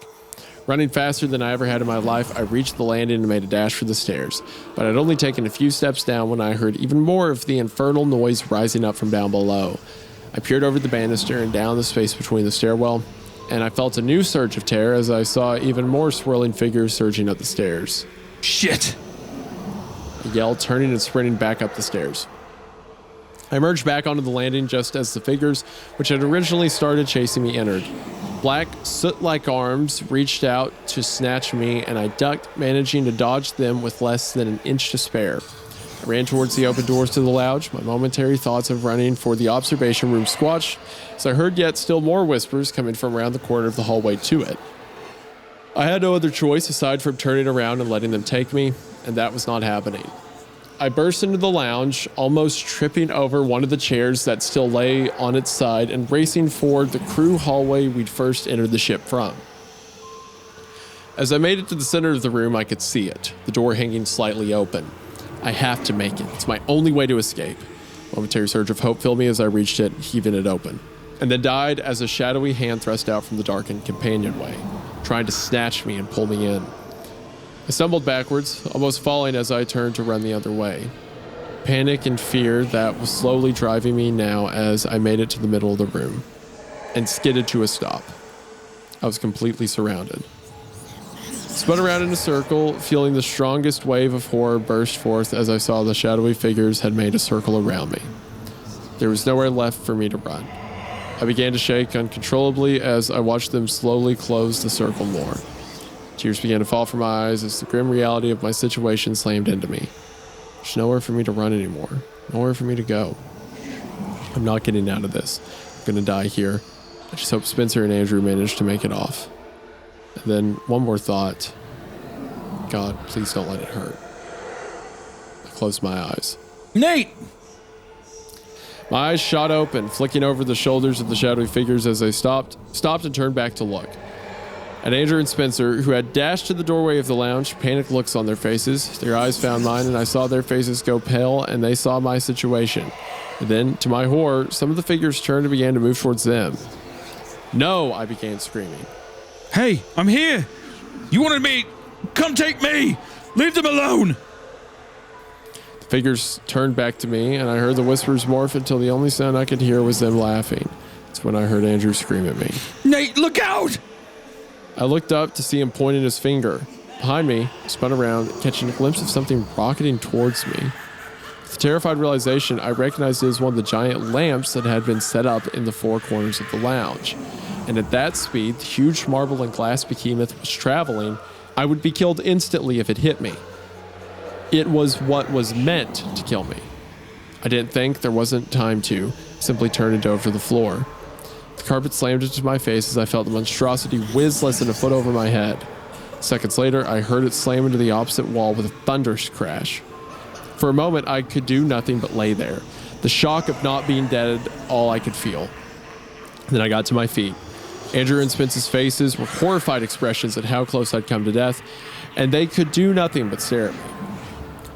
Running faster than I ever had in my life, I reached the landing and made a dash for the stairs, but I'd only taken a few steps down when I heard even more of the infernal noise rising up from down below. I peered over the banister and down the space between the stairwell, and I felt a new surge of terror as I saw even more swirling figures surging up the stairs. Shit. I yelled, turning and sprinting back up the stairs. I emerged back onto the landing just as the figures, which had originally started chasing me, entered. Black, soot-like arms reached out to snatch me, and I ducked, managing to dodge them with less than an inch to spare. I ran towards the open doors to the lounge, my momentary thoughts of running for the observation room squashed, as I heard yet still more whispers coming from around the corner of the hallway to it. I had no other choice aside from turning around and letting them take me, and that was not happening. I burst into the lounge, almost tripping over one of the chairs that still lay on its side and racing forward the crew hallway we'd first entered the ship from. As I made it to the center of the room, I could see it, the door hanging slightly open. I have to make it. It's my only way to escape. A momentary surge of hope filled me as I reached it, heaving it open, and then died as a shadowy hand thrust out from the darkened companionway, trying to snatch me and pull me in. I stumbled backwards, almost falling as I turned to run the other way. Panic and fear that was slowly driving me now as I made it to the middle of the room and skidded to a stop. I was completely surrounded. Spun around in a circle, feeling the strongest wave of horror burst forth as I saw the shadowy figures had made a circle around me. There was nowhere left for me to run. I began to shake uncontrollably as I watched them slowly close the circle more. Tears began to fall from my eyes as the grim reality of my situation slammed into me. There's nowhere for me to run anymore. Nowhere for me to go. I'm not getting out of this. I'm going to die here. I just hope Spencer and Andrew manage to make it off. And then one more thought. God, please don't let it hurt. I closed my eyes. Nate! My eyes shot open, flicking over the shoulders of the shadowy figures as they stopped and turned back to look. At Andrew and Spencer, who had dashed to the doorway of the lounge, panicked looks on their faces. Their eyes found mine, and I saw their faces go pale, and they saw my situation. And then, to my horror, some of the figures turned and began to move towards them. No, I began screaming. Hey, I'm here. You wanted me. Come take me. Leave them alone. The figures turned back to me, and I heard the whispers morph until the only sound I could hear was them laughing. That's when I heard Andrew scream at me. Nate, look out! I looked up to see him pointing his finger. Behind me, I spun around, catching a glimpse of something rocketing towards me. With a terrified realization, I recognized it as one of the giant lamps that had been set up in the four corners of the lounge. And at that speed, the huge marble and glass behemoth was traveling. I would be killed instantly if it hit me. It was what was meant to kill me. I didn't think, there wasn't time to. Simply turned and dove for the floor. The carpet slammed into my face as I felt the monstrosity whiz less than a foot over my head. Seconds later, I heard it slam into the opposite wall with a thunderous crash. For a moment, I could do nothing but lay there, the shock of not being dead all I could feel. Then I got to my feet. Andrew and Spence's faces were horrified expressions at how close I'd come to death, and they could do nothing but stare at me.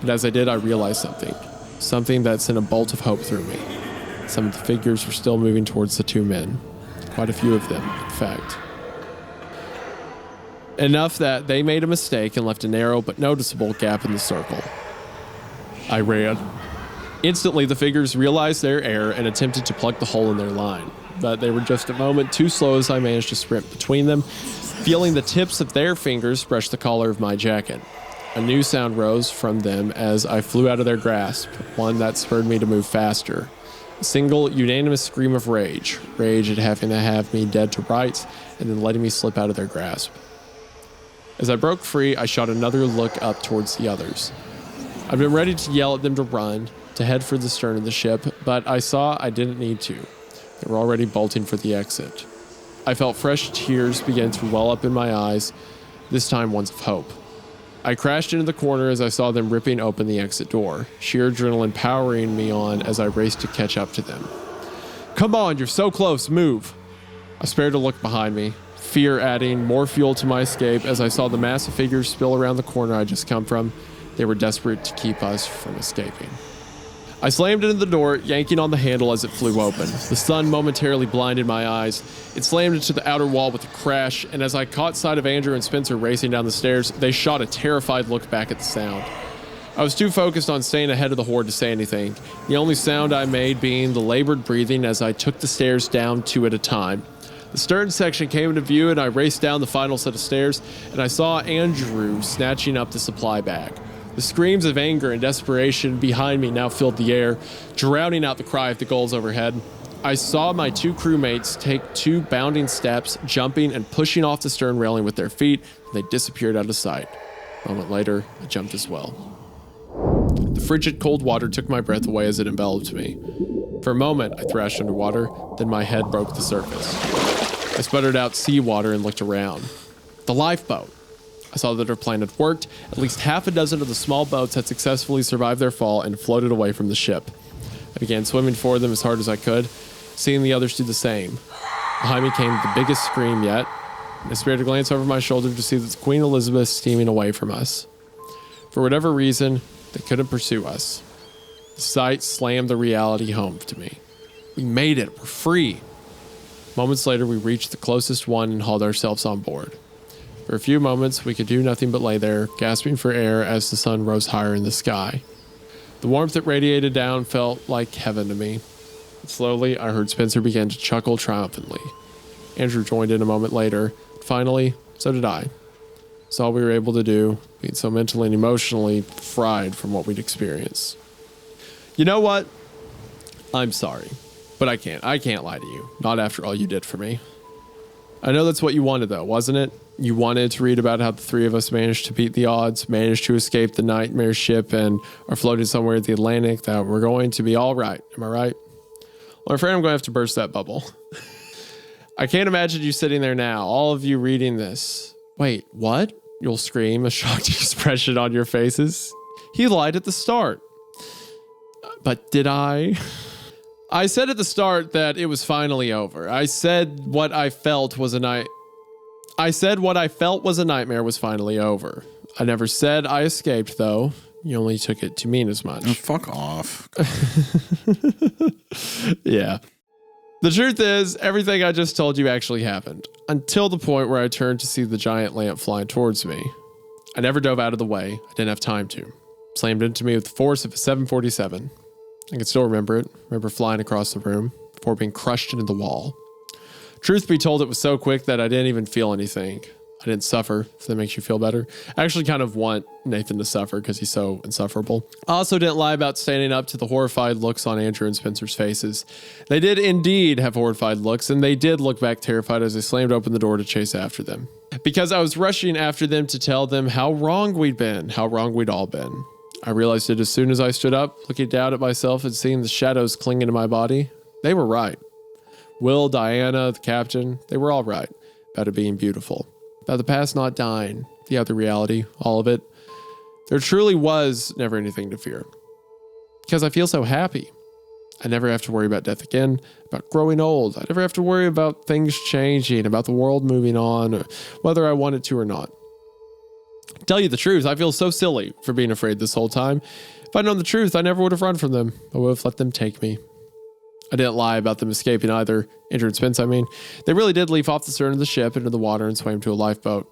But as I did, I realized something that sent a bolt of hope through me. Some of the figures were still moving towards the two men. Quite a few of them, in fact. Enough that they made a mistake and left a narrow but noticeable gap in the circle. I ran. Instantly, the figures realized their error and attempted to plug the hole in their line. But they were just a moment too slow as I managed to sprint between them, feeling the tips of their fingers brush the collar of my jacket. A new sound rose from them as I flew out of their grasp, one that spurred me to move faster. A single, unanimous scream of rage. Rage at having to have me dead to rights, and then letting me slip out of their grasp. As I broke free, I shot another look up towards the others. I'd been ready to yell at them to run, to head for the stern of the ship, but I saw I didn't need to. They were already bolting for the exit. I felt fresh tears begin to well up in my eyes, this time ones of hope. I crashed into the corner as I saw them ripping open the exit door, sheer adrenaline powering me on as I raced to catch up to them. "Come on, you're so close, move!" I spared a look behind me, fear adding more fuel to my escape as I saw the massive figures spill around the corner I'd just come from. They were desperate to keep us from escaping. I slammed into the door, yanking on the handle as it flew open. The sun momentarily blinded my eyes. It slammed into the outer wall with a crash, and as I caught sight of Andrew and Spencer racing down the stairs, they shot a terrified look back at the sound. I was too focused on staying ahead of the horde to say anything, the only sound I made being the labored breathing as I took the stairs down 2 at a time. The stern section came into view, and I raced down the final set of stairs, and I saw Andrew snatching up the supply bag. The screams of anger and desperation behind me now filled the air, drowning out the cry of the gulls overhead. I saw my 2 crewmates take 2 bounding steps, jumping and pushing off the stern railing with their feet, and they disappeared out of sight. A moment later, I jumped as well. The frigid cold water took my breath away as it enveloped me. For a moment, I thrashed underwater, then my head broke the surface. I sputtered out seawater and looked around. The lifeboat! I saw that our plan had worked. At least half a dozen of the small boats had successfully survived their fall and floated away from the ship. I began swimming for them as hard as I could, seeing the others do the same. Behind me came the biggest scream yet. I spared a glance over my shoulder to see that Queen Elizabeth steaming away from us. For whatever reason, they couldn't pursue us. The sight slammed the reality home to me. We made it. We're free. Moments later, we reached the closest one and hauled ourselves on board. For a few moments, we could do nothing but lay there, gasping for air as the sun rose higher in the sky. The warmth that radiated down felt like heaven to me. Slowly, I heard Spencer begin to chuckle triumphantly. Andrew joined in a moment later. Finally, so did I. It's all we were able to do, being so mentally and emotionally fried from what we'd experienced. You know what? I'm sorry, but I can't lie to you. Not after all you did for me. I know that's what you wanted though, wasn't it? You wanted to read about how the 3 of us managed to beat the odds, managed to escape the nightmare ship, and are floating somewhere in the Atlantic, that we're going to be all right. Am I right? Well, I'm afraid I'm going to have to burst that bubble. I can't imagine you sitting there now, all of you reading this. Wait, what? You'll scream, a shocked expression on your faces. He lied at the start. But did I? I said at the start that it was finally over. I said what I felt was a nightmare was finally over. I never said I escaped, though. You only took it to mean as much. Oh, fuck off. Yeah. The truth is, everything I just told you actually happened, until the point where I turned to see the giant lamp flying towards me. I never dove out of the way. I didn't have time to. Slammed into me with the force of a 747. I can still remember it. Remember flying across the room before being crushed into the wall. Truth be told, it was so quick that I didn't even feel anything. I didn't suffer, if that makes you feel better. I actually kind of want Nathan to suffer because he's so insufferable. I also didn't lie about standing up to the horrified looks on Andrew and Spencer's faces. They did indeed have horrified looks, and they did look back terrified as I slammed open the door to chase after them. Because I was rushing after them to tell them how wrong we'd been, how wrong we'd all been. I realized it as soon as I stood up, looking down at myself and seeing the shadows clinging to my body. They were right. Will, Diana, the captain, they were all right about it being beautiful. About the past not dying, the other reality, all of it. There truly was never anything to fear. Because I feel so happy. I never have to worry about death again, about growing old. I never have to worry about things changing, about the world moving on, or whether I want it to or not. To tell you the truth, I feel so silly for being afraid this whole time. If I'd known the truth, I never would have run from them. I would have let them take me. I didn't lie about them escaping either. Andrew and Spence, I mean. They really did leap off the stern of the ship into the water and swam to a lifeboat.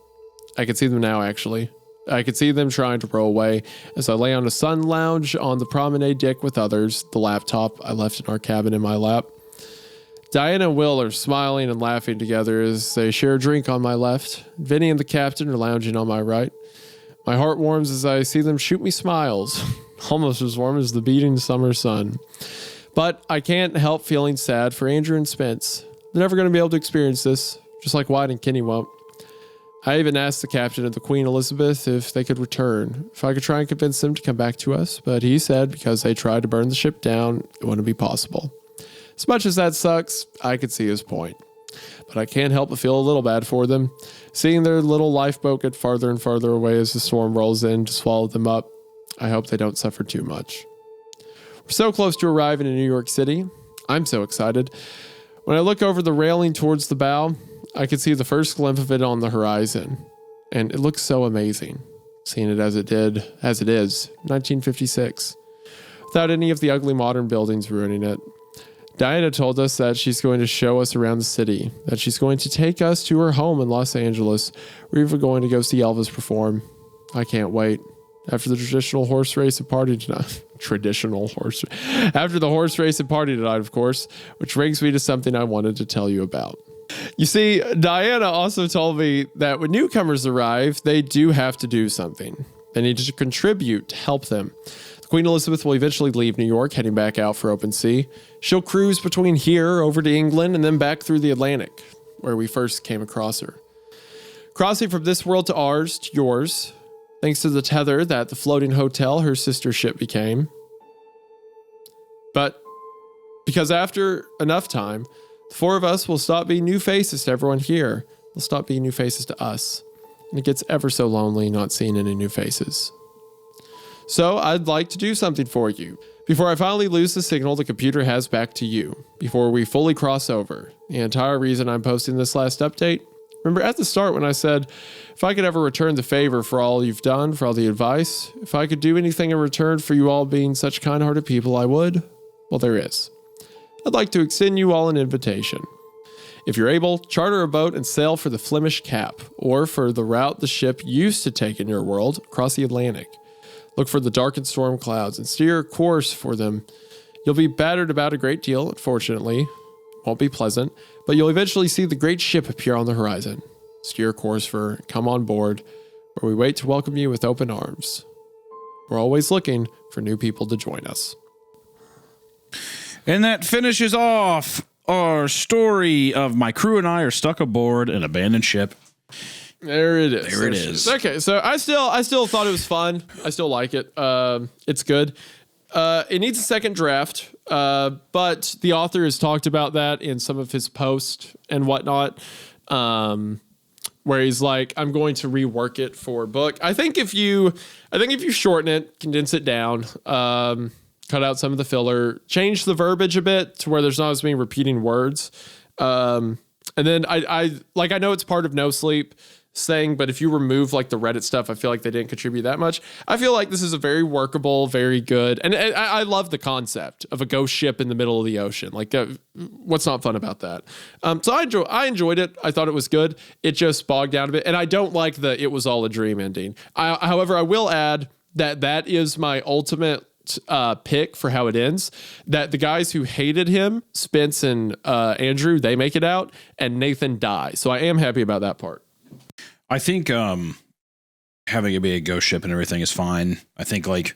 I could see them now, actually. I could see them trying to row away as I lay on a sun lounge on the promenade deck with others, the laptop I left in our cabin in my lap. Diana and Will are smiling and laughing together as they share a drink on my left. Vinny and the captain are lounging on my right. My heart warms as I see them shoot me smiles, almost as warm as the beating summer sun. But I can't help feeling sad for Andrew and Spence. They're never going to be able to experience this, just like Wyatt and Kenny won't. I even asked the captain of the Queen Elizabeth if they could return, if I could try and convince them to come back to us, but he said because they tried to burn the ship down, it wouldn't be possible. As much as that sucks, I could see his point. But I can't help but feel a little bad for them. Seeing their little lifeboat get farther and farther away as the storm rolls in to swallow them up, I hope they don't suffer too much. We're so close to arriving in New York City. I'm so excited. When I look over the railing towards the bow, I can see the first glimpse of it on the horizon. And it looks so amazing, seeing it as it is, 1956, without any of the ugly modern buildings ruining it. Diana told us that she's going to show us around the city, that she's going to take us to her home in Los Angeles. We're even going to go see Elvis perform. I can't wait. After the traditional horse race and party tonight. After the horse race and party tonight, of course, which brings me to something I wanted to tell you about. You see, Diana also told me that when newcomers arrive, they do have to do something. They need to contribute to help them. Queen Elizabeth will eventually leave New York, heading back out for open sea. She'll cruise between here over to England and then back through the Atlantic, where we first came across her. Crossing from this world to ours, to yours, thanks to the tether that the floating hotel her sister ship became. But because after enough time, the four of us will stop being new faces to everyone here. They'll stop being new faces to us. And it gets ever so lonely not seeing any new faces. So I'd like to do something for you. Before I finally lose the signal the computer has back to you. Before we fully cross over. The entire reason I'm posting this last update. Remember at the start when I said, if I could ever return the favor for all you've done, for all the advice, if I could do anything in return for you all being such kind-hearted people, I would. Well, there is. I'd like to extend you all an invitation. If you're able, charter a boat and sail for the Flemish Cap, or for the route the ship used to take in your world, across the Atlantic. Look for the darkened storm clouds and steer a course for them. You'll be battered about a great deal, unfortunately. Won't be pleasant, but you'll eventually see the great ship appear on the horizon. Steer a course for, come on board, where we wait to welcome you with open arms. We're always looking for new people to join us. And that finishes off our story of my crew and I are stuck aboard an abandoned ship. There it is. There it is. Okay, so I still thought it was fun. I still like it. It's good. It needs a second draft, but the author has talked about that in some of his posts and whatnot, where he's like, I'm going to rework it for a book. I think if you shorten it, condense it down, cut out some of the filler, change the verbiage a bit to where there's not as many repeating words. And then I know it's part of No Sleep saying, but if you remove like the Reddit stuff, I feel like they didn't contribute that much. I feel like this is a very workable, very good, and I love the concept of a ghost ship in the middle of the ocean. Like, what's not fun about that? So I enjoyed it. I thought it was good. It just bogged down a bit, and I don't like the "it was all a dream" ending. However, I will add that is my ultimate pick for how it ends. That the guys who hated him, Spence and Andrew, they make it out, and Nathan dies. So I am happy about that part. I think having it be a ghost ship and everything is fine. I think like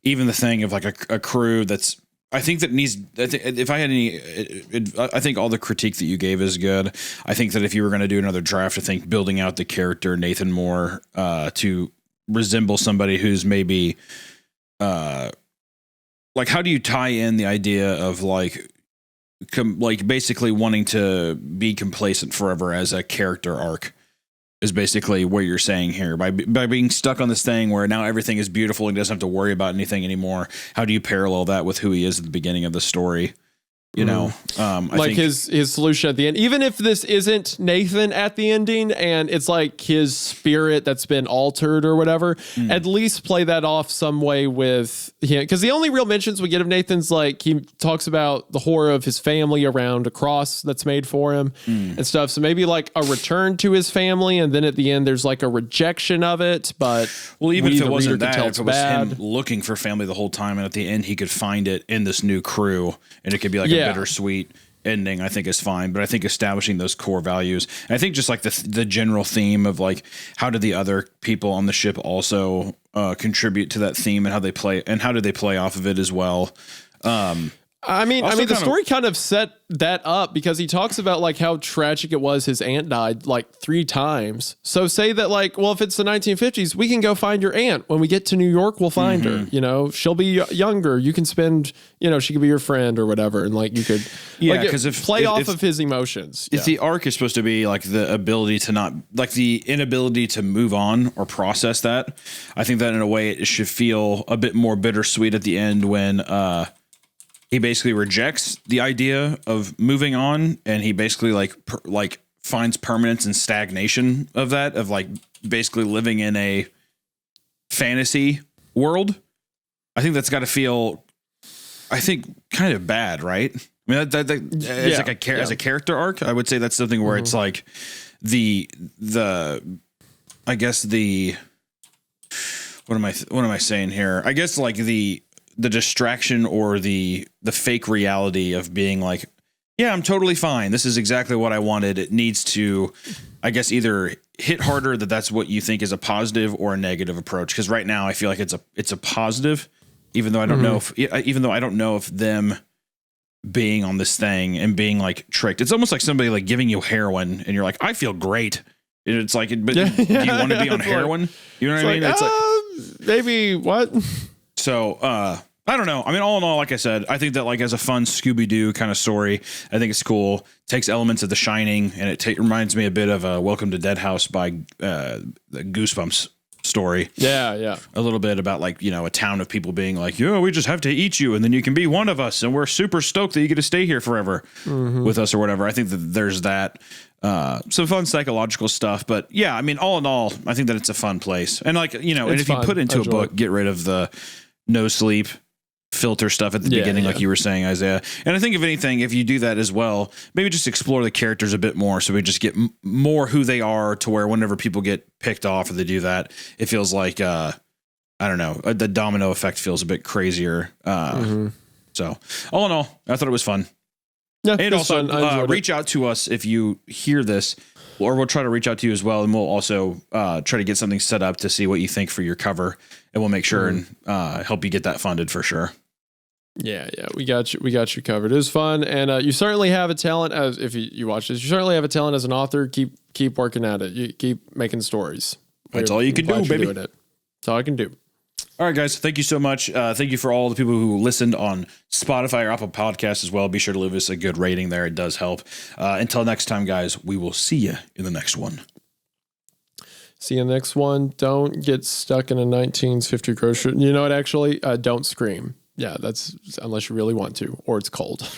even the thing of like a crew that's I think if I had any, I think all the critique that you gave is good. I think that if you were going to do another draft, I think building out the character Nathan Moore to resemble somebody who's maybe like how do you tie in the idea of like basically wanting to be complacent forever as a character arc is basically what you're saying here by being stuck on this thing where now everything is beautiful and he doesn't have to worry about anything anymore. How do you parallel that with who he is at the beginning of the story? You know, I think his solution at the end, even if this isn't Nathan at the ending and it's like his spirit that's been altered or whatever, at least play that off some way with him. Because the only real mentions we get of Nathan's like he talks about the horror of his family around a cross that's made for him and stuff. So maybe like a return to his family, and then at the end there's like a rejection of it. But well, even if it wasn't that, if it was him looking for family the whole time, and at the end he could find it in this new crew, and it could be like a bittersweet ending, I think is fine. But I think establishing those core values, and I think just like the general theme of like how do the other people on the ship also contribute to that theme, and how do they play off of it as well. I mean, Also the story kind of set that up because he talks about like how tragic it was. His aunt died like 3 times. So say that like, well, if it's the 1950s, we can go find your aunt. When we get to New York, we'll find her. You know, she'll be younger. You can spend, you know, she could be your friend or whatever, and like you could, because if play off of his emotions. If the arc is supposed to be like the ability to not, like the inability to move on or process that, I think that in a way it should feel a bit more bittersweet at the end when he basically rejects the idea of moving on, and he basically like finds permanence and stagnation of that, of like basically living in a fantasy world. I think that's got to feel, I think, kind of bad, right? I mean, as a character arc, I would say that's something where it's like the I guess the what am I saying here? I guess like the distraction or the fake reality of being like, yeah, I'm totally fine. This is exactly what I wanted. It needs to, I guess, either hit harder that that's what you think is a positive or a negative approach. Because right now I feel like it's a positive, even though I don't know if them being on this thing and being like tricked. It's almost like somebody like giving you heroin and you're like, I feel great. And it's like, but do you want to be on heroin? You know what I mean? It's like, maybe what? So, I don't know. I mean, all in all, like I said, I think that like as a fun Scooby-Doo kind of story, I think it's cool. Takes elements of The Shining, and it reminds me a bit of Welcome to Dead House by the Goosebumps story. Yeah. A little bit about like, you know, a town of people being like, yo, we just have to eat you, and then you can be one of us, and we're super stoked that you get to stay here forever with us or whatever. I think that there's that. Some fun psychological stuff, but yeah, I mean, all in all, I think that it's a fun place. And like, you know, and if you put into a book, get rid of the no sleep filter stuff at the beginning, like you were saying, Isaiah. And I think if anything, if you do that as well, maybe just explore the characters a bit more. So we just get more who they are, to where whenever people get picked off or they do that, it feels like, I don't know, the domino effect feels a bit crazier. So all in all, I thought it was fun. Yeah, and also reach out to us if you hear this, or we'll try to reach out to you as well. And we'll also try to get something set up to see what you think for your cover, and we'll make sure and help you get that funded for sure. Yeah, we got you covered. It was fun, and you certainly have a talent. As if you watch this, you certainly have a talent as an author. Keep working at it. You keep making stories. That's all you can do, baby. That's all I can do. All right, guys. Thank you so much. Thank you for all the people who listened on Spotify or Apple Podcasts as well. Be sure to leave us a good rating there. It does help. Until next time, guys, we will see you in the next one. See you next one. Don't get stuck in a 1950 grocery. You know what? Actually, don't scream. Yeah, that's unless you really want to, or it's cold.